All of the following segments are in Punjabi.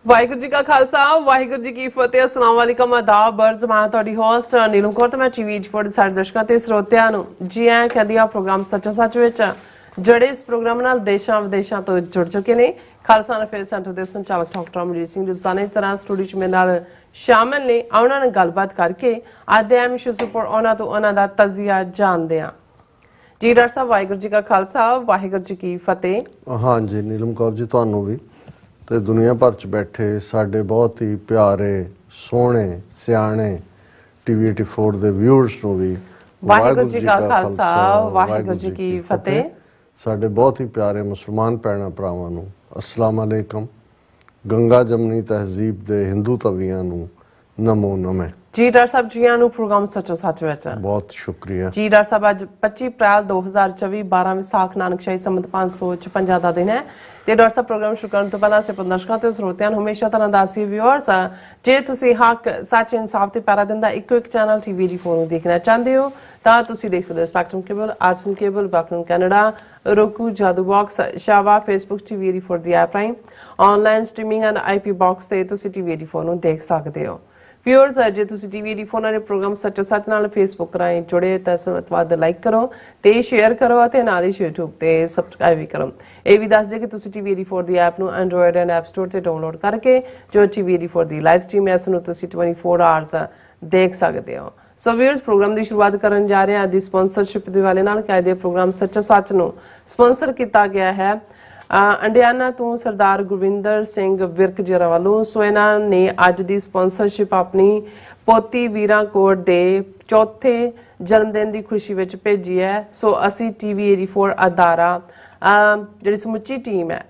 ਵਾਹਿਗੁਰੂ ਜੀ ਕਾ ਖਾਲਸਾ ਵਾਹਿਗੁਰੂ ਜੀ ਕੀ ਫਤਿਹ। अस्सलाम वालेकुम आदाब बर्ज मैं ਤੁਹਾਡੀ ਹੋਸਟ ਨੀਲਮ ਕੌਰ ਤੇ ਮੈਂ ਟੀਵੀ 4 ਸਾਡੇ ਦਰਸ਼ਕਾਂ ਤੇ ਸਰੋਤਿਆਂ ਨੂੰ ਜੀ ਆਇਆਂ ਕਹਿੰਦੀ ਆ ਪ੍ਰੋਗਰਾਮ ਸੱਚੋ ਸੱਚ ਵਿੱਚ ਜਿਹੜੇ ਇਸ ਪ੍ਰੋਗਰਾਮ ਨਾਲ ਦੇਸ਼ਾਂ ਵਿਦੇਸ਼ਾਂ ਤੋਂ ਜੁੜ ਚੁੱਕੇ ਨੇ। ਖਾਲਸਾ ਅਫੇਅਰ ਸੈਂਟਰ ਦੇ ਸੰਚਾਲਕ ਡਾਕਟਰ ਅਮਰਜੀਤ ਸਿੰਘ ਰੋਜ਼ਾਨਾ ਦੀ ਤਰ੍ਹਾਂ ਸਟੂਡੀਓ 'ਚ ਮੇਰੇ ਨਾਲ ਸ਼ਾਮਲ ਨੇ। ਉਹਨਾਂ ਨਾਲ ਗੱਲਬਾਤ ਕਰਕੇ ਅੱਜ ਦੇ ਅਹਿਮ ਇਸ਼ੂਜ਼ ਉੱਪਰ ਉਹਨਾਂ ਦਾ ਤਜਜ਼ੀਆ ਜਾਣਦੇ ਹਾਂ। ਜੀ ਡਾਕਟਰ ਸਾਹਿਬ ਵਾਹਿਗੁਰੂ ਜੀ ਕਾ ਖਾਲਸਾ ਵਾਹਿਗੁਰੂ ਜੀ ਕੀ ਫਤਿਹ। हाँ जी नीलम कौर जी ਤੁਹਾਨੂੰ ਵੀ ਤੇ ਦੁਨੀਆ ਭਰ ਚ ਬੈਠੇ ਸਾਡੇ ਬਹੁਤ ਹੀ ਪਿਆਰੇ ਸੋਹਣੇ ਸਿਆਣੇ ਟੀਵੀ 84 ਦੇ ਵਿਊਅਰਸ ਨੂੰ ਵੀ ਵਾਹਿਗੁਰੂ ਜੀ ਕਾ ਖਾਲਸਾ ਵਾਹਿਗੁਰੂ ਜੀ ਕੀ ਫਤਿਹ। ਸਾਡੇ ਬਹੁਤ ਹੀ ਪਿਆਰੇ ਮੁਸਲਮਾਨ ਭੈਣਾਂ ਭਰਾਵਾਂ ਨੂੰ ਅਸਲਾਮ ਅਲੈਕਮ। ਗੰਗਾ ਜਮਨੀ ਤਹਿਜ਼ੀਬ ਦੇ ਹਿੰਦੂ ਤਵੀਆਂ ਨੂੰ ਨਮੋ ਨਮੇ। ਜੀ ਡਾਕਟਰ ਸਾਹਿਬ ਜੀ ਨੂੰ ਪ੍ਰੋਗਰਾਮ ਸੱਚੋ ਸੱਚ ਵਿੱਚ ਬਹੁਤ ਸ਼ੁਕਰੀਆ ਜੀ ਡਾਕਟਰ ਸਾਹਿਬ। ਅੱਜ 25 ਅਪ੍ਰੈਲ 2024 12 ਵਿਸਾਖ ਨਾਨਕਸ਼ਾਹੀ ਸੰਮਤ 556 ਦਾ ਦਿਨ ਹੈ ਤੇ ਡਾਕਟਰ ਸਾਹਿਬ ਪ੍ਰੋਗਰਾਮ ਸ਼ੁਰੂ ਕਰਨ ਤੋਂ ਪਹਿਲਾਂ ਸੇ ਦਰਸ਼ਕਾਂ ਤੇ ਸਰੋਤਿਆਂ ਨੂੰ ਹਮੇਸ਼ਾ ਤਰ੍ਹਾਂ ਦੱਸੀ ਵਿਊਅਰਸ ਜੇ ਤੁਸੀਂ ਹੱਕ ਸੱਚ ਇਨਸਾਫ ਤੇ ਪੈਰਾ ਦਿੰਦਾ ਇੱਕੋ ਇੱਕ ਚੈਨਲ ਟੀਵੀ 4 ਨੂੰ ਦੇਖਣਾ ਚਾਹੁੰਦੇ ਹੋ ਤਾਂ ਤੁਸੀਂ ਦੇਖ ਸਕਦੇ ਹੋ ਸਪੈਕਟਰਮ ਕੇਬਲ, ਆਰਟਸਨ ਕੇਬਲ, ਬਾਕਨ ਕੈਨੇਡਾ, roku, ਜਾਦੂ ਬਾਕਸ, ਸ਼ਾਵਾ, ਫੇਸਬੁੱਕ ਟੀਵੀ 84 ਦੀ ਐਪ ਰਾਹੀਂ online streaming and IP box ਤੇ ਤੁਸੀਂ ਟੀਵੀ 84 ਨੂੰ ਦੇਖ ਸਕਦੇ ਹੋ। ਵਿਊਅਰਸ ਜੇ ਤੁਸੀਂ ਟੀਵੀ 84 ਵਾਲੇ ਪ੍ਰੋਗਰਾਮ ਸੱਚੋ ਸੱਚ ਨਾਲ ਫੇਸਬੁੱਕ ਰਾਹੀਂ ਜੁੜੇ ਤਾਂ ਵੱਧ ਲਾਈਕ ਕਰੋ ਤੇ ਸ਼ੇਅਰ ਕਰੋ ਅਤੇ ਨਾਲ ਹੀ YouTube ਤੇ ਸਬਸਕ੍ਰਾਈਬ ਵੀ ਕਰੋ। ਇਹ ਵੀ ਦੱਸ ਦੇ ਕਿ ਤੁਸੀਂ ਟੀਵੀ 84 ਦੀ ਐਪ ਨੂੰ ਐਂਡਰੋਇਡ ਐਂਡ ਐਪ ਸਟੋਰ ਤੇ ਡਾਊਨਲੋਡ ਕਰਕੇ ਜੋ ਟੀਵੀ 84 ਦੀ ਲਾਈਵ ਸਟ੍ਰੀਮ ਹੈ ਉਸ ਨੂੰ ਤੁਸੀਂ 24 ਆਵਰਸ ਦੇਖ ਸਕਦੇ ਹੋ। ਸੋ ਵਿਊਅਰਸ ਪ੍ਰੋਗਰਾਮ ਦੀ ਸ਼ੁਰੂਆਤ ਕਰਨ ਜਾ ਰਹੇ ਹਾਂ ਦੀ ਸਪਾਂਸਰਸ਼ਿਪ ਦੇ ਵਾਲੇ ਨਾਲ। ਕਾਇਦੇ ਪ੍ਰੋਗਰਾਮ ਸੱਚੋ ਸੱਚ ਨੂੰ ਸਪਾਂਸਰ ਕੀਤਾ ਗਿਆ ਹੈ ਅੰਡਿਆਨਾ ਤੋਂ ਸਰਦਾਰ ਗੁਰਵਿੰਦਰ ਸਿੰਘ ਵਿਰਕ ਜਰਾ ਵੱਲੋਂ। ਸੋ ਇਹਨਾਂ ਨੇ ਅੱਜ ਦੀ ਸਪਾਂਸਰਸ਼ਿਪ ਆਪਣੀ ਪੋਤੀ ਵੀਰਾਂ ਕੋਟ ਦੇ ਚੌਥੇ ਜਨਮ ਦਿਨ ਦੀ ਖੁਸ਼ੀ ਵਿੱਚ ਭੇਜੀ ਹੈ। ਸੋ ਅਸੀਂ ਟੀਵੀ 84 ਅਦਾਰਾ ਜਿਹੜੀ ਸਮੁੱਚੀ ਟੀਮ ਹੈ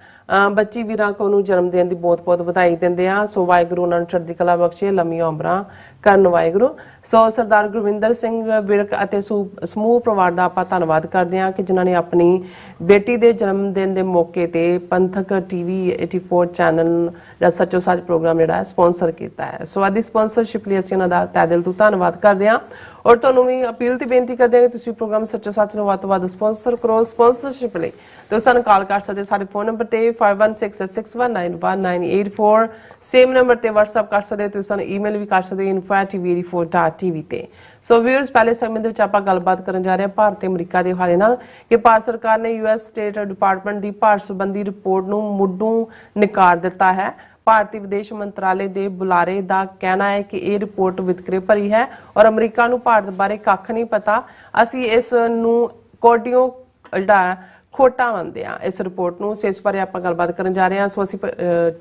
ਬੱਚੀ ਵੀਰਾਂ ਕੋ ਨੂੰ ਜਨਮ ਦਿਨ ਦੀ ਬਹੁਤ ਬਹੁਤ ਵਧਾਈ ਦਿੰਦੇ ਹਾਂ। ਸੋ ਵਾਹਿਗੁਰੂ ਉਹਨਾਂ ਨੂੰ ਚੜ੍ਹਦੀ ਕਲਾ ਬਖਸ਼ੇ, ਲੰਮੀਆਂ ਉਮਰਾਂ ਕਰਨ ਵਾਹਿਗੁਰੂ। ਸੋ ਸਰਦਾਰ ਗੁਰਵਿੰਦਰ ਸਿੰਘ ਵਿਰਕ ਅਤੇ ਸਮੂਹ ਪਰਿਵਾਰ ਦਾ ਆਪਾਂ ਧੰਨਵਾਦ ਕਰਦੇ ਹਾਂ ਕਿ ਜਿਨ੍ਹਾਂ ਨੇ ਆਪਣੀ ਬੇਟੀ ਦੇ ਜਨਮ ਦਿਨ ਦੇ ਮੌਕੇ ਤੇ ਪੰਥਕ ਟੀਵੀ 84 ਚੈਨਲ ਦਾ ਸੱਚੋ ਸੱਚ ਪ੍ਰੋਗਰਾਮ ਜਿਹੜਾ ਸਪਾਂਸਰ ਕੀਤਾ ਹੈ। ਸੋ ਅੱਜ ਦੀ ਸਪਾਂਸਰਸ਼ਿਪ ਲਈ ਅਸੀਂ ਉਹਨਾਂ ਦਾ ਤਹਿ ਦਿਲ ਤੋਂ ਧੰਨਵਾਦ ਕਰਦੇ ਹਾਂ ਔਰ ਤੁਹਾਨੂੰ ਵੀ ਅਪੀਲ ਤੇ ਬੇਨਤੀ ਕਰਦੇ ਹਾਂ ਕਿ ਤੁਸੀਂ ਪ੍ਰੋਗਰਾਮ ਸੱਚੋ ਸੱਚ ਨੂੰ ਵੱਧ ਤੋਂ ਵੱਧ ਸਪਾਂਸਰ ਕਰੋ। ਸਪਾਂਸਰਸ਼ਿਪ ਲਈ ਤੁਸੀਂ ਸਾਨੂੰ ਕਾਲ ਕਰ ਸਕਦੇ ਹੋ ਸਾਡੇ ਫੋਨ ਨੰਬਰ ਤੇ 5166191984। ਸੇਮ ਨੰਬਰ ਤੇ WhatsApp ਕਰ ਸਕਦੇ ਹੋ। ਤੁਸੀਂ ਸਾਨੂੰ ਈਮੇਲ ਵੀ ਕਰ ਸਕਦੇ ਹੋ info@tv84.tv ਤੇ। ਸੋ ਵਿਊਅਰਸ ਪਹਿਲੇ ਸੈਗਮੈਂਟ ਦੇ ਵਿੱਚ ਆਪਾਂ ਗੱਲਬਾਤ ਕਰਨ ਜਾ ਰਹੇ ਹਾਂ ਭਾਰਤ ਤੇ ਅਮਰੀਕਾ ਦੇ ਹਵਾਲੇ ਨਾਲ ਕਿ ਭਾਰਤ ਸਰਕਾਰ ਨੇ US ਸਟੇਟ ਡਿਪਾਰਟਮੈਂਟ ਦੀ ਭਾਰਤ ਸੰਬੰਧੀ ਰਿਪੋਰਟ ਨੂੰ ਮੁੱਢੋਂ ਨਕਾਰ ਦਿੱਤਾ ਹੈ। ਭਾਰਤੀ ਵਿਦੇਸ਼ ਮੰਤਰਾਲੇ ਦੇ ਬੁਲਾਰੇ ਦਾ ਕਹਿਣਾ ਹੈ ਕਿ ਇਹ ਰਿਪੋਰਟ ਵਿਤਕਰੇ ਭਰੀ ਹੈ ਔਰ ਅਮਰੀਕਾ ਨੂੰ ਭਾਰਤ ਬਾਰੇ ਕੱਖ ਨਹੀਂ ਪਤਾ। ਅਸੀਂ ਇਸ ਨੂੰ ਕੋਟਿਓ ਜਿਹੜਾ ਖੋਟਾ ਮੰਨਦੇ ਹਾਂ ਇਸ ਰਿਪੋਰਟ ਨੂੰ। ਇਸ ਬਾਰੇ ਆਪਾਂ ਗੱਲਬਾਤ ਕਰਨ ਜਾ ਰਹੇ ਹਾਂ। ਸੋ ਅਸੀਂ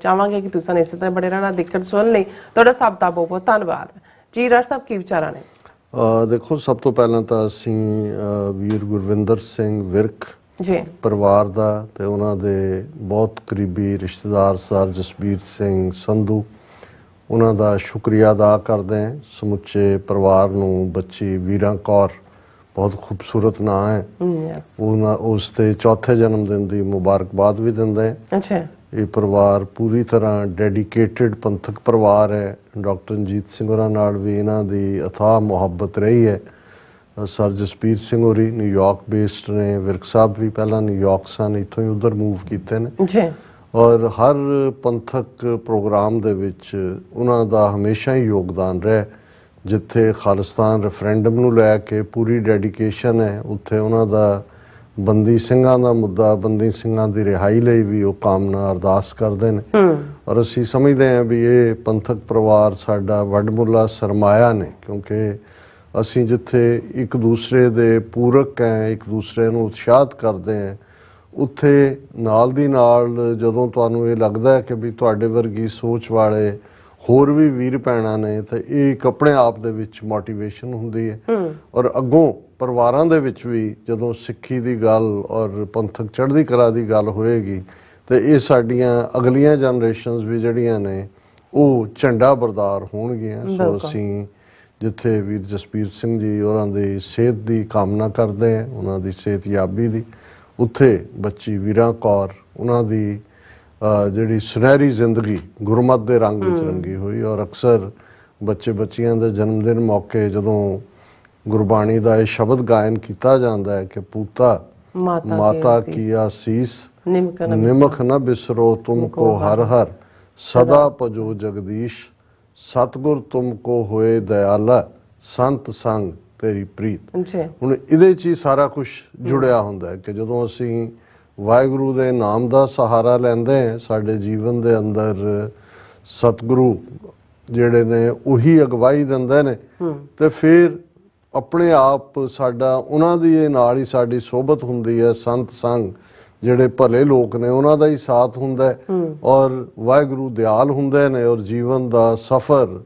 ਚਾਹਾਂਗੇ ਕਿ ਤੁਸੀਂ ਇਸੇ ਤਰ੍ਹਾਂ ਬੜੇ ਰਹਿਣਾ ਦੇਖਣ ਸੁਣਨ ਲਈ ਤੁਹਾਡਾ ਸਭ ਦਾ ਬਹੁਤ ਬਹੁਤ ਧੰਨਵਾਦ। ਜੀ ਡਾਕਟਰ ਸਾਹਿਬ ਕੀ ਵਿਚਾਰਾਂ ਨੇ? ਦੇਖੋ ਸਭ ਤੋਂ ਪਹਿਲਾਂ ਤਾਂ ਅਸੀਂ ਵੀਰ ਗੁਰਵਿੰਦਰ ਸਿੰਘ ਵਿਰਕ ਜੀ ਪਰਿਵਾਰ ਦਾ ਤੇ ਉਹਨਾਂ ਦੇ ਬਹੁਤ ਕਰੀਬੀ ਰਿਸ਼ਤੇਦਾਰ ਸਰ ਜਸਬੀਰ ਸਿੰਘ ਸੰਧੂ ਉਹਨਾਂ ਦਾ ਸ਼ੁਕਰੀਆ ਅਦਾ ਕਰਦੇ ਹਾਂ। ਸਮੁੱਚੇ ਪਰਿਵਾਰ ਨੂੰ ਬੱਚੀ ਵੀਰਾਂ ਕੌਰ ਬਹੁਤ ਖੂਬਸੂਰਤ ਨਾਂ ਹੈ ਉਹਨਾਂ ਉਸ ਦੇ ਚੌਥੇ ਜਨਮ ਦਿਨ ਦੀ ਮੁਬਾਰਕਬਾਦ ਵੀ ਦਿੰਦੇ। ਅੱਛਾ ਇਹ ਪਰਿਵਾਰ ਪੂਰੀ ਤਰ੍ਹਾਂ ਡੈਡੀਕੇਟਿਡ ਪੰਥਕ ਪਰਿਵਾਰ ਹੈ। ਡਾਕਟਰ ਰਣਜੀਤ ਸਿੰਘ ਹੋਰਾਂ ਨਾਲ ਵੀ ਇਹਨਾਂ ਦੀ ਅਥਾਹ ਮੁਹੱਬਤ ਰਹੀ ਹੈ। ਸਰ ਜਸਬੀਰ ਸਿੰਘ ਹੋਰੀ ਨਿਊਯਾਰਕ ਬੇਸਡ ਨੇ, ਵਿਰਕ ਸਾਹਿਬ ਵੀ ਪਹਿਲਾਂ ਨਿਊਯਾਰਕ ਸਨ, ਇੱਥੋਂ ਹੀ ਉਧਰ ਮੂਵ ਕੀਤੇ ਨੇ ਔਰ ਹਰ ਪੰਥਕ ਪ੍ਰੋਗਰਾਮ ਦੇ ਵਿੱਚ ਉਹਨਾਂ ਦਾ ਹਮੇਸ਼ਾ ਹੀ ਯੋਗਦਾਨ ਰਿਹਾ। ਜਿੱਥੇ ਖਾਲਿਸਤਾਨ ਰੈਫਰੈਂਡਮ ਨੂੰ ਲੈ ਕੇ ਪੂਰੀ ਡੈਡੀਕੇਸ਼ਨ ਹੈ ਉੱਥੇ ਉਹਨਾਂ ਦਾ ਬੰਦੀ ਸਿੰਘਾਂ ਦਾ ਮੁੱਦਾ, ਬੰਦੀ ਸਿੰਘਾਂ ਦੀ ਰਿਹਾਈ ਲਈ ਵੀ ਉਹ ਕਾਮਨਾ ਅਰਦਾਸ ਕਰਦੇ ਨੇ ਔਰ ਅਸੀਂ ਸਮਝਦੇ ਹਾਂ ਵੀ ਇਹ ਪੰਥਕ ਪਰਿਵਾਰ ਸਾਡਾ ਵੱਡਮੁੱਲਾ ਸਰਮਾਇਆ ਨੇ ਕਿਉਂਕਿ ਅਸੀਂ ਜਿੱਥੇ ਇੱਕ ਦੂਸਰੇ ਦੇ ਪੂਰਕ ਹੈ, ਇੱਕ ਦੂਸਰੇ ਨੂੰ ਉਤਸ਼ਾਹਿਤ ਕਰਦੇ ਹਾਂ, ਉੱਥੇ ਨਾਲ ਦੀ ਨਾਲ ਜਦੋਂ ਤੁਹਾਨੂੰ ਇਹ ਲੱਗਦਾ ਹੈ ਕਿ ਵੀ ਤੁਹਾਡੇ ਵਰਗੀ ਸੋਚ ਵਾਲੇ ਹੋਰ ਵੀ ਵੀਰ ਭੈਣਾਂ ਨੇ ਤਾਂ ਇਹ ਇੱਕ ਆਪਣੇ ਆਪ ਦੇ ਵਿੱਚ ਮੋਟੀਵੇਸ਼ਨ ਹੁੰਦੀ ਹੈ ਔਰ ਅੱਗੋਂ ਪਰਿਵਾਰਾਂ ਦੇ ਵਿੱਚ ਵੀ ਜਦੋਂ ਸਿੱਖੀ ਦੀ ਗੱਲ ਔਰ ਪੰਥਕ ਚੜ੍ਹਦੀ ਕਲਾ ਦੀ ਗੱਲ ਹੋਏਗੀ ਤੇ ਇਹ ਸਾਡੀਆਂ ਅਗਲੀਆਂ ਜਨਰੇਸ਼ਨਸ ਵੀ ਜਿਹੜੀਆਂ ਨੇ ਉਹ ਝੰਡਾ ਬਰਦਾਰ ਹੋਣਗੀਆਂ। ਸੋ ਅਸੀਂ ਜਿੱਥੇ ਵੀਰ ਜਸਬੀਰ ਸਿੰਘ ਜੀ ਉਹਨਾਂ ਦੀ ਸਿਹਤ ਦੀ ਕਾਮਨਾ ਕਰਦੇ ਹਾਂ, ਉਹਨਾਂ ਦੀ ਸਿਹਤਯਾਬੀ ਦੀ, ਉੱਥੇ ਬੱਚੀ ਵੀਰਾਂ ਕੌਰ ਉਹਨਾਂ ਦੀ ਜਿਹੜੀ ਸੁਨਹਿਰੀ ਜ਼ਿੰਦਗੀ ਗੁਰਮਤ ਦੇ ਰੰਗ ਵਿੱਚ ਰੰਗੀ ਹੋਈ ਔਰ ਅਕਸਰ ਬੱਚੇ ਬੱਚੀਆਂ ਦੇ ਜਨਮ ਦਿਨ ਮੌਕੇ ਜਦੋਂ ਗੁਰਬਾਣੀ ਦਾ ਇਹ ਸ਼ਬਦ ਗਾਇਨ ਕੀਤਾ ਜਾਂਦਾ ਹੈ ਕਿ ਪੂਤਾ ਮਾਤਾ ਕੀ ਆਸੀਸ ਨਿਮਕ ਨਾ ਬਿਸਰੋ ਤੁਮਕੋ ਹਰ ਹਰ सदा भजो जगदीश, सतगुर तुमको होए दयाला, संत संग तेरी प्रीत। ਹੁਣ ਇਹਦੇ 'ਚ ਹੀ ਸਾਰਾ ਕੁਝ ਜੁੜਿਆ ਹੁੰਦਾ ਹੈ ਕਿ ਜਦੋਂ ਅਸੀਂ ਵਾਹਿਗੁਰੂ ਦੇ ਨਾਮ ਦਾ ਸਹਾਰਾ ਲੈਂਦੇ ਹਾਂ, ਸਾਡੇ ਜੀਵਨ ਦੇ ਅੰਦਰ ਸਤਿਗੁਰੂ ਜਿਹੜੇ ਨੇ ਉਹੀ ਅਗਵਾਈ ਦਿੰਦੇ ਨੇ, ਤੇ ਫਿਰ ਆਪਣੇ ਆਪ ਸਾਡਾ ਉਹਨਾਂ ਦੀ ਨਾਲ ਹੀ ਸਾਡੀ ਸੋਭਤ ਹੁੰਦੀ ਹੈ। ਸੰਤ ਸੰਗ ਜਿਹੜੇ ਭਲੇ ਲੋਕ ਨੇ ਉਹਨਾਂ ਦਾ ਹੀ ਸਾਥ ਹੁੰਦਾ ਔਰ ਵਾਹਿਗੁਰੂ ਦਿਆਲ ਹੁੰਦੇ ਨੇ, ਔਰ ਜੀਵਨ ਦਾ ਸਫ਼ਰ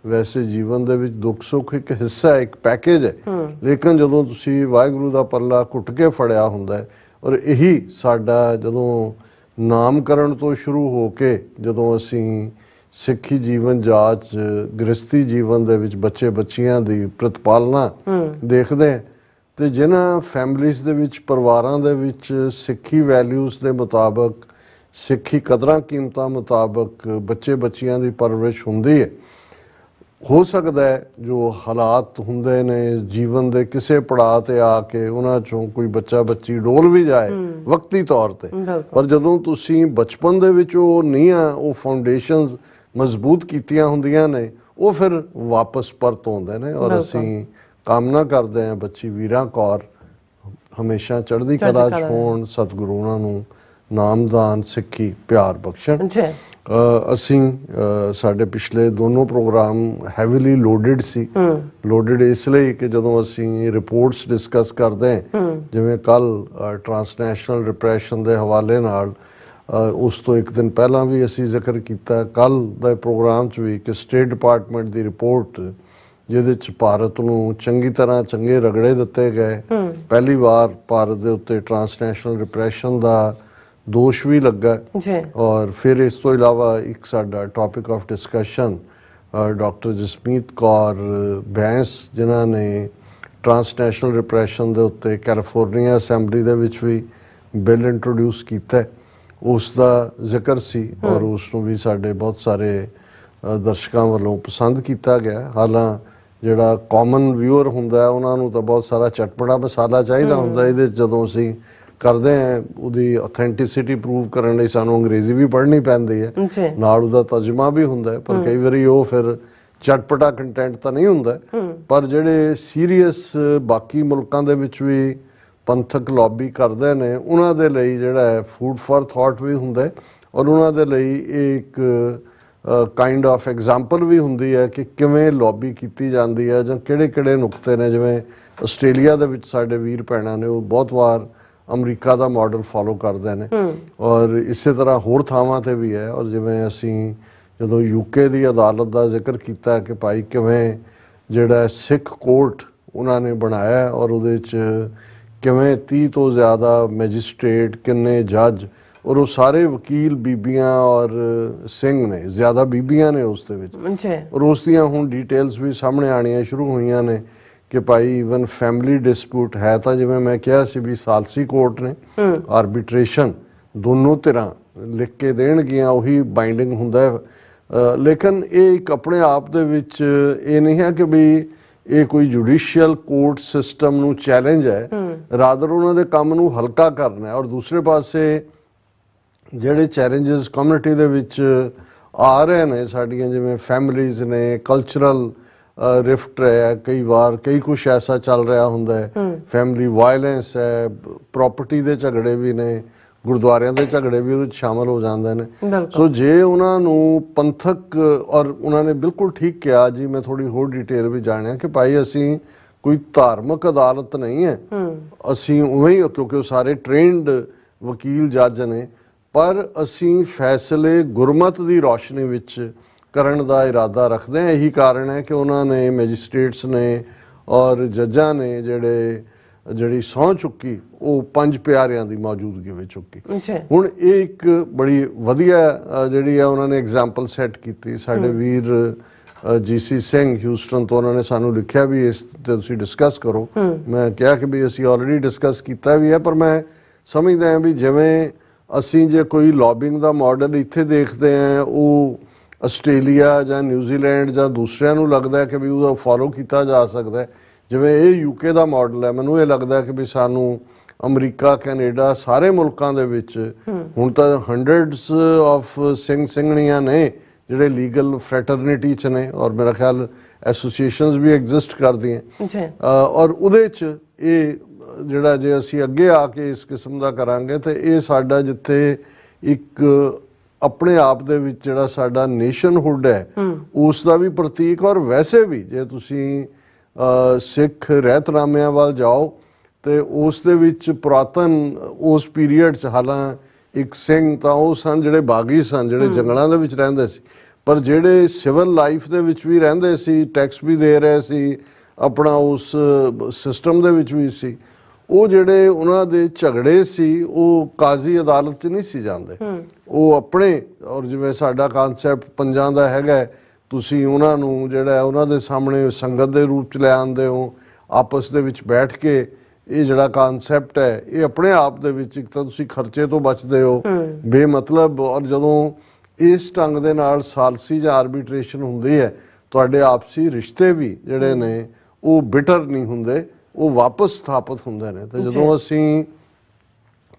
ਵੈਸੇ ਜੀਵਨ ਦੇ ਵਿੱਚ ਦੁੱਖ ਸੁੱਖ ਇੱਕ ਹਿੱਸਾ ਹੈ, ਇੱਕ ਪੈਕੇਜ ਹੈ, ਲੇਕਿਨ ਜਦੋਂ ਤੁਸੀਂ ਵਾਹਿਗੁਰੂ ਦਾ ਪੱਲਾ ਘੁੱਟ ਕੇ ਫੜਿਆ ਹੁੰਦਾ ਹੈ, ਔਰ ਇਹੀ ਸਾਡਾ ਜਦੋਂ ਨਾਮਕਰਨ ਤੋਂ ਸ਼ੁਰੂ ਹੋ ਕੇ ਜਦੋਂ ਅਸੀਂ ਸਿੱਖੀ ਜੀਵਨ ਜਾਚ ਗ੍ਰਸਤੀ ਜੀਵਨ ਦੇ ਵਿੱਚ ਬੱਚੇ ਬੱਚੀਆਂ ਦੀ ਪ੍ਰਤਪਾਲਨਾ ਦੇਖਦੇ ਹਾਂ, ਤੇ ਜਿਨ੍ਹਾਂ ਫੈਮਿਲੀਜ਼ ਦੇ ਵਿੱਚ ਪਰਿਵਾਰਾਂ ਦੇ ਵਿੱਚ ਸਿੱਖੀ ਵੈਲਿਊਜ਼ ਦੇ ਮੁਤਾਬਕ ਸਿੱਖੀ ਕਦਰਾਂ ਕੀਮਤਾਂ ਮੁਤਾਬਕ ਬੱਚੇ ਬੱਚੀਆਂ ਦੀ ਪਰਵਰਿਸ਼ ਹੁੰਦੀ ਹੈ, ਹੋ ਸਕਦਾ ਹੈ ਜੋ ਹਾਲਾਤ ਹੁੰਦੇ ਨੇ ਜੀਵਨ ਦੇ ਕਿਸੇ ਪੜਾਅ ਤੇ ਆ ਕੇ ਉਹਨਾਂ ਚੋਂ ਕੋਈ ਬੱਚਾ ਬੱਚੀ ਡੋਲ ਵੀ ਜਾਏ ਵਕਤੀ ਤੌਰ ਤੇ, ਪਰ ਜਦੋਂ ਤੁਸੀਂ ਬਚਪਨ ਦੇ ਵਿੱਚ ਉਹ ਨੀਹਾਂ ਉਹ ਫਾਊਂਡੇਸ਼ਨਸ ਮਜ਼ਬੂਤ ਕੀਤੀਆਂ ਹੁੰਦੀਆਂ ਨੇ, ਉਹ ਫਿਰ ਵਾਪਸ ਪਰਤ ਆਉਂਦੇ ਨੇ। ਔਰ ਅਸੀਂ ਕਾਮਨਾ ਕਰਦੇ ਹਾਂ ਬੱਚੀ ਵੀਰਾਂ ਕੌਰ ਹਮੇਸ਼ਾ ਚੜ੍ਹਦੀ ਕਲਾ 'ਚ ਹੋਣ, ਸਤਿਗੁਰੂ ਉਹਨਾਂ ਨੂੰ ਨਾਮਦਾਨ ਸਿੱਖੀ ਪਿਆਰ ਬਖਸ਼ਣ। ਅਸੀਂ ਸਾਡੇ ਪਿਛਲੇ ਦੋਨੋਂ ਪ੍ਰੋਗਰਾਮ ਹੈਵੀਲੀ ਲੋਡਡ ਸੀ। ਲੋਡਡ ਇਸ ਲਈ ਕਿ ਜਦੋਂ ਅਸੀਂ ਰਿਪੋਰਟਸ ਡਿਸਕਸ ਕਰਦੇ ਹਾਂ, ਜਿਵੇਂ ਕੱਲ ਟਰਾਂਸਨੈਸ਼ਨਲ ਰਿਪਰੈਸ਼ਨ ਦੇ ਹਵਾਲੇ ਨਾਲ, ਉਸ ਤੋਂ ਇੱਕ ਦਿਨ ਪਹਿਲਾਂ ਵੀ ਅਸੀਂ ਜ਼ਿਕਰ ਕੀਤਾ, ਕੱਲ ਦੇ ਪ੍ਰੋਗਰਾਮ 'ਚ ਵੀ, ਕਿ ਸਟੇਟ ਡਿਪਾਰਟਮੈਂਟ ਦੀ ਰਿਪੋਰਟ ਜਿਹਦੇ 'ਚ ਭਾਰਤ ਨੂੰ ਚੰਗੀ ਤਰ੍ਹਾਂ ਚੰਗੇ ਰਗੜੇ ਦਿੱਤੇ ਗਏ। ਪਹਿਲੀ ਵਾਰ ਭਾਰਤ ਦੇ ਉੱਤੇ ਟਰਾਂਸਨੈਸ਼ਨਲ ਰਿਪਰੈਸ਼ਨ ਦਾ ਦੋਸ਼ ਵੀ ਲੱਗਾ। ਔਰ ਫਿਰ ਇਸ ਤੋਂ ਇਲਾਵਾ ਇੱਕ ਸਾਡਾ topic of discussion doctor Jasmeet Kaur Bains, ਜਿਨ੍ਹਾਂ ਨੇ ਟਰਾਂਸਨੈਸ਼ਨਲ ਰਿਪਰੈਸ਼ਨ ਦੇ ਉੱਤੇ ਕੈਲੀਫੋਰਨੀਆ ਅਸੈਂਬਲੀ ਦੇ ਵਿੱਚ ਵੀ ਬਿੱਲ ਇੰਟਰੋਡਿਊਸ ਕੀਤਾ, ਉਸ ਦਾ ਜ਼ਿਕਰ ਸੀ, ਔਰ ਉਸ ਨੂੰ ਵੀ ਸਾਡੇ ਬਹੁਤ ਸਾਰੇ ਦਰਸ਼ਕਾਂ ਵੱਲੋਂ ਪਸੰਦ ਕੀਤਾ ਗਿਆ। ਹਾਲਾਂ ਜਿਹੜਾ ਕਾਮਨ ਵਿਊਅਰ ਹੁੰਦਾ ਉਹਨਾਂ ਨੂੰ ਤਾਂ ਬਹੁਤ ਸਾਰਾ ਚਟਪਟਾ ਮਸਾਲਾ ਚਾਹੀਦਾ ਹੁੰਦਾ, ਇਹਦੇ ਜਦੋਂ ਅਸੀਂ ਕਰਦੇ ਹਾਂ ਉਹਦੀ ਆਥੈਂਟਿਸਿਟੀ ਪ੍ਰੂਵ ਕਰਨ ਲਈ ਸਾਨੂੰ ਅੰਗਰੇਜ਼ੀ ਵੀ ਪੜ੍ਹਨੀ ਪੈਂਦੀ ਹੈ, ਨਾਲ ਉਹਦਾ ਤਰਜਮਾ ਵੀ ਹੁੰਦਾ, ਪਰ ਕਈ ਵਾਰੀ ਉਹ ਫਿਰ ਚਟਪਟਾ ਕੰਟੈਂਟ ਤਾਂ ਨਹੀਂ ਹੁੰਦਾ। ਪਰ ਜਿਹੜੇ ਸੀਰੀਅਸ ਬਾਕੀ ਮੁਲਕਾਂ ਦੇ ਵਿੱਚ ਵੀ ਪੰਥਕ ਲੌਬੀ ਕਰਦੇ ਨੇ, ਉਹਨਾਂ ਦੇ ਲਈ ਜਿਹੜਾ ਹੈ ਫੂਡ ਫਾਰ ਥਾਟ ਵੀ ਹੁੰਦਾ, ਔਰ ਉਹਨਾਂ ਦੇ ਲਈ ਇਹ ਇੱਕ ਕਾਈਂਡ ਆਫ ਐਗਜ਼ਾਮਪਲ ਵੀ ਹੁੰਦੀ ਹੈ ਕਿ ਕਿਵੇਂ ਲੌਬੀ ਕੀਤੀ ਜਾਂਦੀ ਹੈ ਜਾਂ ਕਿਹੜੇ ਕਿਹੜੇ ਨੁਕਤੇ ਨੇ। ਜਿਵੇਂ ਆਸਟ੍ਰੇਲੀਆ ਦੇ ਵਿੱਚ ਸਾਡੇ ਵੀਰ ਭੈਣਾਂ ਨੇ ਉਹ ਬਹੁਤ ਵਾਰ ਅਮਰੀਕਾ ਦਾ ਮਾਡਲ ਫੋਲੋ ਕਰਦੇ ਨੇ, ਔਰ ਇਸੇ ਤਰ੍ਹਾਂ ਹੋਰ ਥਾਵਾਂ ਤੇ ਵੀ ਹੈ। ਔਰ ਜਿਵੇਂ ਅਸੀਂ ਜਦੋਂ ਯੂਕੇ ਦੀ ਅਦਾਲਤ ਦਾ ਜ਼ਿਕਰ ਕੀਤਾ ਕਿ ਭਾਈ ਕਿਵੇਂ ਜਿਹੜਾ ਸਿੱਖ ਕੋਰਟ ਉਹਨਾਂ ਨੇ ਬਣਾਇਆ, ਔਰ ਉਹਦੇ 'ਚ ਕਿਵੇਂ 30 ਤੋਂ ਜ਼ਿਆਦਾ ਮੈਜਿਸਟ੍ਰੇਟ, ਕਿੰਨੇ ਜੱਜ, ਔਰ ਉਹ ਸਾਰੇ ਵਕੀਲ ਬੀਬੀਆਂ ਔਰ ਸਿੰਘ ਨੇ, ਜ਼ਿਆਦਾ ਬੀਬੀਆਂ ਨੇ ਉਸ ਦੇ ਵਿੱਚ, ਔਰ ਉਸ ਦੀਆਂ ਹੁਣ ਡਿਟੇਲਸ ਵੀ ਸਾਹਮਣੇ ਆਉਣੀਆਂ ਸ਼ੁਰੂ ਹੋਈਆਂ ਨੇ ਕਿ ਭਾਈ ਈਵਨ ਫੈਮਿਲੀ ਡਿਸਪਿਊਟ ਹੈ ਤਾਂ ਜਿਵੇਂ ਮੈਂ ਕਿਹਾ ਸੀ ਵੀ ਸਾਲਸੀ ਕੋਰਟ ਨੇ ਆਰਬਿਟ੍ਰੇਸ਼ਨ ਦੋਨੋਂ ਧਿਰਾਂ ਲਿਖ ਕੇ ਦੇਣਗੀਆਂ, ਉਹੀ ਬਾਈਂਡਿੰਗ ਹੁੰਦਾ ਹੈ। ਲੇਕਿਨ ਇਹ ਇੱਕ ਆਪਣੇ ਆਪ ਦੇ ਵਿੱਚ ਇਹ ਨਹੀਂ ਹੈ ਕਿ ਵੀ ਇਹ ਕੋਈ ਜੁਡੀਸ਼ੀਅਲ ਕੋਰਟ ਸਿਸਟਮ ਨੂੰ ਚੈਲੰਜ ਹੈ, ਰਾਦਰ ਉਹਨਾਂ ਦੇ ਕੰਮ ਨੂੰ ਹਲਕਾ ਕਰਨਾ ਹੈ। ਔਰ ਦੂਸਰੇ ਪਾਸੇ ਜਿਹੜੇ ਚੈਲੰਜਸ ਕਮਿਊਨਿਟੀ ਦੇ ਵਿੱਚ ਆ ਰਹੇ ਨੇ ਸਾਡੀਆਂ, ਜਿਵੇਂ ਫੈਮਿਲੀਜ਼ ਨੇ, ਕਲਚਰਲ ਰਿਫਟ ਹੈ, ਕਈ ਵਾਰ ਕਈ ਕੁਛ ਐਸਾ ਚੱਲ ਰਿਹਾ ਹੁੰਦਾ ਹੈ, ਫੈਮਿਲੀ ਵਾਇਲੈਂਸ ਹੈ, ਪ੍ਰੋਪਰਟੀ ਦੇ ਝਗੜੇ ਵੀ ਨੇ, ਗੁਰਦੁਆਰਿਆਂ ਦੇ ਝਗੜੇ ਵੀ ਉਹਦੇ 'ਚ ਸ਼ਾਮਲ ਹੋ ਜਾਂਦੇ ਨੇ। ਸੋ ਜੇ ਉਹਨਾਂ ਨੂੰ ਪੰਥਕ, ਔਰ ਉਹਨਾਂ ਨੇ ਬਿਲਕੁਲ ਠੀਕ ਕਿਹਾ ਜੀ, ਮੈਂ ਥੋੜੀ ਹੋਰ ਡਿਟੇਲ ਵੀ ਜਾਣਿਆ ਕਿ ਭਾਈ ਅਸੀਂ ਕੋਈ ਧਾਰਮਿਕ ਅਦਾਲਤ ਨਹੀਂ ਹੈ, ਅਸੀਂ ਉਵੇਂ ਹੀ, ਕਿਉਂਕਿ ਉਹ ਸਾਰੇ ਟ੍ਰੇਨਡ ਵਕੀਲ ਜੱਜ ਨੇ, ਪਰ ਅਸੀਂ ਫੈਸਲੇ ਗੁਰਮਤ ਦੀ ਰੌਸ਼ਨੀ ਵਿੱਚ ਕਰਨ ਦਾ ਇਰਾਦਾ ਰੱਖਦੇ ਹਾਂ। ਇਹੀ ਕਾਰਨ ਹੈ ਕਿ ਉਹਨਾਂ ਨੇ ਮੈਜਿਸਟ੍ਰੇਟਸ ਨੇ ਔਰ ਜੱਜਾਂ ਨੇ ਜਿਹੜੀ ਸਹੁੰ ਚੁੱਕੀ ਉਹ 5 ਪਿਆਰਿਆਂ ਦੀ ਮੌਜੂਦਗੀ ਵਿੱਚ ਚੁੱਕੀ। ਹੁਣ ਇਹ ਇੱਕ ਬੜੀ ਵਧੀਆ ਜਿਹੜੀ ਆ ਉਹਨਾਂ ਨੇ ਐਗਜ਼ਾਮਪਲ ਸੈੱਟ ਕੀਤੀ। ਸਾਡੇ ਵੀਰ GC ਸਿੰਘ ਹਿਊਸਟਨ ਤੋਂ ਉਹਨਾਂ ਨੇ ਸਾਨੂੰ ਲਿਖਿਆ ਵੀ ਇਸ ਤੇ ਤੁਸੀਂ ਡਿਸਕਸ ਕਰੋ। ਮੈਂ ਕਿਹਾ ਕਿ ਵੀ ਅਸੀਂ ਆਲਰੇਡੀ ਡਿਸਕਸ ਕੀਤਾ ਵੀ ਹੈ, ਪਰ ਮੈਂ ਸਮਝਦਾ ਹਾਂ ਵੀ ਜਿਵੇਂ ਅਸੀਂ ਜੇ ਕੋਈ ਲੌਬਿੰਗ ਦਾ ਮਾਡਲ ਇੱਥੇ ਦੇਖਦੇ ਹਾਂ, ਉਹ ਆਸਟ੍ਰੇਲੀਆ ਜਾਂ ਨਿਊਜ਼ੀਲੈਂਡ ਜਾਂ ਦੂਸਰਿਆਂ ਨੂੰ ਲੱਗਦਾ ਹੈ ਕਿ ਵੀ ਉਹਦਾ ਫੋਲੋ ਕੀਤਾ ਜਾ ਸਕਦਾ ਹੈ। ਜਿਵੇਂ ਇਹ UK ਦਾ ਮਾਡਲ ਹੈ, ਮੈਨੂੰ ਇਹ ਲੱਗਦਾ ਕਿ ਵੀ ਸਾਨੂੰ ਅਮਰੀਕਾ ਕੈਨੇਡਾ ਸਾਰੇ ਮੁਲਕਾਂ ਦੇ ਵਿੱਚ ਹੁਣ ਤਾਂ ਹੰਡਰਡਸ ਆਫ ਸਿੰਘ ਸਿੰਘਣੀਆਂ ਨੇ ਜਿਹੜੇ ਲੀਗਲ ਫਰੈਟਰਨਿਟੀ ਚ ਨੇ ਔਰ ਮੇਰਾ ਖਿਆਲ ਐਸੋਸੀਏਸ਼ਨਸ ਵੀ ਐਗਜ਼ਿਸਟ ਕਰਦੀਆਂ ਜੀ ਔਰ ਉਹਦੇ ਚ ਇਹ ਜਿਹੜਾ ਜੇ ਅਸੀਂ ਅੱਗੇ ਆ ਕੇ ਇਸ ਕਿਸਮ ਦਾ ਕਰਾਂਗੇ ਤੇ ਇਹ ਸਾਡਾ ਜਿੱਥੇ ਇੱਕ ਆਪਣੇ ਆਪ ਦੇ ਵਿੱਚ ਜਿਹੜਾ ਸਾਡਾ ਨੇਸ਼ਨਹੁੱਡ ਹੈ ਉਸ ਦਾ ਵੀ ਪ੍ਰਤੀਕ ਔਰ ਵੈਸੇ ਵੀ ਜੇ ਤੁਸੀਂ ਸਿੱਖ ਰਹਿਤਨਾਮਿਆਂ ਵੱਲ ਜਾਓ ਤੇ ਉਸ ਦੇ ਵਿੱਚ ਪੁਰਾਤਨ ਉਸ ਪੀਰੀਅਡ 'ਚ ਹਾਲਾਂ ਇੱਕ ਸਿੰਘ ਤਾਂ ਉਹ ਸਨ ਜਿਹੜੇ ਬਾਗੀ ਸਨ ਜਿਹੜੇ ਜੰਗਲਾਂ ਦੇ ਵਿੱਚ ਰਹਿੰਦੇ ਸੀ ਪਰ ਜਿਹੜੇ ਸਿਵਲ ਲਾਈਫ ਦੇ ਵਿੱਚ ਵੀ ਰਹਿੰਦੇ ਸੀ ਟੈਕਸ ਵੀ ਦੇ ਰਹੇ ਸੀ ਆਪਣਾ ਉਸ ਸਿਸਟਮ ਦੇ ਵਿੱਚ ਵੀ ਸੀ ਉਹ ਜਿਹੜੇ ਉਹਨਾਂ ਦੇ ਝਗੜੇ ਸੀ ਉਹ ਕਾਜ਼ੀ ਅਦਾਲਤ 'ਚ ਨਹੀਂ ਸੀ ਜਾਂਦੇ ਉਹ ਆਪਣੇ ਔਰ ਜਿਵੇਂ ਸਾਡਾ ਕਨਸੈਪਟ ਪੰਜਾਂ ਦਾ ਹੈਗਾ ਤੁਸੀਂ ਉਹਨਾਂ ਨੂੰ ਜਿਹੜਾ ਉਹਨਾਂ ਦੇ ਸਾਹਮਣੇ ਸੰਗਤ ਦੇ ਰੂਪ 'ਚ ਲੈ ਆਉਂਦੇ ਹੋ ਆਪਸ ਦੇ ਵਿੱਚ ਬੈਠ ਕੇ ਇਹ ਜਿਹੜਾ ਕਨਸੈਪਟ ਹੈ ਇਹ ਆਪਣੇ ਆਪ ਦੇ ਵਿੱਚ ਇੱਕ ਤਾਂ ਤੁਸੀਂ ਖਰਚੇ ਤੋਂ ਬਚਦੇ ਹੋ ਬੇਮਤਲਬ ਔਰ ਜਦੋਂ ਇਸ ਢੰਗ ਦੇ ਨਾਲ ਸਾਲਸੀ ਜਾਂ ਆਰਬਿਟ੍ਰੇਸ਼ਨ ਹੁੰਦੀ ਹੈ ਤੁਹਾਡੇ ਆਪਸੀ ਰਿਸ਼ਤੇ ਵੀ ਜਿਹੜੇ ਨੇ ਉਹ ਬਿਟਰ ਨਹੀਂ ਹੁੰਦੇ ਉਹ ਵਾਪਸ ਸਥਾਪਿਤ ਹੁੰਦੇ ਨੇ ਤੇ ਜਦੋਂ ਅਸੀਂ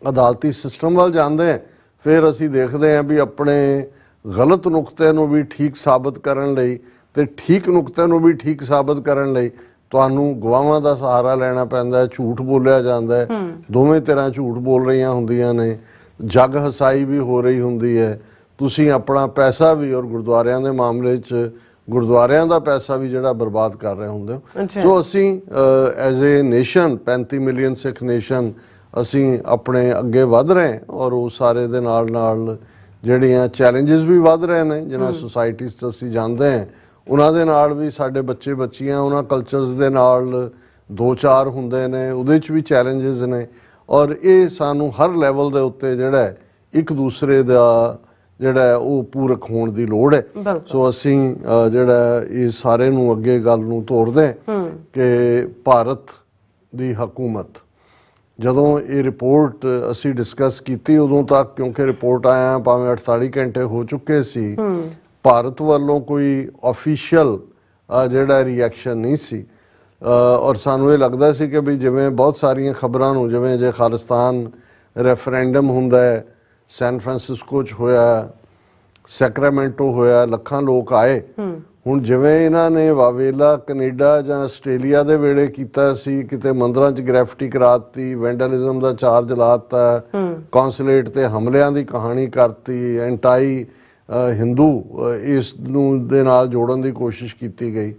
ਅਦਾਲਤੀ ਸਿਸਟਮ ਵੱਲ ਜਾਂਦੇ ਹਾਂ ਫਿਰ ਅਸੀਂ ਦੇਖਦੇ ਹਾਂ ਵੀ ਆਪਣੇ ਗਲਤ ਨੁਕਤੇ ਨੂੰ ਵੀ ਠੀਕ ਸਾਬਤ ਕਰਨ ਲਈ ਤੇ ਠੀਕ ਨੁਕਤੇ ਨੂੰ ਵੀ ਠੀਕ ਸਾਬਤ ਕਰਨ ਲਈ ਤੁਹਾਨੂੰ ਗਵਾਹਾਂ ਦਾ ਸਹਾਰਾ ਲੈਣਾ ਪੈਂਦਾ ਹੈ ਝੂਠ ਬੋਲਿਆ ਜਾਂਦਾ ਹੈ ਦੋਵੇਂ ਤਰ੍ਹਾਂ ਝੂਠ ਬੋਲ ਰਹੀਆਂ ਹੁੰਦੀਆਂ ਨੇ ਜੱਗ ਹਸਾਈ ਵੀ ਹੋ ਰਹੀ ਹੁੰਦੀ ਹੈ ਤੁਸੀਂ ਆਪਣਾ ਪੈਸਾ ਵੀ ਔਰ ਗੁਰਦੁਆਰਿਆਂ ਦੇ ਮਾਮਲੇ 'ਚ ਗੁਰਦੁਆਰਿਆਂ ਦਾ ਪੈਸਾ ਵੀ ਜਿਹੜਾ ਬਰਬਾਦ ਕਰ ਰਹੇ ਹੁੰਦੇ ਹੋ ਸੋ ਅਸੀਂ as a nation 35 million Sikh nation ਅਸੀਂ ਆਪਣੇ ਅੱਗੇ ਵੱਧ ਰਹੇ ਔਰ ਉਹ ਸਾਰੇ ਦੇ ਨਾਲ ਜਿਹੜੀਆਂ ਚੈਲੰਜਸ ਵੀ ਵੱਧ ਰਹੇ ਨੇ ਜਿਹਨਾਂ ਸੁਸਾਇਟੀਜ਼ 'ਚ ਅਸੀਂ ਜਾਂਦੇ ਹਾਂ ਉਹਨਾਂ ਦੇ ਨਾਲ ਵੀ ਸਾਡੇ ਬੱਚੇ ਬੱਚੀਆਂ ਉਹਨਾਂ ਕਲਚਰਸ ਦੇ ਨਾਲ ਦੋ ਚਾਰ ਹੁੰਦੇ ਨੇ ਉਹਦੇ 'ਚ ਵੀ ਚੈਲੰਜਸ ਨੇ ਔਰ ਇਹ ਸਾਨੂੰ ਹਰ ਲੈਵਲ ਦੇ ਉੱਤੇ ਜਿਹੜਾ ਇੱਕ ਦੂਸਰੇ ਦਾ ਜਿਹੜਾ ਉਹ ਪੂਰਕ ਹੋਣ ਦੀ ਲੋੜ ਹੈ ਸੋ ਅਸੀਂ ਜਿਹੜਾ ਇਹ ਸਾਰੇ ਨੂੰ ਅੱਗੇ ਗੱਲ ਨੂੰ ਤੋਰਦੇ ਕਿ ਭਾਰਤ ਦੀ ਹਕੂਮਤ ਜਦੋਂ ਇਹ ਰਿਪੋਰਟ ਅਸੀਂ ਡਿਸਕਸ ਕੀਤੀ ਉਦੋਂ ਤੱਕ ਕਿਉਂਕਿ ਰਿਪੋਰਟ ਆਇਆ ਭਾਵੇਂ 48 ਘੰਟੇ ਹੋ ਚੁੱਕੇ ਸੀ ਭਾਰਤ ਵੱਲੋਂ ਕੋਈ ਆਫੀਸ਼ੀਅਲ ਜਿਹੜਾ ਰਿਐਕਸ਼ਨ ਨਹੀਂ ਸੀ ਔਰ ਸਾਨੂੰ ਇਹ ਲੱਗਦਾ ਸੀ ਕਿ ਵੀ ਜਿਵੇਂ ਬਹੁਤ ਸਾਰੀਆਂ ਖਬਰਾਂ ਨੂੰ ਜਿਵੇਂ ਜੇ ਖਾਲਿਸਤਾਨ ਰੈਫਰੈਂਡਮ ਹੁੰਦਾ ਹੈ ਸੈਨ ਫਰਾਂਸਿਸਕੋ 'ਚ ਹੋਇਆ ਸੈਕਰਾਮੈਂਟੋ ਹੋਇਆ ਲੱਖਾਂ ਲੋਕ ਆਏ ਹੁਣ ਜਿਵੇਂ ਇਹਨਾਂ ਨੇ ਵਾਵੇਲਾ ਕੈਨੇਡਾ ਜਾਂ ਆਸਟ੍ਰੇਲੀਆ ਦੇ ਵੇਲੇ ਕੀਤਾ ਸੀ ਕਿਤੇ ਮੰਦਰਾਂ 'ਚ ਗ੍ਰੈਫਿਟੀ ਕਰਾਤੀ ਵੈਂਡਲਿਜ਼ਮ ਦਾ ਚਾਰਜ ਲਾਤਾ ਕੌਂਸੂਲੇਟ ਤੇ ਹਮਲਿਆਂ ਦੀ ਕਹਾਣੀ ਕਰਤੀ ਐਂਟਾਈ ਹਿੰਦੂ ਇਸ ਨੂੰ ਦੇ ਨਾਲ ਜੋੜਨ ਦੀ ਕੋਸ਼ਿਸ਼ ਕੀਤੀ ਗਈ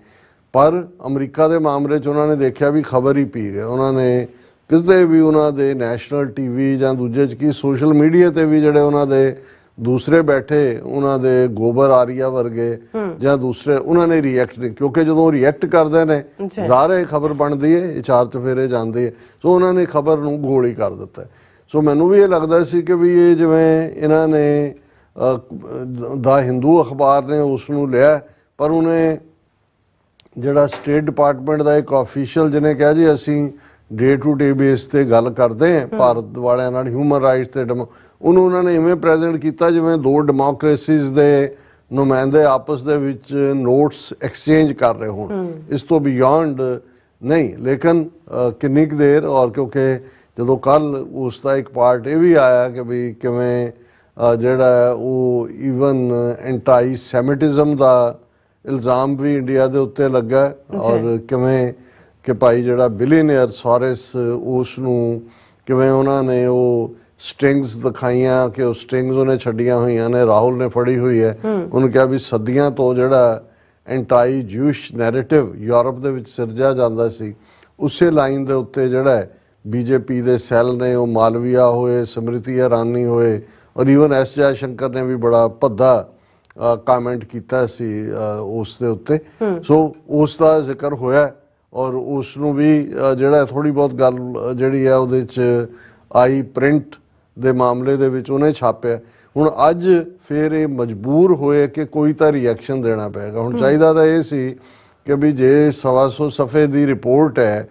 ਪਰ ਅਮਰੀਕਾ ਦੇ ਮਾਮਲੇ 'ਚ ਉਹਨਾਂ ਨੇ ਦੇਖਿਆ ਵੀ ਖਬਰ ਹੀ ਪੀ ਗਏ ਉਹਨਾਂ ਨੇ ਕਿਸੇ ਵੀ ਉਹਨਾਂ ਦੇ ਨੈਸ਼ਨਲ ਟੀਵੀ ਜਾਂ ਦੂਜੇ 'ਚ ਕੀ ਸੋਸ਼ਲ ਮੀਡੀਆ ਤੇ ਵੀ ਜਿਹੜੇ ਉਹਨਾਂ ਦੇ ਦੂਸਰੇ ਬੈਠੇ ਉਹਨਾਂ ਦੇ ਗੋਬਰ ਆਰੀਆ ਵਰਗੇ ਜਾਂ ਦੂਸਰੇ ਉਹਨਾਂ ਨੇ ਰਿਐਕਟ ਨਹੀਂ ਕਿਉਂਕਿ ਜਦੋਂ ਰਿਐਕਟ ਕਰਦੇ ਨੇ ਜ਼ਾਹਰ ਖਬਰ ਬਣਦੀ ਹੈ ਇਹ ਚਾਰ ਚੁਫੇਰੇ ਜਾਂਦੀ ਹੈ ਸੋ ਉਹਨਾਂ ਨੇ ਖਬਰ ਨੂੰ ਗੋਲੀ ਕਰ ਦਿੱਤਾ ਸੋ ਮੈਨੂੰ ਵੀ ਇਹ ਲੱਗਦਾ ਸੀ ਕਿ ਵੀ ਇਹ ਜਿਵੇਂ ਇਹਨਾਂ ਨੇ ਦਾ ਹਿੰਦੂ ਅਖਬਾਰ ਨੇ ਉਸ ਨੂੰ ਲਿਆ ਪਰ ਉਹਨੇ ਜਿਹੜਾ ਸਟੇਟ ਡਿਪਾਰਟਮੈਂਟ ਦਾ ਇੱਕ ਆਫੀਸ਼ੀਅਲ ਜਿਹਨੇ ਕਿਹਾ ਜੀ ਅਸੀਂ ਡੇ ਟੂ ਡੇ ਬੇਸ ਤੇ ਗੱਲ ਕਰਦੇ ਹਾਂ ਭਾਰਤ ਵਾਲਿਆਂ ਨਾਲ ਹਿਊਮਨ ਰਾਈਟਸ ਤੇ ਉਹਨੂੰ ਉਹਨਾਂ ਨੇ ਇਵੇਂ ਪ੍ਰੈਜ਼ੈਂਟ ਕੀਤਾ ਜਿਵੇਂ ਦੋ ਡੈਮੋਕ੍ਰੇਸੀਜ਼ ਦੇ ਨੁਮਾਇੰਦੇ ਆਪਸ ਦੇ ਵਿੱਚ ਨੋਟਸ ਐਕਸਚੇਂਜ ਕਰ ਰਹੇ ਹੋਣ ਇਸ ਤੋਂ ਬਿਯੋਂਡ ਨਹੀਂ ਲੇਕਿਨ ਕਿੰਨੀ ਕੁ ਦੇਰ ਔਰ ਕਿਉਂਕਿ ਜਦੋਂ ਕੱਲ ਉਸ ਦਾ ਇੱਕ ਪਾਰਟ ਇਹ ਵੀ ਆਇਆ ਕਿ ਵੀ ਕਿਵੇਂ ਜਿਹੜਾ ਉਹ ਈਵਨ ਐਂਟਾਈ ਸੈਮਿਟਿਜ਼ਮ ਦਾ ਇਲਜ਼ਾਮ ਵੀ ਇੰਡੀਆ ਦੇ ਉੱਤੇ ਲੱਗਾ ਔਰ ਕਿਵੇਂ ਕਿ ਭਾਈ ਜਿਹੜਾ ਬਿਲੀਅਨਰ ਸੋਰਸ ਉਸ ਨੂੰ ਕਿਵੇਂ ਉਹਨਾਂ ਨੇ ਉਹ ਸਟ੍ਰਿੰਗਸ ਦਿਖਾਈਆਂ ਕਿ ਉਹ ਸਟ੍ਰਿੰਗਸ ਉਹਨੇ ਛੱਡੀਆਂ ਹੋਈਆਂ ਨੇ ਰਾਹੁਲ ਨੇ ਫੜੀ ਹੋਈ ਹੈ ਉਹਨੂੰ ਕਿਹਾ ਵੀ ਸਦੀਆਂ ਤੋਂ ਜਿਹੜਾ ਐਂਟਾਈ ਜਿਊਸ਼ ਨੈਰੇਟਿਵ ਯੂਰਪ ਦੇ ਵਿੱਚ ਸਿਰਜਿਆ ਜਾਂਦਾ ਸੀ ਉਸੇ ਲਾਈਨ ਦੇ ਉੱਤੇ ਜਿਹੜਾ ਬੀਜੇਪੀ ਦੇ ਸੈੱਲ ਨੇ ਉਹ ਮਾਲਵੀਆ ਹੋਏ ਸਮ੍ਰਿਤੀ ਇਰਾਨੀ ਹੋਏ ਔਰ ਈਵਨ ਐਸ ਜੈ ਸ਼ੰਕਰ ਨੇ ਵੀ ਬੜਾ ਭੱਦਾ ਕਮੈਂਟ ਕੀਤਾ ਸੀ ਉਸ ਦੇ ਉੱਤੇ ਸੋ ਉਸ ਦਾ ਜ਼ਿਕਰ ਹੋਇਆ ਔਰ ਉਸ ਨੂੰ ਵੀ ਜਿਹੜਾ ਥੋੜੀ ਬਹੁਤ ਗੱਲ ਜਿਹੜੀ ਹੈ ਉਹਦੇ 'ਚ ਆਈ ਪ੍ਰਿੰਟ ਦੇ ਮਾਮਲੇ ਦੇ ਵਿੱਚ ਉਹਨੇ ਛਾਪਿਆ ਹੁਣ ਅੱਜ ਫਿਰ ਇਹ ਮਜਬੂਰ ਹੋਏ ਕਿ ਕੋਈ ਤਾਂ ਰਿਐਕਸ਼ਨ ਦੇਣਾ ਪਏਗਾ ਹੁਣ ਚਾਹੀਦਾ ਤਾਂ ਇਹ ਸੀ ਕਿ ਵੀ ਜੇ 125 ਸਫੇ ਦੀ ਰਿਪੋਰਟ ਹੈ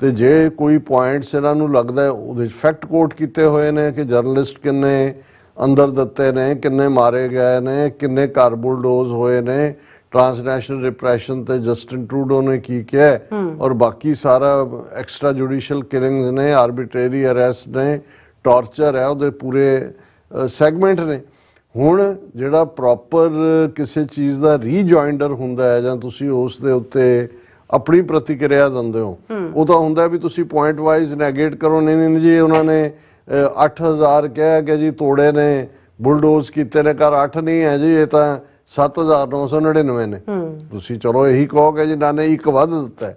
ਤੇ ਜੇ ਕੋਈ ਪੁਆਇੰਟਸ ਇਹਨਾਂ ਨੂੰ ਲੱਗਦਾ ਉਹਦੇ 'ਚ ਫੈਕਟ ਕੋਟ ਕੀਤੇ ਹੋਏ ਨੇ ਕਿ ਜਰਨਲਿਸਟ ਕਿੰਨੇ ਅੰਦਰ ਦਿੱਤੇ ਨੇ ਕਿੰਨੇ ਮਾਰੇ ਗਏ ਨੇ ਕਿੰਨੇ ਘਰ ਬੁਲਡੋਜ਼ ਹੋਏ ਨੇ ट्रांसनैशनल रिप्रैशन ते जस्टिन ट्रूडो ने की किया है और बाकी सारा एक्स्ट्रा जुडिशियल किलिंग्स ने, आर्बिट्रेरी अरेस्ट ने, टॉर्चर है, ਉਹਦੇ पूरे सैगमेंट ने। ਹੁਣ ਜਿਹੜਾ ਪ੍ਰੋਪਰ ਕਿਸੇ ਚੀਜ਼ ਦਾ ਰੀਜੁਆਇੰਡਰ ਹੁੰਦਾ ਹੈ ਜਾਂ ਤੁਸੀਂ ਉਸ ਦੇ ਉੱਤੇ ਆਪਣੀ ਪ੍ਰਤੀਕਿਰਿਆ ਦਿੰਦੇ ਹੋ, ਉਹ ਤਾਂ ਹੁੰਦਾ ਵੀ ਤੁਸੀਂ ਪੁਆਇੰਟ ਵਾਈਜ਼ ਨੈਗੇਟ ਕਰੋ, ਨਹੀਂ ਜੀ ਉਹਨਾਂ ਨੇ 8000 ਕਹਿ ਕੇ ਜੀ ਤੋੜੇ ਨੇ, ਬੁਲਡੋਜ਼ ਕੀਤੇ ਨੇ, ਘਰ 8 ਨਹੀਂ ਹੈ ਜੀ, ਇਹ ਤਾਂ 7999 ਨੇ। ਤੁਸੀਂ ਚਲੋ ਇਹੀ ਕਹੋਗੇ ਜੀ ਨਾ ਨੇ ਇੱਕ ਵੱਧ ਦਿੱਤਾ ਹੈ,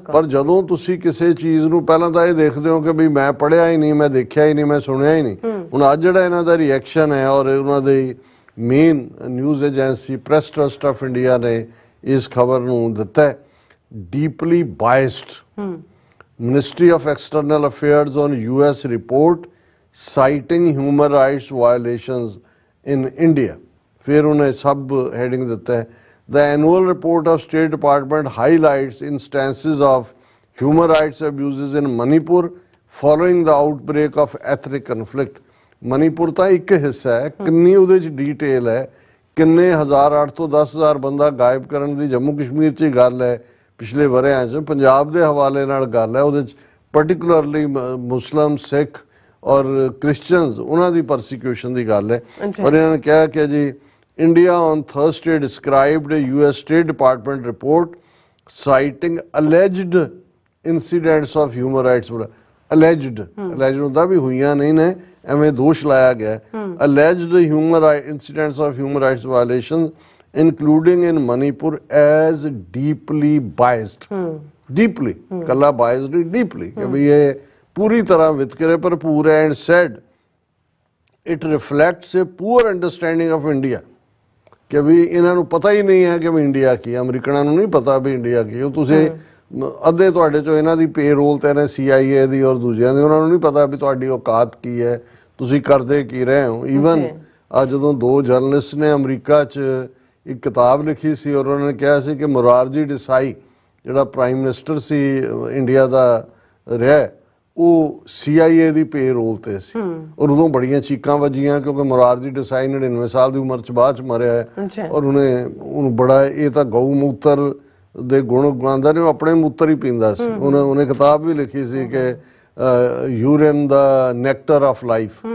ਪਰ ਜਦੋਂ ਤੁਸੀਂ ਕਿਸੇ ਚੀਜ਼ ਨੂੰ ਪਹਿਲਾਂ ਤਾਂ ਇਹ ਦੇਖਦੇ ਹੋ ਕਿ ਵੀ ਮੈਂ ਪੜ੍ਹਿਆ ਹੀ ਨਹੀਂ, ਮੈਂ ਦੇਖਿਆ ਹੀ ਨਹੀਂ, ਮੈਂ ਸੁਣਿਆ ਹੀ ਨਹੀਂ। ਹੁਣ ਅੱਜ ਜਿਹੜਾ ਇਹਨਾਂ ਦਾ ਰਿਐਕਸ਼ਨ ਹੈ ਔਰ ਉਹਨਾਂ ਦੀ main news agency Press Trust of India ਨੇ ਇਸ ਖਬਰ ਨੂੰ ਦਿੱਤਾ ਹੈ, deeply biased Ministry of External Affairs on US report citing human rights violations in India. फिर उन्हें सब हेडिंग देता है, the annual report of State Department highlights instances of human rights abuses in Manipur following the outbreak of ethnic conflict. Manipur तो एक हिस्सा है, किन्नी उहदे च डिटेल है, किन्ने 1008 तो 10,000 बंदा गायब करने की जम्मू कश्मीर च गल है, पिछले वरियां च पंजाब के हवाले नाल गल है, उहदे च पर्टिकुलरली मुस्लिम सिख और क्रिश्चियंस उन्हां दी परसिक्यूशन की गल है। और इन्होंने कहा कि जी India on Thursday described a US State Department report citing alleged incidents of human rights alleged ਹੁੰਦਾ ਵੀ ਹੋਈਆਂ ਨਹੀਂ ਨੇ, ਐਵੇਂ ਦੋਸ਼ ਲਾਇਆ ਗਿਆ, alleged human rights incidents of human rights violations including in Manipur as deeply biased, deeply ਕੱਲਾ biased ਨਹੀਂ, deeply ਕਿ ਵੀ ਇਹ ਪੂਰੀ ਤਰ੍ਹਾਂ ਵਿਤਕਰੇ ਭਰਪੂਰ ਹੈ, and said it reflects a poor understanding of India ਕਿ ਵੀ ਇਹਨਾਂ ਨੂੰ ਪਤਾ ਹੀ ਨਹੀਂ ਹੈ ਕਿ ਵੀ ਇੰਡੀਆ ਕੀ ਹੈ, ਅਮਰੀਕਨਾਂ ਨੂੰ ਨਹੀਂ ਪਤਾ ਵੀ ਇੰਡੀਆ ਕੀ ਹੈ। ਤੁਸੀਂ ਅੱਧੇ ਤੁਹਾਡੇ ਚੋਂ ਇਹਨਾਂ ਦੀ ਪੇਰੋਲ ਤੇ ਨੇ CIA ਦੀ ਔਰ ਦੂਜਿਆਂ ਦੀ, ਉਹਨਾਂ ਨੂੰ ਨਹੀਂ ਪਤਾ ਵੀ ਤੁਹਾਡੀ ਔਕਾਤ ਕੀ ਹੈ, ਤੁਸੀਂ ਕਰਦੇ ਕੀ ਰਹੇ ਹੋ। ਈਵਨ ਅੱਜ ਜਦੋਂ 2 ਜਰਨਲਿਸਟ ਨੇ ਅਮਰੀਕਾ 'ਚ ਇੱਕ ਕਿਤਾਬ ਲਿਖੀ ਸੀ ਔਰ ਉਹਨਾਂ ਨੇ ਕਿਹਾ ਸੀ ਕਿ ਮੁਰਾਰਜੀ ਦੇਸਾਈ ਜਿਹੜਾ ਪ੍ਰਾਈਮ ਮਿਨਿਸਟਰ ਸੀ ਇੰਡੀਆ ਦਾ ਰਿਹਾ, ਉਹ CIA ਦੀ ਪੇਰੋਲ ਤੇ ਸੀ ਔਰ ਉਦੋਂ ਬੜੀਆਂ ਚੀਕਾਂ ਵੱਜੀਆਂ ਕਿਉਂਕਿ ਮੁਰਾਰਜੀ ਦੇਸਾਈ 99 ਸਾਲ ਦੀ ਉਮਰ 'ਚ ਬਾਅਦ 'ਚ ਮਰਿਆ ਹੈ ਔਰ ਉਹਨੂੰ ਬੜਾ ਇਹ ਤਾਂ ਗਊ ਮੂਤਰ ਦੇ ਗੁਣ ਗਾਉਂਦਾ ਨੇ, ਉਹ ਆਪਣੇ ਮੂਤਰ ਹੀ ਪੀਂਦਾ ਸੀ। ਉਹਨੇ ਕਿਤਾਬ ਵੀ ਲਿਖੀ ਸੀ ਕਿ urine the nectar of life,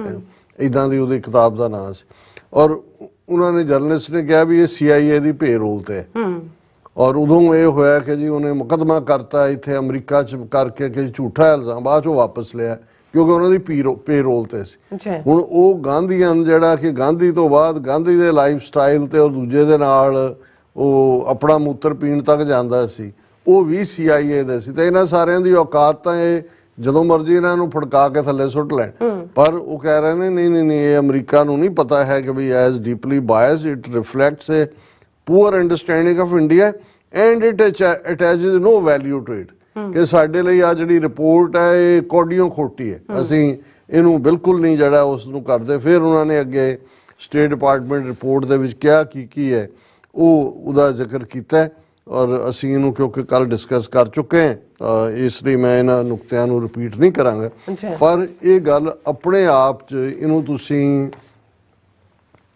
ਇੱਦਾਂ ਦੀ ਉਹਦੀ ਕਿਤਾਬ ਦਾ ਨਾਂ ਸੀ। ਔਰ ਉਹਨਾਂ ਨੇ ਜਰਨਲਿਸਟ ਨੇ ਕਿਹਾ ਵੀ ਇਹ CIA ਦੀ ਪੇਰੋਲ ਤੇ ਹੈ ਔਰ ਉਦੋਂ ਇਹ ਹੋਇਆ ਕਿ ਜੀ ਉਹਨੇ ਮੁਕੱਦਮਾ ਕਰਤਾ ਇੱਥੇ ਅਮਰੀਕਾ 'ਚ ਕਰਕੇ ਕਿ ਝੂਠਾ ਇਲਜ਼ਾਮ, ਬਾਅਦ 'ਚੋਂ ਵਾਪਸ ਲਿਆ ਕਿਉਂਕਿ ਉਹਨਾਂ ਦੀ ਪੇਰੋਲ ਤੇ ਸੀ। ਹੁਣ ਉਹ ਗਾਂਧੀਅਨ ਜਿਹੜਾ ਕਿ ਗਾਂਧੀ ਤੋਂ ਬਾਅਦ ਗਾਂਧੀ ਦੇ ਲਾਈਫ ਸਟਾਈਲ ਤੇ ਔਰ ਦੂਜੇ ਦੇ ਨਾਲ ਉਹ ਆਪਣਾ ਮੂਤਰ ਪੀਣ ਤੱਕ ਜਾਂਦਾ ਸੀ, ਉਹ ਵੀ CIA ਦੇ ਸੀ। ਤੇ ਇਹਨਾਂ ਸਾਰਿਆਂ ਦੀ ਔਕਾਤ ਤਾਂ ਇਹ ਜਦੋਂ ਮਰਜ਼ੀ ਇਹਨਾਂ ਨੂੰ ਫੜਕਾ ਕੇ ਥੱਲੇ ਸੁੱਟ ਲੈਣ, ਪਰ ਉਹ ਕਹਿ ਰਹੇ ਨੇ ਨਹੀਂ ਇਹ ਅਮਰੀਕਾ ਨੂੰ ਨਹੀਂ ਪਤਾ ਹੈ ਕਿ we as deeply biased it reflects a poor understanding of India and it attaches no value to it ਕਿ ਸਾਡੇ ਲਈ ਆ ਜਿਹੜੀ ਰਿਪੋਰਟ ਹੈ ਇਹ ਕੋਡੀਆਂ ਖੋਟੀ ਹੈ, ਅਸੀਂ ਇਹਨੂੰ ਬਿਲਕੁਲ ਨਹੀਂ ਜਿਹੜਾ ਉਸ ਨੂੰ ਕਰਦੇ। ਫਿਰ ਉਹਨਾਂ ਨੇ ਅੱਗੇ ਸਟੇਟ ਡਿਪਾਰਟਮੈਂਟ ਰਿਪੋਰਟ ਦੇ ਵਿੱਚ ਕਿਹਾ ਕੀ ਹੈ ਉਹਦਾ ਜ਼ਿਕਰ ਕੀਤਾ ਔਰ ਅਸੀਂ ਇਹਨੂੰ ਕਿਉਂਕਿ ਕੱਲ ਡਿਸਕਸ ਕਰ ਚੁੱਕੇ ਹਾਂ ਇਸ ਲਈ ਮੈਂ ਇਹਨਾਂ ਨੁਕਤਿਆਂ ਨੂੰ ਰਿਪੀਟ ਨਹੀਂ ਕਰਾਂਗਾ। ਪਰ ਇਹ ਗੱਲ ਆਪਣੇ ਆਪ 'ਚ ਇਹਨੂੰ ਤੁਸੀਂ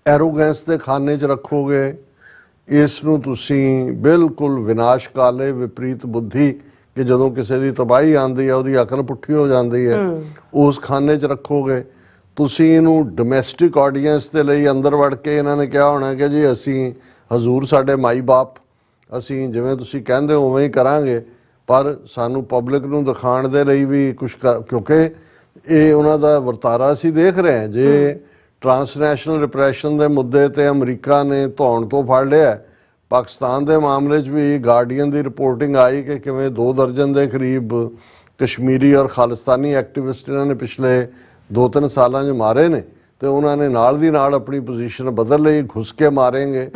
ਐਰੋਗੈਂਸ ਦੇ ਖਾਨੇ 'ਚ ਰੱਖੋਗੇ, ਇਸ ਨੂੰ ਤੁਸੀਂ ਬਿਲਕੁਲ ਵਿਨਾਸ਼ ਕਾਲੇ ਵਿਪਰੀਤ ਬੁੱਧੀ ਕਿ ਜਦੋਂ ਕਿਸੇ ਦੀ ਤਬਾਹੀ ਆਉਂਦੀ ਹੈ ਉਹਦੀ ਅਕਲ ਪੁੱਠੀ ਹੋ ਜਾਂਦੀ ਹੈ, ਉਸ ਖਾਨੇ 'ਚ ਰੱਖੋਗੇ। ਤੁਸੀਂ ਇਹਨੂੰ ਡੋਮੈਸਟਿਕ ਆਡੀਅੰਸ ਦੇ ਲਈ ਅੰਦਰ ਵੜ ਕੇ ਇਹਨਾਂ ਨੇ ਕਿਹਾ ਹੋਣਾ ਕਿ ਜੀ ਅਸੀਂ ਹਜ਼ੂਰ ਸਾਡੇ ਮਾਈ ਬਾਪ, ਅਸੀਂ ਜਿਵੇਂ ਤੁਸੀਂ ਕਹਿੰਦੇ ਹੋ ਉਵੇਂ ਹੀ ਕਰਾਂਗੇ, ਪਰ ਸਾਨੂੰ ਪਬਲਿਕ ਨੂੰ ਦਿਖਾਉਣ ਦੇ ਲਈ ਵੀ ਕੁਝ ਕਿਉਂਕਿ ਇਹ ਉਹਨਾਂ ਦਾ ਵਰਤਾਰਾ ਅਸੀਂ ਦੇਖ ਰਹੇ ਹਾਂ। ਜੇ ਟਰਾਂਸਨੈਸ਼ਨਲ ਰਿਪਰੈਸ਼ਨ ਦੇ ਮੁੱਦੇ ਤੇ ਅਮਰੀਕਾ ਨੇ ਧੌਣ ਤੋਂ ਫੜ ਲਿਆ, ਪਾਕਿਸਤਾਨ ਦੇ ਮਾਮਲੇ 'ਚ ਵੀ ਗਾਰਡੀਅਨ ਦੀ ਰਿਪੋਰਟਿੰਗ ਆਈ ਕਿ ਕਿਵੇਂ 2 ਦਰਜਨ ਦੇ ਕਰੀਬ ਕਸ਼ਮੀਰੀ ਔਰ ਖਾਲਿਸਤਾਨੀ ਐਕਟਿਵਿਸਟ ਇਹਨਾਂ ਨੇ ਪਿਛਲੇ 2-3 ਸਾਲਾਂ 'ਚ ਮਾਰੇ ਨੇ ਤੇ ਉਹਨਾਂ ਨੇ ਨਾਲ ਦੀ ਨਾਲ ਆਪਣੀ ਪੋਜੀਸ਼ਨ ਬਦਲ ਲਈ, ਘੁਸ ਕੇ ਮਾਰੇਂਗੇ।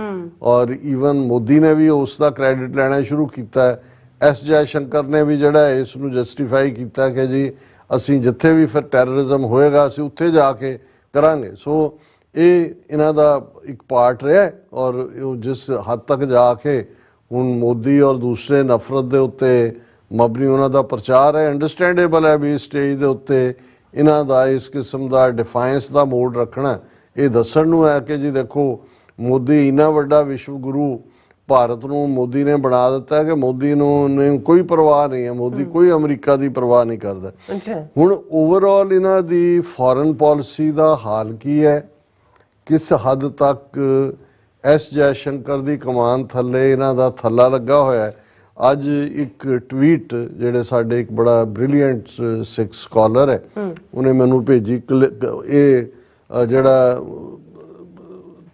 ਔਰ ਈਵਨ ਮੋਦੀ ਨੇ ਵੀ ਉਸ ਦਾ ਕ੍ਰੈਡਿਟ ਲੈਣਾ ਸ਼ੁਰੂ ਕੀਤਾ ਹੈ। S ਜੈ ਸ਼ੰਕਰ ਨੇ ਵੀ ਜਿਹੜਾ ਇਸ ਨੂੰ ਜਸਟੀਫਾਈ ਕੀਤਾ ਕਿ ਜੀ ਅਸੀਂ ਜਿੱਥੇ ਵੀ ਫਿਰ ਟੈਰਰਿਜ਼ਮ ਹੋਏਗਾ ਅਸੀਂ ਉੱਥੇ ਜਾ ਕੇ ਕਰਾਂਗੇ। ਸੋ ਇਹ ਇਹਨਾਂ ਦਾ ਇੱਕ ਪਾਰਟ ਰਿਹਾ ਔਰ ਜਿਸ ਹੱਦ ਤੱਕ ਜਾ ਕੇ ਹੁਣ ਮੋਦੀ ਔਰ ਦੂਸਰੇ ਨਫ਼ਰਤ ਦੇ ਉੱਤੇ ਮਬਨੀ ਉਹਨਾਂ ਦਾ ਪ੍ਰਚਾਰ ਹੈ, ਅੰਡਰਸਟੈਂਡੇਬਲ ਹੈ ਵੀ ਸਟੇਜ ਦੇ ਉੱਤੇ ਇਹਨਾਂ ਦਾ ਇਸ ਕਿਸਮ ਦਾ ਡਿਫਾਇੰਸ ਦਾ ਮੋਡ ਰੱਖਣਾ ਇਹ ਦੱਸਣ ਨੂੰ ਹੈ ਕਿ ਜੀ ਦੇਖੋ ਮੋਦੀ ਇੰਨਾ ਵੱਡਾ ਵਿਸ਼ਵ ਗੁਰੂ ਭਾਰਤ ਨੂੰ ਮੋਦੀ ਨੇ ਬਣਾ ਦਿੱਤਾ ਕਿ ਮੋਦੀ ਨੂੰ ਕੋਈ ਪਰਵਾਹ ਨਹੀਂ ਹੈ, ਮੋਦੀ ਕੋਈ ਅਮਰੀਕਾ ਦੀ ਪਰਵਾਹ ਨਹੀਂ ਕਰਦਾ। ਹੁਣ ਓਵਰਆਲ ਇਹਨਾਂ ਦੀ ਫੋਰਨ ਪਾਲਿਸੀ ਦਾ ਹਾਲ ਕੀ ਹੈ, ਕਿਸ ਹੱਦ ਤੱਕ ਐਸ ਜੈਸ਼ੰਕਰ ਦੀ ਕਮਾਨ ਥੱਲੇ ਇਹਨਾਂ ਦਾ ਥੱਲਾ ਲੱਗਾ ਹੋਇਆ ਹੈ। ਅੱਜ ਇੱਕ ਟਵੀਟ ਜਿਹੜੇ ਸਾਡੇ ਇੱਕ ਬੜਾ ਬ੍ਰਿਲੀਅੰਟ ਸਿੱਖ ਸਕਾਲਰ ਹੈ ਉਹਨੇ ਮੈਨੂੰ ਭੇਜੀ, ਇਹ ਜਿਹੜਾ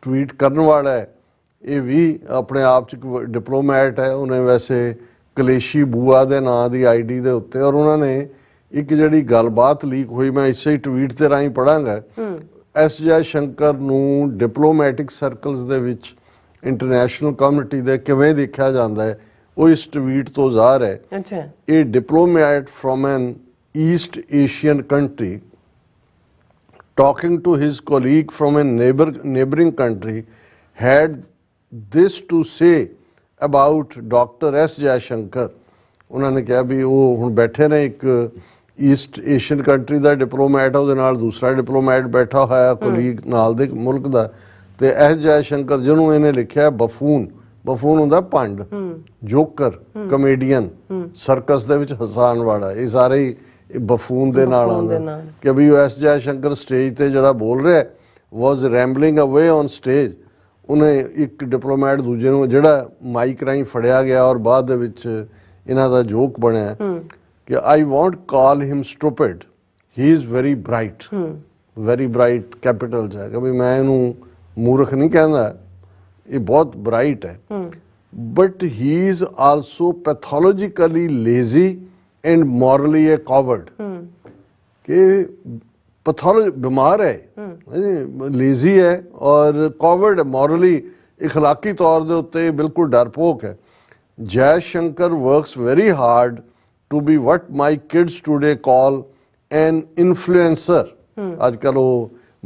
ਟਵੀਟ ਕਰਨ ਵਾਲਾ ਹੈ ਇਹ ਵੀ ਆਪਣੇ ਆਪ 'ਚ ਡਿਪਲੋਮੈਟ ਹੈ। ਉਹਨੇ ਵੈਸੇ ਕਲੇਸ਼ੀ ਬੂਆ ਦੇ ਨਾਂ ਦੀ ਆਈਡੀ ਦੇ ਉੱਤੇ, ਔਰ ਉਹਨਾਂ ਨੇ ਇੱਕ ਜਿਹੜੀ ਗੱਲਬਾਤ ਲੀਕ ਹੋਈ, ਮੈਂ ਇਸੇ ਹੀ ਟਵੀਟ ਦੇ ਰਾਹੀਂ ਪੜਾਂਗਾ, ਐਸ ਜੈਸ਼ੰਕਰ ਨੂੰ ਡਿਪਲੋਮੈਟਿਕ ਸਰਕਲਸ ਦੇ ਵਿੱਚ ਇੰਟਰਨੈਸ਼ਨਲ ਕਮਿਊਨਿਟੀ ਦੇ ਕਿਵੇਂ ਦੇਖਿਆ ਜਾਂਦਾ ਹੈ ਉਹ ਇਸ ਟਵੀਟ ਤੋਂ ਜ਼ਾਹਰ ਹੈ। ਇਹ diplomat from N East Asian country talking to his colleague from a neighboring country had this to say about Dr. S. Jaishankar। ਉਹਨਾਂ ਨੇ ਕਿਹਾ ਵੀ ਉਹ ਹੁਣ ਬੈਠੇ ਨੇ, ਇੱਕ ਈਸਟ ਏਸ਼ੀਅਨ ਕੰਟਰੀ ਦਾ ਡਿਪਲੋਮੈਟ ਹੈ, ਉਹਦੇ ਨਾਲ ਦੂਸਰਾ ਡਿਪਲੋਮੈਟ ਬੈਠਾ ਹੋਇਆ ਕੋਲੀਗ ਨਾਲ ਦੇ ਮੁਲਕ ਦਾ, ਤੇ ਐਸ ਜੈਸ਼ੰਕਰ ਜਿਹਨੂੰ ਇਹਨੇ ਲਿਖਿਆ ਬਫੂਨ ਹੁੰਦਾ ਭੰਡ, ਜੋਕਰ, ਕਮੇਡੀਅਨ, ਸਰਕਸ ਦੇ ਵਿੱਚ ਹਸਾਨ ਵਾਲਾ, ਇਹ ਸਾਰੇ ਹੀ ਬਫੂਨ ਦੇ ਨਾਲ ਆਉਂਦੇ ਕਿ ਵੀ ਐਸ ਜੈਸ਼ੰਕਰ ਸਟੇਜ ਤੇ ਜਿਹੜਾ ਬੋਲ ਰਿਹਾ ਵਾਜ਼ ਰੈਂਬਲਿੰਗ ਅਵੇ ਔਨ ਸਟੇਜ। ਉਹਨੇ ਇੱਕ ਡਿਪਲੋਮੈਟ ਦੂਜੇ ਨੂੰ ਜਿਹੜਾ ਮਾਈਕ ਰਾਹੀਂ ਫੜਿਆ ਗਿਆ ਔਰ ਬਾਅਦ ਦੇ ਵਿੱਚ ਇਹਨਾਂ ਦਾ ਜੋਕ ਬਣਿਆ ਕਿ I won't call him stupid, he is very bright capital 'ਚ ਹੈ ਕਿ ਵੀ ਮੈਂ ਇਹਨੂੰ ਮੂਰਖ ਨਹੀਂ ਕਹਿੰਦਾ, ਇਹ ਬਹੁਤ ਬ੍ਰਾਈਟ ਹੈ, but he is also pathologically lazy and morally a coward, कि पैथोलॉजी बीमार है, लेजी है और कॉवर्ड है, मॉरली इखलाकी तौर के उत्ते बिल्कुल डरपोक है। Jaishankar works very hard to be what my kids today call an influencer. आजकल वो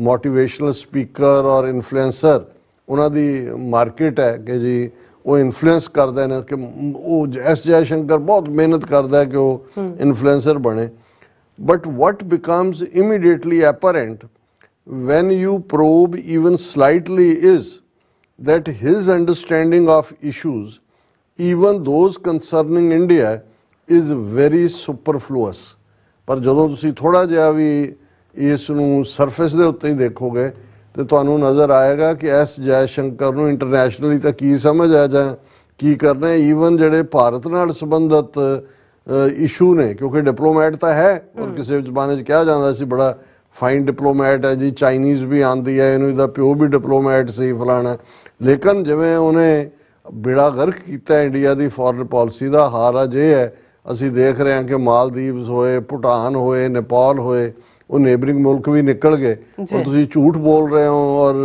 मोटिवेशनल स्पीकर और इन्फ्लुएंसर उन्होंने मार्केट है कि जी ਉਹ ਇਨਫਲੂਐਂਸ ਕਰਦੇ ਨੇ ਕਿ ਉਹ ਐਸ ਜੈਸ਼ੰਕਰ ਬਹੁਤ ਮਿਹਨਤ ਕਰਦਾ ਹੈ ਕਿ ਉਹ ਇਨਫਲੂਐਂਸਰ ਬਣੇ। But what becomes immediately apparent when you probe even slightly is that his understanding of issues, even those concerning India, is very superfluous। ਪਰ ਜਦੋਂ ਤੁਸੀਂ ਥੋੜਾ ਜਿਹਾ ਵੀ ਇਸ ਨੂੰ ਸਰਫੇਸ ਦੇ ਉੱਤੇ ਹੀ ਦੇਖੋਗੇ ਤੇ ਤੁਹਾਨੂੰ ਨਜ਼ਰ ਆਏਗਾ ਕਿ ਐਸ ਜੈਸ਼ੰਕਰ ਨੂੰ ਇੰਟਰਨੈਸ਼ਨਲੀ ਤਾਂ ਕੀ ਸਮਝ ਆ ਜਾਂ ਕੀ ਕਰਨਾ। ਈਵਨ ਜਿਹੜੇ ਭਾਰਤ ਨਾਲ ਸੰਬੰਧਿਤ ਇਸ਼ੂ ਨੇ, ਕਿਉਂਕਿ ਡਿਪਲੋਮੈਟ ਤਾਂ ਹੈ ਔਰ ਕਿਸੇ ਜ਼ਮਾਨੇ 'ਚ ਕਿਹਾ ਜਾਂਦਾ ਸੀ ਬੜਾ ਫਾਈਨ ਡਿਪਲੋਮੈਟ ਹੈ ਜੀ, ਚਾਈਨੀਜ਼ ਵੀ ਆਉਂਦੀ ਹੈ ਇਹਨੂੰ, ਇਹਦਾ ਪਿਓ ਵੀ ਡਿਪਲੋਮੈਟ ਸੀ ਫਲਾਣਾ, ਲੇਕਿਨ ਜਿਵੇਂ ਉਹਨੇ ਬੇੜਾ ਗਰਕ ਕੀਤਾ ਇੰਡੀਆ ਦੀ ਫੋਰਨ ਪਾਲਿਸੀ ਦਾ, ਹਾਲ ਅੱਜ ਇਹ ਹੈ ਅਸੀਂ ਦੇਖ ਰਹੇ ਹਾਂ ਕਿ ਮਾਲਦੀਵਸ ਹੋਏ, ਭੂਟਾਨ ਹੋਏ, ਨੇਪਾਲ ਹੋਏ, ਉਹ ਨੇਬਰਿੰਗ ਮੁਲਕ ਵੀ ਨਿਕਲ ਗਏ। ਔਰ ਤੁਸੀਂ ਝੂਠ ਬੋਲ ਰਹੇ ਹੋ ਔਰ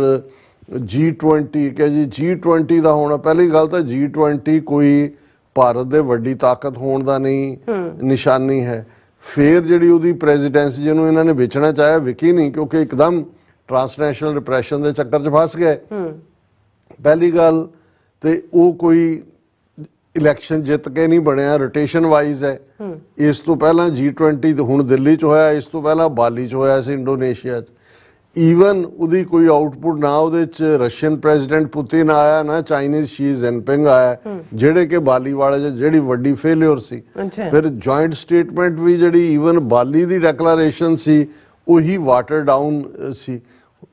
G20 ਕਿ ਜੀ G20 ਦਾ ਹੋਣਾ, ਪਹਿਲੀ ਗੱਲ ਤਾਂ G20 ਕੋਈ ਭਾਰਤ ਦੇ ਵੱਡੀ ਤਾਕਤ ਹੋਣ ਦਾ ਨਹੀਂ ਨਿਸ਼ਾਨੀ ਹੈ। ਫਿਰ ਜਿਹੜੀ ਉਹਦੀ ਪ੍ਰੈਜ਼ੀਡੈਂਸੀ ਜਿਹਨੂੰ ਇਹਨਾਂ ਨੇ ਵੇਚਣਾ ਚਾਹਿਆ ਵਿਕੀ ਨਹੀਂ, ਕਿਉਂਕਿ ਇੱਕਦਮ ਟ੍ਰਾਂਸਨੈਸ਼ਨਲ ਰਿਪਰੈਸ਼ਨ ਦੇ ਚੱਕਰ 'ਚ ਫਸ ਗਏ ਪਹਿਲੀ ਗੱਲ, ਤੇ ਉਹ ਕੋਈ ਇਲੈਕਸ਼ਨ ਜਿੱਤ ਕੇ ਨਹੀਂ ਬਣਿਆ, ਰੋਟੇਸ਼ਨ ਵਾਈਜ਼ ਹੈ। ਇਸ ਤੋਂ ਪਹਿਲਾਂ G20 ਹੁਣ ਦਿੱਲੀ 'ਚ ਹੋਇਆ, ਇਸ ਤੋਂ ਪਹਿਲਾਂ ਬਾਲੀ 'ਚ ਹੋਇਆ ਸੀ ਇੰਡੋਨੇਸ਼ੀਆ 'ਚ। ਈਵਨ ਉਹਦੀ ਕੋਈ ਆਊਟਪੁੱਟ ਨਾ ਉਹਦੇ 'ਚ ਰਸ਼ੀਅਨ ਪ੍ਰੈਜ਼ੀਡੈਂਟ ਪੁਤਿਨ ਆਇਆ ਨਾ ਚਾਈਨੀਜ਼ ਸ਼ੀ ਜਿਨਪਿੰਗ ਆਇਆ, ਜਿਹੜੇ ਕਿ ਬਾਲੀ ਵਾਲੇ 'ਚ ਜਿਹੜੀ ਵੱਡੀ ਫੇਲਿਅਰ ਸੀ। ਫਿਰ ਜੁਆਇੰਟ ਸਟੇਟਮੈਂਟ ਵੀ ਜਿਹੜੀ ਈਵਨ ਬਾਲੀ ਦੀ ਡੈਕਲੇਰੇਸ਼ਨ ਸੀ ਉਹੀ ਵਾਟਰ ਡਾਊਨ ਸੀ,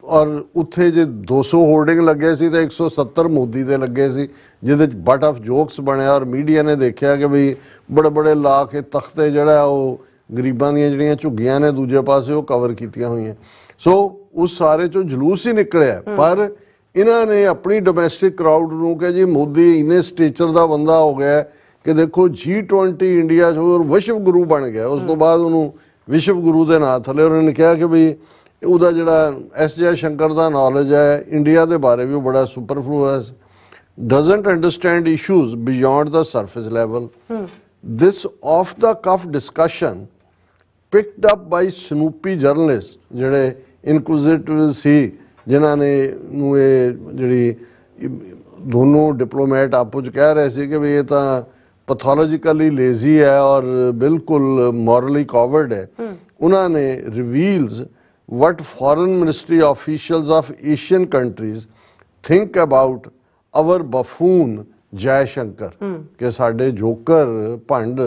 ਔਰ ਉੱਥੇ ਜੇ 200 ਹੋਰਡਿੰਗ ਲੱਗੇ ਸੀ ਤਾਂ 170 ਮੋਦੀ ਦੇ ਲੱਗੇ ਸੀ, ਜਿਹਦੇ 'ਚ ਬਟ ਆਫ ਜੋਕਸ ਬਣਿਆ ਔਰ ਮੀਡੀਆ ਨੇ ਦੇਖਿਆ ਕਿ ਬਈ ਬੜੇ ਬੜੇ ਲਾ ਕੇ ਤਖਤੇ ਜਿਹੜਾ ਉਹ ਗਰੀਬਾਂ ਦੀਆਂ ਜਿਹੜੀਆਂ ਝੁੱਗੀਆਂ ਨੇ ਦੂਜੇ ਪਾਸੇ ਉਹ ਕਵਰ ਕੀਤੀਆਂ ਹੋਈਆਂ। ਸੋ ਉਸ ਸਾਰੇ 'ਚੋਂ ਜਲੂਸ ਹੀ ਨਿਕਲਿਆ। ਪਰ ਇਹਨਾਂ ਨੇ ਆਪਣੀ ਡੋਮੈਸਟਿਕ ਕਰਾਊਡ ਨੂੰ ਕਿ ਜੀ ਮੋਦੀ ਇੰਨੇ ਸਟੇਚਰ ਦਾ ਬੰਦਾ ਹੋ ਗਿਆ ਕਿ ਦੇਖੋ G20 ਇੰਡੀਆ 'ਚ ਵਿਸ਼ਵ ਗੁਰੂ ਬਣ ਗਿਆ। ਉਸ ਤੋਂ ਬਾਅਦ ਉਹਨੂੰ ਵਿਸ਼ਵ ਗੁਰੂ ਦੇ ਨਾਂ ਥੱਲੇ ਉਹਨਾਂ ਨੇ ਕਿਹਾ ਕਿ ਬਈ ਉਹਦਾ ਜਿਹੜਾ ਐਸ ਜੈਸ਼ੰਕਰ ਦਾ ਨੌਲੇਜ ਹੈ ਇੰਡੀਆ ਦੇ ਬਾਰੇ ਵੀ ਉਹ ਬੜਾ ਸੁਪਰਫਲੂਅਸ, doesn't understand issues beyond the surface level. This off the cuff discussion picked up by Snoopy journalists ਜਿਹੜੇ ਇਨਕੁਇਜ਼ਿਟਿਵ ਸੀ, ਜਿਨ੍ਹਾਂ ਨੇ ਨੂੰ ਇਹ ਜਿਹੜੀ ਦੋਨੋਂ ਡਿਪਲੋਮੈਟ ਆਪੋ 'ਚ ਕਹਿ ਰਹੇ ਸੀ ਕਿ ਵੀ ਇਹ ਤਾਂ ਪੈਥੋਲੋਜੀਕਲੀ ਲੇਜ਼ੀ ਹੈ ਔਰ ਬਿਲਕੁਲ ਮੋਰਲੀ ਕਵਰਡ ਹੈ। ਉਹਨਾਂ ਨੇ ਰਿਵੀਲਸ what foreign ministry officials of Asian countries think about our buffoon Jai Shankar ਕਿ ਸਾਡੇ ਜੋਕਰ ਭੰਡ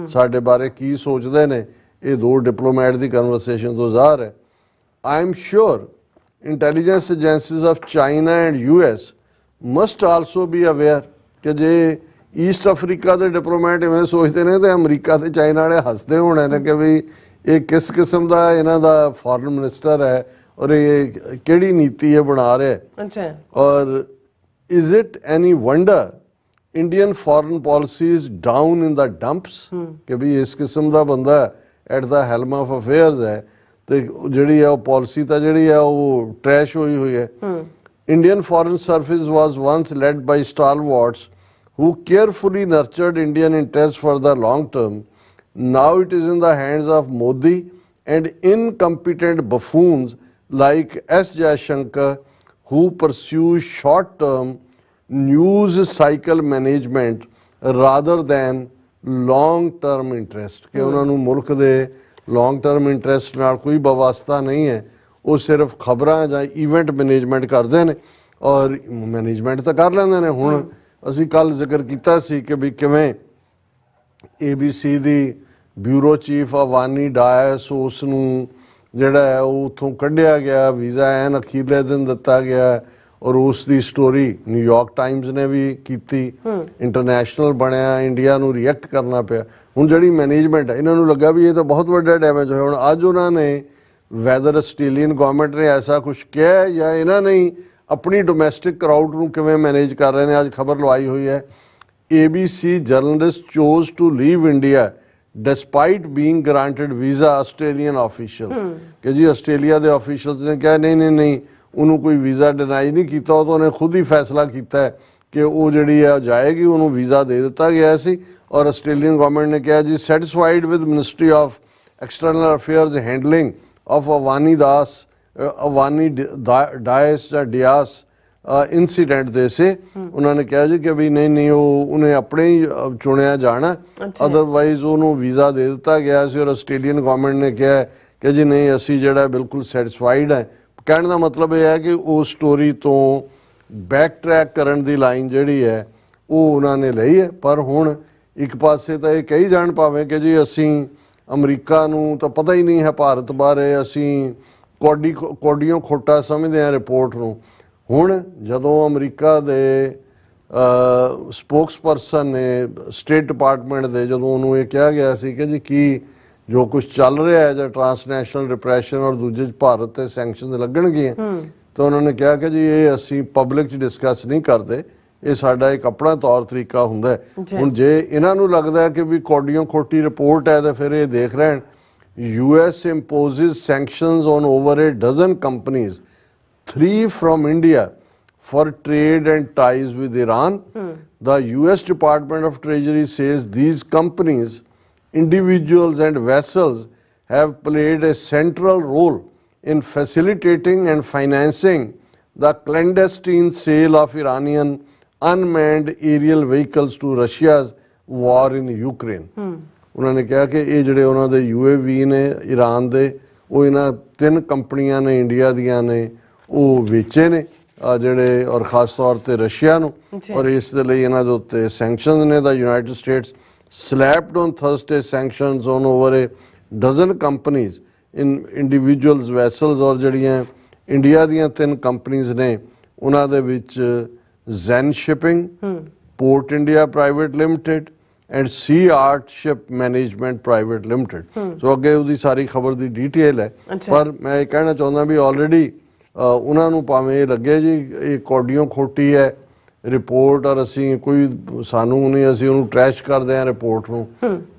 ਸਾਡੇ ਬਾਰੇ ਕੀ ਸੋਚਦੇ ਨੇ। ਇਹ ਦੋ ਡਿਪਲੋਮੈਟ ਦੀ ਕਨਵਰਸੇਸ਼ਨ ਤੋਂ ਜ਼ਾਹਰ ਹੈ। I am sure intelligence agencies of China and US must also B aware ਕਿ ਜੇ ਈਸਟ ਅਫਰੀਕਾ ਦੇ ਡਿਪਲੋਮੈਟ ਇਵੇਂ ਸੋਚਦੇ ਨੇ ਤੇ ਅਮਰੀਕਾ ਤੇ ਚਾਈਨਾ ਵਾਲੇ ਹੱਸਦੇ ਹੋਣੇ ਨੇ ਕਿ ਵੀ ਇਹ ਕਿਸ ਕਿਸਮ ਦਾ ਇਹਨਾਂ ਦਾ ਫੋਰਨ ਮਿਨਿਸਟਰ ਹੈ ਔਰ ਇਹ ਕਿਹੜੀ ਨੀਤੀ ਇਹ ਬਣਾ ਰਿਹਾ ਹੈ। ਅੱਛਾ। ਔਰ is it any wonder Indian foreign policy is down in the dumps ਕਿ ਵੀ ਇਸ ਕਿਸਮ ਦਾ ਬੰਦਾ at the helm of affairs ਹੈ ਤੇ ਜਿਹੜੀ ਹੈ ਉਹ ਪਾਲਿਸੀ ਤਾਂ ਜਿਹੜੀ ਹੈ ਉਹ ਟ੍ਰੈਸ਼ ਹੋਈ ਹੋਈ ਹੈ। Indian foreign service was once led by stalwarts who carefully nurtured Indian interests for the long term. Now it is in the hands of Modi and incompetent buffoons like S. Jaishankar who pursue short-term news cycle management rather than long-term interest ਕਿ ਉਹਨਾਂ ਨੂੰ ਮੁਲਕ ਦੇ long-term interest ਨਾਲ ਕੋਈ ਵਾਸਤਾ ਨਹੀਂ ਹੈ। ਉਹ ਸਿਰਫ ਖਬਰਾਂ ਜਾਂ ਇਵੈਂਟ ਮੈਨੇਜਮੈਂਟ ਕਰਦੇ ਨੇ ਔਰ ਮੈਨੇਜਮੈਂਟ ਤਾਂ ਕਰ ਲੈਂਦੇ ਨੇ। ਹੁਣ ਅਸੀਂ ਕੱਲ ਜ਼ਿਕਰ ਕੀਤਾ ਸੀ ਕਿ ਵੀ ਕਿਵੇਂ ABC ਦੀ ਬਿਊਰੋ ਚੀਫ ਅਵਾਨੀ ਡਾਇਸ ਉਸ ਨੂੰ ਜਿਹੜਾ ਹੈ ਉਹ ਉੱਥੋਂ ਕੱਢਿਆ ਗਿਆ, ਵੀਜ਼ਾ ਐਨ ਅਖੀਰਲੇ ਦਿਨ ਦਿੱਤਾ ਗਿਆ ਔਰ ਉਸ ਦੀ ਸਟੋਰੀ ਨਿਊਯਾਰਕ ਟਾਈਮਜ਼ ਨੇ ਵੀ ਕੀਤੀ, ਇੰਟਰਨੈਸ਼ਨਲ ਬਣਿਆ, ਇੰਡੀਆ ਨੂੰ ਰਿਐਕਟ ਕਰਨਾ ਪਿਆ। ਹੁਣ ਜਿਹੜੀ ਮੈਨੇਜਮੈਂਟ ਹੈ ਇਹਨਾਂ ਨੂੰ ਲੱਗਾ ਵੀ ਇਹ ਤਾਂ ਬਹੁਤ ਵੱਡਾ ਡੈਮੇਜ ਹੋਇਆ। ਹੁਣ ਅੱਜ ਉਹਨਾਂ ਨੇ ਵੈਦਰ ਆਸਟ੍ਰੇਲੀਅਨ ਗਵਰਨਮੈਂਟ ਨੇ ਐਸਾ ਕੁਝ ਕਿਹਾ ਜਾਂ ਇਹਨਾਂ ਨੇ ਆਪਣੀ ਡੋਮੈਸਟਿਕ ਕਰਾਊਡ ਨੂੰ ਕਿਵੇਂ ਮੈਨੇਜ ਕਰ ਰਹੇ ਨੇ। ਅੱਜ ਖਬਰ ਲਵਾਈ ਹੋਈ ਹੈ ABC journalist chose to leave India despite being granted visa Australian official ਕਿ ਜੀ ਆਸਟ੍ਰੇਲੀਆ ਦੇ ਆਫੀਸ਼ੀਅਲਸ ਨੇ ਕਿਹਾ ਨਹੀਂ ਉਹਨੂੰ ਕੋਈ ਵੀਜ਼ਾ ਡਿਨਾਈ ਨਹੀਂ ਕੀਤਾ, ਉਹ ਤਾਂ ਉਹਨੇ ਖੁਦ ਹੀ ਫੈਸਲਾ ਕੀਤਾ ਕਿ ਉਹ ਜਿਹੜੀ ਹੈ ਜਾਏਗੀ, ਉਹਨੂੰ ਵੀਜ਼ਾ ਦੇ ਦਿੱਤਾ ਗਿਆ ਸੀ। ਔਰ ਆਸਟ੍ਰੇਲੀਅਨ ਗਵਰਨਮੈਂਟ ਨੇ ਕਿਹਾ ਜੀ satisfied with Ministry of External Affairs handling of Avani Dias ਜਾਂ ਡਿਆਸ इंसिडेंट ਦੇ ਸੇ ਉਹਨਾਂ ਨੇ ਕਿਹਾ ਜੀ ਕਿ ਵੀ ਨਹੀਂ ਉਹਨੇ ਆਪਣੇ ਹੀ ਚੁਣਿਆ ਜਾਣਾ, ਅਦਰਵਾਈਜ਼ ਉਹਨੂੰ ਵੀਜ਼ਾ ਦੇ ਦਿੱਤਾ ਗਿਆ ਸੀ। ਔਰ ਆਸਟ੍ਰੇਲੀਅਨ ਗਵਰਨਮੈਂਟ ਨੇ ਕਿਹਾ ਕਿ ਜੀ ਨਹੀਂ ਅਸੀਂ ਜਿਹੜਾ ਬਿਲਕੁਲ ਸੈਟਿਸਫਾਈਡ ਹੈ। ਕਹਿਣ ਦਾ ਮਤਲਬ ਇਹ ਹੈ ਕਿ ਉਹ ਸਟੋਰੀ ਤੋਂ ਬੈਕ ਟਰੈਕ ਕਰਨ ਦੀ ਲਾਈਨ ਜਿਹੜੀ ਹੈ ਉਹ ਉਹਨਾਂ ਨੇ ਲਈ ਹੈ। ਪਰ ਹੁਣ ਇੱਕ ਪਾਸੇ ਤਾਂ ਇਹ ਕਹੀ ਜਾਣ ਭਾਵੇਂ ਕਿ ਜੀ ਅਸੀਂ ਅਮਰੀਕਾ ਨੂੰ ਤਾਂ ਪਤਾ ਹੀ ਨਹੀਂ ਹੈ ਭਾਰਤ ਬਾਰੇ, ਅਸੀਂ ਕੋਡੀਆਂ ਖੋਟਾ ਸਮਝਦੇ ਹਾਂ ਰਿਪੋਰਟ ਨੂੰ। ਹੁਣ ਜਦੋਂ ਅਮਰੀਕਾ ਦੇ ਸਪੋਕਸਪਰਸਨ ਨੇ ਸਟੇਟ ਡਿਪਾਰਟਮੈਂਟ ਦੇ ਜਦੋਂ ਉਹਨੂੰ ਇਹ ਕਿਹਾ ਗਿਆ ਸੀ ਕਿ ਜੀ ਕੀ ਜੋ ਕੁਝ ਚੱਲ ਰਿਹਾ ਹੈ ਜਾਂ ਟਰਾਂਸਨੈਸ਼ਨਲ ਰਿਪਰੈਸ਼ਨ ਔਰ ਦੂਜੇ ਭਾਰਤ ਤੇ ਸੈਂਕਸ਼ਨਸ ਲੱਗਣਗੀਆਂ ਤਾਂ ਉਹਨਾਂ ਨੇ ਕਿਹਾ ਕਿ ਜੀ ਇਹ ਅਸੀਂ ਪਬਲਿਕ 'ਚ ਡਿਸਕਸ ਨਹੀਂ ਕਰਦੇ, ਇਹ ਸਾਡਾ ਇੱਕ ਆਪਣਾ ਤੌਰ ਤਰੀਕਾ ਹੁੰਦਾ ਹੈ। ਹੁਣ ਜੇ ਇਹਨਾਂ ਨੂੰ ਲੱਗਦਾ ਕਿ ਵੀ ਕੋਡੀਆਂ ਖੋਟੀ ਰਿਪੋਰਟ ਹੈ ਤਾਂ ਫਿਰ ਇਹ ਦੇਖ ਲੈਣ US imposes sanctions on over a dozen companies, 3 from India, for trade and ties with Iran. The US Department of Treasury says these companies, individuals and vessels have played a central role in facilitating and financing the clandestine sale of Iranian unmanned aerial vehicles to Russia's war in Ukraine. ਉਹਨਾਂ ਨੇ ਕਿਹਾ ਕਿ ਇਹ ਜਿਹੜੇ ਉਹਨਾਂ ਦੇ UAV ਨੇ ਈਰਾਨ ਦੇ ਉਹ ਇਹਨਾਂ 3 ਕੰਪਨੀਆਂ ਨੇ ਇੰਡੀਆ ਦੀਆਂ ਨੇ ਉਹ ਵੇਚੇ ਨੇ ਜਿਹੜੇ ਔਰ ਖਾਸ ਤੌਰ ਤੇ ਰਸ਼ੀਆ ਨੂੰ ਔਰ ਇਸ ਦੇ ਲਈ ਇਹਨਾਂ ਦੇ ਉੱਤੇ ਸੈਂਕਸ਼ਨਸ ਨੇ। ਦਾ United States slapped on Thursday sanctions on over a dozen companies and individuals vessels ਔਰ ਜਿਹੜੀਆਂ ਇੰਡੀਆ ਦੀਆਂ 3 ਕੰਪਨੀਜ਼ ਨੇ ਉਹਨਾਂ ਦੇ ਵਿੱਚ Zen Shipping, Port India Private Limited and Sea Art Ship Management Private Limited. So ਅੱਗੇ ਉਹਦੀ ਸਾਰੀ ਖਬਰ ਦੀ ਡਿਟੇਲ ਹੈ। ਪਰ ਮੈਂ ਇਹ ਕਹਿਣਾ ਚਾਹੁੰਦਾ ਵੀ ਆਲਰੇਡੀ ਉਹਨਾਂ ਨੂੰ ਭਾਵੇਂ ਇਹ ਲੱਗੇ ਜੀ ਇਹ ਕੋਡੀਆਂ ਖੋਟੀ ਹੈ ਰਿਪੋਰਟ ਔਰ ਅਸੀਂ ਕੋਈ ਸਾਨੂੰ ਨਹੀਂ, ਅਸੀਂ ਉਹਨੂੰ ਟਰੈਸ਼ ਕਰਦੇ ਹਾਂ ਰਿਪੋਰਟ ਨੂੰ,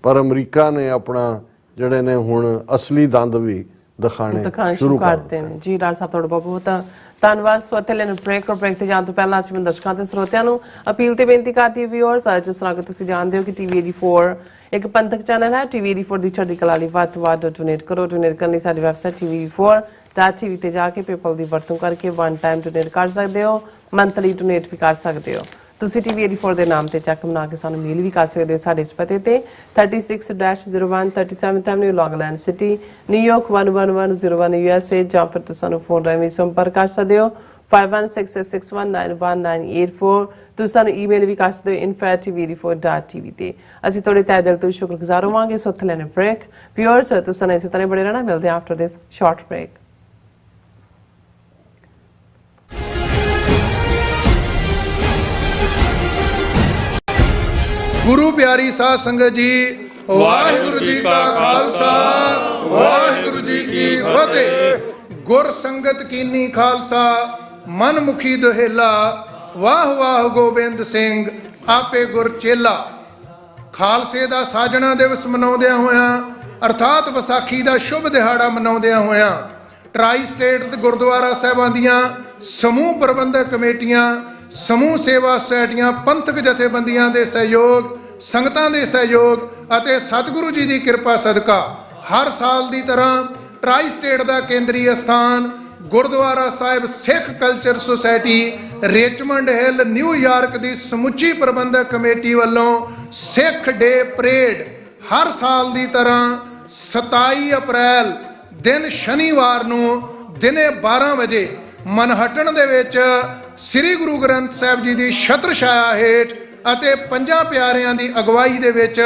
ਪਰ ਅਮਰੀਕਾ ਨੇ ਆਪਣਾ ਜਿਹੜੇ ਨੇ ਹੁਣ ਅਸਲੀ ਦੰਦ ਵੀ ਦਿਖਾਣੇ ਸ਼ੁਰੂ ਕਰ ਦਿੱਤੇ ਨੇ। ਜੀ ਡਾਕਟਰ ਸਾਹਿਬ ਤੁਹਾਡਾ ਬਹੁਤ ਬਹੁਤ ਧੰਨਵਾਦ। ਸੋ ਇੱਥੇ ਲੈਣ ਬ੍ਰੇਕ ਤੇ ਜਾਣ ਤੋਂ ਪਹਿਲਾਂ ਅਸੀਂ ਦਰਸ਼ਕਾਂ ਤੇ ਸਰੋਤਿਆਂ ਨੂੰ ਅਪੀਲ ਤੇ ਬੇਨਤੀ ਕਰਦੀ ਵੀਅਰਸ, ਜਿਸ ਤਰ੍ਹਾਂ ਕਿ ਤੁਸੀਂ ਜਾਣਦੇ ਹੋ ਕਿ TV84 ਇੱਕ ਪੰਥਕ ਚੈਨਲ ਹੈ। TV84 ਦੀ ਚੜ੍ਹਦੀ ਕਲਾ ਲਈ ਵੱਧ ਤੋਂ ਵੱਧ ਡੋਨੇਟ ਕਰੋ। ਡੋਨੇਟ ਕਰਨ ਲਈ ਸਾਡੀ ਵੈਬਸਾਈਟ TV84.tv ਤੇ ਜਾ ਕੇ ਪੇਪਲ ਦੀ ਵਰਤੋਂ ਕਰਕੇ 1 ਟਾਈਮ ਡੋਨੇਟ ਕਰ ਸਕਦੇ ਹੋ, ਮੰਥਲੀ ਡੋਨੇਟ ਵੀ ਕਰ ਸਕਦੇ ਹੋ। ਤੁਸੀਂ TV84 ਦੇ ਨਾਮ ਤੇ ਚੈੱਕ ਬਣਾ ਕੇ ਸਾਨੂੰ ਮੇਲ ਵੀ ਕਰ ਸਕਦੇ ਹੋ ਸਾਡੇ ਇਸ ਪਤੇ ਤੇ 36-01 37th Avenue, Long Island City, New York 11101 USA, ਜਾਂ ਫਿਰ ਤੁਸੀਂ ਸਾਨੂੰ ਫੋਨ ਰਾਹੀਂ ਸੰਪਰਕ ਕਰ ਸਕਦੇ ਹੋ 5166619194। ਤੁਸੀਂ ਸਾਨੂੰ ਈਮੇਲ ਵੀ ਕਰ ਸਕਦੇ ਹੋ info@tv84.tv ਤੇ। ਅਸੀਂ ਤੁਹਾਡੇ ਤਹਿ ਦਿਲ ਤੋਂ ਸ਼ੁਕਰਗੁਜ਼ਾਰ ਹੋਵਾਂਗੇ। ਸੋ ਉੱਥੇ ਲੈਣੇ ਬ੍ਰੇਕ। ਵਿਊਅਰਸ ਤੁਸੀਂ ਸਾਨੂੰ ਇਸੇ ਤਰ੍ਹਾਂ ਬੜੇ ਰਹਿਣਾ। ਮਿਲਦੇ ਹਾਂ ਆਫਟਰ ਦਿਸ ਸ਼ਾਰਟ ਬ੍ਰੇਕ। ਗੁਰੂ ਪਿਆਰੀ ਸਾਧ ਸੰਗਤ ਜੀ, ਵਾਹਿਗੁਰੂ ਜੀ ਕਾ ਖਾਲਸਾ ਵਾਹਿਗੁਰੂ ਜੀ ਕੀ ਫਤਿਹ। ਗੁਰ ਸੰਗਤ ਕੀਨੀ ਖਾਲਸਾ ਮਨ ਮੁਖੀ ਦੁਹੇਲਾ, ਵਾਹ ਵਾਹ ਗੋਬਿੰਦ ਸਿੰਘ ਆਪੇ ਗੁਰ ਚੇਲਾ। ਖਾਲਸੇ ਦਾ ਸਾਜਣਾ ਦਿਵਸ ਮਨਾਉਂਦਿਆਂ ਹੋਇਆਂ ਅਰਥਾਤ ਵਿਸਾਖੀ ਦਾ ਸ਼ੁਭ ਦਿਹਾੜਾ ਮਨਾਉਂਦਿਆਂ ਹੋਇਆਂ ਟਰਾਈ ਸਟੇਟ ਤੇ ਗੁਰਦੁਆਰਾ ਸਾਹਿਬਾਂ ਦੀਆਂ ਸਮੂਹ ਪ੍ਰਬੰਧਕ ਕਮੇਟੀਆਂ, ਸਮੂਹ ਸੇਵਾ ਸੁਸਾਇਟੀਆਂ, ਪੰਥਕ ਜਥੇਬੰਦੀਆਂ ਦੇ ਸਹਿਯੋਗ, ਸੰਗਤਾਂ ਦੇ ਸਹਿਯੋਗ ਅਤੇ ਸਤਿਗੁਰੂ ਜੀ ਦੀ ਕਿਰਪਾ ਸਦਕਾ ਹਰ ਸਾਲ ਦੀ ਤਰ੍ਹਾਂ ਟਰਾਈ ਸਟੇਟ ਦਾ ਕੇਂਦਰੀ ਅਸਥਾਨ Gurdwara Sahib Sikh culture society Richmond Hill New York ਦੀ ਸਮੁੱਚੀ ਪ੍ਰਬੰਧਕ ਕਮੇਟੀ ਵੱਲੋਂ ਸਿੱਖ ਡੇ ਪਰੇਡ ਹਰ ਸਾਲ ਦੀ ਤਰ੍ਹਾਂ 27 ਅਪ੍ਰੈਲ ਦਿਨ ਸ਼ਨੀਵਾਰ ਨੂੰ ਦਿਨੇ 12 ਵਜੇ ਮਨਹਟਨ ਦੇ ਵਿੱਚ ਸ੍ਰੀ ਗੁਰੂ ਗ੍ਰੰਥ ਸਾਹਿਬ ਜੀ ਦੀ ਛਤਰ ਛਾਇਆ ਹੇਠ ਅਤੇ ਪੰਜਾਂ ਪਿਆਰਿਆਂ ਦੀ ਅਗਵਾਈ ਦੇ ਵਿੱਚ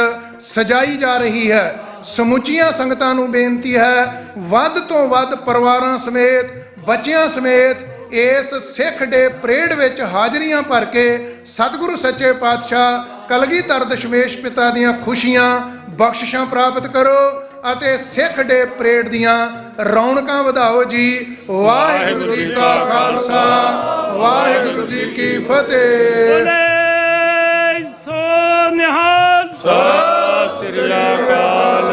ਸਜਾਈ ਜਾ ਰਹੀ ਹੈ। ਸਮੁੱਚੀਆਂ ਸੰਗਤਾਂ ਨੂੰ ਬੇਨਤੀ ਹੈ, ਵੱਧ ਤੋਂ ਵੱਧ ਪਰਿਵਾਰਾਂ ਸਮੇਤ, ਬੱਚਿਆਂ ਸਮੇਤ ਇਸ ਸਿੱਖ ਡੇ ਪਰੇਡ ਵਿੱਚ ਹਾਜ਼ਰੀਆਂ ਭਰ ਕੇ ਸਤਿਗੁਰੂ ਸੱਚੇ ਪਾਤਸ਼ਾਹ ਕਲਗੀਧਰ ਦਸ਼ਮੇਸ਼ ਪਿਤਾ ਦੀਆਂ ਖੁਸ਼ੀਆਂ ਬਖਸ਼ਿਸ਼ਾਂ ਪ੍ਰਾਪਤ ਕਰੋ ਅਤੇ ਸਿੱਖ ਡੇ ਪਰੇਡ ਦੀਆਂ ਰੌਣਕਾਂ ਵਧਾਓ ਜੀ। ਵਾਹਿਗੁਰੂ ਜੀ ਕਾ ਖਾਲਸਾ ਵਾਹਿਗੁਰੂ ਜੀ ਕੀ ਫਤਿਹ। ਸੋ ਨਿਹਾਲ ਸਤਿ ਸ੍ਰੀ ਅਕਾਲ।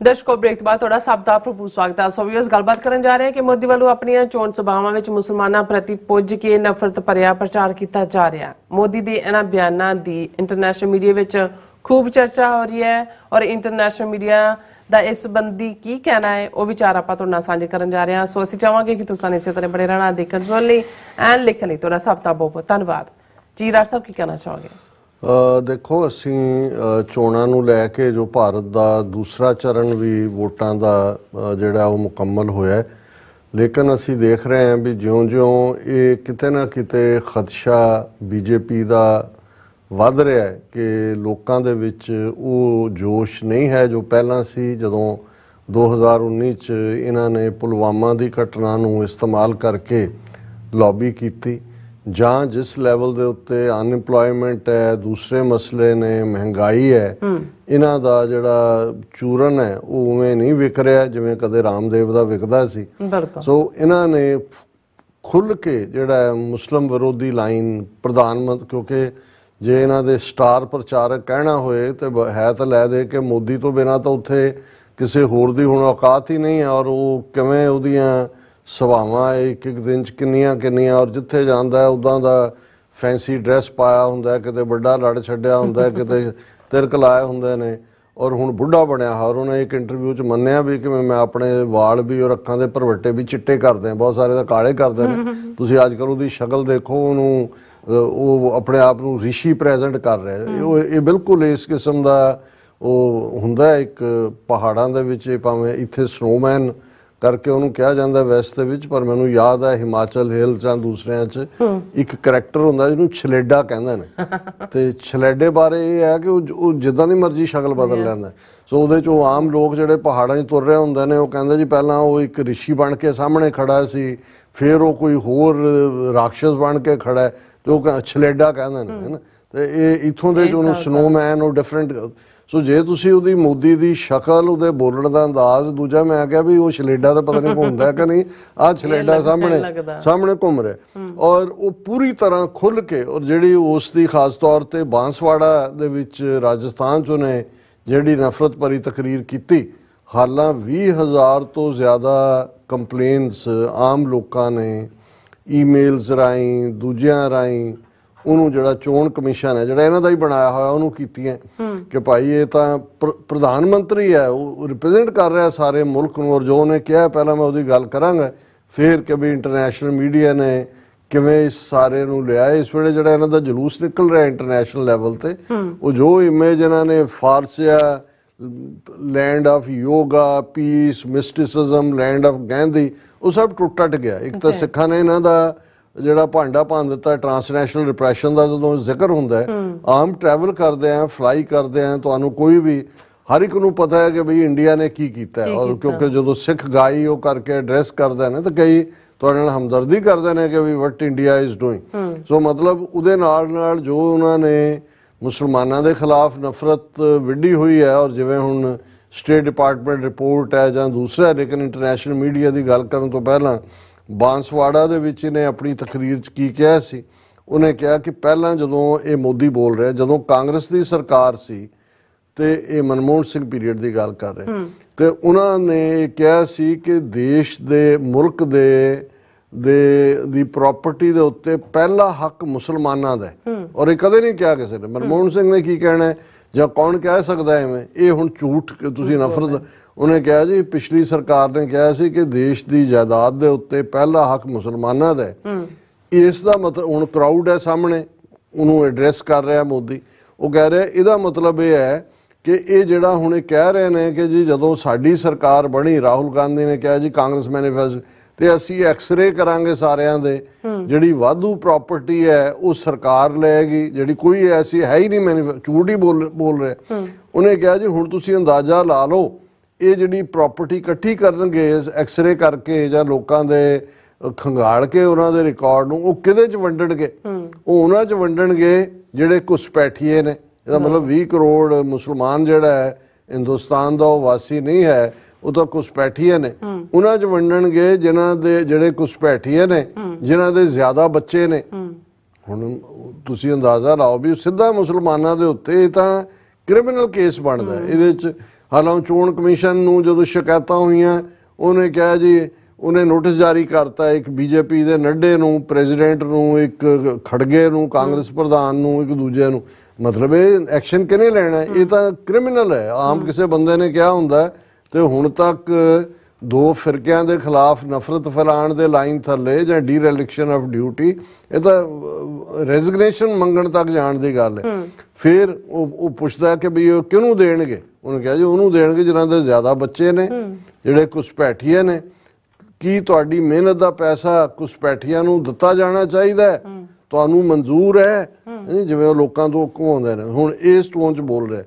ਦਰਸ਼ਕੋ ਬ੍ਰੇਕ ਤੋਂ ਬਾਅਦ ਤੁਹਾਡਾ ਸਭ ਦਾ ਭਰਪੂਰ ਸਵਾਗਤ ਹੈ। ਸੋ ਵੀਅਰਸ ਗੱਲਬਾਤ ਕਰਨ ਜਾ ਰਹੇ ਹਾਂ ਕਿ ਮੋਦੀ ਵੱਲੋਂ ਆਪਣੀਆਂ ਚੋਣ ਸਭਾਵਾਂ ਵਿੱਚ ਮੁਸਲਮਾਨਾਂ ਪ੍ਰਤੀ ਪੁੱਜ ਕੇ ਨਫ਼ਰਤ ਭਰਿਆ ਪ੍ਰਚਾਰ ਕੀਤਾ ਜਾ ਰਿਹਾ। ਮੋਦੀ ਦੇ ਇਹਨਾਂ ਬਿਆਨਾਂ ਦੀ ਇੰਟਰਨੈਸ਼ਨਲ ਮੀਡੀਆ ਵਿੱਚ ਖੂਬ ਚਰਚਾ ਹੋ ਰਹੀ ਹੈ ਔਰ ਇੰਟਰਨੈਸ਼ਨਲ ਮੀਡੀਆ ਦਾ ਇਸ ਸੰਬੰਧੀ ਕੀ ਕਹਿਣਾ ਹੈ ਉਹ ਵਿਚਾਰ ਆਪਾਂ ਤੁਹਾਡੇ ਨਾਲ ਸਾਂਝੇ ਕਰਨ ਜਾ ਰਹੇ ਹਾਂ। ਸੋ ਅਸੀਂ ਚਾਹਾਂਗੇ ਕਿ ਤੁਸੀਂ ਇਸੇ ਤਰ੍ਹਾਂ ਬੜੇ ਰਹਿਣਾ ਦੇਖਣ ਸੁਣਨ ਲਈ ਐਂਡ ਲਿਖਣ ਲਈ ਤੁਹਾਡਾ ਸਭ ਦਾ ਬਹੁਤ ਬਹੁਤ ਧੰਨਵਾਦ ਜੀ। ਰਾਜ ਸਾਹਿਬ ਕੀ ਕਹਿਣਾ ਚਾਹੋਗੇ? ਦੇਖੋ, ਅਸੀਂ ਚੋਣਾਂ ਨੂੰ ਲੈ ਕੇ ਜੋ ਭਾਰਤ ਦਾ ਦੂਸਰਾ ਚਰਨ ਵੀ ਵੋਟਾਂ ਦਾ ਜਿਹੜਾ ਉਹ ਮੁਕੰਮਲ ਹੋਇਆ ਹੈ, ਲੇਕਿਨ ਅਸੀਂ ਦੇਖ ਰਹੇ ਹਾਂ ਵੀ ਜਿਉਂ-ਜਿਉਂ ਇਹ ਕਿਤੇ ਨਾ ਕਿਤੇ ਖਦਸ਼ਾ ਬੀਜੇਪੀ ਦਾ ਵੱਧ ਰਿਹਾ ਹੈ ਕਿ ਲੋਕਾਂ ਦੇ ਵਿੱਚ ਉਹ ਜੋਸ਼ ਨਹੀਂ ਹੈ ਜੋ ਪਹਿਲਾਂ ਸੀ। ਜਦੋਂ 2019 'ਚ ਇਹਨਾਂ ਨੇ ਪੁਲਵਾਮਾ ਦੀ ਘਟਨਾ ਨੂੰ ਇਸਤੇਮਾਲ ਕਰਕੇ ਲੌਬੀ ਕੀਤੀ, ਜਾਂ ਜਿਸ ਲੈਵਲ ਦੇ ਉੱਤੇ ਅਨਇੰਪਲੋਇਮੈਂਟ ਹੈ, ਦੂਸਰੇ ਮਸਲੇ ਨੇ, ਮਹਿੰਗਾਈ ਹੈ, ਇਹਨਾਂ ਦਾ ਜਿਹੜਾ ਚੂਰਨ ਹੈ ਉਹ ਉਵੇਂ ਨਹੀਂ ਵਿਕ ਰਿਹਾ ਜਿਵੇਂ ਕਦੇ ਰਾਮਦੇਵ ਦਾ ਵਿਕਦਾ ਸੀ। ਸੋ ਇਹਨਾਂ ਨੇ ਖੁੱਲ੍ਹ ਕੇ ਜਿਹੜਾ ਮੁਸਲਿਮ ਵਿਰੋਧੀ ਲਾਈਨ ਪ੍ਰਧਾਨ ਮੰਤਰੀ, ਕਿਉਂਕਿ ਜੇ ਇਹਨਾਂ ਦੇ ਸਟਾਰ ਪ੍ਰਚਾਰਕ ਕਹਿਣਾ ਹੋਏ ਤੇ ਹੈ ਤਾਂ ਲੈ ਦੇ ਕਿ ਮੋਦੀ ਤੋਂ ਬਿਨਾਂ ਤਾਂ ਉੱਥੇ ਕਿਸੇ ਹੋਰ ਦੀ ਹੁਣ ਔਕਾਤ ਹੀ ਨਹੀਂ ਹੈ, ਔਰ ਉਹ ਕਿਵੇਂ ਉਹਦੀਆਂ ਸਭਾਵਾਂ ਇੱਕ ਇੱਕ ਦਿਨ 'ਚ ਕਿੰਨੀਆਂ ਔਰ ਜਿੱਥੇ ਜਾਂਦਾ ਉੱਦਾਂ ਦਾ ਫੈਂਸੀ ਡਰੈਸ ਪਾਇਆ ਹੁੰਦਾ, ਕਿਤੇ ਵੱਡਾ ਲੜ ਛੱਡਿਆ ਹੁੰਦਾ, ਕਿਤੇ ਤਿਰਕ ਲਾਏ ਹੁੰਦੇ ਨੇ, ਔਰ ਹੁਣ ਬੁੱਢਾ ਬਣਿਆ। ਔਰ ਉਹਨੇ ਇੱਕ ਇੰਟਰਵਿਊ 'ਚ ਮੰਨਿਆ ਵੀ ਕਿ ਮੈਂ ਆਪਣੇ ਵਾਲ ਵੀ ਔਰ ਅੱਖਾਂ ਦੇ ਭਰਵੱਟੇ ਵੀ ਚਿੱਟੇ ਕਰਦੇ ਹਾਂ, ਬਹੁਤ ਸਾਰੇ ਤਾਂ ਕਾਲੇ ਕਰਦੇ ਨੇ। ਤੁਸੀਂ ਅੱਜ ਕੱਲ੍ਹ ਉਹਦੀ ਸ਼ਕਲ ਦੇਖੋ, ਉਹਨੂੰ ਉਹ ਆਪਣੇ ਆਪ ਨੂੰ ਰਿਸ਼ੀ ਪ੍ਰੈਜ਼ੈਂਟ ਕਰ ਰਿਹਾ। ਇਹ ਬਿਲਕੁਲ ਇਸ ਕਿਸਮ ਦਾ ਉਹ ਹੁੰਦਾ ਇੱਕ ਪਹਾੜਾਂ ਦੇ ਵਿੱਚ, ਭਾਵੇਂ ਇੱਥੇ ਸਨੋਮੈਨ ਕਰਕੇ ਉਹਨੂੰ ਕਿਹਾ ਜਾਂਦਾ ਵੈਸਟ ਦੇ ਵਿੱਚ, ਪਰ ਮੈਨੂੰ ਯਾਦ ਹੈ ਹਿਮਾਚਲ ਹਿਲ ਜਾਂ ਦੂਸਰਿਆਂ 'ਚ ਇੱਕ ਕਰੈਕਟਰ ਹੁੰਦਾ ਜਿਹਨੂੰ ਛਲੇਡਾ ਕਹਿੰਦੇ ਨੇ। ਤੇ ਛਲੇਡੇ ਬਾਰੇ ਇਹ ਹੈ ਕਿ ਉਹ ਜਿੱਦਾਂ ਦੀ ਮਰਜ਼ੀ ਸ਼ਕਲ ਬਦਲ ਲੈਂਦਾ। ਸੋ ਉਹਦੇ 'ਚ ਉਹ ਆਮ ਲੋਕ ਜਿਹੜੇ ਪਹਾੜਾਂ 'ਚ ਤੁਰ ਰਹੇ ਹੁੰਦੇ ਨੇ, ਉਹ ਕਹਿੰਦੇ ਜੀ ਪਹਿਲਾਂ ਉਹ ਇੱਕ ਰਿਸ਼ੀ ਬਣ ਕੇ ਸਾਹਮਣੇ ਖੜਾ ਸੀ, ਫਿਰ ਉਹ ਕੋਈ ਹੋਰ ਰਾਖਸ਼ਸ ਬਣ ਕੇ ਖੜਾ ਤੇ ਉਹ ਛਲੇਡਾ ਕਹਿੰਦੇ ਨੇ, ਹੈ ਨਾ। ਤੇ ਇਹ ਇੱਥੋਂ ਦੇ ਉਹਨੂੰ ਸਨੋਮੈਨ ਉਹ ਡਿਫਰੈਂਟ। ਸੋ ਜੇ ਤੁਸੀਂ ਉਹਦੀ ਮੋਦੀ ਦੀ ਸ਼ਕਲ, ਉਹਦੇ ਬੋਲਣ ਦਾ ਅੰਦਾਜ਼, ਦੂਜਾ ਮੈਂ ਕਿਹਾ ਵੀ ਉਹ ਛਲੇਡਾ ਤਾਂ ਪਤਾ ਨਹੀਂ ਘੁੰਮਦਾ ਕਿ ਨਹੀਂ, ਆਹ ਛਲੇਡਾ ਸਾਹਮਣੇ ਘੁੰਮ ਰਿਹਾ। ਔਰ ਉਹ ਪੂਰੀ ਤਰ੍ਹਾਂ ਖੁੱਲ੍ਹ ਕੇ, ਔਰ ਜਿਹੜੀ ਉਸ ਦੀ ਖਾਸ ਤੌਰ ਤੇ ਬਾਂਸਵਾੜਾ ਦੇ ਵਿੱਚ ਰਾਜਸਥਾਨ 'ਚ ਉਹਨੇ ਜਿਹੜੀ ਨਫ਼ਰਤ ਭਰੀ ਤਕਰੀਰ ਕੀਤੀ, ਹਾਲਾਂ 20,000 ਤੋਂ ਜ਼ਿਆਦਾ ਕੰਪਲੇਨਸ ਆਮ ਲੋਕਾਂ ਨੇ ਈਮੇਲਸ ਰਾਹੀਂ, ਦੂਜਿਆਂ ਰਾਹੀਂ ਉਹਨੂੰ ਜਿਹੜਾ ਚੋਣ ਕਮਿਸ਼ਨ ਹੈ ਜਿਹੜਾ ਇਹਨਾਂ ਦਾ ਹੀ ਬਣਾਇਆ ਹੋਇਆ ਉਹਨੂੰ ਕੀਤੀਆਂ ਕਿ ਭਾਈ ਇਹ ਤਾਂ ਪ੍ਰਧਾਨ ਮੰਤਰੀ ਹੈ, ਉਹ ਰਿਪਰੈਜ਼ੈਂਟ ਕਰ ਰਿਹਾ ਸਾਰੇ ਮੁਲਕ ਨੂੰ। ਔਰ ਜੋ ਉਹਨੇ ਕਿਹਾ, ਪਹਿਲਾਂ ਮੈਂ ਉਹਦੀ ਗੱਲ ਕਰਾਂਗਾ ਫਿਰ, ਕਿ ਵੀ ਇੰਟਰਨੈਸ਼ਨਲ ਮੀਡੀਆ ਨੇ ਕਿਵੇਂ ਇਸ ਸਾਰੇ ਨੂੰ ਲਿਆ। ਇਸ ਵੇਲੇ ਜਿਹੜਾ ਇਹਨਾਂ ਦਾ ਜਲੂਸ ਨਿਕਲ ਰਿਹਾ ਇੰਟਰਨੈਸ਼ਨਲ ਲੈਵਲ ਤੇ, ਉਹ ਜੋ ਇਮੇਜ ਇਹਨਾਂ ਨੇ ਫਾਰਸਿਆ, land of yoga, peace, mysticism, land of Gandhi, ਉਹ ਸਭ ਟੁੱਟ ਗਿਆ। ਇੱਕ ਤਾਂ ਸਿੱਖਾਂ ਨੇ ਇਹਨਾਂ ਦਾ ਜਿਹੜਾ ਭਾਂਡਾ ਭੰਨ ਦਿੱਤਾ ਟਰਾਂਸਨੈਸ਼ਨਲ ਰਿਪਰੈਸ਼ਨ ਦਾ। ਜਦੋਂ ਜ਼ਿਕਰ ਹੁੰਦਾ ਹੈ, ਆਮ ਟਰੈਵਲ ਕਰਦੇ ਆ, ਫਲਾਈ ਕਰਦੇ ਆ, ਤੁਹਾਨੂੰ ਕੋਈ ਵੀ ਹਰ ਇੱਕ ਨੂੰ ਪਤਾ ਹੈ ਕਿ ਬਈ ਇੰਡੀਆ ਨੇ ਕੀ ਕੀਤਾ ਹੈ। ਔਰ ਕਿਉਂਕਿ ਜਦੋਂ ਸਿੱਖ ਗਾਈ ਉਹ ਕਰਕੇ ਐਡਰੈਸ ਕਰਦੇ ਨੇ ਤਾਂ ਕਈ ਤੁਹਾਡੇ ਨਾਲ ਹਮਦਰਦੀ ਕਰਦੇ ਨੇ ਕਿ ਵੀ ਵਟ ਇੰਡੀਆ ਇਜ਼ ਡੂਇੰਗ। ਸੋ ਮਤਲਬ ਉਹਦੇ ਨਾਲ ਜੋ ਉਹਨਾਂ ਨੇ ਮੁਸਲਮਾਨਾਂ ਦੇ ਖਿਲਾਫ ਨਫ਼ਰਤ ਵਿੱਢੀ ਹੋਈ ਹੈ, ਔਰ ਜਿਵੇਂ ਹੁਣ ਸਟੇਟ ਡਿਪਾਰਟਮੈਂਟ ਰਿਪੋਰਟ ਹੈ ਜਾਂ ਦੂਸਰਾ ਹੈ, ਲੇਕਿਨ ਇੰਟਰਨੈਸ਼ਨਲ ਮੀਡੀਆ ਦੀ ਗੱਲ ਕਰਨ ਤੋਂ ਪਹਿਲਾਂ ਬਾਂਸਵਾੜਾ ਦੇ ਵਿੱਚ ਇਹਨੇ ਆਪਣੀ ਤਕਰੀਰ 'ਚ ਕੀ ਕਿਹਾ ਸੀ। ਉਹਨੇ ਕਿਹਾ ਕਿ ਪਹਿਲਾਂ ਜਦੋਂ ਇਹ ਮੋਦੀ ਬੋਲ ਰਿਹਾ, ਜਦੋਂ ਕਾਂਗਰਸ ਦੀ ਸਰਕਾਰ ਸੀ ਤੇ ਇਹ ਮਨਮੋਹਨ ਸਿੰਘ ਪੀਰੀਅਡ ਦੀ ਗੱਲ ਕਰ ਰਹੇ, ਤੇ ਉਹਨਾਂ ਨੇ ਕਿਹਾ ਸੀ ਕਿ ਦੇਸ਼ ਦੇ ਮੁਲਕ ਦੀ ਪ੍ਰਾਪਰਟੀ ਦੇ ਉੱਤੇ ਪਹਿਲਾ ਹੱਕ ਮੁਸਲਮਾਨਾਂ ਦਾ ਹੈ। ਔਰ ਇਹ ਕਦੇ ਨਹੀਂ ਕਿਹਾ ਕਿਸੇ ਨੇ। ਮਨਮੋਹਨ ਸਿੰਘ ਨੇ ਕੀ ਕਹਿਣਾ ਹੈ ਜਾਂ ਕੌਣ ਕਹਿ ਸਕਦਾ ਐਵੇਂ? ਇਹ ਹੁਣ ਝੂਠ, ਤੁਸੀਂ ਨਫ਼ਰਤ। ਉਹਨੇ ਕਿਹਾ ਜੀ ਪਿਛਲੀ ਸਰਕਾਰ ਨੇ ਕਿਹਾ ਸੀ ਕਿ ਦੇਸ਼ ਦੀ ਜਾਇਦਾਦ ਦੇ ਉੱਤੇ ਪਹਿਲਾ ਹੱਕ ਮੁਸਲਮਾਨਾਂ ਦਾ ਹੈ। ਇਸ ਦਾ ਮਤਲਬ ਹੁਣ ਕਰਾਊਡ ਹੈ ਸਾਹਮਣੇ, ਉਹਨੂੰ ਐਡਰੈਸ ਕਰ ਰਿਹਾ ਮੋਦੀ। ਉਹ ਕਹਿ ਰਿਹਾ ਇਹਦਾ ਮਤਲਬ ਇਹ ਹੈ ਕਿ ਇਹ ਜਿਹੜਾ ਹੁਣ ਇਹ ਕਹਿ ਰਹੇ ਨੇ ਕਿ ਜੀ ਜਦੋਂ ਸਾਡੀ ਸਰਕਾਰ ਬਣੀ, ਰਾਹੁਲ ਗਾਂਧੀ ਨੇ ਕਿਹਾ ਜੀ ਕਾਂਗਰਸ ਮੈਨੀਫੈਸਟੋ ਤੇ ਅਸੀਂ ਐਕਸ-ਰੇ ਕਰਾਂਗੇ ਸਾਰਿਆਂ ਦੇ, ਜਿਹੜੀ ਵਾਧੂ ਪ੍ਰਾਪਰਟੀ ਹੈ ਉਹ ਸਰਕਾਰ ਲਏਗੀ, ਜਿਹੜੀ ਕੋਈ ਐਸੀ ਹੈ ਹੀ ਨਹੀਂ। ਝੂਠ ਹੀ ਬੋਲ ਰਿਹਾ। ਉਹਨੇ ਕਿਹਾ ਜੀ ਹੁਣ ਤੁਸੀਂ ਅੰਦਾਜ਼ਾ ਲਾ ਲਓ ਇਹ ਜਿਹੜੀ ਪ੍ਰਾਪਰਟੀ ਇਕੱਠੀ ਕਰਨਗੇ ਐਕਸ-ਰੇ ਕਰਕੇ ਜਾਂ ਲੋਕਾਂ ਦੇ ਖੰਗਾਲ ਕੇ ਉਹਨਾਂ ਦੇ ਰਿਕਾਰਡ ਨੂੰ, ਉਹ ਕਿਹਦੇ 'ਚ ਵੰਡਣਗੇ? ਉਹ ਉਹਨਾਂ 'ਚ ਵੰਡਣਗੇ ਜਿਹੜੇ ਘੁਸਪੈਠੀਏ ਨੇ। ਇਹਦਾ ਮਤਲਬ 20 ਕਰੋੜ ਮੁਸਲਮਾਨ ਜਿਹੜਾ ਹੈ ਹਿੰਦੁਸਤਾਨ ਦਾ, ਉਹ ਵਾਸੀ ਨਹੀਂ ਹੈ, ਉਹ ਤਾਂ ਘੁਸਪੈਠੀਏ ਨੇ। ਉਹਨਾਂ 'ਚ ਵੰਡਣਗੇ ਜਿਨ੍ਹਾਂ ਦੇ ਜਿਹੜੇ ਘੁਸਪੈਠੀਏ ਨੇ, ਜਿਨ੍ਹਾਂ ਦੇ ਜ਼ਿਆਦਾ ਬੱਚੇ ਨੇ। ਹੁਣ ਤੁਸੀਂ ਅੰਦਾਜ਼ਾ ਲਾਓ ਵੀ ਸਿੱਧਾ ਮੁਸਲਮਾਨਾਂ ਦੇ ਉੱਤੇ ਇਹ ਤਾਂ ਕ੍ਰਿਮੀਨਲ ਕੇਸ ਬਣਦਾ ਇਹਦੇ 'ਚ। ਹਾਲਾਂਕਿ ਚੋਣ ਕਮਿਸ਼ਨ ਨੂੰ ਜਦੋਂ ਸ਼ਿਕਾਇਤਾਂ ਹੋਈਆਂ, ਉਹਨੇ ਕਿਹਾ ਜੀ, ਉਹਨੇ ਨੋਟਿਸ ਜਾਰੀ ਕਰਤਾ ਇੱਕ ਬੀਜੇਪੀ ਦੇ ਨੱਡੇ ਨੂੰ, ਪ੍ਰੈਜ਼ੀਡੈਂਟ ਨੂੰ, ਇੱਕ ਖੜਗੇ ਨੂੰ, ਕਾਂਗਰਸ ਪ੍ਰਧਾਨ ਨੂੰ, ਇੱਕ ਦੂਜੇ ਨੂੰ। ਮਤਲਬ ਇਹ ਐਕਸ਼ਨ ਕਿਹਨੇ ਲੈਣਾ? ਇਹ ਤਾਂ ਕ੍ਰਿਮੀਨਲ ਹੈ। ਆਮ ਕਿਸੇ ਬੰਦੇ ਨੇ ਕਿਹਾ ਹੁੰਦਾ ਤੇ ਹੁਣ ਤੱਕ ਦੋ ਫਿਰਕਿਆਂ ਦੇ ਖਿਲਾਫ ਨਫ਼ਰਤ ਫੈਲਾਉਣ ਦੇ ਲਾਈਨ ਥੱਲੇ ਜਾਂ ਡੀਰੈਲਿਕਸ਼ਨ ਆਫ ਡਿਊਟੀ, ਇਹ ਤਾਂ ਰੈਜ਼ਿਗਨੇਸ਼ਨ ਮੰਗਣ ਤੱਕ ਜਾਣ ਦੀ ਗੱਲ ਹੈ। ਫਿਰ ਉਹ ਪੁੱਛਦਾ ਕਿ ਵੀ ਉਹ ਕਿਹਨੂੰ ਦੇਣਗੇ? ਉਹਨੇ ਕਿਹਾ ਜੀ ਉਹਨੂੰ ਦੇਣਗੇ ਜਿਨ੍ਹਾਂ ਦੇ ਜ਼ਿਆਦਾ ਬੱਚੇ ਨੇ, ਜਿਹੜੇ ਘੁਸਪੈਠੀਏ ਨੇ। ਕੀ ਤੁਹਾਡੀ ਮਿਹਨਤ ਦਾ ਪੈਸਾ ਘੁਸਪੈਠੀਆਂ ਨੂੰ ਦਿੱਤਾ ਜਾਣਾ ਚਾਹੀਦਾ ਹੈ? ਤੁਹਾਨੂੰ ਮਨਜ਼ੂਰ ਹੈ? ਜਿਵੇਂ ਉਹ ਲੋਕਾਂ ਤੋਂ ਘੁਮਾਉਂਦੇ ਨੇ। ਹੁਣ ਇਸ ਟੋਨ 'ਚ ਬੋਲ ਰਿਹਾ।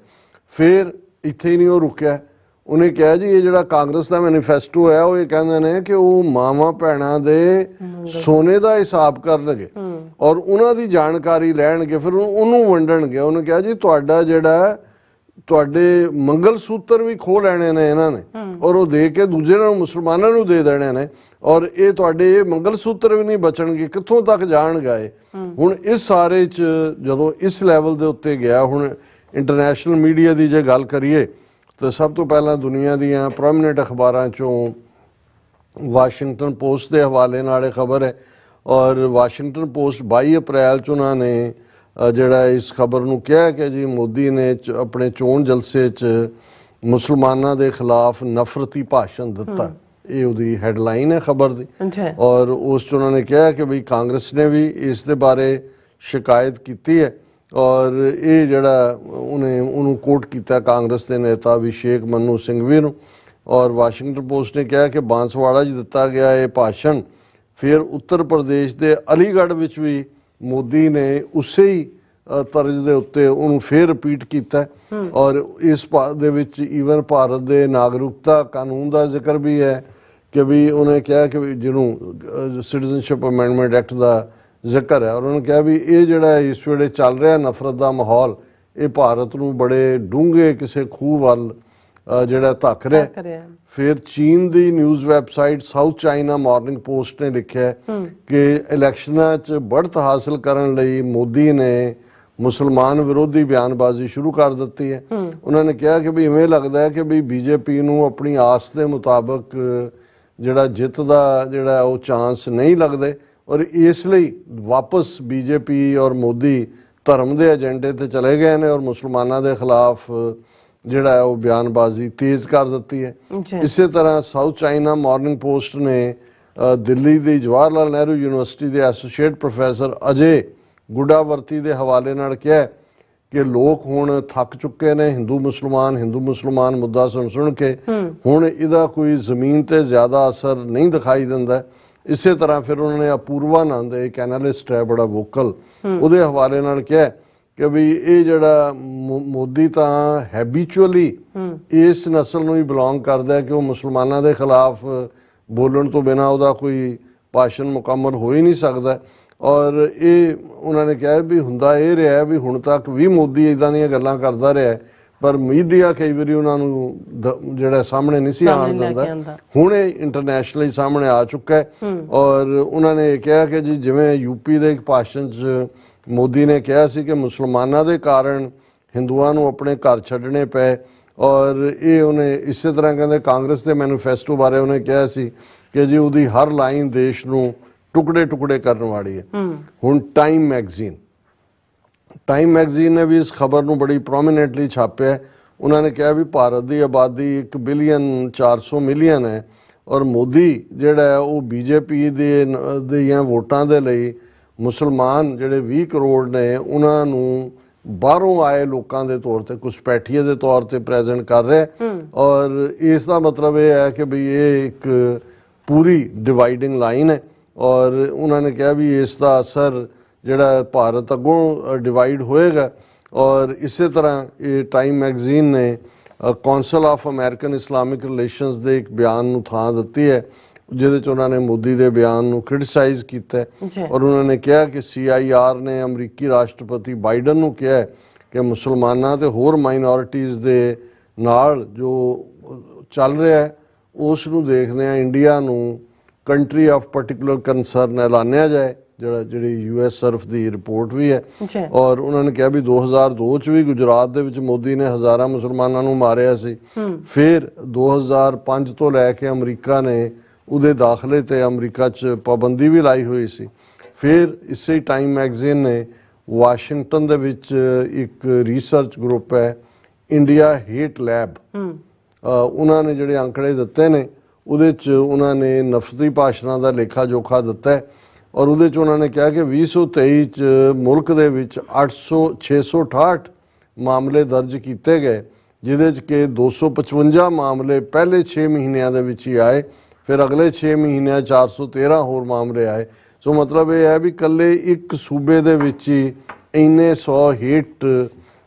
ਫਿਰ ਇੱਥੇ ਹੀ ਨਹੀਂ ਉਹ ਰੁਕਿਆ। ਉਹਨੇ ਕਿਹਾ ਜੀ ਇਹ ਜਿਹੜਾ ਕਾਂਗਰਸ ਦਾ ਮੈਨੀਫੈਸਟੋ ਹੈ, ਉਹ ਇਹ ਕਹਿੰਦੇ ਨੇ ਕਿ ਉਹ ਮਾਵਾਂ ਭੈਣਾਂ ਦੇ ਸੋਨੇ ਦਾ ਹਿਸਾਬ ਕਰਨਗੇ ਔਰ ਉਹਨਾਂ ਦੀ ਜਾਣਕਾਰੀ ਲੈਣਗੇ, ਫਿਰ ਉਹਨੂੰ ਵੰਡਣਗੇ। ਉਹਨੇ ਕਿਹਾ ਜੀ ਤੁਹਾਡੇ ਮੰਗਲ ਸੂਤਰ ਵੀ ਖੋਹ ਲੈਣੇ ਨੇ ਇਹਨਾਂ ਨੇ ਔਰ ਉਹ ਦੇ ਕੇ ਦੂਜੇ ਨੂੰ, ਮੁਸਲਮਾਨਾਂ ਨੂੰ ਦੇ ਦੇਣੇ ਨੇ, ਔਰ ਇਹ ਤੁਹਾਡੇ ਮੰਗਲ ਸੂਤਰ ਵੀ ਨਹੀਂ ਬਚਣਗੇ। ਕਿੱਥੋਂ ਤੱਕ ਜਾਣਗਾ ਇਹ? ਹੁਣ ਇਸ ਸਾਰੇ 'ਚ ਜਦੋਂ ਇਸ ਲੈਵਲ ਦੇ ਉੱਤੇ ਗਿਆ, ਹੁਣ ਇੰਟਰਨੈਸ਼ਨਲ ਮੀਡੀਆ ਦੀ ਜੇ ਗੱਲ ਕਰੀਏ ਤਾਂ ਸਭ ਤੋਂ ਪਹਿਲਾਂ ਦੁਨੀਆ ਦੀਆਂ ਪ੍ਰੋਮੀਨੈਂਟ ਅਖਬਾਰਾਂ 'ਚੋਂ ਵਾਸ਼ਿੰਗਟਨ ਪੋਸਟ ਦੇ ਹਵਾਲੇ ਨਾਲ ਇਹ ਖਬਰ ਹੈ। ਔਰ ਵਾਸ਼ਿੰਗਟਨ ਪੋਸਟ 22 ਅਪ੍ਰੈਲ 'ਚ ਉਹਨਾਂ ਨੇ ਜਿਹੜਾ ਇਸ ਖਬਰ ਨੂੰ ਕਿਹਾ ਕਿ ਜੀ ਮੋਦੀ ਨੇ ਆਪਣੇ ਚੋਣ ਜਲਸੇ 'ਚ ਮੁਸਲਮਾਨਾਂ ਦੇ ਖਿਲਾਫ ਨਫ਼ਰਤੀ ਭਾਸ਼ਣ ਦਿੱਤਾ। ਇਹ ਉਹਦੀ ਹੈਡਲਾਈਨ ਹੈ ਖਬਰ ਦੀ। ਔਰ ਉਸ 'ਚ ਉਹਨਾਂ ਨੇ ਕਿਹਾ ਕਿ ਬਈ ਕਾਂਗਰਸ ਨੇ ਵੀ ਇਸ ਦੇ ਬਾਰੇ ਸ਼ਿਕਾਇਤ ਕੀਤੀ ਹੈ। ਔਰ ਇਹ ਜਿਹੜਾ ਉਹਨੂੰ ਕੋਟ ਕੀਤਾ ਕਾਂਗਰਸ ਦੇ ਨੇਤਾ ਅਭਿਸ਼ੇਕ ਮਨੂ ਸਿੰਘਵੀ ਨੂੰ। ਔਰ ਵਾਸ਼ਿੰਗਟਨ ਪੋਸਟ ਨੇ ਕਿਹਾ ਕਿ ਬਾਂਸਵਾੜਾ 'ਚ ਦਿੱਤਾ ਗਿਆ ਇਹ ਭਾਸ਼ਣ ਫਿਰ ਉੱਤਰ ਪ੍ਰਦੇਸ਼ ਦੇ ਅਲੀਗੜ੍ਹ ਵਿੱਚ ਵੀ ਮੋਦੀ ਨੇ ਉਸੇ ਹੀ ਤਰਜ਼ ਦੇ ਉੱਤੇ ਉਹਨੂੰ ਫੇਰ ਰਿਪੀਟ ਕੀਤਾ। ਔਰ ਇਸ ਦੇ ਵਿੱਚ ਈਵਨ ਭਾਰਤ ਦੇ ਨਾਗਰਿਕਤਾ ਕਾਨੂੰਨ ਦਾ ਜ਼ਿਕਰ ਵੀ ਹੈ ਕਿ ਵੀ ਉਹਨੇ ਕਿਹਾ ਕਿ ਜਿਹਨੂੰ ਸਿਟੀਜ਼ਨਸ਼ਿਪ ਅਮੈਂਡਮੈਂਟ ਐਕਟ ਦਾ ਜ਼ਿਕਰ ਹੈ। ਔਰ ਉਹਨੇ ਕਿਹਾ ਵੀ ਇਹ ਜਿਹੜਾ ਇਸ ਵੇਲੇ ਚੱਲ ਰਿਹਾ ਨਫ਼ਰਤ ਦਾ ਮਾਹੌਲ, ਇਹ ਭਾਰਤ ਨੂੰ ਬੜੇ ਡੂੰਘੇ ਕਿਸੇ ਖੂਹ ਵੱਲ ਜਿਹੜਾ ਧੱਕ ਰਿਹਾ। ਫਿਰ ਚੀਨ ਦੀ news website south China morning post ਨੇ ਲਿਖਿਆ ਕਿ ਇਲੈਕਸ਼ਨਾਂ 'ਚ ਬੜ੍ਹਤ ਹਾਸਲ ਕਰਨ ਲਈ ਮੋਦੀ ਨੇ ਮੁਸਲਮਾਨ ਵਿਰੋਧੀ ਬਿਆਨਬਾਜ਼ੀ ਸ਼ੁਰੂ ਕਰ ਦਿੱਤੀ ਹੈ। ਉਹਨਾਂ ਨੇ ਕਿਹਾ ਕਿ ਵੀ ਇਵੇਂ ਲੱਗਦਾ ਹੈ ਕਿ ਵੀ ਬੀਜੇਪੀ ਨੂੰ ਆਪਣੀ ਆਸ ਦੇ ਮੁਤਾਬਕ ਜਿਹੜਾ ਜਿੱਤ ਦਾ ਜਿਹੜਾ ਉਹ ਚਾਂਸ ਨਹੀਂ ਲੱਗਦੇ ਔਰ ਇਸ ਲਈ ਵਾਪਸ ਬੀਜੇਪੀ ਔਰ ਮੋਦੀ ਧਰਮ ਦੇ ਏਜੰਡੇ ਤੇ ਚਲੇ ਗਏ ਨੇ ਔਰ ਮੁਸਲਮਾਨਾਂ ਦੇ ਖਿਲਾਫ ਜਿਹੜਾ ਉਹ ਬਿਆਨਬਾਜ਼ੀ ਤੇਜ਼ ਕਰ ਦਿੱਤੀ ਹੈ। ਇਸੇ ਤਰ੍ਹਾਂ ਸਾਊਥ ਚਾਈਨਾ ਮਾਰਨਿੰਗ ਪੋਸਟ ਨੇ ਦਿੱਲੀ ਦੀ ਜਵਾਹਰ ਲਾਲ ਨਹਿਰੂ ਯੂਨੀਵਰਸਿਟੀ ਦੇ ਐਸੋਸੀਏਟ ਪ੍ਰੋਫੈਸਰ ਅਜੇ ਗੁੱਡਾਵਰਤੀ ਦੇ ਹਵਾਲੇ ਨਾਲ ਕਿਹਾ ਕਿ ਲੋਕ ਹੁਣ ਥੱਕ ਚੁੱਕੇ ਨੇ ਹਿੰਦੂ ਮੁਸਲਮਾਨ ਮੁੱਦਾ ਸੁਣ ਕੇ। ਹੁਣ ਇਹਦਾ ਕੋਈ ਜ਼ਮੀਨ ਤੇ ਜ਼ਿਆਦਾ ਅਸਰ ਨਹੀਂ ਦਿਖਾਈ ਦਿੰਦਾ। ਇਸੇ ਤਰ੍ਹਾਂ ਫਿਰ ਉਹਨਾਂ ਨੇ ਅਪੂਰਵਾਨੰਦ, ਇੱਕ ਐਨਾਲਿਸਟ ਹੈ ਬੜਾ ਵੋਕਲ, ਉਹਦੇ ਹਵਾਲੇ ਨਾਲ ਕਿਹਾ ਕਿ ਵੀ ਇਹ ਜਿਹੜਾ ਮੋਦੀ ਤਾਂ ਹੈਬਿਚੁਅਲੀ ਇਸ ਨਸਲ ਨੂੰ ਹੀ ਬਿਲੋਂਗ ਕਰਦਾ ਕਿ ਉਹ ਮੁਸਲਮਾਨਾਂ ਦੇ ਖਿਲਾਫ ਬੋਲਣ ਤੋਂ ਬਿਨਾਂ ਉਹਦਾ ਕੋਈ ਭਾਸ਼ਣ ਮੁਕੰਮਲ ਹੋ ਹੀ ਨਹੀਂ ਸਕਦਾ। ਔਰ ਇਹ ਉਹਨਾਂ ਨੇ ਕਿਹਾ ਵੀ ਹੁੰਦਾ ਇਹ ਰਿਹਾ ਵੀ ਹੁਣ ਤੱਕ ਵੀ ਮੋਦੀ ਇਦਾਂ ਦੀਆਂ ਗੱਲਾਂ ਕਰਦਾ ਰਿਹਾ, ਪਰ ਮੀਡੀਆ ਕਈ ਵਾਰੀ ਉਹਨਾਂ ਨੂੰ ਜਿਹੜਾ ਸਾਹਮਣੇ ਨਹੀਂ ਸੀ ਆਉਣ ਦਿੰਦਾ। ਹੁਣ ਇਹ ਇੰਟਰਨੈਸ਼ਨਲੀ ਸਾਹਮਣੇ ਆ ਚੁੱਕਾ ਹੈ। ਔਰ ਉਹਨਾਂ ਨੇ ਕਿਹਾ ਕਿ ਜੀ ਜਿਵੇਂ ਯੂਪੀ ਦੇ ਇੱਕ ਭਾਸ਼ਣ 'ਚ ਮੋਦੀ ਨੇ ਕਿਹਾ ਸੀ ਕਿ ਮੁਸਲਮਾਨਾਂ ਦੇ ਕਾਰਨ ਹਿੰਦੂਆਂ ਨੂੰ ਆਪਣੇ ਘਰ ਛੱਡਣੇ ਪਏ, ਔਰ ਇਹ ਉਹਨੇ ਇਸੇ ਤਰ੍ਹਾਂ ਕਹਿੰਦੇ ਕਾਂਗਰਸ ਦੇ ਮੈਨੀਫੈਸਟੋ ਬਾਰੇ ਉਹਨੇ ਕਿਹਾ ਸੀ ਕਿ ਜੀ ਉਹਦੀ ਹਰ ਲਾਈਨ ਦੇਸ਼ ਨੂੰ ਟੁਕੜੇ ਕਰਨ ਵਾਲੀ ਹੈ। ਹੁਣ ਟਾਈਮ ਮੈਗਜ਼ੀਨ ਨੇ ਵੀ ਇਸ ਖਬਰ ਨੂੰ ਬੜੀ ਪ੍ਰੋਮੀਨੈਂਟਲੀ ਛਾਪਿਆ। ਉਹਨਾਂ ਨੇ ਕਿਹਾ ਵੀ ਭਾਰਤ ਦੀ ਆਬਾਦੀ 1 ਬਿਲੀਅਨ 400 ਮਿਲੀਅਨ ਹੈ, ਔਰ ਮੋਦੀ ਜਿਹੜਾ ਹੈ ਉਹ ਬੀਜੇਪੀ ਦੀਆਂ ਵੋਟਾਂ ਦੇ ਲਈ ਮੁਸਲਮਾਨ ਜਿਹੜੇ 20 ਕਰੋੜ ਨੇ ਉਹਨਾਂ ਨੂੰ ਬਾਹਰੋਂ ਆਏ ਲੋਕਾਂ ਦੇ ਤੌਰ ਤੇ ਘੁਸਪੈਠੀਏ ਦੇ ਤੌਰ ਤੇ ਪ੍ਰੈਜ਼ੈਂਟ ਕਰ ਰਿਹਾ। ਔਰ ਇਸ ਦਾ ਮਤਲਬ ਇਹ ਹੈ ਕਿ ਵੀ ਇਹ ਇੱਕ ਪੂਰੀ ਡਿਵਾਈਡਿੰਗ ਲਾਈਨ ਹੈ। ਔਰ ਉਹਨਾਂ ਨੇ ਕਿਹਾ ਵੀ ਇਸ ਦਾ ਅਸਰ ਜਿਹੜਾ ਭਾਰਤ ਅੱਗੋਂ ਡਿਵਾਈਡ ਹੋਏਗਾ। ਔਰ ਇਸੇ ਤਰ੍ਹਾਂ ਇਹ ਟਾਈਮ ਮੈਗਜ਼ੀਨ ਨੇ council of American Islamic relations ਦੇ ਇੱਕ ਬਿਆਨ ਨੂੰ ਥਾਂ ਦਿੱਤੀ ਹੈ, ਜਿਹਦੇ 'ਚ ਉਹਨਾਂ ਨੇ ਮੋਦੀ ਦੇ ਬਿਆਨ ਨੂੰ ਕ੍ਰਿਟਿਸਾਈਜ਼ ਕੀਤਾ ਹੈ। ਔਰ ਉਹਨਾਂ ਨੇ ਕਿਹਾ ਕਿ CIR ਨੇ ਅਮਰੀਕੀ ਰਾਸ਼ਟਰਪਤੀ ਬਾਈਡਨ ਨੂੰ ਕਿਹਾ ਕਿ ਮੁਸਲਮਾਨਾਂ ਤੇ ਹੋਰ ਮਾਈਨੋਰਿਟੀਜ਼ ਦੇ ਨਾਲ ਜੋ ਚੱਲ ਰਿਹਾ ਹੈ ਉਸ ਨੂੰ ਦੇਖਦੇ ਆ ਇੰਡੀਆ ਨੂੰ ਕੰਟਰੀ ਆਫ ਪਾਰਟਿਕੂਲਰ ਕੰਸਰਨ ਐਲਾਨਿਆ ਜਾਏ, ਜਿਹੜੀ US ਸਰਫ ਦੀ ਰਿਪੋਰਟ ਵੀ ਹੈ। ਔਰ ਉਹਨਾਂ ਨੇ ਕਿਹਾ ਵੀ 2002 ਚ ਵੀ ਗੁਜਰਾਤ ਦੇ ਵਿੱਚ ਮੋਦੀ ਨੇ ਹਜ਼ਾਰਾਂ ਮੁਸਲਮਾਨਾਂ ਨੂੰ ਮਾਰਿਆ ਸੀ। ਫਿਰ 2005 ਤੋਂ ਲੈ ਕੇ ਅਮਰੀਕਾ ਨੇ ਉਹਦੇ ਦਾਖਲੇ ਤੇ ਅਮਰੀਕਾ 'ਚ ਪਾਬੰਦੀ ਵੀ ਲਾਈ ਹੋਈ ਸੀ। ਫਿਰ ਇਸੇ ਟਾਈਮ ਮੈਗਜ਼ੀਨ ਨੇ ਵਾਸ਼ਿੰਗਟਨ ਦੇ ਵਿੱਚ ਇੱਕ ਰਿਸਰਚ ਗਰੁੱਪ ਹੈ ਇੰਡੀਆ ਹੇਟ ਲੈਬ, ਉਹਨਾਂ ਨੇ ਜਿਹੜੇ ਅੰਕੜੇ ਦਿੱਤੇ ਨੇ ਉਹਦੇ 'ਚ ਉਹਨਾਂ ਨੇ ਨਫ਼ਸੀ ਭਾਸ਼ਣਾਂ ਦਾ ਲੇਖਾ ਜੋਖਾ ਦਿੱਤਾ ਹੈ। ਔਰ ਉਹਦੇ 'ਚ ਉਹਨਾਂ ਨੇ ਕਿਹਾ ਕਿ 2023 'ਚ ਮੁਲਕ ਦੇ ਵਿੱਚ 668 ਮਾਮਲੇ ਦਰਜ ਕੀਤੇ ਗਏ, ਜਿਹਦੇ 'ਚ ਕਿ 255 ਮਾਮਲੇ ਪਹਿਲੇ 6 ਮਹੀਨਿਆਂ ਦੇ ਵਿੱਚ ਹੀ ਆਏ, ਫਿਰ ਅਗਲੇ 6 ਮਹੀਨਿਆਂ 413 ਹੋਰ ਮਾਮਲੇ ਆਏ। ਸੋ ਮਤਲਬ ਇਹ ਹੈ ਵੀ ਇਕੱਲੇ ਇੱਕ ਸੂਬੇ ਦੇ ਵਿੱਚ ਹੀ ਇੰਨੇ 100 ਹੇਟ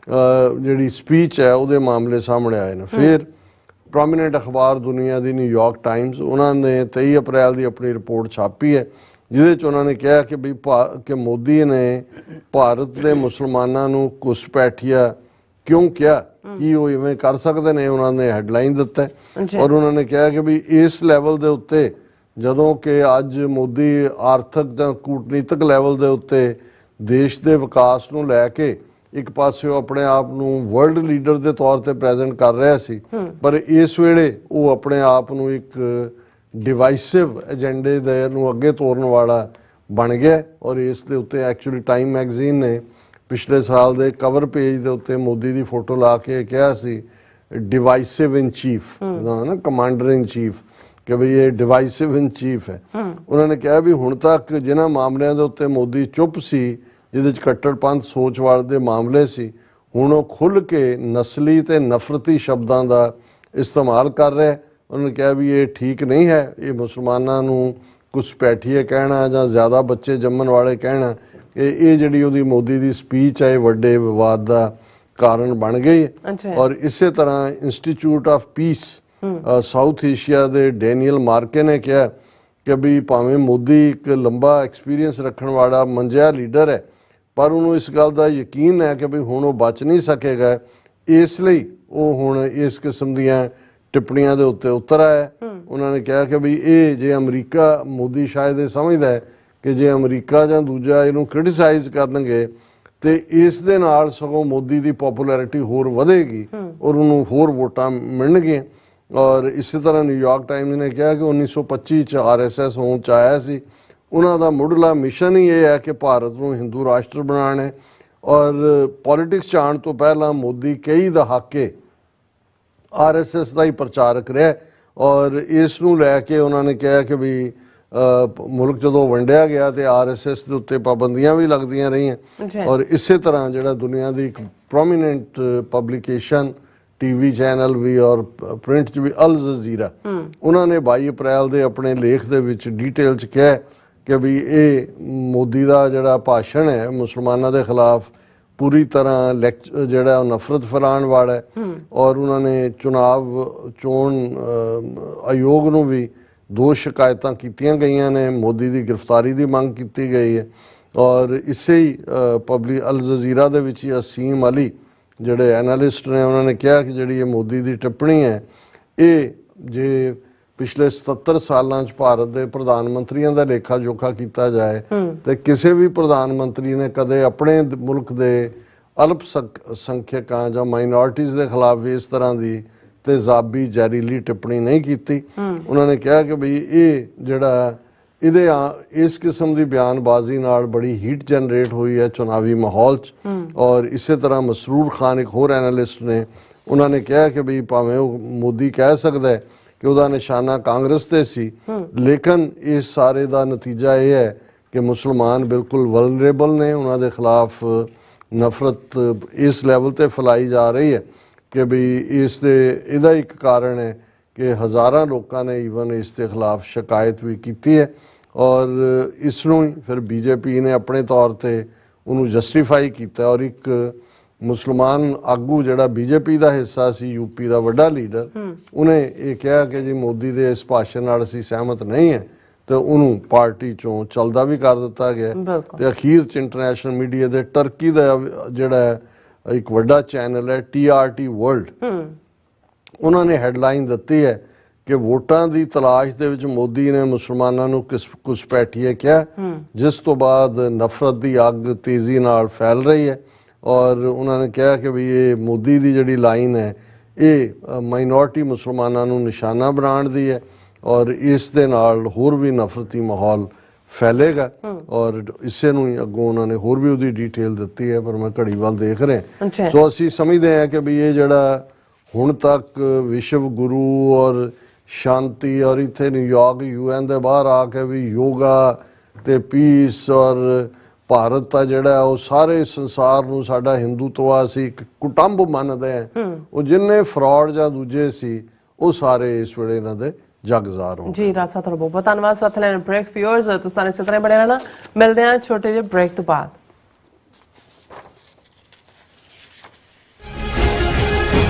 ਜਿਹੜੀ ਸਪੀਚ ਹੈ ਉਹਦੇ ਮਾਮਲੇ ਸਾਹਮਣੇ ਆਏ ਨੇ। ਫਿਰ ਪ੍ਰੋਮੀਨੈਂਟ ਅਖਬਾਰ ਦੁਨੀਆ ਦੀ ਨਿਊਯਾਰਕ ਟਾਈਮਸ, ਉਹਨਾਂ ਨੇ 23 ਅਪ੍ਰੈਲ ਦੀ ਆਪਣੀ ਰਿਪੋਰਟ ਛਾਪੀ ਹੈ, ਜਿਹਦੇ 'ਚ ਉਹਨਾਂ ਨੇ ਕਿਹਾ ਕਿ ਮੋਦੀ ਨੇ ਭਾਰਤ ਦੇ ਮੁਸਲਮਾਨਾਂ ਨੂੰ ਘੁਸਪੈਠੀਆ ਕਿਉਂ ਕਿਹਾ, ਕੀ ਉਹ ਇਵੇਂ ਕਰ ਸਕਦੇ ਨੇ, ਉਹਨਾਂ ਨੇ ਹੈਡਲਾਈਨ ਦਿੱਤਾ। ਔਰ ਉਹਨਾਂ ਨੇ ਕਿਹਾ ਕਿ ਵੀ ਇਸ ਲੈਵਲ ਦੇ ਉੱਤੇ ਜਦੋਂ ਕਿ ਅੱਜ ਮੋਦੀ ਆਰਥਿਕ ਜਾਂ ਕੂਟਨੀਤਿਕ ਲੈਵਲ ਦੇ ਉੱਤੇ ਦੇਸ਼ ਦੇ ਵਿਕਾਸ ਨੂੰ ਲੈ ਕੇ ਇੱਕ ਪਾਸੇ ਆਪਣੇ ਆਪ ਨੂੰ ਵਰਲਡ ਲੀਡਰ ਦੇ ਤੌਰ ਤੇ ਪ੍ਰੈਜ਼ੈਂਟ ਕਰ ਰਿਹਾ ਸੀ, ਪਰ ਇਸ ਵੇਲੇ ਉਹ ਆਪਣੇ ਆਪ ਨੂੰ ਇੱਕ ਡਿਵਾਈਸਿਵ ਏਜੰਡੇ ਦੇ ਨੂੰ ਅੱਗੇ ਤੋਰਨ ਵਾਲਾ ਬਣ ਗਿਆ। ਔਰ ਇਸ ਦੇ ਉੱਤੇ ਐਕਚੁਅਲੀ ਟਾਈਮ ਮੈਗਜ਼ੀਨ ਨੇ ਪਿਛਲੇ ਸਾਲ ਦੇ ਕਵਰ ਪੇਜ ਦੇ ਉੱਤੇ ਮੋਦੀ ਦੀ ਫੋਟੋ ਲਾ ਕੇ ਕਿਹਾ ਸੀ ਡਿਵਾਈਸਿਵ ਇਨ ਚੀਫ, ਨਾ ਕਮਾਂਡਰ ਇਨ ਚੀਫ, ਕਿ ਬਈ ਇਹ ਡਿਵਾਈਸਿਵ ਇਨ ਚੀਫ ਹੈ। ਉਹਨਾਂ ਨੇ ਕਿਹਾ ਵੀ ਹੁਣ ਤੱਕ ਜਿਨ੍ਹਾਂ ਮਾਮਲਿਆਂ ਦੇ ਉੱਤੇ ਮੋਦੀ ਚੁੱਪ ਸੀ, ਜਿਹਦੇ 'ਚ ਕੱਟੜਪੰਥ ਸੋਚ ਵਾਲੇ ਦੇ ਮਾਮਲੇ ਸੀ, ਹੁਣ ਉਹ ਖੁੱਲ੍ਹ ਕੇ ਨਸਲੀ ਤੇ ਨਫ਼ਰਤੀ ਸ਼ਬਦਾਂ ਦਾ ਇਸਤੇਮਾਲ ਕਰ ਰਿਹਾ। ਉਹਨਾਂ ਨੇ ਕਿਹਾ ਵੀ ਇਹ ਠੀਕ ਨਹੀਂ ਹੈ, ਇਹ ਮੁਸਲਮਾਨਾਂ ਨੂੰ ਘੁਸਪੈਠੀਏ ਕਹਿਣਾ ਜਾਂ ਜ਼ਿਆਦਾ ਬੱਚੇ ਜੰਮਣ ਵਾਲੇ ਕਹਿਣਾ, ਇਹ ਜਿਹੜੀ ਉਹਦੀ ਮੋਦੀ ਦੀ ਸਪੀਚ ਹੈ ਵੱਡੇ ਵਿਵਾਦ ਦਾ ਕਾਰਨ ਬਣ ਗਈ। ਔਰ ਇਸੇ ਤਰ੍ਹਾਂ institute of piece south Asia ਦੇ ਡੈਨੀਅਲ ਮਾਰਕੇ ਨੇ ਕਿਹਾ ਕਿ ਵੀ ਭਾਵੇਂ ਮੋਦੀ ਇੱਕ ਲੰਬਾ ਐਕਸਪੀਰੀਅੰਸ ਰੱਖਣ ਵਾਲਾ ਮੰਜਿਆ ਲੀਡਰ ਹੈ, ਪਰ ਉਹਨੂੰ ਇਸ ਗੱਲ ਦਾ ਯਕੀਨ ਹੈ ਕਿ ਵੀ ਹੁਣ ਉਹ ਬਚ ਨਹੀਂ ਸਕੇਗਾ, ਇਸ ਲਈ ਉਹ ਹੁਣ ਇਸ ਕਿਸਮ ਦੀਆਂ ਟਿੱਪਣੀਆਂ ਦੇ ਉੱਤੇ ਉਤਰ ਆਇਆ। ਉਹਨਾਂ ਨੇ ਕਿਹਾ ਕਿ ਵੀ ਇਹ ਜੇ ਅਮਰੀਕਾ, ਮੋਦੀ ਸ਼ਾਇਦ ਇਹ ਸਮਝਦਾ ਹੈ ਕਿ ਜੇ ਅਮਰੀਕਾ ਜਾਂ ਦੂਜਾ ਇਹਨੂੰ ਕ੍ਰਿਟਿਸਾਈਜ਼ ਕਰਨਗੇ ਤੇ ਇਸ ਦੇ ਨਾਲ ਸਗੋਂ ਮੋਦੀ ਦੀ ਪਪੂਲੈਰਿਟੀ ਹੋਰ ਵਧੇਗੀ ਔਰ ਉਹਨੂੰ ਹੋਰ ਵੋਟਾਂ ਮਿਲਣਗੀਆਂ। ਔਰ ਇਸੇ ਤਰ੍ਹਾਂ ਨਿਊਯਾਰਕ ਟਾਈਮਜ਼ ਨੇ ਕਿਹਾ ਕਿ 1925 ਚ RSS ਹੋਂਦ ਚ ਆਇਆ ਸੀ, ਉਹਨਾਂ ਦਾ ਮੁੱਢਲਾ ਮਿਸ਼ਨ ਹੀ ਇਹ ਹੈ ਕਿ ਭਾਰਤ ਨੂੰ ਹਿੰਦੂ ਰਾਸ਼ਟਰ ਬਣਾਉਣਾ ਹੈ। ਔਰ ਪੋਲੀਟਿਕਸ ਚ ਆਉਣ ਤੋਂ ਪਹਿਲਾਂ ਮੋਦੀ ਕਈ ਦਹਾਕੇ RSS ਦਾ ਹੀ ਪ੍ਰਚਾਰਕ ਰਿਹਾ, ਔਰ ਇਸ ਨੂੰ ਲੈ ਕੇ ਉਹਨਾਂ ਨੇ ਕਿਹਾ ਕਿ ਵੀ ਮੁਲਕ ਜਦੋਂ ਵੰਡਿਆ ਗਿਆ ਤੇ ਆਰਐਸਐਸ ਦੇ ਉੱਤੇ ਪਾਬੰਦੀਆਂ ਵੀ ਲੱਗਦੀਆਂ ਰਹੀਆਂ ਔਰ ਇਸੇ ਤਰ੍ਹਾਂ ਜਿਹੜਾ ਦੁਨੀਆ ਦੀ ਇੱਕ ਪ੍ਰੋਮੀਨੈਂਟ ਪਬਲਿਕੇਸ਼ਨ ਟੀਵੀ ਚੈਨਲ ਵੀ ਔਰ ਪ੍ਰਿੰਟ 'ਚ ਵੀ ਅਲ ਜਜ਼ੀਰਾ ਉਹਨਾਂ ਨੇ 22 ਅਪ੍ਰੈਲ ਦੇ ਆਪਣੇ ਲੇਖ ਦੇ ਵਿੱਚ ਡਿਟੇਲ 'ਚ ਕਿਹਾ ਕਿ ਵੀ ਇਹ ਮੋਦੀ ਦਾ ਜਿਹੜਾ ਭਾਸ਼ਣ ਹੈ ਮੁਸਲਮਾਨਾਂ ਦੇ ਖਿਲਾਫ ਪੂਰੀ ਤਰ੍ਹਾਂ ਜਿਹੜਾ ਉਹ ਨਫ਼ਰਤ ਫੈਲਾਉਣ ਵਾਲਾ ਹੈ ਔਰ ਉਹਨਾਂ ਨੇ ਚੋਣ ਆਯੋਗ ਨੂੰ ਵੀ 2 ਸ਼ਿਕਾਇਤਾਂ ਕੀਤੀਆਂ ਗਈਆਂ ਨੇ ਮੋਦੀ ਦੀ ਗ੍ਰਿਫਤਾਰੀ ਦੀ ਮੰਗ ਕੀਤੀ ਗਈ ਹੈ ਔਰ ਇਸੇ ਹੀ ਪਬਲਿਕ ਅਲ ਜਜ਼ੀਰਾ ਦੇ ਵਿੱਚ ਹੀ ਅਸੀਮ ਅਲੀ ਜਿਹੜੇ ਐਨਾਲਿਸਟ ਨੇ ਉਹਨਾਂ ਨੇ ਕਿਹਾ ਕਿ ਜਿਹੜੀ ਇਹ ਮੋਦੀ ਦੀ ਟਿੱਪਣੀ ਹੈ ਇਹ ਜੇ ਪਿਛਲੇ 77 ਸਾਲਾਂ 'ਚ ਭਾਰਤ ਦੇ ਪ੍ਰਧਾਨ ਮੰਤਰੀਆਂ ਦਾ ਲੇਖਾ ਜੋਖਾ ਕੀਤਾ ਜਾਏ ਤੇ ਕਿਸੇ ਵੀ ਪ੍ਰਧਾਨ ਮੰਤਰੀ ਨੇ ਕਦੇ ਆਪਣੇ ਮੁਲਕ ਦੇ ਅਲਪ ਸੰਖਿਅਕਾਂ ਜਾਂ ਮਾਈਨੋਰਟੀਜ਼ ਦੇ ਖਿਲਾਫ ਵੀ ਇਸ ਤਰ੍ਹਾਂ ਦੀ ਤੇਜ਼ਾਬੀ ਜ਼ਹਿਰੀਲੀ ਟਿੱਪਣੀ ਨਹੀਂ ਕੀਤੀ। ਉਹਨਾਂ ਨੇ ਕਿਹਾ ਕਿ ਬਈ ਇਹ ਜਿਹੜਾ ਇਸ ਕਿਸਮ ਦੀ ਬਿਆਨਬਾਜ਼ੀ ਨਾਲ ਬੜੀ ਹੀਟ ਜਨਰੇਟ ਹੋਈ ਹੈ ਚੁਣਾਵੀ ਮਾਹੌਲ 'ਚ ਔਰ ਇਸੇ ਤਰ੍ਹਾਂ ਮਸਰੂਰ ਖਾਨ ਇੱਕ ਹੋਰ ਐਨਾਲਿਸਟ ਨੇ ਉਹਨਾਂ ਨੇ ਕਿਹਾ ਕਿ ਬਈ ਭਾਵੇਂ ਉਹ ਮੋਦੀ ਕਹਿ ਸਕਦਾ ਹੈ ਕਿ ਉਹਦਾ ਨਿਸ਼ਾਨਾ ਕਾਂਗਰਸ ਤੇ ਸੀ ਲੇਕਿਨ ਇਸ ਸਾਰੇ ਦਾ ਨਤੀਜਾ ਇਹ ਹੈ ਕਿ ਮੁਸਲਮਾਨ ਬਿਲਕੁਲ ਵਲਨਰੇਬਲ ਨੇ ਉਹਨਾਂ ਦੇ ਖਿਲਾਫ ਨਫ਼ਰਤ ਇਸ ਲੈਵਲ ਤੇ ਫੈਲਾਈ ਜਾ ਰਹੀ ਹੈ ਕਿ ਬਈ ਇਹਦਾ ਇੱਕ ਕਾਰਨ ਹੈ ਕਿ ਹਜ਼ਾਰਾਂ ਲੋਕਾਂ ਨੇ ਈਵਨ ਇਸ ਦੇ ਖਿਲਾਫ ਸ਼ਿਕਾਇਤ ਵੀ ਕੀਤੀ ਹੈ ਔਰ ਇਸ ਨੂੰ ਹੀ ਫਿਰ ਬੀਜੇਪੀ ਨੇ ਆਪਣੇ ਤੌਰ ਤੇ ਉਹਨੂੰ ਜਸਟੀਫਾਈ ਕੀਤਾ ਔਰ ਇੱਕ ਮੁਸਲਮਾਨ ਆਗੂ ਜਿਹੜਾ ਬੀਜੇਪੀ ਦਾ ਹਿੱਸਾ ਸੀ ਯੂਪੀ ਦਾ ਵੱਡਾ ਲੀਡਰ ਉਹਨੇ ਇਹ ਕਿਹਾ ਕਿ ਜੀ ਮੋਦੀ ਦੇ ਇਸ ਭਾਸ਼ਣ ਨਾਲ ਅਸੀਂ ਸਹਿਮਤ ਨਹੀਂ ਹੈ ਤੇ ਉਹਨੂੰ ਪਾਰਟੀ ਚੋਂ ਚਲਦਾ ਵੀ ਕਰ ਦਿੱਤਾ ਗਿਆ ਤੇ ਅਖੀਰ ਚ ਇੰਟਰਨੈਸ਼ਨਲ ਮੀਡੀਆ ਦੇ ਟਰਕੀ ਦਾ ਜਿਹੜਾ ਇੱਕ ਵੱਡਾ ਚੈਨਲ ਹੈ TRT ਵਰਲਡ ਉਹਨਾਂ ਨੇ ਹੈਡਲਾਈਨ ਦਿੱਤੀ ਹੈ ਕਿ ਵੋਟਾਂ ਦੀ ਤਲਾਸ਼ ਦੇ ਵਿੱਚ ਮੋਦੀ ਨੇ ਮੁਸਲਮਾਨਾਂ ਨੂੰ ਘੁਸਪੈਠੀਏ ਕਿਹਾ ਜਿਸ ਤੋਂ ਬਾਅਦ ਨਫ਼ਰਤ ਦੀ ਅੱਗ ਤੇਜ਼ੀ ਨਾਲ ਫੈਲ ਰਹੀ ਹੈ ਔਰ ਉਹਨਾਂ ਨੇ ਕਿਹਾ ਕਿ ਵੀ ਇਹ ਮੋਦੀ ਦੀ ਜਿਹੜੀ ਲਾਈਨ ਹੈ ਇਹ ਮਾਈਨੋਰਟੀ ਮੁਸਲਮਾਨਾਂ ਨੂੰ ਨਿਸ਼ਾਨਾ ਬਣਾਉਣ ਦੀ ਹੈ ਔਰ ਇਸ ਦੇ ਨਾਲ ਹੋਰ ਵੀ ਨਫ਼ਰਤੀ ਮਾਹੌਲ ਫੈਲੇਗਾ ਔਰ ਇਸੇ ਨੂੰ ਹੀ ਅੱਗੋਂ ਉਹਨਾਂ ਨੇ ਹੋਰ ਵੀ ਉਹਦੀ ਡਿਟੇਲ ਦਿੱਤੀ ਹੈ ਪਰ ਮੈਂ ਘੜੀ ਵੱਲ ਦੇਖ ਰਿਹਾ ਸੋ ਅਸੀਂ ਸਮਝਦੇ ਹਾਂ ਕਿ ਵੀ ਇਹ ਜਿਹੜਾ ਹੁਣ ਤੱਕ ਵਿਸ਼ਵ ਗੁਰੂ ਔਰ ਸ਼ਾਂਤੀ ਔਰ ਇੱਥੇ ਨਿਊਯਾਰਕ UN ਦੇ ਬਾਹਰ ਆ ਕੇ ਵੀ ਯੋਗਾ ਤੇ ਪੀਸ ਔਰ ਭਾਰਤ ਦਾ ਜਿਹੜਾ ਉਹ ਸਾਰੇ ਸੰਸਾਰ ਨੂੰ ਸਾਡਾ ਹਿੰਦੂਤਵਾ ਅਸੀਂ ਇੱਕ ਕੁਟੰਬ ਮੰਨਦੇ ਹਾਂ ਉਹ ਜਿੰਨੇ ਫਰਾਡ ਜਾਂ ਦੂਜੇ ਸੀ ਉਹ ਸਾਰੇ ਇਸ ਵੇਲੇ ਇਹਨਾਂ ਦੇ ਜਗਜ਼ਾਰ ਹੋ ਜੀ ਰਾਸਾ ਤੁਹਾਡਾ ਬਹੁਤ ਧੰਨਵਾਦ ਸਤਲੈਨ ਬ੍ਰੇਕ ਫਿਊਅਰਸ ਤੁਸੀਂ ਇਸੇ ਤਰ੍ਹਾਂ ਬਣੇ ਰਹਿਣਾ ਮਿਲਦੇ ਹਾਂ ਛੋਟੇ ਜਿਹੇ ਬ੍ਰੇਕ ਤੋਂ ਬਾਅਦ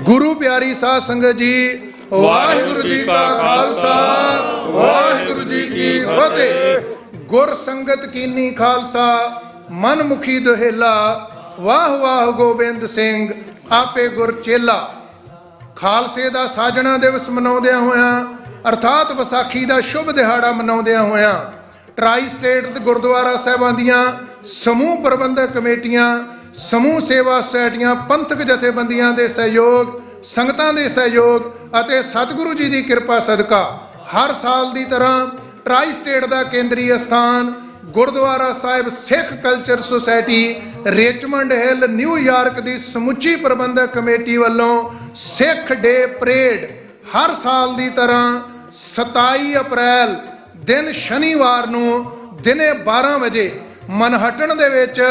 ਗੁਰੂ ਪਿਆਰੀ ਸਾਧ ਸੰਗਤ ਜੀ ਵਾਹਿਗੁਰੂ ਜੀ ਕਾ ਖਾਲਸਾ ਵਾਹਿਗੁਰੂ ਜੀ ਕੀ ਫਤਿਹ ਗੁਰ ਸੰਗਤ ਕੀਨੀ ਖਾਲਸਾ ਮਨ ਮੁਖੀ ਦੁਹੇਲਾ ਵਾਹ ਵਾਹ ਗੋਬਿੰਦ ਸਿੰਘ ਆਪੇ ਗੁਰ ਚੇਲਾ ਖਾਲਸੇ ਦਾ ਸਾਜਣਾ ਦਿਵਸ ਮਨਾਉਂਦਿਆਂ ਹੋਇਆਂ ਅਰਥਾਤ ਵਿਸਾਖੀ ਦਾ ਸ਼ੁਭ ਦਿਹਾੜਾ ਮਨਾਉਂਦਿਆਂ ਹੋਇਆਂ ਟਰਾਈ ਸਟੇਟ ਤੇ ਗੁਰਦੁਆਰਾ ਸਾਹਿਬਾਂ ਦੀਆਂ ਸਮੂਹ ਪ੍ਰਬੰਧਕ ਕਮੇਟੀਆਂ ਸਮੂਹ ਸੇਵਾ ਸੁਸਾਇਟੀਆਂ ਪੰਥਕ ਜਥੇਬੰਦੀਆਂ ਦੇ ਸਹਿਯੋਗ ਸੰਗਤਾਂ ਦੇ ਸਹਿਯੋਗ ਅਤੇ ਸਤਿਗੁਰੂ ਜੀ ਦੀ ਕਿਰਪਾ ਸਦਕਾ ਹਰ ਸਾਲ ਦੀ ਤਰ੍ਹਾਂ ਟਰਾਈ ਸਟੇਟ ਦਾ ਕੇਂਦਰੀ ਅਸਥਾਨ Gurdwara Sahib Sikh culture society Richmond Hill New York ਦੀ ਸਮੁੱਚੀ ਪ੍ਰਬੰਧਕ ਕਮੇਟੀ ਵੱਲੋਂ ਸਿੱਖ ਡੇ ਪਰੇਡ ਹਰ ਸਾਲ ਦੀ ਤਰ੍ਹਾਂ 27 ਅਪ੍ਰੈਲ ਦਿਨ ਸ਼ਨੀਵਾਰ ਨੂੰ ਦਿਨੇ 12 ਵਜੇ ਮਨਹਟਨ ਦੇ ਵਿੱਚ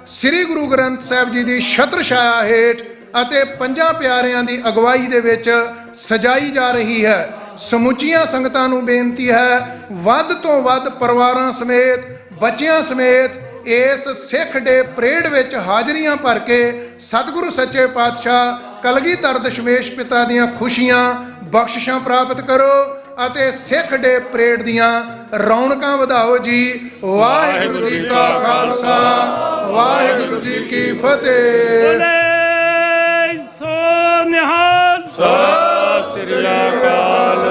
ਸ੍ਰੀ ਗੁਰੂ ਗ੍ਰੰਥ ਸਾਹਿਬ ਜੀ ਦੀ ਛਤਰ ਛਾਇਆ ਹੇਠ ਅਤੇ ਪੰਜਾਂ ਪਿਆਰਿਆਂ ਦੀ ਅਗਵਾਈ ਦੇ ਵਿੱਚ ਸਜਾਈ ਜਾ ਰਹੀ ਹੈ। ਸਮੁੱਚੀਆਂ ਸੰਗਤਾਂ ਨੂੰ ਬੇਨਤੀ ਹੈ ਵੱਧ ਤੋਂ ਵੱਧ ਪਰਿਵਾਰਾਂ ਸਮੇਤ ਬੱਚਿਆਂ ਸਮੇਤ ਇਸ ਸਿੱਖ ਡੇ ਪਰੇਡ ਵਿੱਚ ਹਾਜ਼ਰੀਆਂ ਭਰ ਕੇ ਸਤਿਗੁਰੂ ਸੱਚੇ ਪਾਤਸ਼ਾਹ ਕਲਗੀਧਰ ਦਸ਼ਮੇਸ਼ ਪਿਤਾ ਦੀਆਂ ਖੁਸ਼ੀਆਂ ਬਖਸ਼ਿਸ਼ਾਂ ਪ੍ਰਾਪਤ ਕਰੋ ਅਤੇ ਸਿੱਖ ਡੇ ਪਰੇਡ ਦੀਆਂ ਰੌਣਕਾਂ ਵਧਾਓ ਜੀ। ਵਾਹਿਗੁਰੂ ਜੀ ਕਾ ਖਾਲਸਾ ਵਾਹਿਗੁਰੂ ਜੀ ਕੀ ਫਤਿਹ। ਸੋ ਨਿਹਾਲ ਸਤਿ ਸ੍ਰੀ ਅਕਾਲ।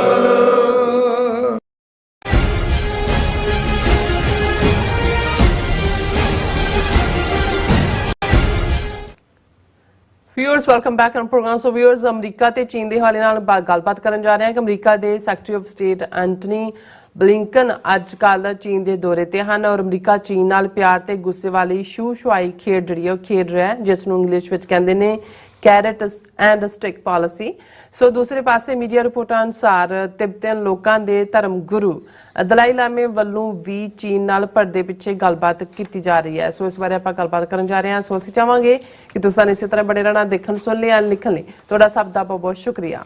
Viewers welcome back on programme. So viewers America ਤੇ ਚੀਨ ਦੇ ਹਵਾਲੇ ਨਾਲ ਗੱਲਬਾਤ ਕਰਨ ਜਾ ਰਹੇ ਹਾਂ ਕਿ ਅਮਰੀਕਾ ਦੇ secretary of state Antony Blinken ਅੱਜ ਕੱਲ੍ਹ ਚੀਨ ਦੇ ਦੌਰੇ ਤੇ ਹਨ ਔਰ ਅਮਰੀਕਾ ਚੀਨ ਨਾਲ ਪਿਆਰ ਤੇ ਗੁੱਸੇ ਵਾਲੀ ਛੂਛੁਆਈ ਖੇਡ ਜਿਹੜੀ ਉਹ ਖੇਡ ਰਿਹਾ ਜਿਸ ਨੂੰ ਇੰਗਲਿਸ਼ ਵਿੱਚ ਕਹਿੰਦੇ ਨੇ ਕੈਰਟ ਐਂਡ ਸਟਿਕ ਪਾਲਿਸੀ। ਸੋ ਦੂਸਰੇ ਪਾਸੇ ਮੀਡੀਆ ਰਿਪੋਰਟਾਂ ਅਨੁਸਾਰ ਤਿੱਬਤਨ ਲੋਕਾਂ ਦੇ ਧਰਮ ਗੁਰੂ ਦਲਾਈ ਲਾਮੇ ਵੱਲੋਂ ਵੀ ਚੀਨ ਨਾਲ ਪਰਦੇ ਪਿੱਛੇ ਗੱਲਬਾਤ ਕੀਤੀ ਜਾ ਰਹੀ ਹੈ। ਸੋ ਇਸ ਬਾਰੇ ਆਪਾਂ ਗੱਲਬਾਤ ਕਰਨ ਜਾ ਰਹੇ ਹਾਂ। ਸੋ ਅਸੀਂ ਚਾਹਾਂਗੇ ਕਿ ਤੁਸੀਂ ਇਸੇ ਤਰ੍ਹਾਂ ਬਣੇ ਰਹਿਣਾ, ਦੇਖਣ ਸੁਣ ਲਿਆ, ਲਿਖਣ ਲਈ ਤੁਹਾਡਾ ਸਭ ਦਾ ਬਹੁਤ ਬਹੁਤ ਸ਼ੁਕਰੀਆ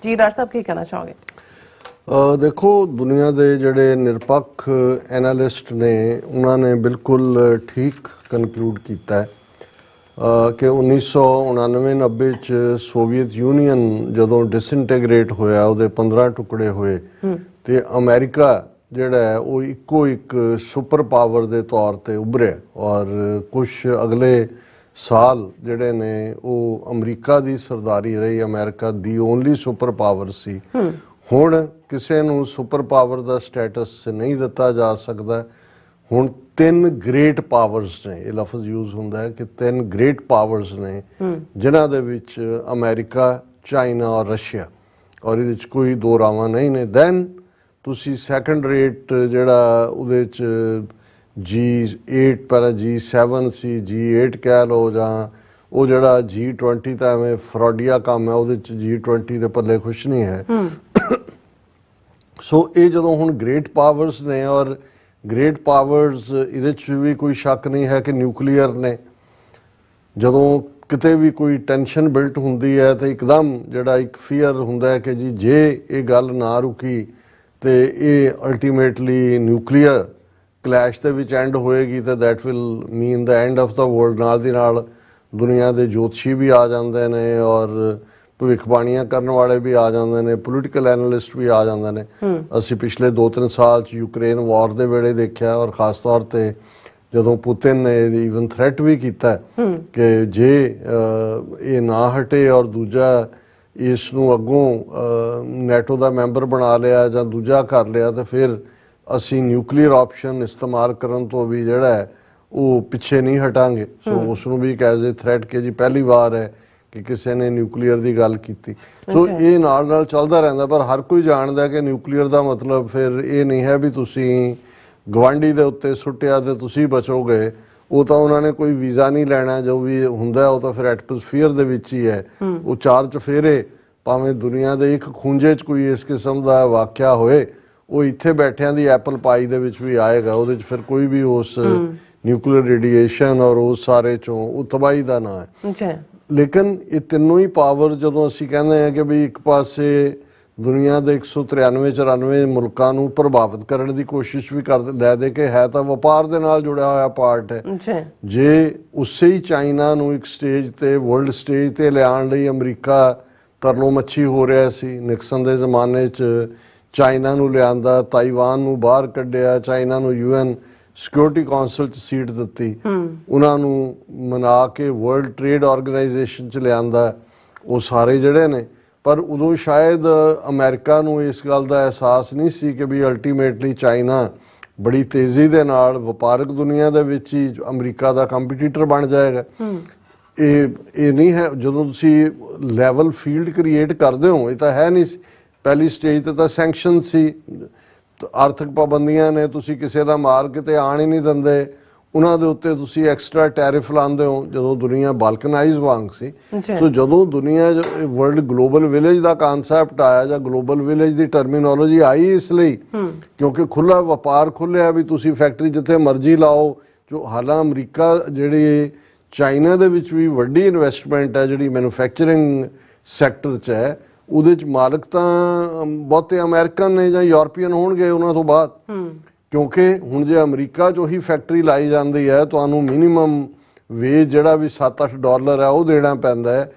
ਜੀ। ਡਾਕਟਰ ਸਾਹਿਬ ਕੀ ਕਹਿਣਾ ਚਾਹੋਗੇ? ਦੇਖੋ, ਦੁਨੀਆ ਦੇ ਜਿਹੜੇ ਨਿਰਪੱਖ ਐਨਾਲਿਸਟ ਨੇ ਉਹਨਾਂ ਨੇ ਬਿਲਕੁਲ ਠੀਕ ਕਨਕਲੂਡ ਕੀਤਾ ਹੈ ਕਿ 1999-90 ਚ ਸੋਵੀਅਤ ਯੂਨੀਅਨ ਜਦੋਂ ਡਿਸਇੰਟੀਗ੍ਰੇਟ ਹੋਇਆ, ਉਹਦੇ 15 ਟੁਕੜੇ ਹੋਏ ਤੇ ਅਮਰੀਕਾ ਜਿਹੜਾ ਹੈ ਉਹ ਇੱਕੋ ਇੱਕ ਸੁਪਰ ਪਾਵਰ ਦੇ ਤੌਰ ਤੇ ਉੱਭਰਿਆ ਔਰ ਕੁਝ ਅਗਲੇ ਸਾਲ ਜਿਹੜੇ ਨੇ ਉਹ ਅਮਰੀਕਾ ਦੀ ਸਰਦਾਰੀ ਰਹੀ। ਅਮਰੀਕਾ ਦੀ ਓਨਲੀ ਸੁਪਰ ਪਾਵਰ ਸੀ। ਹੁਣ ਕਿਸੇ ਨੂੰ ਸੁਪਰ ਪਾਵਰ ਦਾ ਸਟੇਟਸ ਨਹੀਂ ਦਿੱਤਾ ਜਾ ਸਕਦਾ। ਹੁਣ 3 ਗ੍ਰੇਟ ਪਾਵਰਸ ਨੇ, ਇਹ ਲਫ਼ਜ਼ ਯੂਜ਼ ਹੁੰਦਾ ਹੈ ਕਿ 3 ਗ੍ਰੇਟ ਪਾਵਰਸ ਨੇ ਜਿਨ੍ਹਾਂ ਦੇ ਵਿੱਚ ਅਮਰੀਕਾ, ਚਾਈਨਾ ਔਰ ਰਸ਼ੀਆ, ਔਰ ਇਹਦੇ ਵਿੱਚ ਕੋਈ ਦੋ ਰਾਵਾਂ ਨਹੀਂ ਨੇ। ਦੈਨ ਤੁਸੀਂ ਸੈਕੰਡ ਰੇਟ ਜਿਹੜਾ ਉਹਦੇ 'ਚ G8 ਪਹਿਲਾਂ G7 ਸੀ, G8 ਕਹਿ ਲਓ, ਜਾਂ ਉਹ ਜਿਹੜਾ G20 ਤਾਂ ਐਵੇਂ ਫਰੋਡੀਆ ਕੰਮ ਹੈ, ਉਹਦੇ 'ਚ G20 ਦੇ ਪੱਲੇ ਕੁਛ ਨਹੀਂ ਹੈ। ਸੋ ਇਹ ਜਦੋਂ ਹੁਣ ਗ੍ਰੇਟ ਪਾਵਰਸ ਨੇ, ਔਰ ਗ੍ਰੇਟ ਪਾਵਰਸ ਇਹਦੇ 'ਚ ਵੀ ਕੋਈ ਸ਼ੱਕ ਨਹੀਂ ਹੈ ਕਿ ਨਿਊਕਲੀਅਰ ਨੇ। ਜਦੋਂ ਕਿਤੇ ਵੀ ਕੋਈ ਟੈਨਸ਼ਨ ਬਿਲਟ ਹੁੰਦੀ ਹੈ ਤਾਂ ਇੱਕਦਮ ਜਿਹੜਾ ਇੱਕ ਫੀਅਰ ਹੁੰਦਾ ਹੈ ਕਿ ਜੀ ਜੇ ਇਹ ਗੱਲ ਨਾ ਰੁਕੀ ਤੇ ਇਹ ਅਲਟੀਮੇਟਲੀ ਨਿਊਕਲੀਅਰ ਕਲੈਸ਼ ਦੇ ਵਿੱਚ ਐਂਡ ਹੋਏਗੀ ਤਾਂ that will mean the end of the world. ਨਾਲ ਦੀ ਨਾਲ ਦੁਨੀਆ ਦੇ ਜੋਤਸ਼ੀ ਵੀ ਆ ਜਾਂਦੇ ਨੇ ਔਰ ਭਵਿੱਖਬਾਣੀਆਂ ਕਰਨ ਵਾਲੇ ਵੀ ਆ ਜਾਂਦੇ ਨੇ, ਪੋਲੀਟੀਕਲ ਐਨਾਲਿਸਟ ਵੀ ਆ ਜਾਂਦੇ ਨੇ। ਅਸੀਂ ਪਿਛਲੇ 2-3 ਸਾਲ 'ਚ ਯੂਕਰੇਨ ਵਾਰ ਦੇ ਵੇਲੇ ਦੇਖਿਆ, ਔਰ ਖ਼ਾਸ ਤੌਰ ਤੇ ਜਦੋਂ ਪੁਤਿਨ ਨੇ ਈਵਨ ਥ੍ਰੈਟ ਵੀ ਕੀਤਾ ਕਿ ਜੇ ਇਹ ਨਾ ਹਟੇ ਔਰ ਦੂਜਾ ਇਸ ਨੂੰ ਅੱਗੋਂ ਨੈਟੋ ਦਾ ਮੈਂਬਰ ਬਣਾ ਲਿਆ ਜਾਂ ਦੂਜਾ ਕਰ ਲਿਆ ਤਾਂ ਫਿਰ ਅਸੀਂ ਨਿਊਕਲੀਅਰ ਆਪਸ਼ਨ ਇਸਤੇਮਾਲ ਕਰਨ ਤੋਂ ਵੀ ਜਿਹੜਾ ਹੈ ਉਹ ਪਿੱਛੇ ਨਹੀਂ ਹਟਾਂਗੇ। ਸੋ ਉਸ ਨੂੰ ਵੀ ਇੱਕ ਐਜ਼ ਏ ਥ੍ਰੈਟ ਕਿ ਜੀ ਪਹਿਲੀ ਵਾਰ ਹੈ ਕਿ ਕਿਸੇ ਨੇ ਨਿਊਕਲੀਅਰ ਦੀ ਗੱਲ ਕੀਤੀ। ਸੋ ਇਹ ਨਾਲ ਨਾਲ ਚੱਲਦਾ ਰਹਿੰਦਾ, ਪਰ ਹਰ ਕੋਈ ਜਾਣਦਾ ਕਿ ਨਿਊਕਲੀਅਰ ਦਾ ਮਤਲਬ ਫਿਰ ਇਹ ਨਹੀਂ ਹੈ ਵੀ ਤੁਸੀਂ ਗਵਾਂਢੀ ਦੇ ਉੱਤੇ ਸੁੱਟਿਆ ਤੇ ਤੁਸੀਂ ਬਚੋਗੇ। ਉਹ ਤਾਂ ਉਹਨਾਂ ਨੇ ਕੋਈ ਵੀਜ਼ਾ ਨਹੀਂ ਲੈਣਾ, ਜੋ ਵੀ ਹੁੰਦਾ ਉਹ ਤਾਂ ਫਿਰ ਐਟਮੋਸਫੀਅਰ ਦੇ ਵਿੱਚ ਹੀ ਹੈ। ਉਹ 4 ਚੁਫੇਰੇ ਭਾਵੇਂ ਦੁਨੀਆ ਦੇ ਇੱਕ ਖੂੰਜੇ 'ਚ ਕੋਈ ਇਸ ਕਿਸਮ ਦਾ ਵਾਕਿਆ ਹੋਏ, ਉਹ ਇੱਥੇ ਬੈਠਿਆਂ ਦੀ ਐਪਲ ਪਾਈ ਦੇ ਵਿੱਚ ਵੀ ਆਏਗਾ। ਉਹਦੇ 'ਚ ਫਿਰ ਕੋਈ ਵੀ ਉਸ ਨਿਊਕਲੀਅਰ ਰੇਡੀਏਸ਼ਨ ਔਰ ਉਸ ਸਾਰੇ 'ਚੋਂ ਉਹ ਤਬਾਹੀ ਦਾ ਨਾਂ ਹੈ। ਲੇਕਿਨ ਇਹ ਤਿੰਨੋਂ ਹੀ ਪਾਵਰ ਜਦੋਂ ਅਸੀਂ ਕਹਿੰਦੇ ਹਾਂ ਕਿ ਵੀ ਇੱਕ ਪਾਸੇ ਦੁਨੀਆ ਦੇ 193-94 ਮੁਲਕਾਂ ਨੂੰ ਪ੍ਰਭਾਵਿਤ ਕਰਨ ਦੀ ਕੋਸ਼ਿਸ਼ ਵੀ ਕਰ ਲੈ ਦੇ ਕੇ ਹੈ ਤਾਂ ਵਪਾਰ ਦੇ ਨਾਲ ਜੁੜਿਆ ਹੋਇਆ ਪਾਰਟ ਹੈ। ਜੇ ਉਸੇ ਹੀ ਚਾਈਨਾ ਨੂੰ ਇੱਕ ਸਟੇਜ ਤੇ, ਵਰਲਡ ਸਟੇਜ ਤੇ ਲਿਆਉਣ ਲਈ ਅਮਰੀਕਾ ਤਰਲੋ ਮੱਛੀ ਹੋ ਰਿਹਾ ਸੀ। ਨਿਕਸਨ ਦੇ ਜ਼ਮਾਨੇ 'ਚ ਚਾਈਨਾ ਨੂੰ ਲਿਆਂਦਾ, ਤਾਈਵਾਨ ਨੂੰ ਬਾਹਰ ਕੱਢਿਆ, ਚਾਈਨਾ ਨੂੰ UN ਸਿਕਿਉਰਿਟੀ ਕੌਂਸਲ 'ਚ ਸੀਟ ਦਿੱਤੀ, ਉਹਨਾਂ ਨੂੰ ਮਨਾ ਕੇ ਵਰਲਡ ਟ੍ਰੇਡ ਆਰਗੇਨਾਈਜੇਸ਼ਨ 'ਚ ਲਿਆਂਦਾ। ਉਹ ਸਾਰੇ ਜਿਹੜੇ ਨੇ, ਪਰ ਉਦੋਂ ਸ਼ਾਇਦ ਅਮਰੀਕਾ ਨੂੰ ਇਸ ਗੱਲ ਦਾ ਅਹਿਸਾਸ ਨਹੀਂ ਸੀ ਕਿ ਵੀ ਅਲਟੀਮੇਟਲੀ ਚਾਈਨਾ ਬੜੀ ਤੇਜ਼ੀ ਦੇ ਨਾਲ ਵਪਾਰਕ ਦੁਨੀਆ ਦੇ ਵਿੱਚ ਹੀ ਅਮਰੀਕਾ ਦਾ ਕੰਪੀਟੀਟਰ ਬਣ ਜਾਏਗਾ। ਇਹ ਨਹੀਂ ਹੈ। ਜਦੋਂ ਤੁਸੀਂ ਲੈਵਲ ਫੀਲਡ ਕ੍ਰੀਏਟ ਕਰਦੇ ਹੋ, ਇਹ ਤਾਂ ਹੈ ਨਹੀਂ ਸੀ। ਪਹਿਲੀ ਸਟੇਜ ਤੇ ਤਾਂ ਸੈਂਕਸ਼ਨ ਸੀ, ਆਰਥਿਕ ਪਾਬੰਦੀਆਂ ਨੇ, ਤੁਸੀਂ ਕਿਸੇ ਦਾ ਮਾਲ ਕਿਤੇ ਆਣ ਹੀ ਨਹੀਂ ਦਿੰਦੇ, ਉਹਨਾਂ ਦੇ ਉੱਤੇ ਤੁਸੀਂ ਐਕਸਟਰਾ ਟੈਰਿਫ ਲਾਉਂਦੇ ਹੋ। ਜਦੋਂ ਦੁਨੀਆ ਬਾਲਕਨਾਈਜ਼ ਵਾਂਗ ਸੀ, ਸੋ ਜਦੋਂ ਦੁਨੀਆ ਵਰਲਡ ਗਲੋਬਲ ਵਿਲੇਜ ਦਾ ਕਨਸੈਪਟ ਆਇਆ ਜਾਂ ਗਲੋਬਲ ਵਿਲੇਜ ਦੀ ਟਰਮੀਨੋਲੋਜੀ ਆਈ ਇਸ ਲਈ ਕਿਉਂਕਿ ਖੁੱਲਾ ਵਪਾਰ ਖੁੱਲਿਆ ਵੀ ਤੁਸੀਂ ਫੈਕਟਰੀ ਜਿੱਥੇ ਮਰਜ਼ੀ ਲਾਓ। ਜੋ ਹਾਲਾਂ ਅਮਰੀਕਾ ਜਿਹੜੀ ਚਾਈਨਾ ਦੇ ਵਿੱਚ ਵੀ ਵੱਡੀ ਇਨਵੈਸਟਮੈਂਟ ਹੈ ਜਿਹੜੀ ਮੈਨੂਫੈਕਚਰਿੰਗ ਸੈਕਟਰ 'ਚ ਹੈ, ਉਹਦੇ 'ਚ ਮਾਲਕ ਤਾਂ ਬਹੁਤੇ ਅਮਰੀਕਨ ਨੇ ਜਾਂ ਯੂਰਪੀਅਨ ਹੋਣਗੇ ਉਹਨਾਂ ਤੋਂ ਬਾਅਦ। ਕਿਉਂਕਿ ਹੁਣ ਜੇ ਅਮਰੀਕਾ 'ਚ ਉਹੀ ਫੈਕਟਰੀ ਲਾਈ ਜਾਂਦੀ ਹੈ, ਤੁਹਾਨੂੰ ਮਿਨੀਮਮ ਵੇਜ ਜਿਹੜਾ ਵੀ $7-8 ਹੈ ਉਹ ਦੇਣਾ ਪੈਂਦਾ ਹੈ,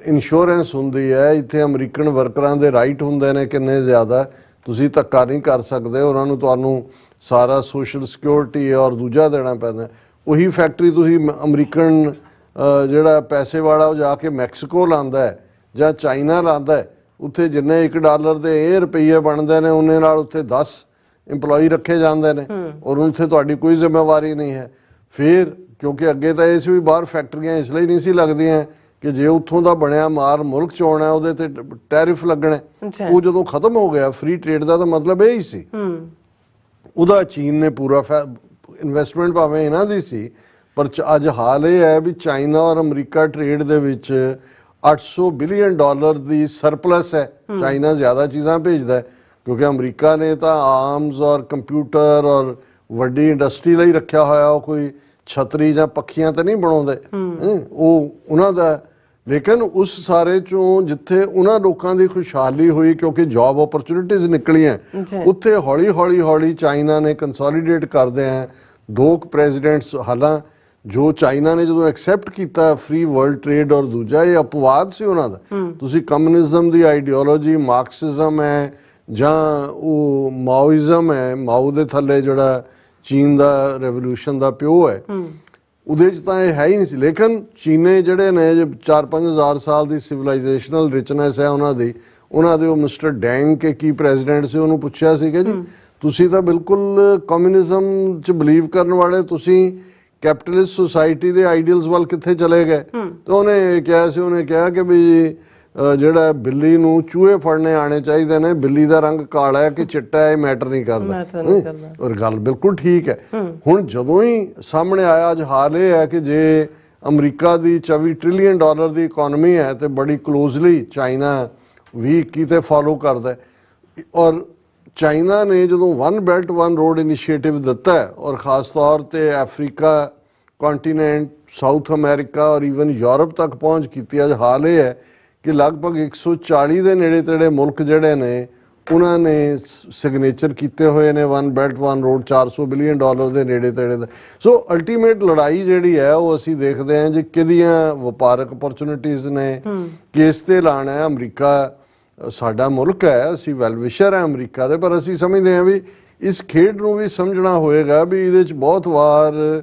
ਇੰਸ਼ੋਰੈਂਸ ਹੁੰਦੀ ਹੈ। ਇੱਥੇ ਅਮਰੀਕਨ ਵਰਕਰਾਂ ਦੇ ਰਾਈਟ ਹੁੰਦੇ ਨੇ ਕਿੰਨੇ ਜ਼ਿਆਦਾ, ਤੁਸੀਂ ਧੱਕਾ ਨਹੀਂ ਕਰ ਸਕਦੇ ਉਹਨਾਂ ਨੂੰ, ਤੁਹਾਨੂੰ ਸਾਰਾ ਸੋਸ਼ਲ ਸਿਕਿਉਰਿਟੀ ਔਰ ਦੂਜਾ ਦੇਣਾ ਪੈਂਦਾ। ਉਹੀ ਫੈਕਟਰੀ ਤੁਸੀਂ ਅਮਰੀਕਨ ਜਿਹੜਾ ਪੈਸੇ ਵਾਲਾ ਉਹ ਜਾ ਕੇ ਮੈਕਸੀਕੋ ਲਾਉਂਦਾ ਹੈ ਜਾਂ ਚਾਈਨਾ ਲਾਉਂਦਾ ਹੈ, ਉੱਥੇ ਜਿੰਨੇ $1 ਦੇ ਇਹ ਰੁਪਈਏ ਬਣਦੇ ਨੇ ਉਹਨੇ ਨਾਲ ਉੱਥੇ 10 ਇੰਪਲੋਈ ਰੱਖੇ ਜਾਂਦੇ ਨੇ ਔਰ ਉੱਥੇ ਤੁਹਾਡੀ ਕੋਈ ਜ਼ਿੰਮੇਵਾਰੀ ਨਹੀਂ ਹੈ। ਫਿਰ ਕਿਉਂਕਿ ਅੱਗੇ ਤਾਂ ਇਸ ਵੀ ਬਾਹਰ ਫੈਕਟਰੀਆਂ ਇਸ ਲਈ ਨਹੀਂ ਸੀ ਲੱਗਦੀਆਂ ਕਿ ਜੇ ਉੱਥੋਂ ਦਾ ਬਣਿਆ ਮਾਲ ਮੁਲਕ 'ਚ ਆਉਣਾ ਉਹਦੇ ਤੇ ਟੈਰਿਫ ਲੱਗਣਾ। ਉਹ ਜਦੋਂ ਖਤਮ ਹੋ ਗਿਆ ਫ੍ਰੀ ਟ੍ਰੇਡ ਦਾ ਤਾਂ ਮਤਲਬ ਇਹ ਹੀ ਸੀ। ਉਹਦਾ ਚੀਨ ਨੇ ਪੂਰਾ ਇਨਵੈਸਟਮੈਂਟ ਭਾਵੇਂ ਇਹਨਾਂ ਦੀ ਸੀ, ਪਰ ਅੱਜ ਹਾਲ ਇਹ ਹੈ ਵੀ ਚਾਈਨਾ ਔਰ ਅਮਰੀਕਾ ਟ੍ਰੇਡ ਦੇ ਵਿੱਚ $800 ਬਿਲੀਅਨ ਦੀ ਸਰਪਲਸ ਹੈ। ਚਾਈਨਾ ਜ਼ਿਆਦਾ ਚੀਜ਼ਾਂ ਭੇਜਦਾ ਹੈ ਕਿਉਂਕਿ ਅਮਰੀਕਾ ਨੇ ਤਾਂ ਆਰਮਸ ਔਰ ਕੰਪਿਊਟਰ ਔਰ ਵੱਡੀ ਇੰਡਸਟਰੀ ਲਈ ਰੱਖਿਆ ਹੋਇਆ, ਉਹ ਕੋਈ ਛਤਰੀ ਜਾਂ ਪੱਖੀਆਂ ਤਾਂ ਨਹੀਂ ਬਣਾਉਂਦੇ, ਉਹ ਉਹਨਾਂ ਦਾ। ਲੇਕਿਨ ਉਸ ਸਾਰੇ ਚੋਂ ਜਿੱਥੇ ਉਹਨਾਂ ਲੋਕਾਂ ਦੀ ਖੁਸ਼ਹਾਲੀ ਹੋਈ ਕਿਉਂਕਿ ਜੌਬ ਓਪਰਚੁਨਿਟੀਜ਼ ਨਿਕਲੀਆਂ, ਉੱਥੇ ਹੌਲੀ ਚਾਈਨਾ ਨੇ ਕੰਸੋਲੀਡੇਟ ਕਰਦੇ ਆ। 2 ਪ੍ਰੈਜ਼ੀਡੈਂਟਸ, ਹਾਲਾਂ ਜੋ ਚਾਈਨਾ ਨੇ ਜਦੋਂ ਐਕਸੈਪਟ ਕੀਤਾ ਫ੍ਰੀ ਵਰਲਡ ਟ੍ਰੇਡ, ਔਰ ਦੂਜਾ ਇਹ ਅਪਵਾਦ ਸੀ ਉਹਨਾਂ ਦਾ। ਤੁਸੀਂ ਕਮਿਊਨਿਜ਼ਮ ਦੀ ਆਈਡੀਓਲੋਜੀ, ਮਾਰਕਸਿਜ਼ਮ ਹੈ ਜਾਂ ਉਹ ਮਾਓਇਜ਼ਮ ਹੈ, ਮਾਓ ਦੇ ਥੱਲੇ ਜਿਹੜਾ ਚੀਨ ਦਾ ਰੈਵੋਲੂਸ਼ਨ ਦਾ ਪਿਓ ਹੈ, ਉਹਦੇ 'ਚ ਤਾਂ ਇਹ ਹੈ ਹੀ ਨਹੀਂ ਸੀ। ਲੇਕਿਨ ਚੀਨੇ ਜਿਹੜੇ ਨੇ 4-5 ਹਜ਼ਾਰ ਸਾਲ ਦੀ ਸਿਵਲਾਈਜੇਸ਼ਨਲ ਰਿਚਨੈਸ ਹੈ ਉਹਨਾਂ ਦੀ, ਉਹਨਾਂ ਦੇ ਉਹ ਮਿਸਟਰ ਡੈਂਗ ਕੇ ਕੀ ਪ੍ਰੈਜ਼ੀਡੈਂਟ ਸੀ, ਉਹਨੂੰ ਪੁੱਛਿਆ ਸੀ ਕਿ ਜੀ ਤੁਸੀਂ ਤਾਂ ਬਿਲਕੁਲ ਕਮਿਊਨਿਜ਼ਮ 'ਚ ਬਿਲੀਵ ਕਰਨ ਵਾਲੇ, ਤੁਸੀਂ ਕੈਪੀਟਲਿਸਟ ਸੁਸਾਇਟੀ ਦੇ ਆਈਡੀਅਲਸ ਵੱਲ ਕਿੱਥੇ ਚਲੇ ਗਏ? ਤੇ ਉਹਨੇ ਕਿਹਾ ਕਿ ਵੀ ਜਿਹੜਾ ਬਿੱਲੀ ਨੂੰ ਚੂਹੇ ਫੜਨੇ ਆਣੇ ਚਾਹੀਦੇ ਨੇ, ਬਿੱਲੀ ਦਾ ਰੰਗ ਕਾਲਾ ਹੈ ਕਿ ਚਿੱਟਾ ਹੈ, ਇਹ ਮੈਟਰ ਨਹੀਂ ਕਰਦਾ। ਔਰ ਗੱਲ ਬਿਲਕੁਲ ਠੀਕ ਹੈ। ਹੁਣ ਜਦੋਂ ਹੀ ਸਾਹਮਣੇ ਆਇਆ, ਅੱਜ ਹਾਲ ਇਹ ਹੈ ਕਿ ਜੇ ਅਮਰੀਕਾ ਦੀ $24 ਟ੍ਰਿਲੀਅਨ ਦੀ ਇਕਨੋਮੀ ਹੈ ਤੇ ਬੜੀ ਕਲੋਜ਼ਲੀ ਚਾਈਨਾ ਵੀ ਕਿਤੇ ਫਾਲੋ ਕਰਦਾ, ਔਰ ਚਾਈਨਾ ਨੇ ਜਦੋਂ one belt one road initiative ਦਿੱਤਾ ਹੈ, ਔਰ ਖਾਸ ਤੌਰ ਤੇ ਅਫਰੀਕਾ ਕੰਟੀਨੈਂਟ, ਸਾਊਥ ਅਮਰੀਕਾ ਔਰ ਈਵਨ ਯੂਰਪ ਤੱਕ ਪਹੁੰਚ ਕੀਤੀ, ਅੱਜ ਹਾਲ ਇਹ ਹੈ ਕਿ ਲਗਭਗ 140 ਦੇ ਨੇੜੇ ਤੇੜੇ ਮੁਲਕ ਜਿਹੜੇ ਨੇ ਉਹਨਾਂ ਨੇ ਸਿਗਨੇਚਰ ਕੀਤੇ ਹੋਏ ਨੇ one belt one road, $400 billion ਦੇ ਨੇੜੇ ਤੇੜੇ ਦਾ। ਸੋ ਅਲਟੀਮੇਟ ਲੜਾਈ ਜਿਹੜੀ ਹੈ ਉਹ ਅਸੀਂ ਦੇਖਦੇ ਹਾਂ ਜੀ ਕਿਹਦੀਆਂ ਵਪਾਰਕ ਅਪਰਚੁਨਿਟੀਜ਼ ਨੇ, ਕਿਸ ਤੇ ਲਾਣਾ ਹੈ। ਅਮਰੀਕਾ ਸਾਡਾ ਮੁਲਕ ਹੈ, ਅਸੀਂ ਵੈਲਵਿਸ਼ਰ ਹੈ ਅਮਰੀਕਾ ਦੇ, ਪਰ ਅਸੀਂ ਸਮਝਦੇ ਹਾਂ ਵੀ ਇਸ ਖੇਡ ਨੂੰ ਵੀ ਸਮਝਣਾ ਹੋਏਗਾ ਵੀ ਇਹਦੇ 'ਚ ਬਹੁਤ ਵਾਰ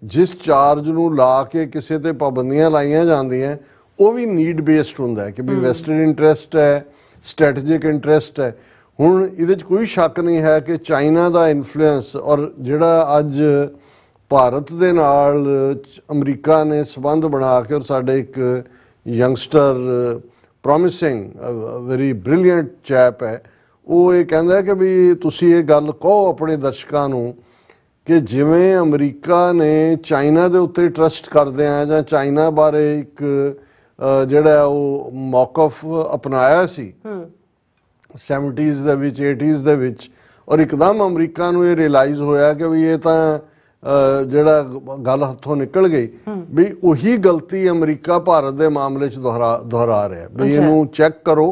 ਜਿਸ ਚਾਰਜ ਨੂੰ ਲਾ ਕੇ ਕਿਸੇ ਤੇ ਪਾਬੰਦੀਆਂ ਲਾਈਆਂ ਜਾਂਦੀਆਂ ਉਹ ਵੀ ਨੀਡ ਬੇਸਡ ਹੁੰਦਾ ਹੈ ਕਿ ਵੀ ਵੈਸਟਰਨ ਇੰਟਰਸਟ ਹੈ, ਸਟ੍ਰੈਟੇਜਿਕ ਇੰਟਰਸਟ ਹੈ। ਹੁਣ ਇਹਦੇ 'ਚ ਕੋਈ ਸ਼ੱਕ ਨਹੀਂ ਹੈ ਕਿ ਚਾਈਨਾ ਦਾ ਇਨਫਲੂਐਂਸ, ਔਰ ਜਿਹੜਾ ਅੱਜ ਭਾਰਤ ਦੇ ਨਾਲ ਅਮਰੀਕਾ ਨੇ ਸਬੰਧ ਬਣਾ ਕੇ, ਔਰ ਸਾਡੇ ਇੱਕ youngster promising very brilliant chap ਹੈ, ਉਹ ਇਹ ਕਹਿੰਦਾ ਕਿ ਵੀ ਤੁਸੀਂ ਇਹ ਗੱਲ ਕਹੋ ਆਪਣੇ ਦਰਸ਼ਕਾਂ ਨੂੰ ਕਿ ਜਿਵੇਂ ਅਮਰੀਕਾ ਨੇ ਚਾਈਨਾ ਦੇ ਉੱਤੇ ਟਰਸਟ ਕਰਦੇ ਆ ਜਾਂ ਚਾਈਨਾ ਬਾਰੇ ਇੱਕ ਜਿਹੜਾ ਉਹ ਮੌਕਫ ਅਪਣਾਇਆ ਸੀ 70s ਦੇ ਵਿੱਚ 80s ਦੇ ਵਿੱਚ, ਔਰ ਇੱਕਦਮ ਅਮਰੀਕਾ ਨੂੰ ਇਹ ਰਿਅਲਾਈਜ਼ ਹੋਇਆ ਕਿ ਵੀ ਇਹ ਤਾਂ ਜਿਹੜਾ ਗੱਲ ਹੱਥੋਂ ਨਿਕਲ ਗਈ, ਵੀ ਉਹੀ ਗਲਤੀ ਅਮਰੀਕਾ ਭਾਰਤ ਦੇ ਮਾਮਲੇ 'ਚ ਦੁਹਰਾ ਰਿਹਾ। ਵੀ ਇਹਨੂੰ ਚੈੱਕ ਕਰੋ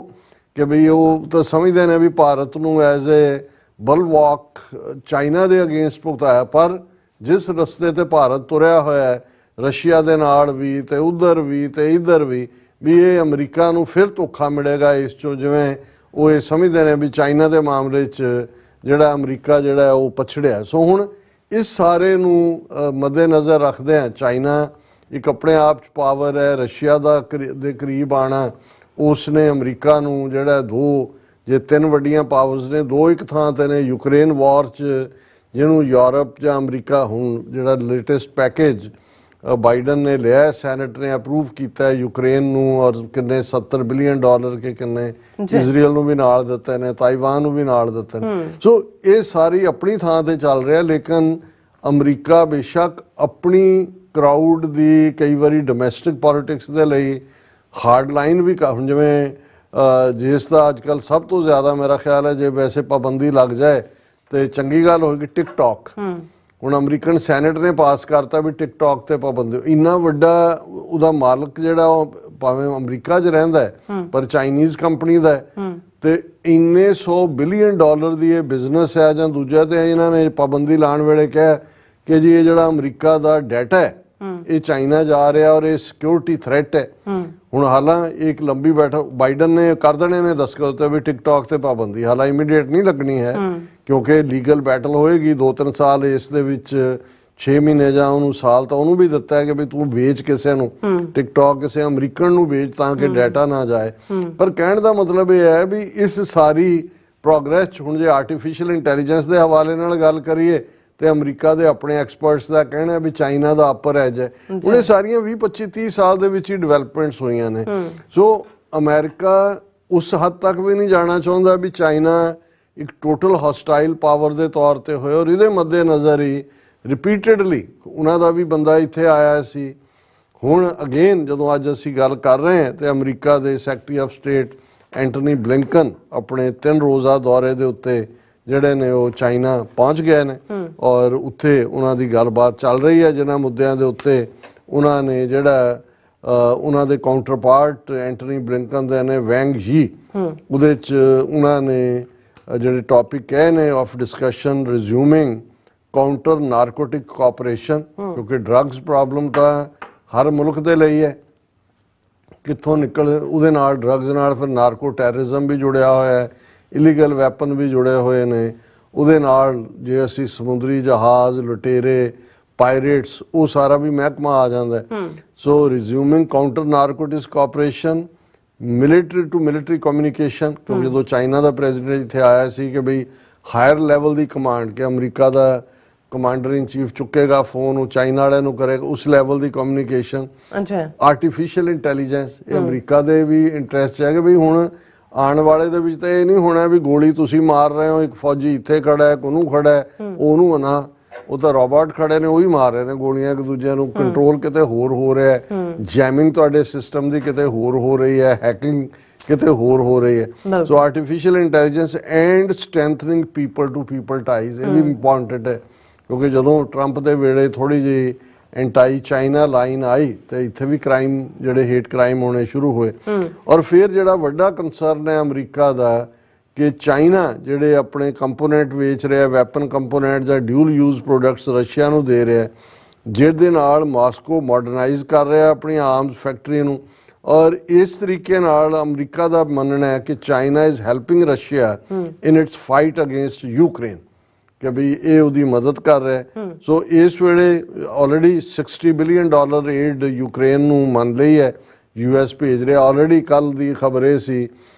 ਕਿ ਵੀ ਉਹ ਤਾਂ ਸਮਝਦੇ ਨੇ ਵੀ ਭਾਰਤ ਨੂੰ ਐਜ਼ ਏ ਬਲਵਾਕ ਚਾਈਨਾ ਦੇ ਅਗੇਂਸਟ ਭੁਗਤਾਇਆ, ਪਰ ਜਿਸ ਰਸਤੇ ਤੇ ਭਾਰਤ ਤੁਰਿਆ ਹੋਇਆ ਹੈ ਰਸ਼ੀਆ ਦੇ ਨਾਲ ਵੀ ਤੇ ਉਧਰ ਵੀ ਤੇ ਇੱਧਰ ਵੀ ਇਹ ਅਮਰੀਕਾ ਨੂੰ ਫਿਰ ਧੋਖਾ ਮਿਲੇਗਾ ਇਸ 'ਚੋਂ, ਜਿਵੇਂ ਉਹ ਇਹ ਸਮਝਦੇ ਨੇ ਵੀ ਚਾਈਨਾ ਦੇ ਮਾਮਲੇ 'ਚ ਜਿਹੜਾ ਅਮਰੀਕਾ ਜਿਹੜਾ ਉਹ ਪਛੜਿਆ। ਸੋ ਹੁਣ ਇਸ ਸਾਰੇ ਨੂੰ ਮੱਦੇ-ਨਜ਼ਰ ਰੱਖਦੇ ਆ, ਚਾਈਨਾ ਇੱਕ ਆਪਣੇ ਆਪ 'ਚ ਪਾਵਰ ਹੈ, ਰਸ਼ੀਆ ਦੇ ਕਰੀਬ ਆਣਾ, ਉਸ ਨੇ ਅਮਰੀਕਾ ਨੂੰ ਜਿਹੜਾ ਜੇ 3 ਵੱਡੀਆਂ ਪਾਵਰਸ ਨੇ, 2 ਇੱਕ ਥਾਂ ਤੇ ਨੇ। ਯੂਕਰੇਨ ਵਾਰ 'ਚ ਜਿਹਨੂੰ ਯੂਰਪ ਜਾਂ ਅਮਰੀਕਾ, ਹੁਣ ਜਿਹੜਾ ਲੇਟੈਸਟ ਪੈਕੇਜ ਬਾਈਡਨ ਨੇ ਲਿਆ, ਸੈਨੇਟ ਨੇ ਅਪਰੂਵ ਕੀਤਾ ਯੂਕਰੇਨ ਨੂੰ, ਔਰ ਕਿੰਨੇ $70 ਬਿਲੀਅਨ ਕੇ ਕਿੰਨੇ ਇਜ਼ਰਾਈਲ ਨੂੰ ਵੀ ਨਾਲ ਦਿੱਤੇ ਨੇ, ਤਾਈਵਾਨ ਨੂੰ ਵੀ ਨਾਲ ਦਿੱਤੇ ਨੇ। ਸੋ ਇਹ ਸਾਰੀ ਆਪਣੀ ਥਾਂ ਤੇ ਚੱਲ ਰਿਹਾ, ਲੇਕਿਨ ਅਮਰੀਕਾ ਬੇਸ਼ੱਕ ਆਪਣੀ ਕਰਾਊਡ ਦੀ ਕਈ ਵਾਰੀ ਡੋਮੈਸਟਿਕ ਪੋਲਿਟਿਕਸ ਦੇ ਲਈ ਹਾਰਡ ਲਾਈਨ ਵੀ, ਹੁਣ ਜਿਵੇਂ ਜਿਸ ਦਾ ਅੱਜ ਕੱਲ੍ਹ ਸਭ ਤੋਂ ਜ਼ਿਆਦਾ ਮੇਰਾ ਖਿਆਲ ਹੈ ਜੇ ਵੈਸੇ ਪਾਬੰਦੀ ਲੱਗ ਜਾਏ ਤੇ ਚੰਗੀ ਗੱਲ ਹੋਏਗੀ, ਟਿਕਟੌਕ। ਹੁਣ ਅਮਰੀਕਨ ਸੈਨੇਟ ਨੇ ਪਾਸ ਕਰਤਾ ਵੀ ਟਿਕਟੌਕ ਤੇ ਪਾਬੰਦੀ। ਇੰਨਾ ਵੱਡਾ ਉਹਦਾ ਮਾਲਕ ਜਿਹੜਾ ਉਹ ਭਾਵੇਂ ਅਮਰੀਕਾ 'ਚ ਰਹਿੰਦਾ ਹੈ ਪਰ ਚਾਈਨੀਜ਼ ਕੰਪਨੀ ਦਾ ਹੈ, ਤੇ ਇੰਨੇ $100 ਬਿਲੀਅਨ ਦੀ ਇਹ ਬਿਜ਼ਨਸ ਹੈ। ਜਾਂ ਦੂਜਾ ਤੇ ਇਹਨਾਂ ਨੇ ਪਾਬੰਦੀ ਲਾਉਣ ਵੇਲੇ ਕਿਹਾ ਕਿ ਜੀ ਇਹ ਜਿਹੜਾ ਅਮਰੀਕਾ ਦਾ ਡਾਟਾ ਹੈ ਇਹ ਚਾਈਨਾ ਜਾ ਰਿਹਾ ਔਰ ਇਹ ਸਿਕਿਉਰਿਟੀ ਥ੍ਰੈਟ ਹੈ। ਹੁਣ ਹਾਲਾਂ ਇੱਕ ਲੰਬੀ ਬੈਠਕ ਬਾਈਡਨ ਨੇ ਕਰ ਦੇਣੇ ਨੇ ਦਸਤਖਤ ਤੇ ਵੀ ਟਿਕਟੌਕ ਤੇ ਪਾਬੰਦੀ, ਹਾਲਾਂ ਇਮੀਡੀਏਟ ਨਹੀਂ ਲੱਗਣੀ ਹੈ ਕਿਉਂਕਿ ਲੀਗਲ ਬੈਟਲ ਹੋਏਗੀ 2-3 ਸਾਲ। ਇਸ ਦੇ ਵਿੱਚ 6 ਮਹੀਨੇ ਜਾਂ ਉਹਨੂੰ ਸਾਲ ਤਾਂ ਉਹਨੂੰ ਵੀ ਦਿੱਤਾ ਹੈ ਕਿ ਵੀ ਤੂੰ ਵੇਚ ਕਿਸੇ ਨੂੰ, ਟਿਕਟੌਕ ਕਿਸੇ ਅਮਰੀਕਨ ਨੂੰ ਵੇਚ ਤਾਂ ਕਿ ਡਾਟਾ ਨਾ ਜਾਏ। ਪਰ ਕਹਿਣ ਦਾ ਮਤਲਬ ਇਹ ਹੈ ਵੀ ਇਸ ਸਾਰੀ ਪ੍ਰੋਗਰੈਸ 'ਚ ਹੁਣ ਜੇ ਆਰਟੀਫਿਸ਼ੀਅਲ ਇੰਟੈਲੀਜੈਂਸ ਦੇ ਹਵਾਲੇ ਨਾਲ ਗੱਲ ਕਰੀਏ ਤੇ ਅਮਰੀਕਾ ਦੇ ਆਪਣੇ ਐਕਸਪਰਟਸ ਦਾ ਕਹਿਣਾ ਵੀ ਚਾਈਨਾ ਦਾ ਅਪਰ ਐਜ ਹੈ। ਉਹਨੇ ਸਾਰੀਆਂ 20-25-30 ਸਾਲ ਦੇ ਵਿੱਚ ਹੀ ਡਿਵੈਲਪਮੈਂਟਸ ਹੋਈਆਂ ਨੇ। ਸੋ ਅਮਰੀਕਾ ਉਸ ਹੱਦ ਤੱਕ ਵੀ ਨਹੀਂ ਜਾਣਾ ਚਾਹੁੰਦਾ ਵੀ ਚਾਈਨਾ ਇੱਕ ਟੋਟਲ ਹੌਸਟਾਈਲ ਪਾਵਰ ਦੇ ਤੌਰ ਤੇ ਹੋਏ, ਔਰ ਇਹਦੇ ਮੱਦੇ ਨਜ਼ਰ ਹੀ ਰਿਪੀਟਡਲੀ ਉਹਨਾਂ ਦਾ ਵੀ ਬੰਦਾ ਇੱਥੇ ਆਇਆ ਸੀ। ਹੁਣ ਅਗੇਨ ਜਦੋਂ ਅੱਜ ਅਸੀਂ ਗੱਲ ਕਰ ਰਹੇ ਹਾਂ ਤੇ ਅਮਰੀਕਾ ਦੇ secretary of state Antony Blinken ਆਪਣੇ 3 ਰੋਜ਼ਾ ਦੌਰੇ ਦੇ ਉੱਤੇ ਜਿਹੜੇ ਨੇ ਉਹ ਚਾਈਨਾ ਪਹੁੰਚ ਗਏ ਨੇ ਔਰ ਉੱਥੇ ਉਹਨਾਂ ਦੀ ਗੱਲਬਾਤ ਚੱਲ ਰਹੀ ਹੈ ਜਿਨ੍ਹਾਂ ਮੁੱਦਿਆਂ ਦੇ ਉੱਤੇ ਉਹਨਾਂ ਨੇ ਜਿਹੜਾ ਉਹਨਾਂ ਦੇ ਕਾਊਂਟਰਪਾਰਟ ਐਂਟਨੀ ਬਲਿੰਕਨ ਦੇ ਨੇ ਵੈਂਗ ਯੀ ਉਹਦੇ 'ਚ ਉਹਨਾਂ ਨੇ ਜਿਹੜੇ ਟੌਪਿਕ ਕਹੇ ਨੇ of discussion resuming counter narcotic cooperation ਕਿਉਂਕਿ ਡਰੱਗਸ ਪ੍ਰੋਬਲਮ ਤਾਂ ਹਰ ਮੁਲਕ ਦੇ ਲਈ ਹੈ। ਕਿੱਥੋਂ ਨਿਕਲ ਉਹਦੇ ਨਾਲ ਡਰੱਗਸ ਨਾਲ ਫਿਰ ਨਾਰਕੋ ਟੈਰਰਿਜ਼ਮ ਵੀ ਜੁੜਿਆ ਹੋਇਆ ਹੈ, ਇਲੀਗਲ ਵੈਪਨ ਵੀ ਜੁੜੇ ਹੋਏ ਨੇ ਉਹਦੇ ਨਾਲ। ਜੇ ਅਸੀਂ ਸਮੁੰਦਰੀ ਜਹਾਜ਼ ਲੁਟੇਰੇ ਪਾਇਰੇਟਸ ਉਹ ਸਾਰਾ ਵੀ ਮਹਿਕਮਾ ਆ ਜਾਂਦਾ। So resuming counter narcotics cooperation, military to military communication ਕਿਉਂਕਿ ਜਦੋਂ ਚਾਈਨਾ ਦਾ ਪ੍ਰੈਜ਼ੀਡੈਂਟ ਇੱਥੇ ਆਇਆ ਸੀ ਕਿ ਬਈ ਹਾਇਰ ਲੈਵਲ ਦੀ ਕਮਾਂਡ ਕਿ ਅਮਰੀਕਾ ਦਾ ਕਮਾਂਡਰ ਇਨ ਚੀਫ ਚੁੱਕੇਗਾ ਫੋਨ ਉਹ ਚਾਈਨਾ ਵਾਲਿਆਂ ਨੂੰ ਕਰੇਗਾ ਉਸ ਲੈਵਲ ਦੀ ਕਮਿਊਨੀਕੇਸ਼ਨ। ਆਰਟੀਫੀਸ਼ੀਅਲ ਇੰਟੈਲੀਜੈਂਸ ਇਹ ਅਮਰੀਕਾ ਦੇ ਵੀ ਇੰਟਰਸਟ ਹੈ ਕਿ ਬਈ ਹੁਣ ਆਉਣ ਵਾਲੇ ਦੇ ਵਿੱਚ ਤਾਂ ਇਹ ਨਹੀਂ ਹੋਣਾ ਵੀ ਗੋਲੀ ਤੁਸੀਂ ਮਾਰ ਰਹੇ ਹੋ ਇੱਕ ਫੌਜੀ ਇੱਥੇ ਖੜਾ ਹੈ ਕੋਨੂੰ ਖੜਾ ਹੈ ਉਹਨੂੰ ਨਾ, ਉਹ ਤਾਂ ਰੋਬੋਟ ਖੜੇ ਨੇ ਉਹੀ ਮਾਰ ਰਹੇ ਨੇ ਗੋਲੀਆਂ ਇੱਕ ਦੂਜੇ ਨੂੰ। ਕੰਟਰੋਲ ਕਿਤੇ ਹੋਰ ਹੋ ਰਿਹਾ ਹੈ, ਜੈਮਿੰਗ ਤੁਹਾਡੇ ਸਿਸਟਮ ਦੀ ਕਿਤੇ ਹੋਰ ਹੋ ਰਹੀ ਹੈ, ਹੈਕਿੰਗ ਕਿਤੇ ਹੋਰ ਹੋ ਰਹੀ ਹੈ। So artificial intelligence and strengthening people to people ties ਇਹ ਵੀ ਇੰਪੋਰਟੈਂਟ ਹੈ ਕਿਉਂਕਿ ਜਦੋਂ ਟਰੰਪ ਦੇ ਵੇਲੇ ਥੋੜੀ ਜਿਹੀ ਐਂਟਾਈ ਚਾਈਨਾ ਲਾਈਨ ਆਈ ਤੇ ਇੱਥੇ ਵੀ ਕ੍ਰਾਈਮ ਜਿਹੜੇ ਹੇਟ ਕ੍ਰਾਈਮ ਹੋਣੇ ਸ਼ੁਰੂ ਹੋਏ। ਔਰ ਫਿਰ ਜਿਹੜਾ ਵੱਡਾ ਕੰਸਰਨ ਹੈ ਅਮਰੀਕਾ ਦਾ ਕਿ ਚਾਈਨਾ ਜਿਹੜੇ ਆਪਣੇ ਕੰਪੋਨੈਂਟ ਵੇਚ ਰਿਹਾ ਵੈਪਨ ਕੰਪੋਨੈਂਟ ਜਾਂ ਡਿਊਲ ਯੂਜ਼ ਪ੍ਰੋਡਕਟਸ ਰਸ਼ੀਆ ਨੂੰ ਦੇ ਰਿਹਾ ਜਿਹਦੇ ਨਾਲ ਮਾਸਕੋ ਮਾਡਰਨਾਈਜ਼ ਕਰ ਰਿਹਾ ਆਪਣੀ ਆਰਮਸ ਫੈਕਟਰੀ ਨੂੰ। ਔਰ ਇਸ ਤਰੀਕੇ ਨਾਲ ਅਮਰੀਕਾ ਦਾ ਮੰਨਣਾ ਹੈ ਕਿ China is helping Russia in it's fight against Ukraine ਕਿ ਵੀ ਇਹ ਉਹਦੀ ਮਦਦ ਕਰ ਰਿਹਾ। ਸੋ ਇਸ ਵੇਲੇ ਆਲਰੇਡੀ $60 ਬਿਲੀਅਨ ਏਡ ਯੂਕਰੇਨ ਨੂੰ ਮੰਨ ਲਈ ਹੈ, US ਭੇਜ ਰਿਹਾ। ਆਲਰੇਡੀ ਕੱਲ ਦੀ ਖਬਰ ਇਹ ਸੀ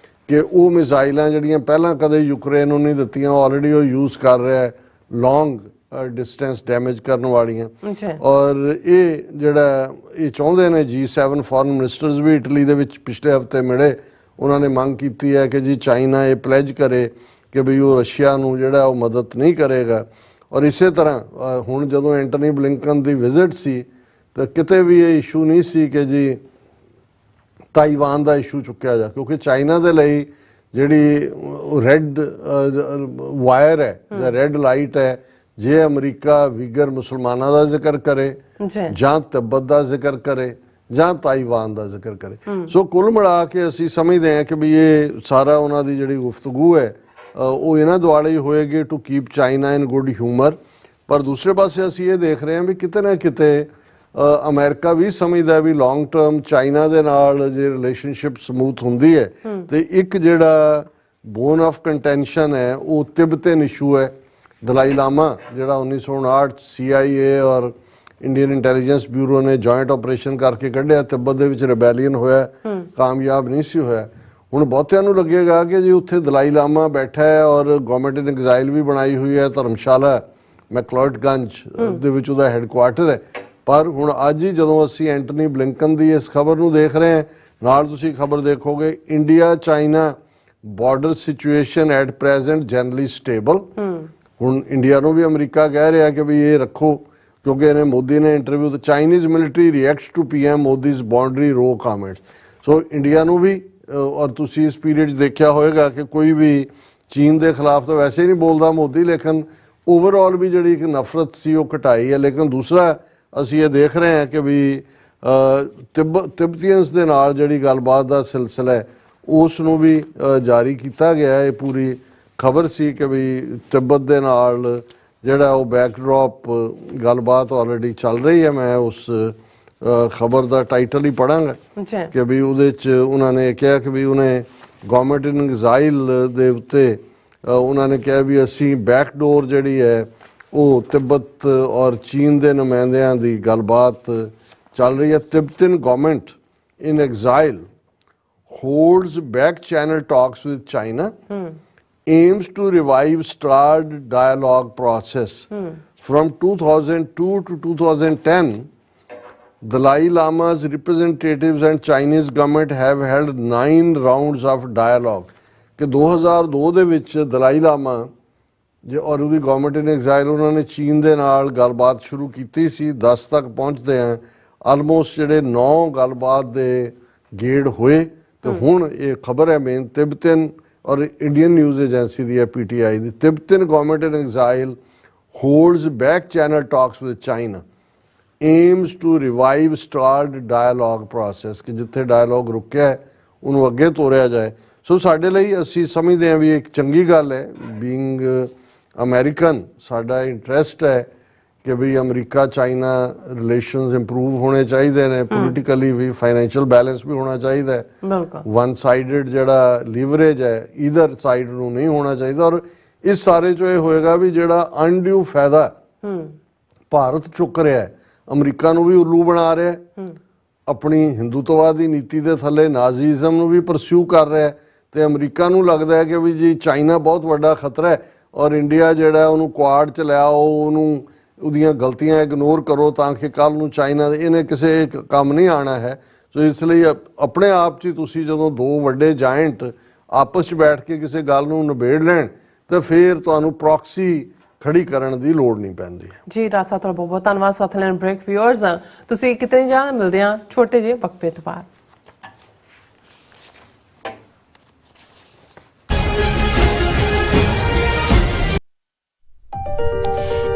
ਕਿ ਉਹ ਮਿਜ਼ਾਈਲਾਂ ਜਿਹੜੀਆਂ ਪਹਿਲਾਂ ਕਦੇ ਯੂਕਰੇਨ ਨੂੰ ਨਹੀਂ ਦਿੱਤੀਆਂ ਆਲਰੇਡੀ ਉਹ ਯੂਜ਼ ਕਰ ਰਿਹਾ ਲੌਂਗ ਡਿਸਟੈਂਸ ਡੈਮੇਜ ਕਰਨ ਵਾਲੀਆਂ। ਔਰ ਇਹ ਜਿਹੜਾ ਇਹ ਚਾਹੁੰਦੇ ਨੇ G7 ਫੋਰਨ ਮਿਨਿਸਟਰਸ ਵੀ ਇਟਲੀ ਦੇ ਵਿੱਚ ਪਿਛਲੇ ਹਫਤੇ ਮਿਲੇ, ਉਹਨਾਂ ਨੇ ਮੰਗ ਕੀਤੀ ਹੈ ਕਿ ਜੀ ਚਾਈਨਾ ਇਹ ਪਲੈਜ ਕਰੇ ਕਿ ਬਈ ਉਹ ਰਸ਼ੀਆ ਨੂੰ ਜਿਹੜਾ ਉਹ ਮਦਦ ਨਹੀਂ ਕਰੇਗਾ। ਔਰ ਇਸੇ ਤਰ੍ਹਾਂ ਹੁਣ ਜਦੋਂ ਐਂਟਨੀ ਬਲਿੰਕਨ ਦੀ ਵਿਜ਼ਿਟ ਸੀ ਤਾਂ ਕਿਤੇ ਵੀ ਇਹ ਇਸ਼ੂ ਨਹੀਂ ਸੀ ਕਿ ਜੀ ਤਾਈਵਾਨ ਦਾ ਇਸ਼ੂ ਚੁੱਕਿਆ ਜਾ ਕਿਉਂਕਿ ਚਾਈਨਾ ਦੇ ਲਈ ਜਿਹੜੀ ਰੈੱਡ ਵਾਇਰ ਹੈ ਜਾਂ ਰੈੱਡ ਲਾਈਟ ਹੈ ਜੇ ਅਮਰੀਕਾ ਵੀਗਰ ਮੁਸਲਮਾਨਾਂ ਦਾ ਜ਼ਿਕਰ ਕਰੇ ਜਾਂ ਤਿੱਬਤ ਦਾ ਜ਼ਿਕਰ ਕਰੇ ਜਾਂ ਤਾਈਵਾਨ ਦਾ ਜ਼ਿਕਰ ਕਰੇ। ਸੋ ਕੁੱਲ ਮਿਲਾ ਕੇ ਅਸੀਂ ਸਮਝਦੇ ਹਾਂ ਕਿ ਵੀ ਇਹ ਸਾਰਾ ਉਹਨਾਂ ਦੀ ਜਿਹੜੀ ਗੁਫ਼ਤਗੂ ਹੈ ਉਹ ਇਹਨਾਂ ਦੁਆਲੇ ਹੀ ਹੋਏਗੀ to keep China in good humour. ਪਰ ਦੂਸਰੇ ਪਾਸੇ ਅਸੀਂ ਇਹ ਦੇਖ ਰਹੇ ਹਾਂ ਵੀ ਕਿਤੇ ਨਾ ਕਿਤੇ ਅਮਰੀਕਾ ਵੀ ਸਮਝਦਾ ਵੀ ਲੌਂਗ ਟਰਮ ਚਾਈਨਾ ਦੇ ਨਾਲ ਜੇ ਰਿਲੇਸ਼ਨਸ਼ਿਪ ਸਮੂਥ ਹੁੰਦੀ ਹੈ ਤੇ ਇੱਕ ਜਿਹੜਾ ਬੋਨ ਆਫ ਕੰਟੈਂਸ਼ਨ ਹੈ ਉਹ ਤਿੱਬਤਨ ਇਸ਼ੂ ਹੈ। ਦਲਾਈ ਲਾਮਾ ਜਿਹੜਾ 1959 CIA ਔਰ ਇੰਡੀਅਨ ਇੰਟੈਲੀਜੈਂਸ ਬਿਊਰੋ ਨੇ ਜੁਆਇੰਟ ਆਪਰੇਸ਼ਨ ਕਰਕੇ ਕੱਢਿਆ, ਤਿੱਬਤ ਦੇ ਵਿੱਚ ਰਿਬੈਲੀਅਨ ਹੋਇਆ, ਕਾਮਯਾਬ ਨਹੀਂ ਸੀ ਹੋਇਆ। ਹੁਣ ਬਹੁਤਿਆਂ ਨੂੰ ਲੱਗੇਗਾ ਕਿ ਜੀ ਉੱਥੇ ਦਲਾਈ ਲਾਮਾ ਬੈਠਾ ਹੈ ਔਰ ਗਵਰਨਮੈਂਟ ਇਨ ਐਗਜ਼ਾਈਲ ਵੀ ਬਣਾਈ ਹੋਈ ਹੈ, ਧਰਮਸ਼ਾਲਾ ਮੈਕਲੋਡਗੰਜ ਦੇ ਵਿੱਚ ਉਹਦਾ ਹੈੱਡਕੁਆਰਟਰ ਹੈ। ਪਰ ਹੁਣ ਅੱਜ ਹੀ ਜਦੋਂ ਅਸੀਂ ਐਂਟਨੀ ਬਲਿੰਕਨ ਦੀ ਇਸ ਖਬਰ ਨੂੰ ਦੇਖ ਰਹੇ ਹਾਂ ਨਾਲ ਤੁਸੀਂ ਖਬਰ ਦੇਖੋਗੇ India China border situation at present generally stable. ਹੁਣ ਇੰਡੀਆ ਨੂੰ ਵੀ ਅਮਰੀਕਾ ਕਹਿ ਰਿਹਾ ਕਿ ਵੀ ਇਹ ਰੱਖੋ ਕਿਉਂਕਿ ਇਹਨੇ ਮੋਦੀ ਨੇ ਇੰਟਰਵਿਊ ਤੇ Chinese military reacts to PM Modi's boundary row comments. So India ਨੂੰ ਵੀ ਔਰ ਤੁਸੀਂ ਇਸ ਪੀਰੀਅਡ 'ਚ ਦੇਖਿਆ ਹੋਏਗਾ ਕਿ ਕੋਈ ਵੀ ਚੀਨ ਦੇ ਖਿਲਾਫ ਤਾਂ ਵੈਸੇ ਹੀ ਨਹੀਂ ਬੋਲਦਾ ਮੋਦੀ, ਲੇਕਿਨ ਓਵਰਆਲ ਵੀ ਜਿਹੜੀ ਇੱਕ ਨਫ਼ਰਤ ਸੀ ਉਹ ਘਟਾਈ ਹੈ। ਲੇਕਿਨ ਦੂਸਰਾ ਅਸੀਂ ਇਹ ਦੇਖ ਰਹੇ ਹਾਂ ਕਿ ਵੀ ਤਿੱਬਤੀਅਨਸ ਦੇ ਨਾਲ ਜਿਹੜੀ ਗੱਲਬਾਤ ਦਾ ਸਿਲਸਿਲਾ ਹੈ ਉਸ ਨੂੰ ਵੀ ਜਾਰੀ ਕੀਤਾ ਗਿਆ। ਇਹ ਪੂਰੀ ਖਬਰ ਸੀ ਕਿ ਵੀ ਤਿੱਬਤ ਦੇ ਨਾਲ ਜਿਹੜਾ ਉਹ ਬੈਕਡ੍ਰੌਪ ਗੱਲਬਾਤ ਆਲਰੇਡੀ ਚੱਲ ਰਹੀ ਹੈ। ਮੈਂ ਉਸ ਖਬਰ ਦਾ ਟਾਈਟਲ ਹੀ ਪੜਾਂਗਾ ਕਿ ਵੀ ਉਹਦੇ 'ਚ ਉਹਨਾਂ ਨੇ ਕਿਹਾ ਕਿ ਵੀ ਉਹਨੇ ਗਵਰਨਮੈਂਟ ਇਨ ਐਗਜ਼ਾਈਲ ਦੇ ਉੱਤੇ ਉਹਨਾਂ ਨੇ ਕਿਹਾ ਵੀ ਅਸੀਂ ਬੈਕਡੋਰ ਜਿਹੜੀ ਹੈ ਉਹ ਤਿੱਬਤ ਔਰ ਚੀਨ ਦੇ ਨੁਮਾਇੰਦਿਆਂ ਦੀ ਗੱਲਬਾਤ ਚੱਲ ਰਹੀ ਹੈ। ਤਿੱਬਤਨ government in ਐਗਜ਼ਾਈਲ holds back channel talks with China, aims to revive starred dialogue process. From 2002 to 2010, Dalai Lama's representatives and Chinese government have held 9 rounds of dialogue. ਕਿ 2002 ਦੇ ਵਿੱਚ ਦਲਾਈ ਲਾਮਾ ਜੇ ਔਰ ਉਹਦੀ ਗਵਰਨਮੈਂਟ ਇਨ ਐਗਜ਼ਾਈਲ ਉਹਨਾਂ ਨੇ ਚੀਨ ਦੇ ਨਾਲ ਗੱਲਬਾਤ ਸ਼ੁਰੂ ਕੀਤੀ ਸੀ। 10 ਤੱਕ ਪਹੁੰਚਦੇ ਆ ਆਲਮੋਸਟ ਜਿਹੜੇ 9 ਗੱਲਬਾਤ ਦੇ ਗੇੜ ਹੋਏ ਤੇ ਹੁਣ ਇਹ ਖਬਰ ਹੈ ਮੇਨ ਤਿੱਬਤਨ ਔਰ ਇੰਡੀਅਨ ਨਿਊਜ਼ ਏਜੰਸੀ ਦੀ ਹੈ PTI the, ਤਿੱਬਤਨ government in ਐਗਜ਼ਾਈਲ holds back channel talks with China, aims to revive stalled dialogue process ਕਿ ਜਿੱਥੇ ਡਾਇਲੋਗ ਰੁਕਿਆ ਹੈ ਉਹਨੂੰ ਅੱਗੇ ਤੋਰਿਆ ਜਾਏ। ਸੋ ਸਾਡੇ ਲਈ ਅਸੀਂ ਸਮਝਦੇ ਹਾਂ ਵੀ ਇੱਕ ਚੰਗੀ ਗੱਲ ਹੈ। ਬੀਇੰਗ ਅਮਰੀਕਨ ਸਾਡਾ ਇੰਟਰਸਟ ਹੈ ਕਿ ਵੀ ਅਮਰੀਕਾ ਚਾਈਨਾ ਰਿਲੇਸ਼ਨਸ ਇੰਪਰੂਵ ਹੋਣੇ ਚਾਹੀਦੇ ਨੇ, ਪੋਲੀਟੀਕਲੀ ਵੀ, ਫਾਈਨੈਂਸ਼ੀਅਲ ਬੈਲੈਂਸ ਵੀ ਹੋਣਾ ਚਾਹੀਦਾ ਹੈ। ਵਨ ਸਾਈਡਡ ਜਿਹੜਾ ਲੀਵਰੇਜ ਹੈ ਈਦਰ ਸਾਈਡ ਨੂੰ ਨਹੀਂ ਹੋਣਾ ਚਾਹੀਦਾ। ਔਰ ਇਸ ਸਾਰੇ ਚੋਂ ਇਹ ਹੋਏਗਾ ਵੀ ਜਿਹੜਾ ਅਨਡਿਊ ਫਾਇਦਾ ਭਾਰਤ ਚੁੱਕ ਰਿਹਾ ਹੈ, ਅਮਰੀਕਾ ਨੂੰ ਵੀ ਉੱਲੂ ਬਣਾ ਰਿਹਾ ਹੈ, ਆਪਣੀ ਹਿੰਦੂਤਵਾਦੀ ਨੀਤੀ ਦੇ ਥੱਲੇ ਨਾਜ਼ੀਜ਼ਮ ਨੂੰ ਵੀ ਪਰਸਿਊ ਕਰ ਰਿਹਾ ਹੈ ਤੇ ਅਮਰੀਕਾ ਨੂੰ ਲੱਗਦਾ ਹੈ ਕਿ ਵੀ ਜੀ ਚਾਈਨਾ ਬਹੁਤ ਵੱਡਾ ਖਤਰਾ ਹੈ ਔਰ ਇੰਡੀਆ ਜਿਹੜਾ ਉਹਨੂੰ ਕੁਆਡ ਚ ਲਿਆਓ, ਉਹਨੂੰ ਉਹਦੀਆਂ ਗਲਤੀਆਂ ਇਗਨੋਰ ਕਰੋ ਤਾਂ ਕਿ ਕੱਲ ਨੂੰ ਚਾਈਨਾ ਦੇ ਇਹਨੇ ਕਿਸੇ ਕੰਮ ਨਹੀਂ ਆਉਣਾ ਹੈ। ਸੋ ਇਸ ਲਈ ਆਪਣੇ ਆਪ 'ਚ ਤੁਸੀਂ ਜਦੋਂ ਦੋ ਵੱਡੇ ਜਾਇੰਟ ਆਪਸ 'ਚ ਬੈਠ ਕੇ ਕਿਸੇ ਗੱਲ ਨੂੰ ਨਿਬੇੜ ਲੈਣ ਤਾਂ ਫਿਰ ਤੁਹਾਨੂੰ ਪ੍ਰੋਕਸੀ ਖੜੀ ਕਰਨ ਦੀ ਲੋੜ ਨਹੀਂ ਪੈਂਦੀ। ਜੀ ਰਾਜ ਸਾਹਿਬ ਤੁਹਾਡਾ ਬਹੁਤ ਬਹੁਤ ਧੰਨਵਾਦ। ਸਾਥ ਲੈਣ ਬ੍ਰੇਕ ਵਿਊਅਰਸ ਤੁਸੀਂ ਕਿਤੇ ਜਾਣ ਮਿਲਦੇ ਆ ਛੋਟੇ ਜਿਹੇ ਵਕਫੇ ਤੋਂ ਬਾਅਦ।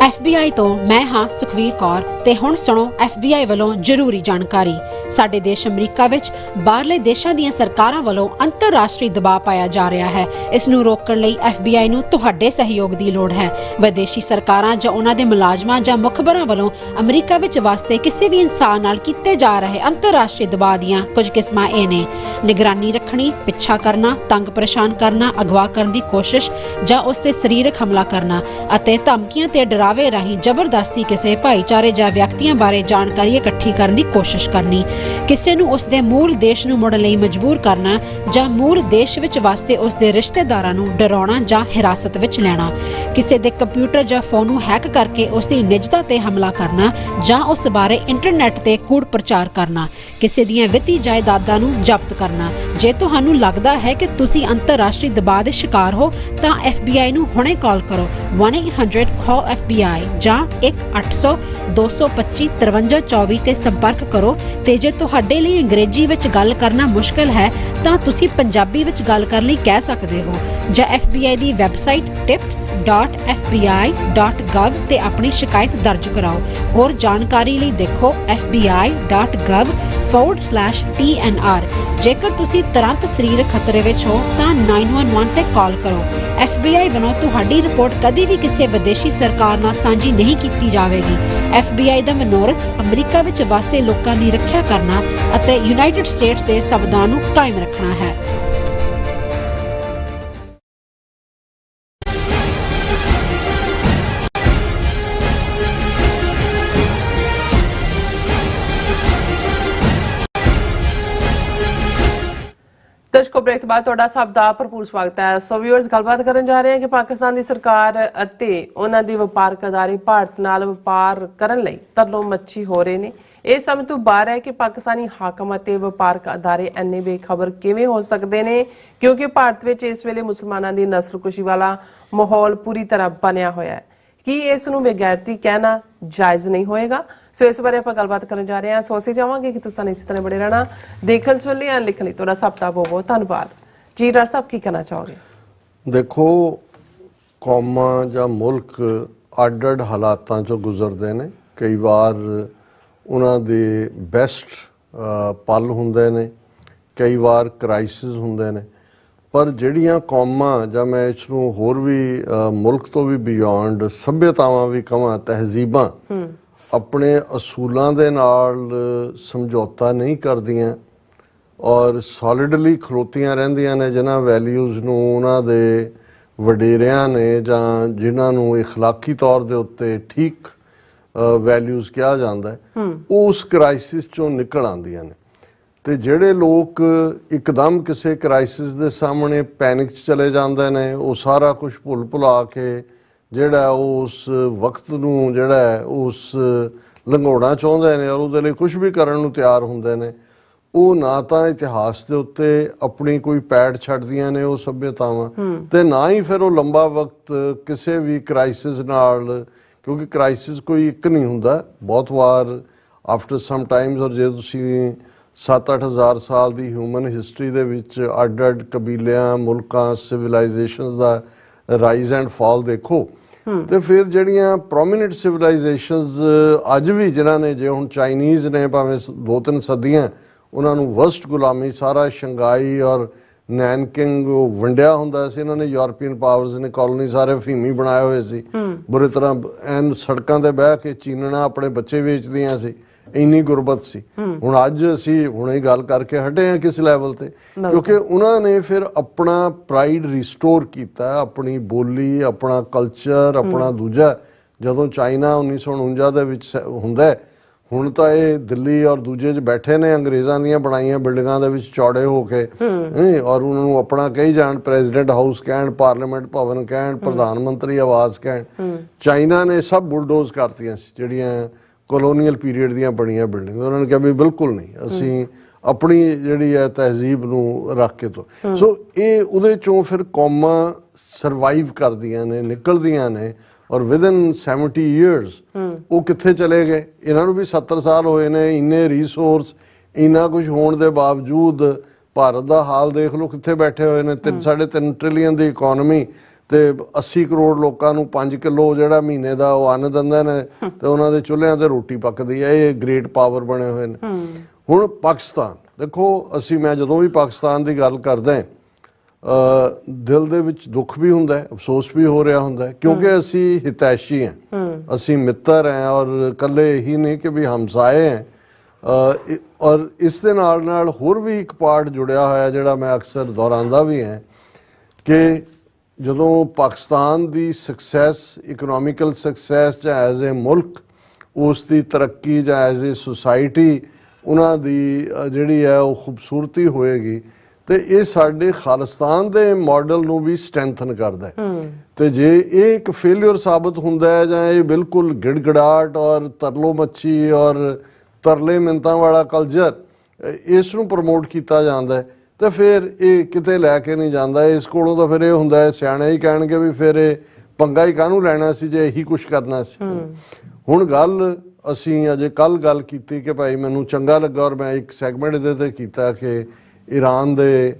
FBI ਤੋਂ ਮੈਂ ਹਾਂ ਸੁਖਵੀਰ ਕੌਰ ਤੇ ਹੁਣ ਸੁਣੋ FBI ਵੱਲੋਂ ਜ਼ਰੂਰੀ ਜਾਣਕਾਰੀ। ਸਾਡੇ ਦੇਸ਼ ਅਮਰੀਕਾ ਵਿੱਚ ਬਾਹਰਲੇ ਦੇਸ਼ਾਂ ਦੀਆਂ ਸਰਕਾਰਾਂ ਵੱਲੋਂ ਅੰਤਰਰਾਸ਼ਟਰੀ ਦਬਾਅ ਪਾਇਆ ਜਾ ਰਿਹਾ ਹੈ। ਇਸ ਨੂੰ ਰੋਕਣ ਲਈ FBI ਨੂੰ ਤੁਹਾਡੇ ਸਹਿਯੋਗ ਦੀ ਲੋੜ ਹੈ। ਵਿਦੇਸ਼ੀ ਸਰਕਾਰਾਂ ਜਾਂ ਉਹਨਾਂ ਦੇ ਮੁਲਾਜ਼ਮਾਂ ਜਾਂ ਮੁਖਬਰਾਂ ਵੱਲੋਂ ਅਮਰੀਕਾ ਵਿੱਚ ਵਸਦੇ ਕਿਸੇ ਵੀ ਇਨਸਾਨ ਨਾਲ ਕੀਤੇ ਜਾ ਰਹੇ ਅੰਤਰਰਾਸ਼ਟਰੀ ਦਬਾਅ ਦੀਆਂ ਕੁਝ ਕਿਸਮਾਂ ਇਹ ਨੇ: ਨਿਗਰਾਨੀ ਰੱਖਣੀ, ਪਿੱਛਾ ਕਰਨਾ, ਤੰਗ ਪਰੇਸ਼ਾਨ ਕਰਨਾ, ਅਗਵਾ ਕਰਨ ਦੀ ਕੋਸ਼ਿਸ਼ ਜਾਂ ਉਸ ਤੇ ਸਰੀਰਕ ਹਮਲਾ ਕਰਨਾ ਅਤੇ ਧਮਕੀਆਂ ਤੇ ਡਰਾਵੇ ਰਾਹੀਂ ਜ਼ਬਰਦਸਤੀ ਕਿਸੇ ਭਾਈਚਾਰੇ ਜਾਂ ਵਿਅਕਤੀਆਂ ਬਾਰੇ ਜਾਣਕਾਰੀ ਇਕੱਠੀ ਕਰਨ ਦੀ ਕੋਸ਼ਿਸ਼ ਕਰਨੀ, ਕਿਸੇ ਨੂੰ ਉਸ ਦੇ ਮੂਲ ਦੇਸ਼ ਨੂੰ ਮੁੜਨ ਲਈ ਮਜਬੂਰ ਕਰਨਾ ਜਾਂ ਮੂਲ ਦੇਸ਼ ਵਿੱਚ ਵਸਦੇ ਉਸ ਦੇ ਰਿਸ਼ਤੇਦਾਰਾਂ ਨੂੰ ਡਰਾਉਣਾ ਜਾਂ ਹਿਰਾਸਤ ਵਿੱਚ ਲੈਣਾ, ਕਿਸੇ ਦੇ ਕੰਪਿਊਟਰ ਜਾਂ ਫੋਨ ਨੂੰ ਹੈਕ ਕਰਕੇ ਉਸ ਦੀ ਨਿੱਜਤਾ ਤੇ ਹਮਲਾ ਕਰਨਾ ਜਾਂ ਉਸ ਬਾਰੇ ਇੰਟਰਨੈਟ ਤੇ ਕੂੜ ਪ੍ਰਚਾਰ ਕਰਨਾ, ਕਿਸੇ ਦੀਆਂ ਵਿੱਤੀ ਜਾਇਦਾਦਾਂ ਨੂੰ ਜ਼ਬਤ ਕਰਨਾ। ਜੇ ਤੁਹਾਨੂੰ ਲੱਗਦਾ ਹੈ ਕਿ ਤੁਸੀਂ ਅੰਤਰਰਾਸ਼ਟਰੀ ਦਬਾਅ ਦੇ ਸ਼ਿਕਾਰ ਹੋ ਤਾਂ FBI ਨੂੰ ਹੁਣੇ ਕਾਲ ਕਰੋ 1-800-CALL-FBI ਜਾਂ 1-800-225-5324 ਤੇ ਸੰਪਰਕ ਕਰੋ। ਤੇ ਜੇ ਤੁਹਾਡੇ ਲਈ ਅੰਗਰੇਜ਼ੀ ਵਿੱਚ ਗੱਲ ਕਰਨਾ ਮੁਸ਼ਕਲ ਹੈ ਤਾਂ ਤੁਸੀਂ ਪੰਜਾਬੀ ਵਿੱਚ ਗੱਲ ਕਰਨ ਲਈ ਕਹਿ ਸਕਦੇ ਹੋ ਜਾਂ FBI ਦੀ ਵੈਬਸਾਈਟ tips.fbi.gov ਤੇ ਆਪਣੀ ਸ਼ਿਕਾਇਤ ਦਰਜ ਕਰਾਓ। ਹੋਰ ਜਾਣਕਾਰੀ ਲਈ ਦੇਖੋ fbi.gov/TNR। ਜੇਕਰ ਤੁਸੀਂ ਤੁਰੰਤ ਸਰੀਰਕ ਖਤਰੇ ਵਿੱਚ ਹੋ ਤਾਂ 911 ਤੇ ਕਾਲ ਕਰੋ। FBI ਵੱਲੋਂ ਤੁਹਾਡੀ ਰਿਪੋਰਟ ਕਦੀ ਵੀ ਕਿਸੇ ਵਿਦੇਸ਼ੀ ਸਰਕਾਰ ਨਾਲ ਸਾਂਝੀ ਨਹੀਂ ਕੀਤੀ ਜਾਵੇਗੀ। FBI ਦਾ ਮਨੋਰਥ ਅਮਰੀਕਾ ਵਿੱਚ ਵਸਦੇ ਲੋਕਾਂ ਦੀ ਰੱਖਿਆ ਕਰਨਾ ਅਤੇ ਯੂਨਾਈਟਿਡ ਸਟੇਟਸ ਦੇ ਸੰਵਿਧਾਨ ਨੂੰ ਕਾਇਮ ਰੱਖਣਾ ਹੈ। ਦਰਸ਼ਕੋ ਬ੍ਰੇਕ ਤੋਂ ਬਾਅਦ ਤੁਹਾਡਾ ਸਭ ਦਾ ਭਰਪੂਰ ਸਵਾਗਤ ਹੈ। ਸੋ ਵਿਊਅਰਸ ਗੱਲਬਾਤ ਕਰਨ ਜਾ ਰਹੇ ਹਾਂ ਕਿ ਪਾਕਿਸਤਾਨ ਦੀ ਸਰਕਾਰ ਅਤੇ ਉਹਨਾਂ ਦੀ ਵਪਾਰਕ ਅਦਾਰੇ ਭਾਰਤ ਨਾਲ ਵਪਾਰ ਕਰਨ ਲਈ ਤਰਲੋ ਮੱਛੀ ਹੋ ਰਹੇ ਨੇ। ਇਹ ਸਮਝ ਤੋਂ ਬਾਹਰ ਹੈ ਕਿ ਪਾਕਿਸਤਾਨੀ ਹਾਕਮ ਅਤੇ ਵਪਾਰਕ ਅਦਾਰੇ ਇੰਨੇ ਬੇਖਬਰ ਕਿਵੇਂ ਹੋ ਸਕਦੇ ਨੇ ਕਿਉਂਕਿ ਭਾਰਤ ਵਿੱਚ ਇਸ ਵੇਲੇ ਮੁਸਲਮਾਨਾਂ ਦੀ ਨਸਲਕੁਸ਼ੀ ਵਾਲਾ ਮਾਹੌਲ ਪੂਰੀ ਤਰ੍ਹਾਂ ਬਣਿਆ ਹੋਇਆ ਹੈ। ਕੀ ਇਸ ਨੂੰ ਬੇਗੈਰਤੀ ਕਹਿਣਾ ਜਾਇਜ਼ ਨਹੀਂ ਹੋਏਗਾ? ਸੋ ਇਸ ਬਾਰੇ ਆਪਾਂ ਗੱਲਬਾਤ ਕਰਨ ਜਾ ਰਹੇ ਹਾਂ। ਸੋ ਅਸੀਂ ਚਾਹਾਂਗੇ ਕਿ ਤੁਸੀਂ ਇਸੇ ਤਰ੍ਹਾਂ ਬੜੇ ਰਹਿਣਾ। ਦੇਖਣ ਸੁਣ ਲਈ ਲਿਖਣ ਲਈ ਤੁਹਾਡਾ ਸਭ ਦਾ ਬਹੁਤ ਬਹੁਤ ਧੰਨਵਾਦ। ਜੀ ਡਾਕਟਰ ਸਾਹਿਬ ਕੀ ਕਹਿਣਾ ਚਾਹੋਗੇ? ਦੇਖੋ, ਕੌਮਾਂ ਜਾਂ ਮੁਲਕ ਅੱਡ-ਅੱਡ ਹਾਲਾਤਾਂ ਚੋਂ ਗੁਜ਼ਰਦੇ ਨੇ। ਕਈ ਵਾਰ ਉਹਨਾਂ ਦੇ ਬੈਸਟ ਪਲ ਹੁੰਦੇ ਨੇ, ਕਈ ਵਾਰ ਕ੍ਰਾਈਸਿਸ ਹੁੰਦੇ ਨੇ। ਪਰ ਜਿਹੜੀਆਂ ਕੌਮਾਂ ਜਾਂ ਮੈਂ ਇਸ ਨੂੰ ਹੋਰ ਵੀ ਮੁਲਕ ਤੋਂ ਵੀ ਬਿਯੋਂਡ ਸੱਭਿਅਤਾਵਾਂ ਵੀ ਕਹਾਂ, ਤਹਿਜ਼ੀਬਾਂ ਆਪਣੇ ਅਸੂਲਾਂ ਦੇ ਨਾਲ ਸਮਝੌਤਾ ਨਹੀਂ ਕਰਦੀਆਂ ਔਰ ਸੋਲਿਡਲੀ ਖਲੋਤੀਆਂ ਰਹਿੰਦੀਆਂ ਨੇ, ਜਿਨ੍ਹਾਂ ਵੈਲਿਊਜ਼ ਨੂੰ ਉਹਨਾਂ ਦੇ ਵਡੇਰਿਆਂ ਨੇ ਜਾਂ ਜਿਨ੍ਹਾਂ ਨੂੰ ਇਖਲਾਕੀ ਤੌਰ ਦੇ ਉੱਤੇ ਠੀਕ ਵੈਲਿਊਜ਼ ਕਿਹਾ ਜਾਂਦਾ ਹੈ, ਉਸ ਕ੍ਰਾਈਸਿਸ ਚੋਂ ਨਿਕਲ ਆਉਂਦੀਆਂ ਨੇ। ਤੇ ਜਿਹੜੇ ਲੋਕ ਇੱਕਦਮ ਕਿਸੇ ਕ੍ਰਾਈਸਿਸ ਦੇ ਸਾਹਮਣੇ ਪੈਨਿਕ 'ਚ ਚਲੇ ਜਾਂਦੇ ਨੇ, ਉਹ ਸਾਰਾ ਕੁਝ ਭੁਲਾ ਕੇ ਜਿਹੜਾ ਉਸ ਵਕਤ ਨੂੰ ਜਿਹੜਾ ਉਸ ਲੰਘਾਉਣਾ ਚਾਹੁੰਦੇ ਨੇ ਔਰ ਉਹਦੇ ਲਈ ਕੁਝ ਵੀ ਕਰਨ ਨੂੰ ਤਿਆਰ ਹੁੰਦੇ ਨੇ, ਉਹ ਨਾ ਤਾਂ ਇਤਿਹਾਸ ਦੇ ਉੱਤੇ ਆਪਣੀ ਕੋਈ ਪੈੜ ਛੱਡਦੀਆਂ ਨੇ ਉਹ ਸੱਭਿਅਤਾਵਾਂ, ਤੇ ਨਾ ਹੀ ਫਿਰ ਉਹ ਲੰਬਾ ਵਕਤ ਕਿਸੇ ਵੀ ਕ੍ਰਾਈਸਿਸ ਨਾਲ, ਕਿਉਂਕਿ ਕ੍ਰਾਈਸਿਸ ਕੋਈ ਇੱਕ ਨਹੀਂ ਹੁੰਦਾ, ਬਹੁਤ ਵਾਰ ਆਫਟਰ ਸਮ ਟਾਈਮਸ। ਔਰ ਜੇ ਤੁਸੀਂ 7-8 ਹਜ਼ਾਰ ਸਾਲ ਦੀ ਹਿਊਮਨ ਹਿਸਟਰੀ ਦੇ ਵਿੱਚ ਅੱਡ-ਅੱਡ ਕਬੀਲਿਆਂ, ਮੁਲਕਾਂ, ਸਿਵਲਾਈਜੇਸ਼ਨਸ ਦਾ ਰਾਈਜ਼ ਐਂਡ ਫਾਲ ਦੇਖੋ, ਤੇ ਫਿਰ ਜਿਹੜੀਆਂ ਪ੍ਰੋਮੀਨੈਂਟ ਸਿਵਲਾਈਜੇਸ਼ਨਸ ਅੱਜ ਵੀ ਜਿਨ੍ਹਾਂ ਨੇ, ਜੇ ਹੁਣ ਚਾਈਨੀਜ਼ ਨੇ ਭਾਵੇਂ 2-3 ਸਦੀਆਂ ਉਹਨਾਂ ਨੂੰ ਵਰਸਟ ਗੁਲਾਮੀ, ਸਾਰਾ ਸ਼ੰਘਾਈ ਔਰ ਨੈਨਕਿੰਗ ਵੰਡਿਆ ਹੁੰਦਾ ਸੀ, ਇਹਨਾਂ ਨੇ ਯੂਰਪੀਅਨ ਪਾਵਰਸ ਨੇ ਕਾਲੋਨੀ ਸਾਰੇ ਫੀਮੀ ਬਣਾਏ ਹੋਏ ਸੀ, ਬੁਰੀ ਤਰ੍ਹਾਂ ਐਨ ਸੜਕਾਂ ਤੇ ਬਹਿ ਕੇ ਚੀਨਣਾ ਆਪਣੇ ਬੱਚੇ ਵੇਚਦੀਆਂ ਸੀ, ਇੰਨੀ ਗੁਰਬਤ ਸੀ। ਹੁਣ ਅੱਜ ਅਸੀਂ ਹੁਣੇ ਗੱਲ ਕਰਕੇ ਹਟੇ ਹਾਂ ਕਿਸ ਲੈਵਲ ਤੇ, ਕਿਉਂਕਿ ਉਹਨਾਂ ਨੇ ਫਿਰ ਆਪਣਾ ਪ੍ਰਾਈਡ ਰਿਸਟੋਰ ਕੀਤਾ, ਆਪਣੀ ਬੋਲੀ, ਆਪਣਾ ਕਲਚਰ, ਆਪਣਾ ਦੂਜਾ। ਜਦੋਂ ਚਾਈਨਾ 1949 ਦੇ ਵਿੱਚ ਹੁੰਦਾ, ਹੁਣ ਤਾਂ ਇਹ ਦਿੱਲੀ ਔਰ ਦੂਜੇ 'ਚ ਬੈਠੇ ਨੇ ਅੰਗਰੇਜ਼ਾਂ ਦੀਆਂ ਬਣਾਈਆਂ ਬਿਲਡਿੰਗਾਂ ਦੇ ਵਿੱਚ ਚੌੜੇ ਹੋ ਕੇ, ਔਰ ਉਹਨਾਂ ਨੂੰ ਆਪਣਾ ਕਹੀ ਜਾਣ, ਪ੍ਰੈਜ਼ੀਡੈਂਟ ਹਾਊਸ ਕਹਿਣ, ਪਾਰਲੀਮੈਂਟ ਭਵਨ ਕਹਿਣ, ਪ੍ਰਧਾਨ ਮੰਤਰੀ ਆਵਾਸ ਕਹਿਣ। ਚਾਈਨਾ ਨੇ ਸਭ ਬੁਲਡੋਜ਼ ਕਰਤੀਆਂ ਸੀ ਜਿਹੜੀਆਂ ਕਲੋਨੀਅਲ ਪੀਰੀਅਡ ਦੀਆਂ ਬਣੀਆਂ ਬਿਲਡਿੰਗ। ਉਹਨਾਂ ਨੇ ਕਿਹਾ ਵੀ ਬਿਲਕੁਲ ਨਹੀਂ, ਅਸੀਂ ਆਪਣੀ ਜਿਹੜੀ ਹੈ ਤਹਿਜ਼ੀਬ ਨੂੰ ਰੱਖ ਕੇ ਤੋਂ। ਸੋ ਇਹ ਉਹਦੇ ਚੋਂ ਫਿਰ ਕੌਮਾਂ ਸਰਵਾਈਵ ਕਰਦੀਆਂ ਨੇ, ਨਿਕਲਦੀਆਂ ਨੇ, ਔਰ ਵਿਦਨ 70 years ਉਹ ਕਿੱਥੇ ਚਲੇ ਗਏ? ਇਹਨਾਂ ਨੂੰ ਵੀ 70 ਸਾਲ ਹੋਏ ਨੇ, ਇੰਨੇ ਰਿਸੋਰਸ, ਇੰਨਾ ਕੁਝ ਹੋਣ ਦੇ ਬਾਵਜੂਦ ਭਾਰਤ ਦਾ ਹਾਲ ਦੇਖ ਲਓ, ਕਿੱਥੇ ਬੈਠੇ ਹੋਏ ਨੇ। 3.5 ਟ੍ਰਿਲੀਅਨ ਦੀ ਇਕੋਨਮੀ ਤੇ 80 ਕਰੋੜ ਲੋਕਾਂ ਨੂੰ 5 ਕਿਲੋ ਜਿਹੜਾ ਮਹੀਨੇ ਦਾ ਉਹ ਅੰਨ ਦਿੰਦੇ ਨੇ, ਤੇ ਉਹਨਾਂ ਦੇ ਚੁੱਲ੍ਹਿਆਂ ਤੇ ਰੋਟੀ ਪੱਕਦੀ ਹੈ। ਇਹ ਗ੍ਰੇਟ ਪਾਵਰ ਬਣੇ ਹੋਏ ਨੇ। ਹੁਣ ਪਾਕਿਸਤਾਨ ਦੇਖੋ, ਮੈਂ ਜਦੋਂ ਵੀ ਪਾਕਿਸਤਾਨ ਦੀ ਗੱਲ ਕਰਦਾ ਦਿਲ ਦੇ ਵਿੱਚ ਦੁੱਖ ਵੀ ਹੁੰਦਾ, ਅਫਸੋਸ ਵੀ ਹੋ ਰਿਹਾ ਹੁੰਦਾ, ਕਿਉਂਕਿ ਅਸੀਂ ਹਿਤੈਸ਼ੀ ਹਾਂ, ਅਸੀਂ ਮਿੱਤਰ ਹਾਂ, ਔਰ ਇਕੱਲੇ ਹੀ ਨਹੀਂ ਕਿ ਵੀ ਹਮਸਾਏ ਹੈ। ਔਰ ਇਸ ਦੇ ਨਾਲ ਨਾਲ ਹੋਰ ਵੀ ਇੱਕ ਪਾਰਟ ਜੁੜਿਆ ਹੋਇਆ ਜਿਹੜਾ ਮੈਂ ਅਕਸਰ ਦੁਹਰਾਉਂਦਾ ਵੀ ਹਾਂ, ਕਿ ਜਦੋਂ ਪਾਕਿਸਤਾਨ ਦੀ ਸਕਸੈਸ, ਇਕਨੋਮਿਕਲ ਸਕਸੈਸ ਜਾਂ ਐਜ਼ ਏ ਮੁਲਕ, ਉਸ ਦੀ ਤਰੱਕੀ ਜਾਂ ਐਜ਼ ਏ ਸੁਸਾਇਟੀ ਉਹਨਾਂ ਦੀ ਜਿਹੜੀ ਹੈ ਉਹ ਖੂਬਸੂਰਤੀ ਹੋਏਗੀ, ਤੇ ਇਹ ਸਾਡੇ ਖਾਲਿਸਤਾਨ ਦੇ ਮਾਡਲ ਨੂੰ ਵੀ ਸਟਰੈਂਥਨ ਕਰਦਾ ਹੈ। ਤੇ ਜੇ ਇਹ ਇੱਕ ਫੇਲਿਅਰ ਸਾਬਤ ਹੁੰਦਾ ਹੈ, ਜਾਂ ਇਹ ਬਿਲਕੁਲ ਗਿੜਗੜਾਟ ਔਰ ਤਰਲੋ ਮੱਛੀ ਔਰ ਤਰਲੇ ਮਿੰਤਾਂ ਵਾਲਾ ਕਲਚਰ ਇਸ ਨੂੰ ਪ੍ਰਮੋਟ ਕੀਤਾ ਜਾਂਦਾ ਹੈ, ਤੇ ਫਿਰ ਇਹ ਕਿਤੇ ਲੈ ਕੇ ਨਹੀਂ ਜਾਂਦਾ। ਇਸ ਕੋਲੋਂ ਤਾਂ ਫਿਰ ਇਹ ਹੁੰਦਾ ਹੈ, ਸਿਆਣੇ ਹੀ ਕਹਿਣਗੇ ਵੀ ਫਿਰ ਇਹ ਪੰਗਾ ਹੀ ਕਾਹਨੂੰ ਲੈਣਾ ਸੀ ਜੇ ਇਹੀ ਕੁਛ ਕਰਨਾ ਸੀ। ਹੁਣ ਗੱਲ ਅਸੀਂ ਅਜੇ ਕੱਲ ਗੱਲ ਕੀਤੀ ਕਿ ਭਾਈ ਮੈਨੂੰ ਚੰਗਾ ਲੱਗਾ, ਔਰ ਮੈਂ ਇੱਕ ਸੈਗਮੈਂਟ ਇਹਦੇ ਤੇ ਕੀਤਾ ਕਿ ਈਰਾਨ ਦੇ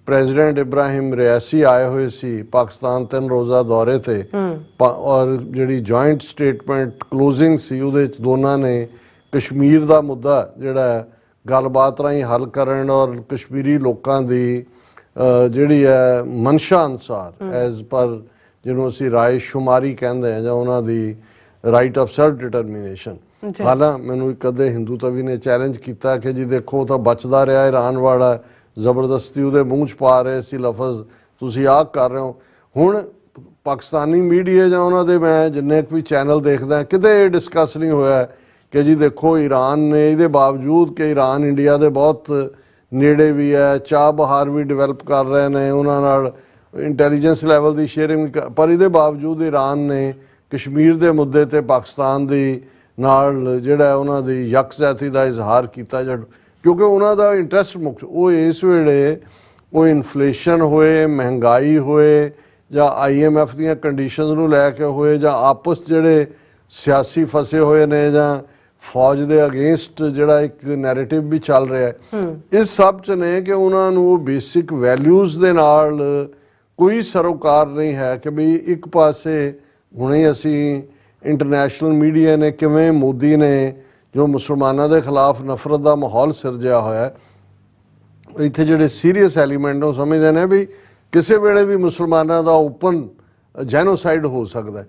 ਪ੍ਰੈਜ਼ੀਡੈਂਟ ਇਬਰਾਹਿਮ ਰਿਆਸੀ ਆਏ ਹੋਏ ਸੀ ਪਾਕਿਸਤਾਨ 3 ਰੋਜ਼ਾ ਦੌਰੇ ਤੇ, ਔਰ ਜਿਹੜੀ ਜੁਆਇੰਟ ਸਟੇਟਮੈਂਟ ਕਲੋਜ਼ਿੰਗ ਸੀ ਉਹਦੇ ਵਿੱਚ ਦੋਨਾਂ ਨੇ ਕਸ਼ਮੀਰ ਦਾ ਮੁੱਦਾ ਜਿਹੜਾ ਗੱਲਬਾਤ ਰਾਹੀਂ ਹੱਲ ਕਰਨ, ਔਰ ਕਸ਼ਮੀਰੀ ਲੋਕਾਂ ਦੀ ਜਿਹੜੀ ਹੈ ਮਨਸ਼ਾ ਅਨੁਸਾਰ ਐਜ਼ ਪਰ ਜਿਹਨੂੰ ਅਸੀਂ ਰਾਏ ਸ਼ੁਮਾਰੀ ਕਹਿੰਦੇ ਹਾਂ, ਜਾਂ ਉਹਨਾਂ ਦੀ ਰਾਈਟ ਆਫ ਸੈਲਫ ਡਿਟਰਮੀਨੇਸ਼ਨ। ਹਾਲਾਂ ਮੈਨੂੰ ਇੱਕ ਅੱਧੇ ਹਿੰਦੂ ਤਵੀ ਨੇ ਚੈਲੰਜ ਕੀਤਾ ਕਿ ਜੀ ਦੇਖੋ ਤਾਂ ਬਚਦਾ ਰਿਹਾ ਈਰਾਨ ਵਾਲਾ, ਜ਼ਬਰਦਸਤੀ ਉਹਦੇ ਮੂੰਹ 'ਚ ਪਾ ਰਹੇ ਸੀ ਲਫ਼ਜ਼, ਤੁਸੀਂ ਆਹ ਕਰ ਰਹੇ ਹੋ। ਹੁਣ ਪਾਕਿਸਤਾਨੀ ਮੀਡੀਆ ਜਾਂ ਉਹਨਾਂ ਦੇ ਮੈਂ ਜਿੰਨੇ ਵੀ ਚੈਨਲ ਦੇਖਦਾ, ਕਿਤੇ ਇਹ ਡਿਸਕਸ ਨਹੀਂ ਹੋਇਆ ਕਿ ਜੀ ਦੇਖੋ ਈਰਾਨ ਨੇ, ਇਹਦੇ ਬਾਵਜੂਦ ਕਿ ਈਰਾਨ ਇੰਡੀਆ ਦੇ ਬਹੁਤ ਨੇੜੇ ਵੀ ਹੈ, ਚਾਹ ਬਹਾਰ ਵੀ ਡਿਵੈਲਪ ਕਰ ਰਹੇ ਨੇ, ਉਹਨਾਂ ਨਾਲ ਇੰਟੈਲੀਜੈਂਸ ਲੈਵਲ ਦੀ ਸ਼ੇਅਰਿੰਗ, ਪਰ ਇਹਦੇ ਬਾਵਜੂਦ ਈਰਾਨ ਨੇ ਕਸ਼ਮੀਰ ਦੇ ਮੁੱਦੇ ਤੇ ਪਾਕਿਸਤਾਨ ਦੀ ਨਾਲ ਜਿਹੜਾ ਉਹਨਾਂ ਦੀ ਯਕਜਹਿਤੀ ਦਾ ਇਜ਼ਹਾਰ ਕੀਤਾ, ਕਿਉਂਕਿ ਉਹਨਾਂ ਦਾ ਇੰਟਰਸਟ ਮੁੱਖ ਉਹ ਇਸ ਵੇਲੇ ਉਹ ਇਨਫਲੇਸ਼ਨ ਹੋਏ, ਮਹਿੰਗਾਈ ਹੋਏ, ਜਾਂ IMF ਦੀਆਂ ਕੰਡੀਸ਼ਨਸ ਨੂੰ ਲੈ ਕੇ ਹੋਏ, ਜਾਂ ਆਪਸ ਜਿਹੜੇ ਸਿਆਸੀ ਫਸੇ ਹੋਏ ਨੇ, ਜਾਂ ਫੌਜ ਦੇ ਅਗੇਂਸਟ ਜਿਹੜਾ ਇੱਕ ਨੈਰੇਟਿਵ ਵੀ ਚੱਲ ਰਿਹਾ ਹੈ, ਇਸ ਸਭ 'ਚ ਨੇ ਕਿ ਉਹਨਾਂ ਨੂੰ ਉਹ ਬੇਸਿਕ ਵੈਲਿਊਜ਼ ਦੇ ਨਾਲ ਕੋਈ ਸਰੋਕਾਰ ਨਹੀਂ ਹੈ ਕਿ ਵੀ ਇੱਕ ਪਾਸੇ ਹੁਣੇ ਅਸੀਂ ਇੰਟਰਨੈਸ਼ਨਲ ਮੀਡੀਆ ਨੇ ਕਿਵੇਂ ਮੋਦੀ ਨੇ ਜੋ ਮੁਸਲਮਾਨਾਂ ਦੇ ਖਿਲਾਫ ਨਫ਼ਰਤ ਦਾ ਮਾਹੌਲ ਸਿਰਜਿਆ ਹੋਇਆ, ਇੱਥੇ ਜਿਹੜੇ ਸੀਰੀਅਸ ਐਲੀਮੈਂਟ ਨੂੰ ਸਮਝਦੇ ਨੇ ਵੀ ਕਿਸੇ ਵੇਲੇ ਵੀ ਮੁਸਲਮਾਨਾਂ ਦਾ ਓਪਨ ਜੈਨੋਸਾਈਡ ਹੋ ਸਕਦਾ।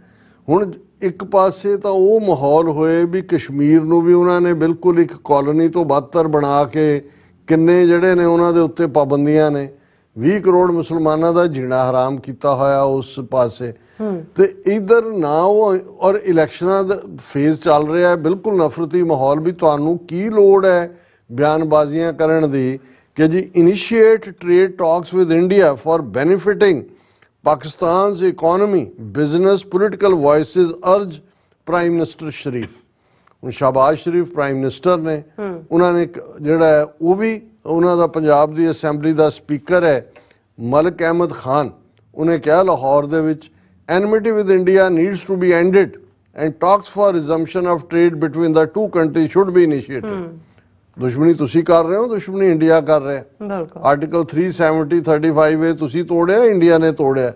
ਹੁਣ ਇੱਕ ਪਾਸੇ ਤਾਂ ਉਹ ਮਾਹੌਲ ਹੋਏ ਵੀ ਕਸ਼ਮੀਰ ਨੂੰ ਵੀ ਉਹਨਾਂ ਨੇ ਬਿਲਕੁਲ ਇੱਕ ਕਾਲੋਨੀ ਤੋਂ ਬਦਤਰ ਬਣਾ ਕੇ ਕਿੰਨੇ ਜਿਹੜੇ ਨੇ ਉਹਨਾਂ ਦੇ ਉੱਤੇ ਪਾਬੰਦੀਆਂ ਨੇ, 20 ਕਰੋੜ ਮੁਸਲਮਾਨਾਂ ਦਾ ਜੀਣਾ ਹਰਾਮ ਕੀਤਾ ਹੋਇਆ ਉਸ ਪਾਸੇ, ਤੇ ਇਧਰ ਨਾ ਉਹ, ਔਰ ਇਲੈਕਸ਼ਨਾਂ ਦਾ ਫੇਜ਼ ਚੱਲ ਰਿਹਾ ਹੈ, ਬਿਲਕੁਲ ਨਫ਼ਰਤੀ ਮਾਹੌਲ ਵੀ। ਤੁਹਾਨੂੰ ਕੀ ਲੋੜ ਹੈ ਬਿਆਨਬਾਜ਼ੀਆਂ ਕਰਨ ਦੀ ਕਿ ਜੀ initiate trade talks with India for benefiting Pakistan's economy, business, political voices urge prime minister Sharif. ਹੁਣ ਸ਼ਾਬਾਜ਼ ਸ਼ਰੀਫ ਪ੍ਰਾਈਮ ਮਿਨਿਸਟਰ ਨੇ, ਉਹਨਾਂ ਨੇ ਜਿਹੜਾ ਉਹ ਵੀ ਉਹਨਾਂ ਦਾ ਪੰਜਾਬ ਦੀ ਅਸੈਂਬਲੀ ਦਾ ਸਪੀਕਰ ਹੈ ਮਲਕ ਅਹਿਮਦ ਖਾਨ, ਉਹਨੇ ਕਿਹਾ ਲਾਹੌਰ ਦੇ ਵਿੱਚ, enmity with India needs to be ended and talks for resumption of trade between the two countries should be initiated. ਦੁਸ਼ਮਣੀ ਤੁਸੀਂ ਕਰ ਰਹੇ ਹੋ, ਦੁਸ਼ਮਣੀ ਇੰਡੀਆ ਕਰ ਰਿਹਾ। ਬਿਲਕੁਲ ਆਰਟੀਕਲ 370 35A ਤੁਸੀਂ ਤੋੜਿਆ, ਇੰਡੀਆ ਨੇ ਤੋੜਿਆ।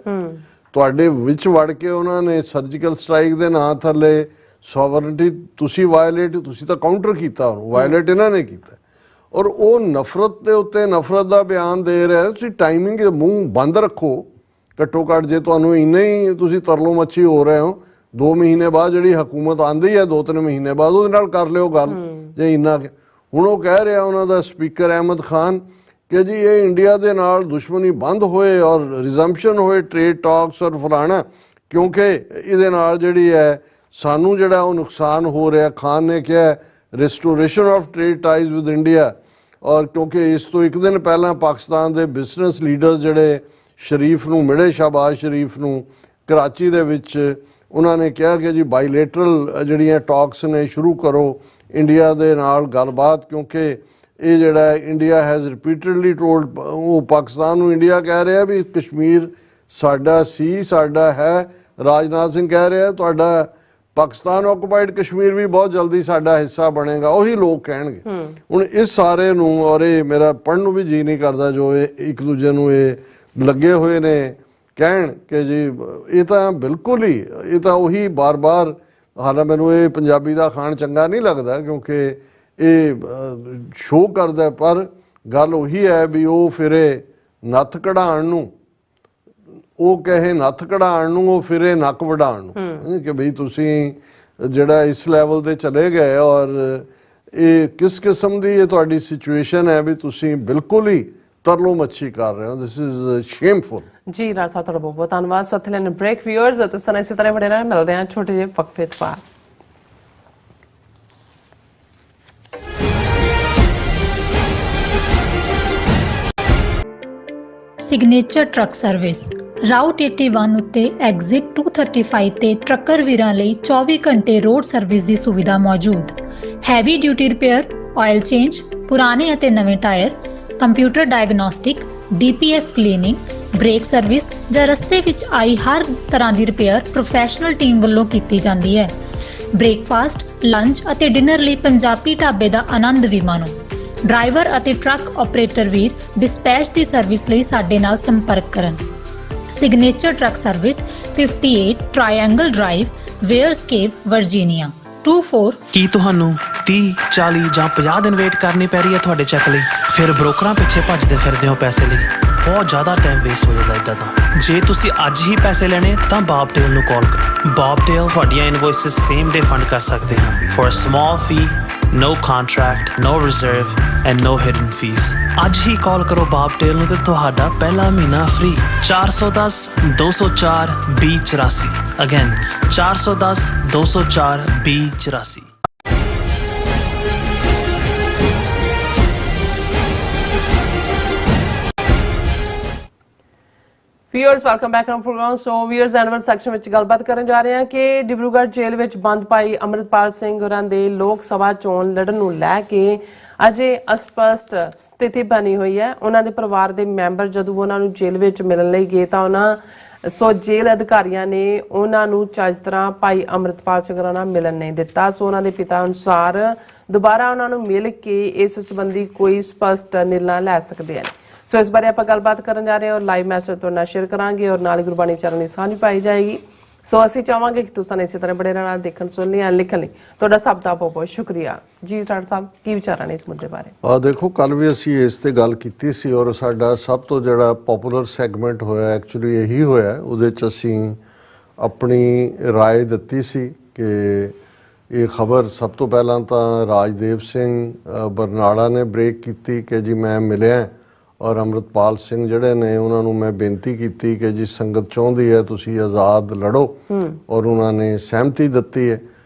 ਤੁਹਾਡੇ ਵਿੱਚ ਵੜ ਕੇ ਉਹਨਾਂ ਨੇ ਸਰਜੀਕਲ ਸਟ੍ਰਾਈਕ ਦੇ ਨਾਂ ਥੱਲੇ ਸੋਵਰਨਟੀ ਤੁਸੀਂ ਵਾਇਲੇਟ, ਤੁਸੀਂ ਤਾਂ ਕਾਊਂਟਰ ਕੀਤਾ, ਉਹਨੂੰ ਵਾਇਲੇਟ ਇਹਨਾਂ ਨੇ ਕੀਤਾ। ਔਰ ਉਹ ਨਫ਼ਰਤ ਦੇ ਉੱਤੇ ਨਫ਼ਰਤ ਦਾ ਬਿਆਨ ਦੇ ਰਿਹਾ। ਤੁਸੀਂ ਟਾਈਮਿੰਗ ਮੂੰਹ ਬੰਦ ਰੱਖੋ ਘੱਟੋ ਘੱਟ। ਜੇ ਤੁਹਾਨੂੰ ਇੰਨਾ ਹੀ ਤੁਸੀਂ ਤਰਲੋ ਮੱਛੀ ਹੋ ਰਹੇ ਹੋ, 2 ਮਹੀਨੇ ਬਾਅਦ ਜਿਹੜੀ ਹਕੂਮਤ ਆਂਦੀ ਹੈ 2-3 ਮਹੀਨੇ ਬਾਅਦ, ਉਹਦੇ ਨਾਲ ਕਰ ਲਿਓ ਗੱਲ। ਜੇ ਇੰਨਾ ਹੁਣ ਉਹ ਕਹਿ ਰਿਹਾ ਉਹਨਾਂ ਦਾ ਸਪੀਕਰ ਅਹਿਮਦ ਖਾਨ ਕਿ ਜੀ ਇਹ ਇੰਡੀਆ ਦੇ ਨਾਲ ਦੁਸ਼ਮਣੀ ਬੰਦ ਹੋਏ ਔਰ ਰਿਜ਼ੰਪਸ਼ਨ ਹੋਏ ਟ੍ਰੇਡ ਟਾਕਸ ਔਰ ਫਲਾਣਾ, ਕਿਉਂਕਿ ਇਹਦੇ ਨਾਲ ਜਿਹੜੀ ਹੈ ਸਾਨੂੰ ਜਿਹੜਾ ਉਹ ਨੁਕਸਾਨ ਹੋ ਰਿਹਾ। ਖਾਨ ਨੇ ਕਿਹਾ restoration of trade ties with India. ਔਰ ਕਿਉਂਕਿ ਇਸ ਤੋਂ 1 ਦਿਨ ਪਹਿਲਾਂ ਪਾਕਿਸਤਾਨ ਦੇ ਬਿਜ਼ਨਸ ਲੀਡਰ ਜਿਹੜੇ ਸ਼ਰੀਫ ਨੂੰ ਮਿਲੇ, ਸ਼ਾਹਬਾਜ਼ ਸ਼ਰੀਫ ਨੂੰ ਕਰਾਚੀ ਦੇ ਵਿੱਚ, ਉਹਨਾਂ ਨੇ ਕਿਹਾ ਕਿ ਜੀ ਬਾਈਲੇਟਰਲ ਜਿਹੜੀਆਂ ਟਾਕਸ ਨੇ ਸ਼ੁਰੂ ਕਰੋ ਇੰਡੀਆ ਦੇ ਨਾਲ ਗੱਲਬਾਤ, ਕਿਉਂਕਿ ਇਹ ਜਿਹੜਾ ਇੰਡੀਆ ਹੈਜ਼ ਰਿਪੀਟਡਲੀ ਟੋਲਡ, ਉਹ ਪਾਕਿਸਤਾਨ ਨੂੰ ਇੰਡੀਆ ਕਹਿ ਰਿਹਾ ਵੀ ਕਸ਼ਮੀਰ ਸਾਡਾ ਸੀ, ਸਾਡਾ ਹੈ। ਰਾਜਨਾਥ ਸਿੰਘ ਕਹਿ ਰਿਹਾ ਤੁਹਾਡਾ ਪਾਕਿਸਤਾਨ ਆਕੂਪਾਈਡ ਕਸ਼ਮੀਰ ਵੀ ਬਹੁਤ ਜਲਦੀ ਸਾਡਾ ਹਿੱਸਾ ਬਣੇਗਾ, ਉਹੀ ਲੋਕ ਕਹਿਣਗੇ। ਹੁਣ ਇਸ ਸਾਰੇ ਨੂੰ, ਔਰ ਇਹ ਮੇਰਾ ਪੜ੍ਹਨ ਨੂੰ ਵੀ ਜੀ ਨਹੀਂ ਕਰਦਾ ਜੋ ਇਹ ਇੱਕ ਦੂਜੇ ਨੂੰ ਇਹ ਲੱਗੇ ਹੋਏ ਨੇ ਕਹਿਣ ਕਿ ਜੀ ਇਹ ਤਾਂ ਬਿਲਕੁਲ ਹੀ, ਇਹ ਤਾਂ ਉਹੀ ਬਾਰ-ਬਾਰ। ਹਾਲਾਂਕਿ ਮੈਨੂੰ ਇਹ ਪੰਜਾਬੀ ਦਾ ਖਾਣ ਚੰਗਾ ਨਹੀਂ ਲੱਗਦਾ ਕਿਉਂਕਿ ਇਹ ਸ਼ੋਅ ਕਰਦਾ, ਪਰ ਗੱਲ ਉਹੀ ਹੈ ਵੀ ਉਹ ਫਿਰੇ ਨੱਥ ਕਢਾਉਣ ਨੂੰ, ਉਹ ਕਹੇ ਨੱਥ ਕਢਾਉਣ ਨੂੰ, ਉਹ ਫਿਰੇ ਨੱਕ ਵਢਾਉਣ ਨੂੰ, ਕਿ ਬਈ ਤੁਸੀਂ ਜਿਹੜਾ ਇਸ ਲੈਵਲ ਤੇ ਚਲੇ ਗਏ। ਔਰ ਇਹ ਕਿਸ ਕਿਸਮ ਦੀ ਇਹ ਤੁਹਾਡੀ ਸਿਚੁਏਸ਼ਨ ਹੈ ਵੀ ਤੁਸੀਂ ਬਿਲਕੁਲ ਹੀ ਤਰਲੋ ਮੱਛੀ ਕਰ ਰਹੇ ਹੋ। This is shameful. ਜੀ ਰਾਜ ਸਾਹਿਬ, ਤੁਹਾਡਾ ਬਹੁਤ ਬਹੁਤ ਧੰਨਵਾਦ। ਸੋ ਇੱਥੇ ਬ੍ਰੇਕ ਵਿਊਅਰਸ, ਤੁਸੀਂ ਇਸੇ ਤਰ੍ਹਾਂ ਬੜੇ ਰਹਿਣਾ, ਮਿਲਦੇ ਹਾਂ ਛੋਟੇ ਜਿਹੇ ਵਕਫੇ ਤੋਂ ਬਾਅਦ। ਸਿਗਨੇਚਰ ਟਰੱਕ ਸਰਵਿਸ ਰਾਊਟ 81 ਉੱਤੇ ਐਗਜ਼ਿਟ 235 ਤੇ ਟਰੱਕਰ ਵੀਰਾਂ ਲਈ 24 ਘੰਟੇ ਰੋਡ ਸਰਵਿਸ ਦੀ ਸੁਵਿਧਾ ਮੌਜੂਦ। Heavy duty repair, oil change, ਪੁਰਾਣੇ ਅਤੇ ਨਵੇਂ tyre, computer diagnostic, DPF cleaning, brake service ਜਾਂ ਰਸਤੇ ਵਿੱਚ ਆਈ ਹਰ ਤਰ੍ਹਾਂ ਦੀ ਰਿਪੇਅਰ ਪ੍ਰੋਫੈਸ਼ਨਲ ਟੀਮ ਵੱਲੋਂ ਕੀਤੀ ਜਾਂਦੀ ਹੈ। ਬ੍ਰੇਕਫਾਸਟ, ਲੰਚ ਅਤੇ ਡਿਨਰ ਲਈ ਪੰਜਾਬੀ ਢਾਬੇ ਦਾ ਆਨੰਦ ਵੀ ਮਾਣੋ। ਡਰਾਈਵਰ ਅਤੇ ਟਰੱਕ ਆਪਰੇਟਰ ਵੀਰ ਡਿਸਪੈਚ ਦੀ ਸਰਵਿਸ ਲਈ ਸਾਡੇ ਨਾਲ ਸੰਪਰਕ ਕਰਨ। Signature truck service 58 triangle drive, wares cave, Virginia 24। ਕੀ ਤੁਹਾਨੂੰ 30, 40 ਜਾਂ 50 ਦਿਨ ਵੇਟ ਕਰਨੀ ਪੈ ਰਹੀ ਹੈ ਤੁਹਾਡੇ ਚੈੱਕ ਲਈ? ਫਿਰ ਬ੍ਰੋਕਰਾਂ ਪਿੱਛੇ ਭੱਜਦੇ ਫਿਰਦੇ ਹੋ ਪੈਸੇ ਲਈ, ਬਹੁਤ ਜ਼ਿਆਦਾ ਟਾਈਮ ਵੇਸਟ ਹੋ ਜਾਂਦਾ ਇੱਦਾਂ ਤਾਂ। ਜੇ ਤੁਸੀਂ ਅੱਜ ਹੀ ਪੈਸੇ ਲੈਣੇ ਤਾਂ ਬੌਬਟੇਲ ਨੂੰ ਕਾਲ ਕਰੋ। ਬੌਬਟੇਲ ਤੁਹਾਡੀਆਂ ਇਨਵੋਇਸਿਸ ਸੇਮ ਡੇ ਫੰਡ ਕਰ ਸਕਦੇ ਹਨ for a small fee, no contract, no reserve and no hidden fees। ਅੱਜ ਹੀ ਕਾਲ ਕਰੋ ਬੌਬਟੇਲ ਨੂੰ ਤੇ ਤੁਹਾਡਾ ਪਹਿਲਾ ਮਹੀਨਾ free. 410 204 2084। Again 410 204 2084। Viewers, welcome back on programme. So viewers, annual section ਵਿੱਚ ਗੱਲਬਾਤ ਕਰਨ ਜਾ ਰਹੇ ਹਾਂ ਕਿ ਡਿਬਰੂਗੜ੍ਹ ਜੇਲ੍ਹ ਵਿੱਚ ਬੰਦ ਭਾਈ ਅੰਮ੍ਰਿਤਪਾਲ ਸਿੰਘ ਹੋਰਾਂ ਦੇ ਲੋਕ ਸਭਾ ਚੋਣ ਲੜਨ ਨੂੰ ਲੈ ਕੇ ਅਜੇ ਅਸਪਸ਼ਟ ਸਥਿਤੀ ਬਣੀ ਹੋਈ ਹੈ। ਉਹਨਾਂ ਦੇ ਪਰਿਵਾਰ ਦੇ ਮੈਂਬਰ ਜਦੋਂ ਉਹਨਾਂ ਨੂੰ ਜੇਲ੍ਹ ਵਿੱਚ ਮਿਲਣ ਲਈ ਗਏ ਤਾਂ ਜੇਲ੍ਹ ਅਧਿਕਾਰੀਆਂ ਨੇ ਉਹਨਾਂ ਨੂੰ ਚੱਜ ਤਰ੍ਹਾਂ ਭਾਈ ਅੰਮ੍ਰਿਤਪਾਲ ਸਿੰਘ ਹੋਰਾਂ ਨਾਲ ਮਿਲਣ ਨਹੀਂ ਦਿੱਤਾ। ਸੋ ਉਹਨਾਂ ਦੇ ਪਿਤਾ ਅਨੁਸਾਰ ਦੁਬਾਰਾ ਉਹਨਾਂ ਨੂੰ ਮਿਲ ਕੇ ਇਸ ਸੰਬੰਧੀ ਕੋਈ ਸਪਸ਼ਟ ਨਿਰਣਾ ਲੈ ਸਕਦੇ ਹਨ। ਸੋ ਇਸ ਬਾਰੇ ਆਪਾਂ ਗੱਲਬਾਤ ਕਰਨ ਜਾ ਰਹੇ ਹਾਂ ਔਰ ਲਾਈਵ ਮੈਸੇਜ ਤੁਹਾਡੇ ਨਾਲ ਸ਼ੇਅਰ ਕਰਾਂਗੇ ਔਰ ਨਾਲ ਗੁਰਬਾਣੀ ਵਿਚਾਰਾਂ ਦੀ ਸਾਂਝ ਪਾਈ ਜਾਏਗੀ। ਸੋ ਅਸੀਂ ਚਾਹਾਂਗੇ ਕਿ ਤੁਸੀਂ ਇਸੇ ਤਰ੍ਹਾਂ ਬੜੇ ਰਹਿਣਾ, ਦੇਖਣ ਸੁਣਨ ਲਈ, ਲਿਖਣ ਲਈ। ਤੁਹਾਡਾ ਸਭ ਦਾ ਬਹੁਤ ਬਹੁਤ ਸ਼ੁਕਰੀਆ ਜੀ। ਡਾਕਟਰ ਸਾਹਿਬ, ਕੀ ਵਿਚਾਰਾਂ ਨੇ ਇਸ ਮੁੱਦੇ ਬਾਰੇ? ਦੇਖੋ, ਕੱਲ ਵੀ ਅਸੀਂ ਇਸ ਤੇ ਗੱਲ ਕੀਤੀ ਸੀ ਔਰ ਸਾਡਾ ਸਭ ਤੋਂ ਜਿਹੜਾ ਪਪੂਲਰ ਸੈਗਮੈਂਟ ਹੋਇਆ ਐਕਚੁਅਲੀ ਇਹੀ ਹੋਇਆ। ਉਹਦੇ 'ਚ ਅਸੀਂ ਆਪਣੀ ਰਾਏ ਦਿੱਤੀ ਸੀ ਕਿ ਇਹ ਖਬਰ ਸਭ ਤੋਂ ਪਹਿਲਾਂ ਤਾਂ ਰਾਜਦੇਵ ਸਿੰਘ ਬਰਨਾਲਾ ਨੇ ਬ੍ਰੇਕ ਕੀਤੀ ਕਿ ਜੀ ਮੈਂ ਮਿਲਿਆ ਔਰ ਅੰਮ੍ਰਿਤਪਾਲ ਸਿੰਘ ਜਿਹੜੇ ਨੇ ਉਹਨਾਂ ਨੂੰ ਮੈਂ ਬੇਨਤੀ ਕੀਤੀ ਕਿ ਜੀ ਸੰਗਤ ਚਾਹੁੰਦੀ ਹੈ ਤੁਸੀਂ ਆਜ਼ਾਦ ਲੜੋ ਔਰ ਉਹਨਾਂ ਨੇ ਸਹਿਮਤੀ ਦਿੱਤੀ ਹੈ।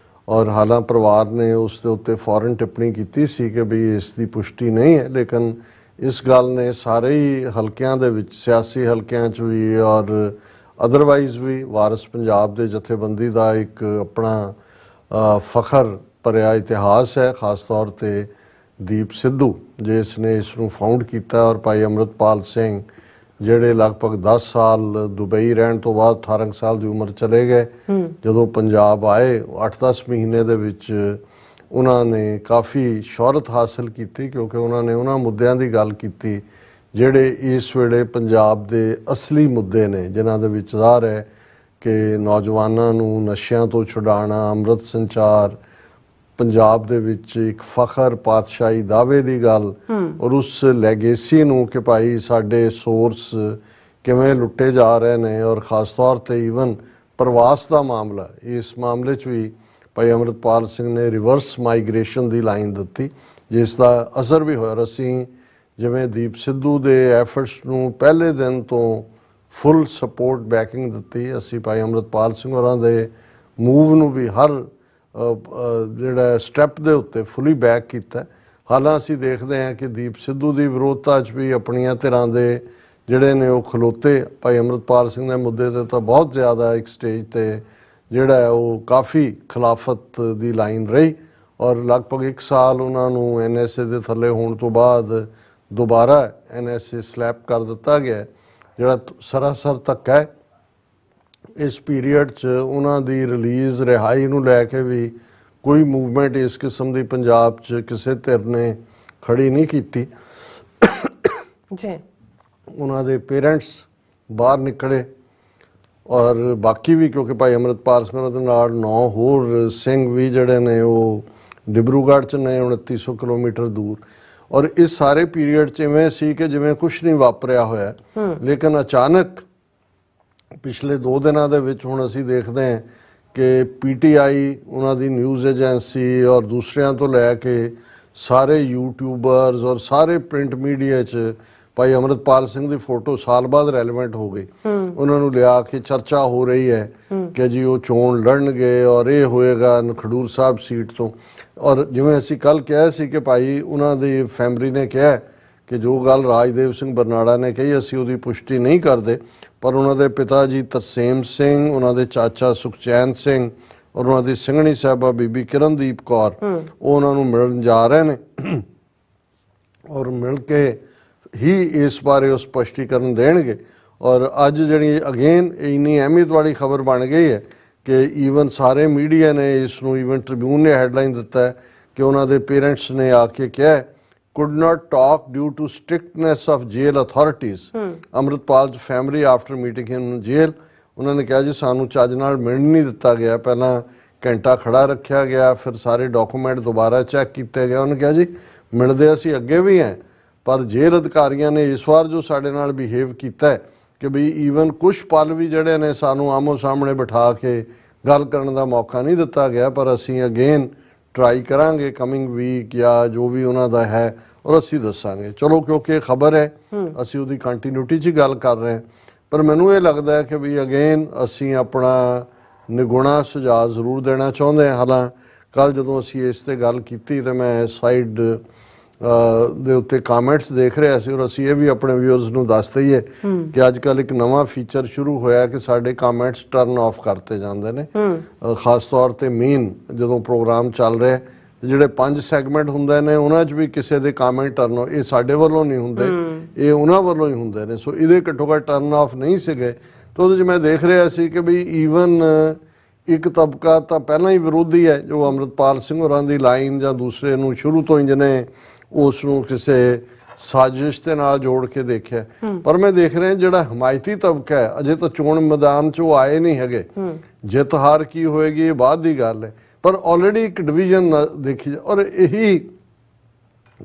ਔਰ ਹਾਲਾਂ ਪਰਿਵਾਰ ਨੇ ਉਸ ਦੇ ਉੱਤੇ ਫੌਰਨ ਟਿੱਪਣੀ ਕੀਤੀ ਸੀ ਕਿ ਵੀ ਇਸ ਦੀ ਪੁਸ਼ਟੀ ਨਹੀਂ ਹੈ, ਲੇਕਿਨ ਇਸ ਗੱਲ ਨੇ ਸਾਰੇ ਹੀ ਹਲਕਿਆਂ ਦੇ ਵਿੱਚ, ਸਿਆਸੀ ਹਲਕਿਆਂ 'ਚ ਵੀ ਔਰ ਅਦਰਵਾਈਜ਼ ਵੀ ਵਾਰਿਸ ਪੰਜਾਬ ਦੇ ਜਥੇਬੰਦੀ ਦਾ ਇੱਕ ਆਪਣਾ ਫਖਰ ਭਰਿਆ ਇਤਿਹਾਸ ਹੈ। ਖਾਸ ਤੌਰ 'ਤੇ ਦੀਪ ਸਿੱਧੂ ਜਿਸ ਨੇ ਇਸ ਨੂੰ ਫਾਊਂਡ ਕੀਤਾ, ਔਰ ਭਾਈ ਅੰਮ੍ਰਿਤਪਾਲ ਸਿੰਘ ਜਿਹੜੇ ਲਗਭਗ 10 ਸਾਲ ਦੁਬਈ ਰਹਿਣ ਤੋਂ ਬਾਅਦ 18 ਸਾਲ ਦੀ ਉਮਰ ਚਲੇ ਗਏ। ਜਦੋਂ ਪੰਜਾਬ ਆਏ 8-10 ਮਹੀਨੇ ਦੇ ਵਿੱਚ ਉਹਨਾਂ ਨੇ ਕਾਫੀ ਸ਼ੋਹਰਤ ਹਾਸਲ ਕੀਤੀ, ਕਿਉਂਕਿ ਉਹਨਾਂ ਨੇ ਉਹਨਾਂ ਮੁੱਦਿਆਂ ਦੀ ਗੱਲ ਕੀਤੀ ਜਿਹੜੇ ਇਸ ਵੇਲੇ ਪੰਜਾਬ ਦੇ ਅਸਲੀ ਮੁੱਦੇ ਨੇ, ਜਿਨ੍ਹਾਂ ਦੇ ਵਿੱਚ ਜ਼ਾਹਰ ਹੈ ਕਿ ਨੌਜਵਾਨਾਂ ਨੂੰ ਨਸ਼ਿਆਂ ਤੋਂ ਛੁਡਾਉਣਾ, ਅੰਮ੍ਰਿਤ ਸੰਚਾਰ, ਪੰਜਾਬ ਦੇ ਵਿੱਚ ਇੱਕ ਫਖਰ, ਪਾਤਸ਼ਾਹੀ ਦਾਅਵੇ ਦੀ ਗੱਲ, ਔਰ ਉਸ ਲੈਗੇਸੀ ਨੂੰ ਕਿ ਭਾਈ ਸਾਡੇ ਸੋਰਸ ਕਿਵੇਂ ਲੁੱਟੇ ਜਾ ਰਹੇ ਨੇ, ਔਰ ਖਾਸ ਤੌਰ ਤੇ ਈਵਨ ਪ੍ਰਵਾਸ ਦਾ ਮਾਮਲਾ, ਇਸ ਮਾਮਲੇ 'ਚ ਵੀ ਭਾਈ ਅੰਮ੍ਰਿਤਪਾਲ ਸਿੰਘ ਨੇ ਰਿਵਰਸ ਮਾਈਗ੍ਰੇਸ਼ਨ ਦੀ ਲਾਈਨ ਦਿੱਤੀ, ਜਿਸ ਦਾ ਅਸਰ ਵੀ ਹੋਇਆ। ਅਸੀਂ ਜਿਵੇਂ ਦੀਪ ਸਿੱਧੂ ਦੇ ਐਫਰਟਸ ਨੂੰ ਪਹਿਲੇ ਦਿਨ ਤੋਂ ਫੁੱਲ ਸਪੋਰਟ ਬੈਕਿੰਗ ਦਿੱਤੀ, ਅਸੀਂ ਭਾਈ ਅੰਮ੍ਰਿਤਪਾਲ ਸਿੰਘ ਹੋਰਾਂ ਦੇ ਮੂਵ ਨੂੰ ਵੀ ਹਰ ਜਿਹੜਾ ਸਟੈਪ ਦੇ ਉੱਤੇ ਫੁੱਲੀ ਬੈਕ ਕੀਤਾ। ਹਾਲਾਂ ਅਸੀਂ ਦੇਖਦੇ ਹਾਂ ਕਿ ਦੀਪ ਸਿੱਧੂ ਦੀ ਵਿਰੋਧਤਾ 'ਚ ਵੀ ਆਪਣੀਆਂ ਧਿਰਾਂ ਦੇ ਜਿਹੜੇ ਨੇ ਉਹ ਖਲੋਤੇ, ਭਾਈ ਅੰਮ੍ਰਿਤਪਾਲ ਸਿੰਘ ਦੇ ਮੁੱਦੇ ਤੇ ਤਾਂ ਬਹੁਤ ਜ਼ਿਆਦਾ ਇੱਕ ਸਟੇਜ ਤੇ ਜਿਹੜਾ ਹੈ ਉਹ ਕਾਫੀ ਖਿਲਾਫਤ ਦੀ ਲਾਈਨ ਰਹੀ, ਔਰ ਲਗਭਗ 1 ਸਾਲ ਉਹਨਾਂ ਨੂੰ NSA ਦੇ ਥੱਲੇ ਹੋਣ ਤੋਂ ਬਾਅਦ ਦੁਬਾਰਾ NSA ਸਲੈਪ ਕਰ ਦਿੱਤਾ ਗਿਆ, ਜਿਹੜਾ ਸਰਾਸਰ ਧੱਕਾ ਹੈ। ਇਸ ਪੀਰੀਅਡ 'ਚ ਉਹਨਾਂ ਦੀ ਰਿਲੀਜ਼, ਰਿਹਾਈ ਨੂੰ ਲੈ ਕੇ ਵੀ ਕੋਈ ਮੂਵਮੈਂਟ ਇਸ ਕਿਸਮ ਦੀ ਪੰਜਾਬ 'ਚ ਕਿਸੇ ਧਿਰ ਨੇ ਖੜੀ ਨਹੀਂ ਕੀਤੀ ਜੀ। ਉਹਨਾਂ ਦੇ ਪੇਰੈਂਟਸ ਬਾਹਰ ਨਿਕਲੇ, ਔਰ ਬਾਕੀ ਵੀ, ਕਿਉਂਕਿ ਭਾਈ ਅੰਮ੍ਰਿਤਪਾਲ ਸਿੰਘ ਦੇ ਨਾਲ 9 ਹੋਰ ਸਿੰਘ ਵੀ ਜਿਹੜੇ ਨੇ ਉਹ ਡਿਬਰੂਗੜ੍ਹ 'ਚ ਨੇ 2900 ਕਿਲੋਮੀਟਰ ਦੂਰ। ਔਰ ਇਸ ਸਾਰੇ ਪੀਰੀਅਡ 'ਚ ਇਵੇਂ ਸੀ ਕਿ ਜਿਵੇਂ ਕੁਛ ਨਹੀਂ ਵਾਪਰਿਆ ਹੋਇਆ, ਲੇਕਿਨ ਅਚਾਨਕ ਪਿਛਲੇ 2 ਦਿਨਾਂ ਦੇ ਵਿੱਚ ਹੁਣ ਅਸੀਂ ਦੇਖਦੇ ਹਾਂ ਕਿ PTI ਉਹਨਾਂ ਦੀ ਨਿਊਜ਼ ਏਜੰਸੀ ਔਰ ਦੂਸਰਿਆਂ ਤੋਂ ਲੈ ਕੇ ਸਾਰੇ ਯੂਟਿਊਬਰਸ ਔਰ ਸਾਰੇ ਪ੍ਰਿੰਟ ਮੀਡੀਆ 'ਚ ਭਾਈ ਅੰਮ੍ਰਿਤਪਾਲ ਸਿੰਘ ਦੀ ਫੋਟੋ ਸਾਲ ਬਾਅਦ ਰੈਲੇਵੈਂਟ ਹੋ ਗਈ। ਉਹਨਾਂ ਨੂੰ ਲਿਆ ਕੇ ਚਰਚਾ ਹੋ ਰਹੀ ਹੈ ਕਿ ਜੀ ਉਹ ਚੋਣ ਲੜਨਗੇ ਔਰ ਇਹ ਹੋਏਗਾ ਖਡੂਰ ਸਾਹਿਬ ਸੀਟ ਤੋਂ। ਔਰ ਜਿਵੇਂ ਅਸੀਂ ਕੱਲ ਕਿਹਾ ਸੀ ਕਿ ਭਾਈ ਉਹਨਾਂ ਦੀ ਫੈਮਿਲੀ ਨੇ ਕਿਹਾ ਕਿ ਜੋ ਗੱਲ ਰਾਜਦੇਵ ਸਿੰਘ ਬਰਨਾਲਾ ਨੇ ਕਹੀ ਅਸੀਂ ਉਹਦੀ ਪੁਸ਼ਟੀ ਨਹੀਂ ਕਰਦੇ, ਪਰ ਉਹਨਾਂ ਦੇ ਪਿਤਾ ਜੀ ਤਰਸੇਮ ਸਿੰਘ, ਉਹਨਾਂ ਦੇ ਚਾਚਾ ਸੁਖਚੈਨ ਸਿੰਘ ਔਰ ਉਹਨਾਂ ਦੀ ਸਿੰਘਣੀ ਸਾਹਿਬਾ ਬੀਬੀ ਕਿਰਨਦੀਪ ਕੌਰ ਉਹ ਉਹਨਾਂ ਨੂੰ ਮਿਲਣ ਜਾ ਰਹੇ ਨੇ, ਔਰ ਮਿਲ ਕੇ ਹੀ ਇਸ ਬਾਰੇ ਉਹ ਸਪਸ਼ਟੀਕਰਨ ਦੇਣਗੇ। ਔਰ ਅੱਜ ਜਿਹੜੀ ਅਗੇਨ ਇੰਨੀ ਅਹਿਮੀਅਤ ਵਾਲੀ ਖਬਰ ਬਣ ਗਈ ਹੈ ਕਿ ਈਵਨ ਸਾਰੇ ਮੀਡੀਆ ਨੇ ਇਸ ਨੂੰ, ਈਵਨ ਟ੍ਰਿਬਿਊਨ ਨੇ ਹੈਡਲਾਈਨ ਦਿੱਤਾ ਹੈ ਕਿ ਉਹਨਾਂ ਦੇ ਪੇਰੈਂਟਸ ਨੇ ਆ ਕੇ ਕਿਹਾ could not talk due to strictness of jail authorities. ਅੰਮ੍ਰਿਤਪਾਲ's family after meeting him in jail, ਉਹਨਾਂ ਨੇ ਕਿਹਾ ਜੀ ਸਾਨੂੰ ਚੱਜ ਨਾਲ ਮਿਲਣ ਨਹੀਂ ਦਿੱਤਾ ਗਿਆ, ਪਹਿਲਾਂ ਘੰਟਾ ਖੜਾ ਰੱਖਿਆ ਗਿਆ, ਫਿਰ ਸਾਰੇ ਡਾਕੂਮੈਂਟ ਦੁਬਾਰਾ ਚੈੱਕ ਕੀਤੇ ਗਏ। ਉਹਨੇ ਕਿਹਾ ਜੀ ਮਿਲਦੇ ਅਸੀਂ ਅੱਗੇ ਵੀ ਹੈ, ਪਰ ਜੇਲ੍ਹ ਅਧਿਕਾਰੀਆਂ ਨੇ ਇਸ ਵਾਰ ਜੋ ਸਾਡੇ ਨਾਲ ਬਿਹੇਵ ਕੀਤਾ ਹੈ ਕਿ ਵੀ ਈਵਨ ਕੁਛ ਪਲ ਵੀ ਜਿਹੜੇ ਨੇ ਸਾਨੂੰ ਆਮੋ ਸਾਹਮਣੇ ਬਿਠਾ ਕੇ ਗੱਲ ਕਰਨ ਦਾ ਮੌਕਾ ਨਹੀਂ ਦਿੱਤਾ ਗਿਆ, ਪਰ ਅਸੀਂ ਅਗੇਨ ਟਰਾਈ ਕਰਾਂਗੇ ਕਮਿੰਗ ਵੀਕ ਜਾਂ ਜੋ ਵੀ ਉਹਨਾਂ ਦਾ ਹੈ, ਔਰ ਅਸੀਂ ਦੱਸਾਂਗੇ। ਚਲੋ ਕਿਉਂਕਿ ਖਬਰ ਹੈ ਅਸੀਂ ਉਹਦੀ ਕੰਟੀਨਿਊਟੀ 'ਚ ਹੀ ਗੱਲ ਕਰ ਰਹੇ ਹਾਂ, ਪਰ ਮੈਨੂੰ ਇਹ ਲੱਗਦਾ ਹੈ ਕਿ ਵੀ ਅਗੇਨ ਅਸੀਂ ਆਪਣਾ ਨਿਗੁਣਾ ਸੁਝਾਅ ਜ਼ਰੂਰ ਦੇਣਾ ਚਾਹੁੰਦੇ ਹਾਂ। ਹਾਲਾਂ ਕੱਲ ਜਦੋਂ ਅਸੀਂ ਇਸ ਤੇ ਗੱਲ ਕੀਤੀ ਤਾਂ ਮੈਂ ਸਾਈਡ ਦੇ ਉੱਤੇ ਕਾਮੈਂਟਸ ਦੇਖ ਰਿਹਾ ਸੀ, ਔਰ ਅਸੀਂ ਇਹ ਵੀ ਆਪਣੇ ਵਿਊਅਰਸ ਨੂੰ ਦੱਸ ਦਈਏ ਕਿ ਅੱਜ ਕੱਲ ਇੱਕ ਨਵਾਂ ਫੀਚਰ ਸ਼ੁਰੂ ਹੋਇਆ ਕਿ ਸਾਡੇ ਕਾਮੈਂਟਸ ਟਰਨ ਆਫ ਕਰਤੇ ਜਾਂਦੇ ਨੇ, ਖਾਸ ਤੌਰ ਤੇ ਮੇਨ ਜਦੋਂ ਪ੍ਰੋਗਰਾਮ ਚੱਲ ਰਿਹਾ ਜਿਹੜੇ 5 ਸੈਗਮੈਂਟ ਹੁੰਦੇ ਨੇ ਉਹਨਾਂ 'ਚ ਵੀ ਕਿਸੇ ਦੇ ਕਾਮੈਂਟ ਟਰਨ, ਇਹ ਸਾਡੇ ਵੱਲੋਂ ਨਹੀਂ ਹੁੰਦੇ, ਇਹ ਉਹਨਾਂ ਵੱਲੋਂ ਹੀ ਹੁੰਦੇ ਨੇ। ਸੋ ਇਹਦੇ ਘੱਟੋ ਘੱਟ ਟਰਨ ਆਫ ਨਹੀਂ ਸੀਗੇ, ਤਾਂ ਉਹਦੇ 'ਚ ਮੈਂ ਦੇਖ ਰਿਹਾ ਸੀ ਕਿ ਵੀ ਈਵਨ ਇੱਕ ਤਬਕਾ ਤਾਂ ਪਹਿਲਾਂ ਹੀ ਵਿਰੋਧੀ ਹੈ ਜੋ ਅੰਮ੍ਰਿਤਪਾਲ ਸਿੰਘ ਹੋਰਾਂ ਦੀ ਲਾਈਨ ਜਾਂ ਦੂਸਰੇ ਨੂੰ ਸ਼ੁਰੂ ਤੋਂ ਹੀ ਜਿਹਨੇ ਉਸ ਨੂੰ ਕਿਸੇ ਸਾਜ਼ਿਸ਼ ਦੇ ਨਾਲ ਜੋੜ ਕੇ ਦੇਖਿਆ, ਪਰ ਮੈਂ ਦੇਖ ਰਿਹਾ ਜਿਹੜਾ ਹਮਾਇਤੀ ਤਬਕਾ ਹੈ ਅਜੇ ਤਾਂ ਚੋਣ ਮੈਦਾਨ 'ਚ ਉਹ ਆਏ ਨਹੀਂ ਹੈਗੇ। ਜਿੱਤ ਹਾਰ ਕੀ ਹੋਏਗੀ ਇਹ ਬਾਅਦ ਦੀ ਗੱਲ ਹੈ, ਪਰ ਆਲਰੇਡੀ ਇੱਕ ਡਿਵੀਜ਼ਨ ਦੇਖੀ, ਔਰ ਇਹੀ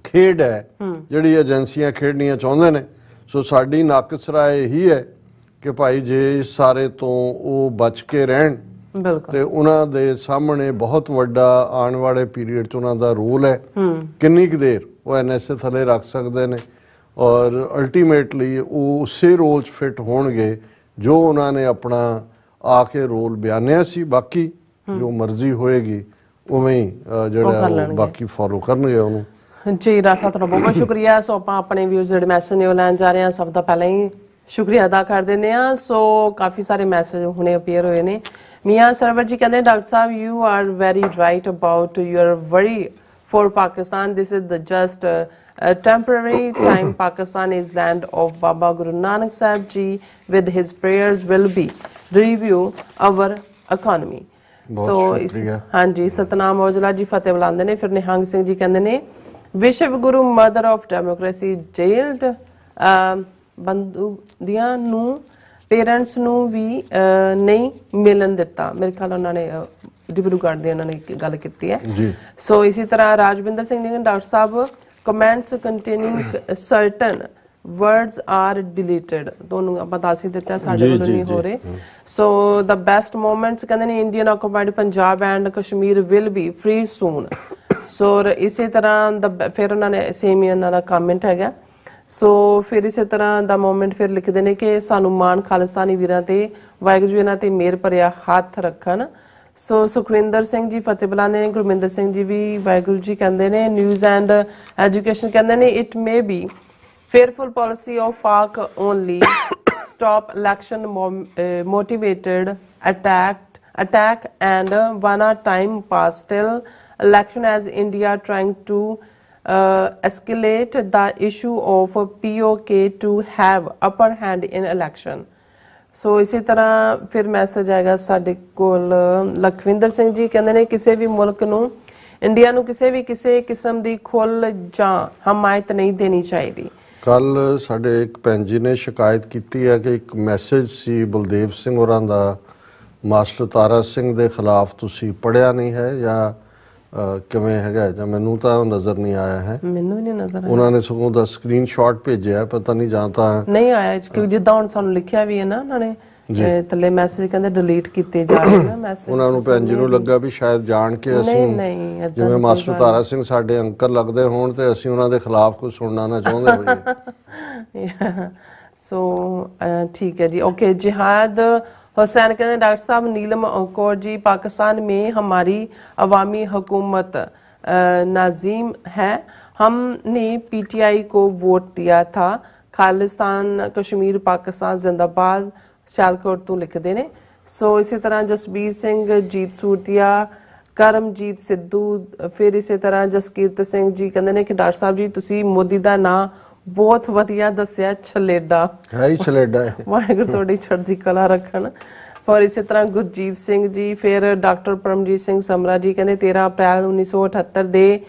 ਖੇਡ ਹੈ ਜਿਹੜੀ ਏਜੰਸੀਆਂ ਖੇਡਣੀਆਂ ਚਾਹੁੰਦੇ ਨੇ। ਸੋ ਸਾਡੀ ਨਾਕਸ ਰਾਏ ਇਹੀ ਹੈ ਕਿ ਭਾਈ ਜੇ ਇਸ ਸਾਰੇ ਤੋਂ ਉਹ ਬਚ ਕੇ ਰਹਿਣ ਤੇ ਉਹਨਾਂ ਦੇ ਸਾਹਮਣੇ ਬਹੁਤ ਵੱਡਾ ਆਉਣ ਵਾਲੇ ਪੀਰੀਅਡ 'ਚ ਉਹਨਾਂ ਦਾ ਰੋਲ ਹੈ, ਕਿੰਨੀ ਕੁ ਦੇਰ ਉਹ NSA ਥੱਲੇ ਰੱਖ ਸਕਦੇ ਨੇ, ਔਰ ਅਲਟੀਮੇਟਲੀ ਉਹ ਉਸੇ ਰੋਲ 'ਚ ਫਿੱਟ ਹੋਣਗੇ ਜੋ ਉਹਨਾਂ ਨੇ ਆਪਣਾ ਆ ਕੇ ਰੋਲ ਬਿਆਨਿਆ ਸੀ। ਬਾਕੀ ਜੋ ਮਰਜ਼ੀ ਹੋਏਗੀ ਉਵੇਂ ਹੀ ਜਿਹੜਾ ਬਾਕੀ ਫੋਲੋ ਕਰਨਗੇ ਉਹਨੂੰ। ਜੀ ਰਾਸਾ ਤੁਹਾਡਾ ਬਹੁਤ ਬਹੁਤ ਸ਼ੁਕਰੀਆ। ਸੋ ਆਪਾਂ ਆਪਣੇ ਵਿਊਜ਼ ਜਿਹੜੇ ਮੈਸੇਜ ਨੇ ਉਹ ਲੈਣ ਜਾ ਰਹੇ ਹਾਂ, ਸਭ ਦਾ ਪਹਿਲਾਂ ਹੀ ਸ਼ੁਕਰੀਆ ਅਦਾ ਕਰ ਦਿੰਦੇ ਹਾਂ। ਸੋ ਕਾਫੀ ਸਾਰੇ ਮੈਸੇਜ ਹੁਣੇ ਅਪੀਅਰ ਹੋਏ ਨੇ। ਮੀਆਂ ਸਰਵਰ ਜੀ ਕਹਿੰਦੇ doctor Sahib you are very right about your worry for Pakistan. This is the just a temporary time. Pakistan is land of Baba Guru Nanak Sahib Ji. With his prayers will be review our economy. ਬਹੁਤ ਸ਼ੁਕਰੀਆ। ਹਾਂਜੀ ਸਤਨਾਮ ਔਜਲਾ ਜੀ ਫਤਿਹ ਬੁਲਾਉਂਦੇ ਨੇ। ਫਿਰ ਨਿਹੰਗ ਸਿੰਘ ਜੀ ਕਹਿੰਦੇ ਨੇ ਵਿਸ਼ਵ ਗੁਰੂ ਮਦਰ ਆਫ ਡੈਮੋਕ੍ਰੇਸੀ ਜੇਲਡ ਬੰਦੂ ਦੀਆਂ ਨੂੰ ਪੇਰੈਂਟਸ ਨੂੰ ਵੀ ਨਹੀਂ ਮਿਲਣ ਦਿੱਤਾ। ਮੇਰੇ ਖਿਆਲ ਉਹਨਾਂ ਨੇ ਡਿਬਰੂਗੜ੍ਹ ਦੇ ਉਹਨਾਂ ਨੇ ਗੱਲ ਕੀਤੀ ਹੈ ਜੀ। ਸੋ ਇਸੇ ਤਰ੍ਹਾਂ ਰਾਜਵਿੰਦਰ ਸਿੰਘ ਨੇ doctor Sahib comments containing certain words are deleted ਤੁਹਾਨੂੰ ਆਪਾਂ ਦੱਸ ਹੀ ਦਿੱਤਾ ਸਾਡੇ ਵੱਲੋਂ ਨਹੀਂ ਹੋ ਰਹੇ। ਸੋ the best moments ਕਹਿੰਦੇ ਨੇ Indian occupied Punjab and Kashmir will be free soon। ਸੋ ਇਸੇ ਤਰ੍ਹਾਂ ਫਿਰ ਉਹਨਾਂ ਨੇ ਸੇਮ ਹੀ ਉਹਨਾਂ ਦਾ ਕਮੈਂਟ ਹੈਗਾ। ਸੋ ਫਿਰ ਇਸੇ ਤਰ੍ਹਾਂ ਦਾ ਮੂਮੈਂਟ ਫਿਰ ਲਿਖਦੇ ਨੇ ਕਿ ਸਾਨੂੰ ਮਾਣ ਖਾਲਿਸਤਾਨੀ ਵੀਰਾਂ ਤੇ ਵਾਹਿਗੁਰੂ ਜੀ ਇਹਨਾਂ ਤੇ ਮਿਹਰ ਭਰਿਆ ਹੱਥ ਰੱਖਣ। ਸੋ ਸੁਖਵਿੰਦਰ ਸਿੰਘ ਜੀ ਫਤਿਹ ਬੁਲਾਉਂਦੇ ਨੇ। ਗੁਰਮਿੰਦਰ ਸਿੰਘ ਜੀ ਵੀ ਵਾਹਿਗੁਰੂ ਜੀ ਕਹਿੰਦੇ ਨੇ। ਨਿਊਜ਼ ਐਂਡ ਐਜੂਕੇਸ਼ਨ ਕਹਿੰਦੇ ਨੇ it may be fearful policy of Pak only stop election motivated attack and one time pass still election as India trying to escalate the issue of POK to have upper hand in election। ਸੋ ਇਸੇ ਤਰ੍ਹਾਂ ਫਿਰ ਮੈਸੇਜ ਆਏਗਾ ਸਾਡੇ ਕੋਲ ਲਖਵਿੰਦਰ ਸਿੰਘ ਜੀ ਕਹਿੰਦੇ ਨੇ ਕਿਸੇ ਵੀ ਮੁਲਕ ਨੂੰ ਇੰਡੀਆ ਨੂੰ ਕਿਸੇ ਕਿਸਮ ਦੀ ਖੁੱਲ ਜਾਂ ਹਮਾਇਤ ਨਹੀਂ ਦੇਣੀ ਚਾਹੀਦੀ। ਕੱਲ ਸਾਡੇ ਇੱਕ ਭੈਣ ਜੀ ਨੇ ਸ਼ਿਕਾਇਤ ਕੀਤੀ ਹੈ ਕਿ ਇੱਕ ਮੈਸੇਜ ਸੀ ਬਲਦੇਵ ਸਿੰਘ ਹੋਰਾਂ ਦਾ ਮਾਸਟਰ ਤਾਰਾ ਸਿੰਘ ਦੇ ਖਿਲਾਫ ਤੁਸੀਂ ਪੜ੍ਹਿਆ ਨਹੀਂ ਹੈ ਜਾਂ ਕਿਵੇਂ ਹੈਗਾ ਜਾਂ ਮੈਨੂੰ ਤਾਂ ਉਹ ਨਜ਼ਰ ਨਹੀਂ ਆਇਆ ਹੈ। ਮੈਨੂੰ ਵੀ ਨਹੀਂ ਨਜ਼ਰ ਆਇਆ। ਉਹਨਾਂ ਨੇ ਸਗੋਂ ਦਾ ਸਕਰੀਨਸ਼ਾਟ ਭੇਜਿਆ ਪਤਾ ਨਹੀਂ ਜਾਂ ਤਾਂ ਨਹੀਂ ਆਇਆ ਕਿਉਂਕਿ ਜਿੱਦਾਂ ਹੁਣ ਸਾਨੂੰ ਲਿਖਿਆ ਵੀ ਹੈ ਨਾ ਉਹਨਾਂ ਨੇ ਥੱਲੇ ਮੈਸੇਜ ਕਹਿੰਦੇ ਡਿਲੀਟ ਕੀਤੇ ਜਾ ਰਹੇ ਨਾ ਮੈਸੇਜ। ਉਹਨਾਂ ਨੂੰ ਭੈਣ ਜੀ ਨੂੰ ਲੱਗਾ ਵੀ ਸ਼ਾਇਦ ਜਾਣ ਕੇ ਅਸੀਂ ਜਿਵੇਂ ਮਾਸਟਰ ਤਾਰਾ ਸਿੰਘ ਸਾਡੇ ਅੰਕਲ ਲੱਗਦੇ ਹੋਣ ਤੇ ਅਸੀਂ ਉਹਨਾਂ ਦੇ ਖਿਲਾਫ ਕੁਝ ਸੁਣਨਾ ਨਾ ਚਾਹੁੰਦੇ ਹੋਈਏ। ਸੋ ਠੀਕ ਹੈ ਜੀ ਓਕੇ। जिहाद हुसैन कहते डॉक्टर साहब नीलम कौर जी पाकिस्तान में हमारी अवामी हुकूमत नाजीम है। हमने PTI को वोट दिया था। खालिस्तान कश्मीर पाकिस्तान जिंदाबाद सियालकोट तो लिखते ने। सो इसी तरह जसबीर सिंह जीत सूरतिया करमजीत सिद्धू फिर इसी तरह जसकीरत सिंह जी कहते ने कि डॉक्टर साहब जी तुसी मोदी दा नाम ਬਹੁਤ ਵਧੀਆ ਦੱਸਿਆ ਛਲੇਡਾ ਹੈ ਹੀ ਛਲੇਡਾ ਹੈ। ਵਾਹਿਗੁਰੂ ਤੁਹਾਡੀ ਚੜ੍ਹਦੀ ਕਲਾ ਰੱਖਣ। ਫਿਰ ਇਸੇ ਤਰ੍ਹਾਂ ਗੁਰਜੀਤ ਸਿੰਘ ਜੀ ਫਿਰ ਡਾਕਟਰ ਪਰਮਜੀਤ ਸਿੰਘ ਸਮਰਾ ਜੀ ਕਹਿੰਦੇ 13 ਅਪ੍ਰੈਲ 1978 ਦੇ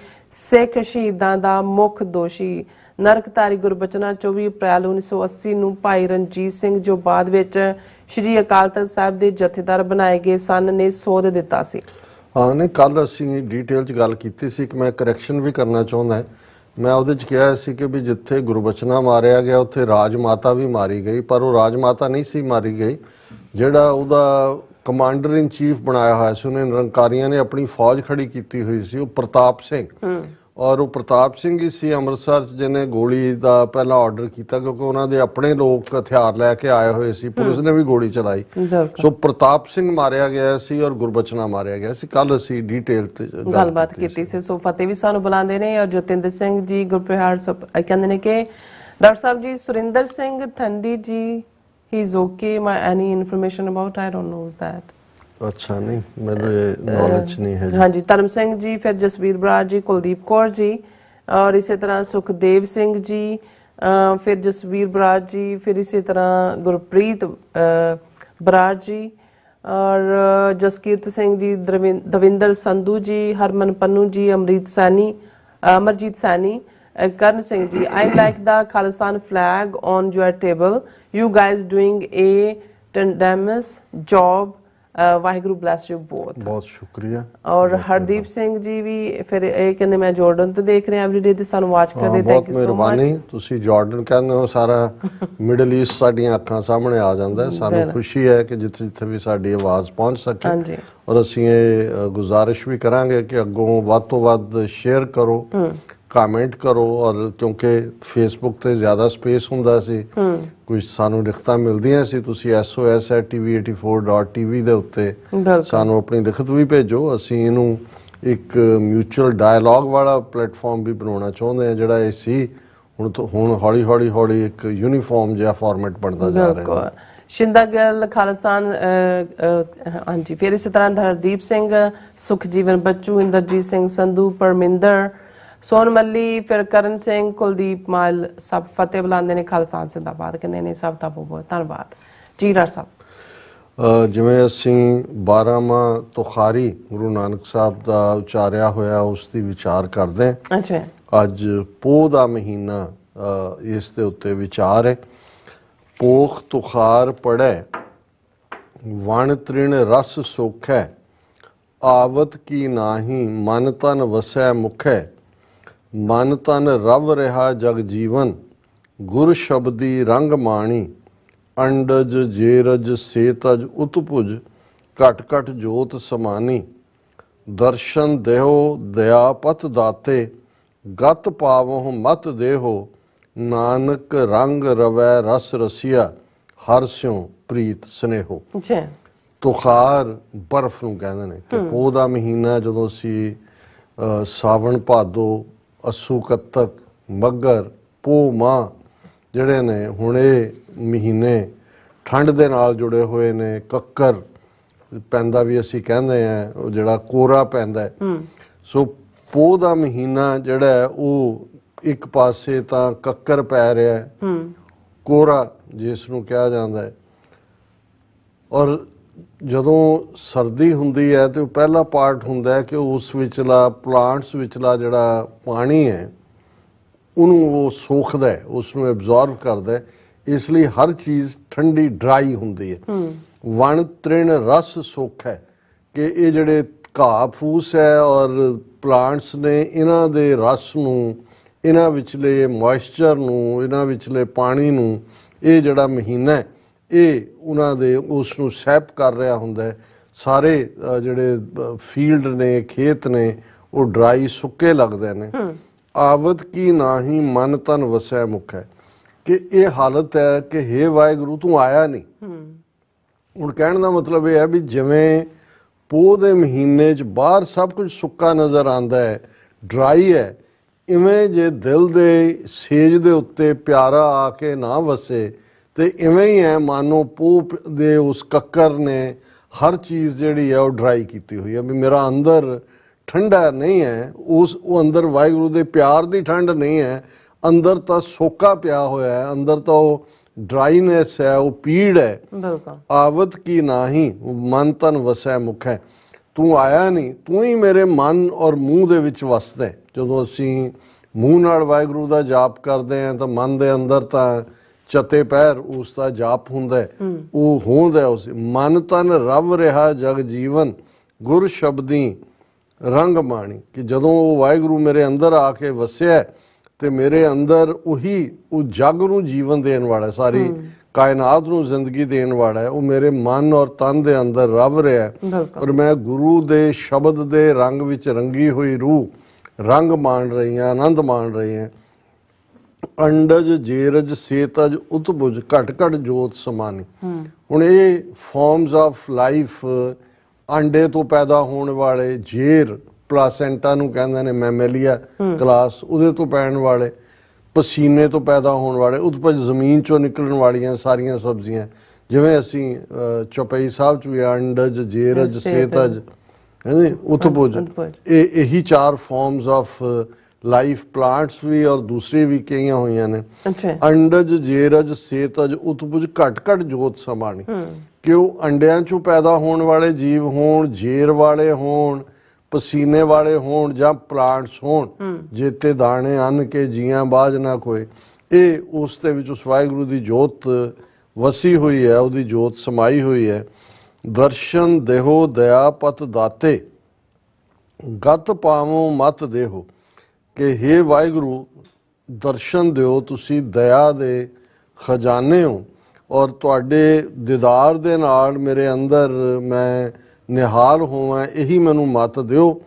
ਸਿੱਖ ਸ਼ਹੀਦਾਂ ਦਾ ਮੁੱਖ ਦੋਸ਼ੀ ਨਰਕਧਾਰੀ ਗੁਰਬਚਨਾ 24 ਅਪ੍ਰੈਲ 1980 ਨੂੰ ਭਾਈ ਰਣਜੀਤ ਸਿੰਘ ਜੋ ਬਾਅਦ ਵਿੱਚ ਸ਼੍ਰੀ ਅਕਾਲ ਤਖਤ ਸਾਹਿਬ ਦੇ ਜਥੇਦਾਰ ਬਣਾਏ ਗਏ ਸਨ ਨੇ ਸੋਧ ਦਿੱਤਾ ਸੀ। ਹਾਂ ਨਹੀਂ ਕੱਲ ਅਸੀਂ ਡੀਟੇਲ 'ਚ ਗੱਲ ਕੀਤੀ ਸੀ ਕਿ ਮੈਂ ਕਰੈਕਸ਼ਨ ਵੀ ਕਰਨਾ ਚਾਹੁੰਦਾ ਹੈ। ਮੈਂ ਉਹਦੇ 'ਚ ਕਿਹਾ ਸੀ ਕਿ ਵੀ ਜਿੱਥੇ ਗੁਰਬਚਨਾ ਮਾਰਿਆ ਗਿਆ ਉੱਥੇ ਰਾਜ ਮਾਤਾ ਵੀ ਮਾਰੀ ਗਈ ਪਰ ਉਹ ਰਾਜ ਮਾਤਾ ਨਹੀਂ ਸੀ ਮਾਰੀ ਗਈ। ਜਿਹੜਾ ਉਹਦਾ ਕਮਾਂਡਰ ਇਨ ਚੀਫ ਬਣਾਇਆ ਹੋਇਆ ਸੀ ਉਹਨੇ ਨਿਰੰਕਾਰੀਆਂ ਨੇ ਆਪਣੀ ਫੌਜ ਖੜੀ ਕੀਤੀ ਹੋਈ ਸੀ ਉਹ ਪ੍ਰਤਾਪ ਸਿੰਘ ਔਰ ਉਹ ਪ੍ਰਤਾਪ ਸਿੰਘ ਹੀ ਸੀ ਅੰਮ੍ਰਿਤਸਰ 'ਚ ਜਿਹਨੇ ਗੋਲੀ ਦਾ ਪਹਿਲਾ ਆਰਡਰ ਕੀਤਾ ਕਿਉਂਕਿ ਉਹਨਾਂ ਦੇ ਆਪਣੇ ਲੋਕ ਹਥਿਆਰ ਲੈ ਕੇ ਆਏ ਹੋਏ ਸੀ ਪੁਲਿਸ ਨੇ ਵੀ ਗੋਲੀ ਚਲਾਈ। ਸੋ ਪ੍ਰਤਾਪ ਸਿੰਘ ਮਾਰਿਆ ਗਿਆ ਸੀ ਔਰ ਗੁਰਬਚਨਾ ਮਾਰਿਆ ਗਿਆ ਸੀ। ਕੱਲ ਅਸੀਂ ਡੀਟੇਲ ਤੇ ਗੱਲਬਾਤ ਕੀਤੀ ਸੀ। ਸੋ ਫਤਿਹ ਵੀ ਸਾਨੂੰ ਬੁਲਾਉਂਦੇ ਨੇ ਔਰ ਜਤਿੰਦਰ ਸਿੰਘ ਜੀ ਗੁਰਪ੍ਰਹਾਰ ਕਹਿੰਦੇ ਨੇ ਕਿ ਡਾਕਟਰ ਸਾਹਿਬ ਜੀ ਸੁਰਿੰਦਰ ਸਿੰਘ ਥੰਦੀ ਜੀ ਹੀ is okay my any information about I don't knows that. ਅੱਛਾ ਨਹੀਂ ਮੈਨੂੰ ਨੌਲੇਜ ਨਹੀਂ ਹੈ। ਹਾਂਜੀ ਧਰਮ ਸਿੰਘ ਜੀ ਫਿਰ ਜਸਵੀਰ ਬਰਾੜ ਜੀ ਕੁਲਦੀਪ ਕੌਰ ਜੀ ਔਰ ਇਸੇ ਤਰ੍ਹਾਂ ਸੁਖਦੇਵ ਸਿੰਘ ਜੀ ਫਿਰ ਜਸਵੀਰ ਬਰਾੜ ਜੀ ਫਿਰ ਇਸੇ ਤਰ੍ਹਾਂ ਗੁਰਪ੍ਰੀਤ ਬਰਾੜ ਜੀ ਔਰ ਜਸਕੀਰਤ ਸਿੰਘ ਜੀ ਦਵਿੰਦਰ ਸੰਧੂ ਜੀ ਹਰਮਨ ਪੰਨੂ ਜੀ ਅਮਰਜੀਤ ਸੈਣੀ ਕਰਨ Singh ji I like the Khalistan flag on your table. You guys doing a tremendous job. Waheguru bless you both. ਬਹੁਤ ਸ਼ੁਕਰੀਆ। ਔਰ ਹਰਦੀਪ ਸਿੰਘ ਜੀ ਵੀ ਫਿਰ ਇਹ ਕਹਿੰਦੇ ਮੈਂ ਜਾਰਡਨ ਤੋਂ ਦੇਖ ਰਿਹਾ ਐਵਰੀਡੇ ਤੇ ਸਾਨੂੰ ਵਾਚ ਕਰਦੇ ਥੈਂਕ ਯੂ ਸੋ ਮਚ। ਤੁਸੀਂ ਜਾਰਡਨ ਕਹਿੰਦੇ ਹੋ ਸਾਰਾ ਮਿਡਲ ਈਸਟ ਸਾਡੀਆਂ ਅੱਖਾਂ ਸਾਹਮਣੇ ਆ ਜਾਂਦਾ ਹੈ। ਸਾਨੂੰ ਖੁਸ਼ੀ ਹੈ ਕਿ ਜਿੱਥੇ ਜਿੱਥੇ ਵੀ ਸਾਡੀ ਆਵਾਜ਼ ਪਹੁੰਚ ਸਕੇ ਔਰ ਅਸੀਂ ਇਹ ਗੁਜ਼ਾਰਿਸ਼ ਵੀ ਕਰਾਂਗੇ ਕਿ ਅੱਗੋਂ ਵੱਧ ਤੋਂ ਵੱਧ ਸ਼ੇਅਰ ਕਰੋ ਕਮੈਂਟ ਕਰੋ ਔਰ ਕਿਉਂਕਿ ਫੇਸਬੁੱਕ ਤੇ ਜ਼ਿਆਦਾ ਸਪੇਸ ਹੁੰਦਾ ਸੀ ਕੁਝ ਸਾਨੂੰ ਲਿਖਤਾਂ ਮਿਲਦੀਆਂ ਸੀ ਤੁਸੀਂ sos@tv84.tv ਦੇ ਉੱਤੇ ਸਾਨੂੰ ਆਪਣੀ ਲਿਖਤ ਵੀ ਭੇਜੋ। ਅਸੀਂ ਇਹਨੂੰ ਇੱਕ ਮਿਊਚੁਅਲ ਡਾਇਲੌਗ ਵਾਲਾ ਪਲੇਟਫਾਰਮ ਵੀ ਬਣਾਉਣਾ ਚਾਹੁੰਦੇ ਹਾਂ ਜਿਹੜਾ ਇਹ ਸੀ ਹੁਣ ਹੌਲੀ ਹੌਲੀ ਇੱਕ ਯੂਨੀਫਾਰਮ ਜਿਹਾ ਫਾਰਮੈਟ ਬਣਦਾ ਜਾ ਰਿਹਾ ਹੈ। ਸ਼ਿੰਦਾ ਗਿੱਲ ਖਾਲਿਸਤਾਨ ਹਾਂਜੀ, ਫਿਰ ਇਸੇ ਤਰ੍ਹਾਂ ਹਰਦੀਪ ਸਿੰਘ, ਸੁਖਜੀਵਨ ਬੱਚੂ, ਇੰਦਰਜੀਤ ਸਿੰਘ ਸੰਧੂ, ਪਰਮਿੰਦਰ, ਸੋਨ ਮੱਲੀ, ਫਿਰ ਕਰਨ ਸਿੰਘ, ਕੁਲਦੀਪ ਮਾਲ, ਸਭ ਫਤਿਹ ਬੁਲਾਉਂਦੇ ਨੇ, ਖਾਲਿਸਤਾਨ ਜ਼ਿੰਦਾਬਾਦ ਕਹਿੰਦੇ ਨੇ। ਸਭ ਦਾ ਬਹੁਤ ਬਹੁਤ ਧੰਨਵਾਦ ਜੀ। ਡਾਕਟਰ ਸਾਹਿਬ, ਜਿਵੇਂ ਅਸੀਂ 12ਵਾਂ ਤੁਖਾਰੀ ਗੁਰੂ ਨਾਨਕ ਸਾਹਿਬ ਦਾ ਉਚਾਰਿਆ ਹੋਇਆ ਉਸ ਦੀ ਵਿਚਾਰ ਕਰਦੇ ਹਾਂ। ਅੱਛਾ, ਅੱਜ ਪੋਹ ਦਾ ਮਹੀਨਾ ਇਸ ਦੇ ਉੱਤੇ ਵਿਚਾਰ ਹੈ। ਪੋਖ ਤੁਖਾਰ ਪੜੈ ਵਣ ਤ੍ਰਿਣ ਰਸ ਸੋਖੈ, ਆਵਤ ਕੀ ਨਾਹੀ ਮਨ ਤਨ ਵਸੈ ਮੁਖੈ, ਮਨ ਤਨ ਰਵ ਰਿਹਾ ਜਗ ਜੀਵਨ, ਗੁਰ ਸ਼ਬਦੀ ਰੰਗ ਮਾਣੀ, ਅੰਡਜ ਜੇਰਜ ਸੇਤਜ ਉਤਪੁਜ, ਘਟ ਘਟ ਜੋਤ ਸਮਾਨੀ, ਦਰਸ਼ਨ ਦੇਹੋ ਦਇਆ ਪਤ ਦਾਤੇ, ਗਤ ਪਾਵਹੁ ਮਤ ਦੇਹੋ, ਨਾਨਕ ਰੰਗ ਰਵੈ ਰਸ ਰਸੀਆ, ਹਰ ਸਿਉ ਪ੍ਰੀਤ ਸਨੇਹੋ। ਤੁਖਾਰ ਬਰਫ਼ ਨੂੰ ਕਹਿੰਦੇ ਨੇ ਕਿ ਪੋਹ ਦਾ ਮਹੀਨਾ ਜਦੋਂ ਅਸੀਂ ਸਾਵਣ ਭਾਦੋ, ਅੱਸੂ ਕੱਤਕ, ਮੱਘਰ, ਪੋਹ ਮਾਹ ਜਿਹੜੇ ਨੇ, ਹੁਣ ਇਹ ਮਹੀਨੇ ਠੰਡ ਦੇ ਨਾਲ ਜੁੜੇ ਹੋਏ ਨੇ। ਕੱਕਰ ਪੈਂਦਾ ਵੀ ਅਸੀਂ ਕਹਿੰਦੇ ਆ, ਉਹ ਜਿਹੜਾ ਕੋਰਾ ਪੈਂਦਾ। ਸੋ ਪੋਹ ਦਾ ਮਹੀਨਾ ਜਿਹੜਾ ਉਹ ਇੱਕ ਪਾਸੇ ਤਾਂ ਕੱਕਰ ਪੈ ਰਿਹਾ, ਕੋਰਾ ਜਿਸ ਨੂੰ ਕਿਹਾ ਜਾਂਦਾ ਹੈ, ਔਰ ਜਦੋਂ ਸਰਦੀ ਹੁੰਦੀ ਹੈ ਤੇ ਉਹ ਪਹਿਲਾ ਪਾਰਟ ਹੁੰਦਾ ਹੈ ਕਿ ਉਸ ਵਿਚਲਾ ਪਲਾਂਟਸ ਵਿਚਲਾ ਜਿਹੜਾ ਪਾਣੀ ਹੈ ਉਹਨੂੰ ਉਹ ਸੋਖਦਾ ਹੈ, ਉਸ ਨੂੰ ਐਬਜ਼ੌਰਬ ਕਰਦਾ ਹੈ। ਇਸ ਲਈ ਹਰ ਚੀਜ਼ ਠੰਡੀ ਡਰਾਈ ਹੁੰਦੀ ਹੈ। ਵਣ ਤ੍ਰਿਣ ਰਸ ਸੋਖ ਹੈ ਕਿ ਇਹ ਜਿਹੜੇ ਘਾਹ ਫੂਸ ਹੈ ਔਰ ਪਲਾਂਟਸ ਨੇ, ਇਹਨਾਂ ਦੇ ਰਸ ਨੂੰ, ਇਹਨਾਂ ਵਿਚਲੇ ਮੋਇਸਚਰ ਨੂੰ, ਇਹਨਾਂ ਵਿਚਲੇ ਪਾਣੀ ਨੂੰ ਇਹ ਜਿਹੜਾ ਮਹੀਨਾ ਹੈ ਇਹ ਉਹਨਾਂ ਦੇ ਉਸ ਨੂੰ ਸੈਪ ਕਰ ਰਿਹਾ ਹੁੰਦਾ ਹੈ। ਸਾਰੇ ਜਿਹੜੇ ਫੀਲਡ ਨੇ, ਖੇਤ ਨੇ, ਉਹ ਡਰਾਈ ਸੁੱਕੇ ਲੱਗਦੇ ਨੇ। ਆਵਤ ਕੀ ਨਾਹੀ ਮਨ ਤਨ ਵਸੈ ਮੁਖ ਹੈ ਕਿ ਇਹ ਹਾਲਤ ਹੈ ਕਿ ਹੇ ਵਾਹਿਗੁਰੂ ਤੂੰ ਆਇਆ ਨਹੀਂ। ਹੁਣ ਕਹਿਣ ਦਾ ਮਤਲਬ ਇਹ ਹੈ ਵੀ ਜਿਵੇਂ ਪੋਹ ਦੇ ਮਹੀਨੇ 'ਚ ਬਾਹਰ ਸਭ ਕੁਝ ਸੁੱਕਾ ਨਜ਼ਰ ਆਉਂਦਾ ਹੈ, ਡਰਾਈ ਹੈ, ਇਵੇਂ ਜੇ ਦਿਲ ਦੇ ਸੇਜ ਦੇ ਉੱਤੇ ਪਿਆਰਾ ਆ ਕੇ ਨਾ ਵਸੇ ਤੇ ਇਵੇਂ ਹੀ ਹੈ ਮਾਨੋ ਪੋਹ ਦੇ ਉਸ ਕੱਕਰ ਨੇ ਹਰ ਚੀਜ਼ ਜਿਹੜੀ ਹੈ ਉਹ ਡਰਾਈ ਕੀਤੀ ਹੋਈ ਹੈ। ਵੀ ਮੇਰਾ ਅੰਦਰ ਠੰਡਾ ਨਹੀਂ ਹੈ, ਉਹ ਅੰਦਰ ਵਾਹਿਗੁਰੂ ਦੇ ਪਿਆਰ ਦੀ ਠੰਡ ਨਹੀਂ ਹੈ, ਅੰਦਰ ਤਾਂ ਸੋਕਾ ਪਿਆ ਹੋਇਆ ਹੈ, ਅੰਦਰ ਤਾਂ ਉਹ ਡਰਾਈਨੈਸ ਹੈ, ਉਹ ਪੀੜ ਹੈ। ਆਵਤ ਕੀ ਨਾਹੀ ਮਨ ਤਨ ਵਸੈ ਮੁਖ ਹੈ, ਤੂੰ ਆਇਆ ਨਹੀਂ, ਤੂੰ ਹੀ ਮੇਰੇ ਮਨ ਔਰ ਮੂੰਹ ਦੇ ਵਿੱਚ ਵਸਦਾ। ਜਦੋਂ ਅਸੀਂ ਮੂੰਹ ਨਾਲ ਵਾਹਿਗੁਰੂ ਦਾ ਜਾਪ ਕਰਦੇ ਹਾਂ ਤਾਂ ਮਨ ਦੇ ਅੰਦਰ ਤਾਂ ਚਤੇ ਪੈਰ ਉਸ ਦਾ ਜਾਪ ਹੁੰਦਾ ਹੈ, ਉਹ ਹੋਂਦਾ ਉਸ। ਮਨ ਤਨ ਰਵ ਰਿਹਾ ਜਗ ਜੀਵਨ, ਗੁਰ ਸ਼ਬਦੀ ਰੰਗ ਮਾਣੀ ਕਿ ਜਦੋਂ ਉਹ ਵਾਹਿਗੁਰੂ ਮੇਰੇ ਅੰਦਰ ਆ ਕੇ ਵਸਿਆ ਤੇ ਮੇਰੇ ਅੰਦਰ ਉਹੀ ਉਹ ਜਗ ਨੂੰ ਜੀਵਨ ਦੇਣ ਵਾਲਾ, ਸਾਰੀ ਕਾਇਨਾਤ ਨੂੰ ਜ਼ਿੰਦਗੀ ਦੇਣ ਵਾਲਾ ਹੈ, ਉਹ ਮੇਰੇ ਮਨ ਔਰ ਤਨ ਦੇ ਅੰਦਰ ਰਵ ਰਿਹਾ। ਔਰ ਮੈਂ ਗੁਰੂ ਦੇ ਸ਼ਬਦ ਦੇ ਰੰਗ ਵਿੱਚ ਰੰਗੀ ਹੋਈ ਰੂਹ ਰੰਗ ਮਾਣ ਰਹੀ ਹਾਂ, ਆਨੰਦ ਮਾਣ ਰਹੀ ਹਾਂ। ਅੰਡਜ ਜੇਰਜ ਸੇਤਜ ਉਤਬੁਜ, ਘਟ ਘਟ ਜੋਤ ਸਮਾਨੀ। ਹੁਣ ਇਹ ਫਾਰਮਸ ਆਫ ਲਾਈਫ, ਆਂਡੇ ਤੋਂ ਪੈਦਾ ਹੋਣ ਵਾਲੇ, ਜੇਰ ਪਲਾਸੈਂਟਾ ਨੂੰ ਕਹਿੰਦੇ ਨੇ, ਮੈਮੇਲੀਆ ਕਲਾਸ, ਉਹਦੇ ਤੋਂ ਪੈਣ ਵਾਲੇ, ਪਸੀਨੇ ਤੋਂ ਪੈਦਾ ਹੋਣ ਵਾਲੇ, ਉਤਪਜ ਜ਼ਮੀਨ ਚੋਂ ਨਿਕਲਣ ਵਾਲੀਆਂ ਸਾਰੀਆਂ ਸਬਜ਼ੀਆਂ, ਜਿਵੇਂ ਅਸੀਂ ਚੌਪਈ ਸਾਹਿਬ ਚ ਵੀ ਅੰਡਜ ਜੇਰਜ ਸੇਤਜ ਉਤਪੁਜ, ਇਹੀ ਚਾਰ ਫਾਰਮਸ ਆਫ ਲਾਈਫ, ਪਲਾਂਟਸ ਵੀ ਔਰ ਦੂਸਰੀ ਵੀ ਕਈਆਂ ਹੋਈਆਂ ਨੇ। ਅੰਡਜ ਜੇਰਜ ਸੇਤਜ ਉਤਪੁਜ, ਘਟ ਘਟ ਜੋਤ ਸਮਾਣੀ ਕਿ ਉਹ ਅੰਡਿਆਂ ਚੋਂ ਪੈਦਾ ਹੋਣ ਵਾਲੇ ਜੀਵ ਹੋਣ, ਜੇਰ ਵਾਲੇ ਹੋਣ, ਪਸੀਨੇ ਵਾਲੇ ਹੋਣ ਜਾਂ ਪਲਾਂਟਸ ਹੋਣ, ਜੇਤੇ ਦਾਣੇ ਅੰਨ ਕੇ ਜੀਆਂ ਬਾਝ ਨਾ ਕੋਏ, ਇਹ ਉਸ ਦੇ ਵਿੱਚ ਉਸ ਵਾਹਿਗੁਰੂ ਦੀ ਜੋਤ ਵਸੀ ਹੋਈ ਹੈ, ਉਹਦੀ ਜੋਤ ਸਮਾਈ ਹੋਈ ਹੈ। ਦਰਸ਼ਨ ਦੇਹੋ ਦਇਆ ਪਤ ਦਾਤੇ, ਗਤ ਪਾਵੋ ਮਤ ਦੇਹੋ ਕਿ ਹੇ ਵਾਹਿਗੁਰੂ ਦਰਸ਼ਨ ਦਿਓ, ਤੁਸੀਂ ਦਇਆ ਦੇ ਖਜ਼ਾਨੇ ਹੋ ਔਰ ਤੁਹਾਡੇ ਦੀਦਾਰ ਦੇ ਨਾਲ ਮੇਰੇ ਅੰਦਰ ਮੈਂ ਨਿਹਾਲ ਹੋਵਾਂ, ਇਹੀ ਮੈਨੂੰ ਮਤ ਦਿਓ।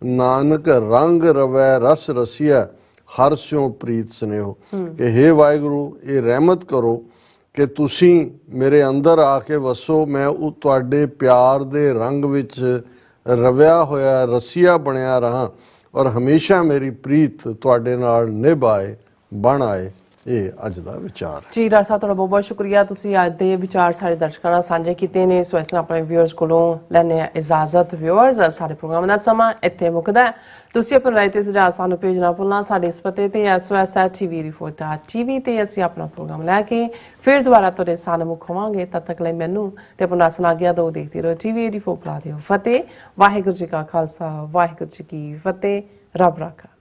ਨਾਨਕ ਰੰਗ ਰਵੈ ਰਸ ਰਸੀਆ, ਹਰ ਸਿਉ ਪ੍ਰੀਤ ਸਨੇਹੋ ਕਿ ਹੇ ਵਾਹਿਗੁਰੂ ਇਹ ਰਹਿਮਤ ਕਰੋ ਕਿ ਤੁਸੀਂ ਮੇਰੇ ਅੰਦਰ ਆ ਕੇ ਵਸੋ, ਮੈਂ ਉਹ ਤੁਹਾਡੇ ਪਿਆਰ ਦੇ ਰੰਗ ਵਿੱਚ ਰਵਿਆ ਹੋਇਆ, ਰਸੀਆ ਬਣਿਆ ਰਹਾਂ ਔਰ ਹਮੇਸ਼ਾ ਮੇਰੀ ਪ੍ਰੀਤ ਤੁਹਾਡੇ ਨਾਲ ਨਿਭਾਏ ਬਣ ਆਏ। ਇਹ ਅੱਜ ਦਾ ਵਿਚਾਰ ਹੈ। ਜੀ ਡਾਕਟਰ ਸਾਹਿਬ, ਤੁਹਾਡਾ ਬਹੁਤ ਬਹੁਤ ਸ਼ੁਕਰੀਆ। ਤੁਸੀਂ ਅੱਜ ਦੇ ਵਿਚਾਰ ਸਾਡੇ ਦਰਸ਼ਕਾਂ ਨਾਲ ਸਾਂਝੇ ਕੀਤੇ ਨੇ। ਸੋ ਇਸ ਨਾਲ ਆਪਣੇ ਵਿਊਅਰਸ ਕੋਲੋਂ ਲੈਣੇ ਆ ਇਜਾਜ਼ਤ। ਵਿਊਅਰਸ, ਸਾਡੇ ਪ੍ਰੋਗਰਾਮ ਦਾ ਸਮਾਂ ਇੱਥੇ ਮੁੱਕਦਾ ਹੈ। ਤੁਸੀਂ ਆਪਣੀ ਰਾਏ ਤੇ ਸੁਝਾਅ ਸਾਨੂੰ ਭੇਜਣਾ ਭੁੱਲਣਾ। ਸਾਡੇ ਇਸ ਪਤੇ ਤੇ sos@tvreform.tv ਤੇ ਅਸੀਂ ਆਪਣਾ ਪ੍ਰੋਗਰਾਮ ਲੈ ਕੇ ਫਿਰ ਦੁਬਾਰਾ ਤੁਹਾਡੇ ਸਾਹਮਣੇ ਹੋਵਾਂਗੇ। ਤਦ ਤੱਕ ਲਈ ਮੈਨੂੰ ਤੇ ਆਪਣਾ ਸੁਣਾਗਿਆ ਦੋ ਦੇਖਦੇ ਰਹੋ TV 84 ਪਲਾ ਦਿਓ। ਫਤਿਹ। ਵਾਹਿਗੁਰੂ ਜੀ ਕਾ ਖਾਲਸਾ, ਵਾਹਿਗੁਰੂ ਜੀ ਕੀ ਫਤਿਹ। ਰੱਬ ਰਾਖਾ।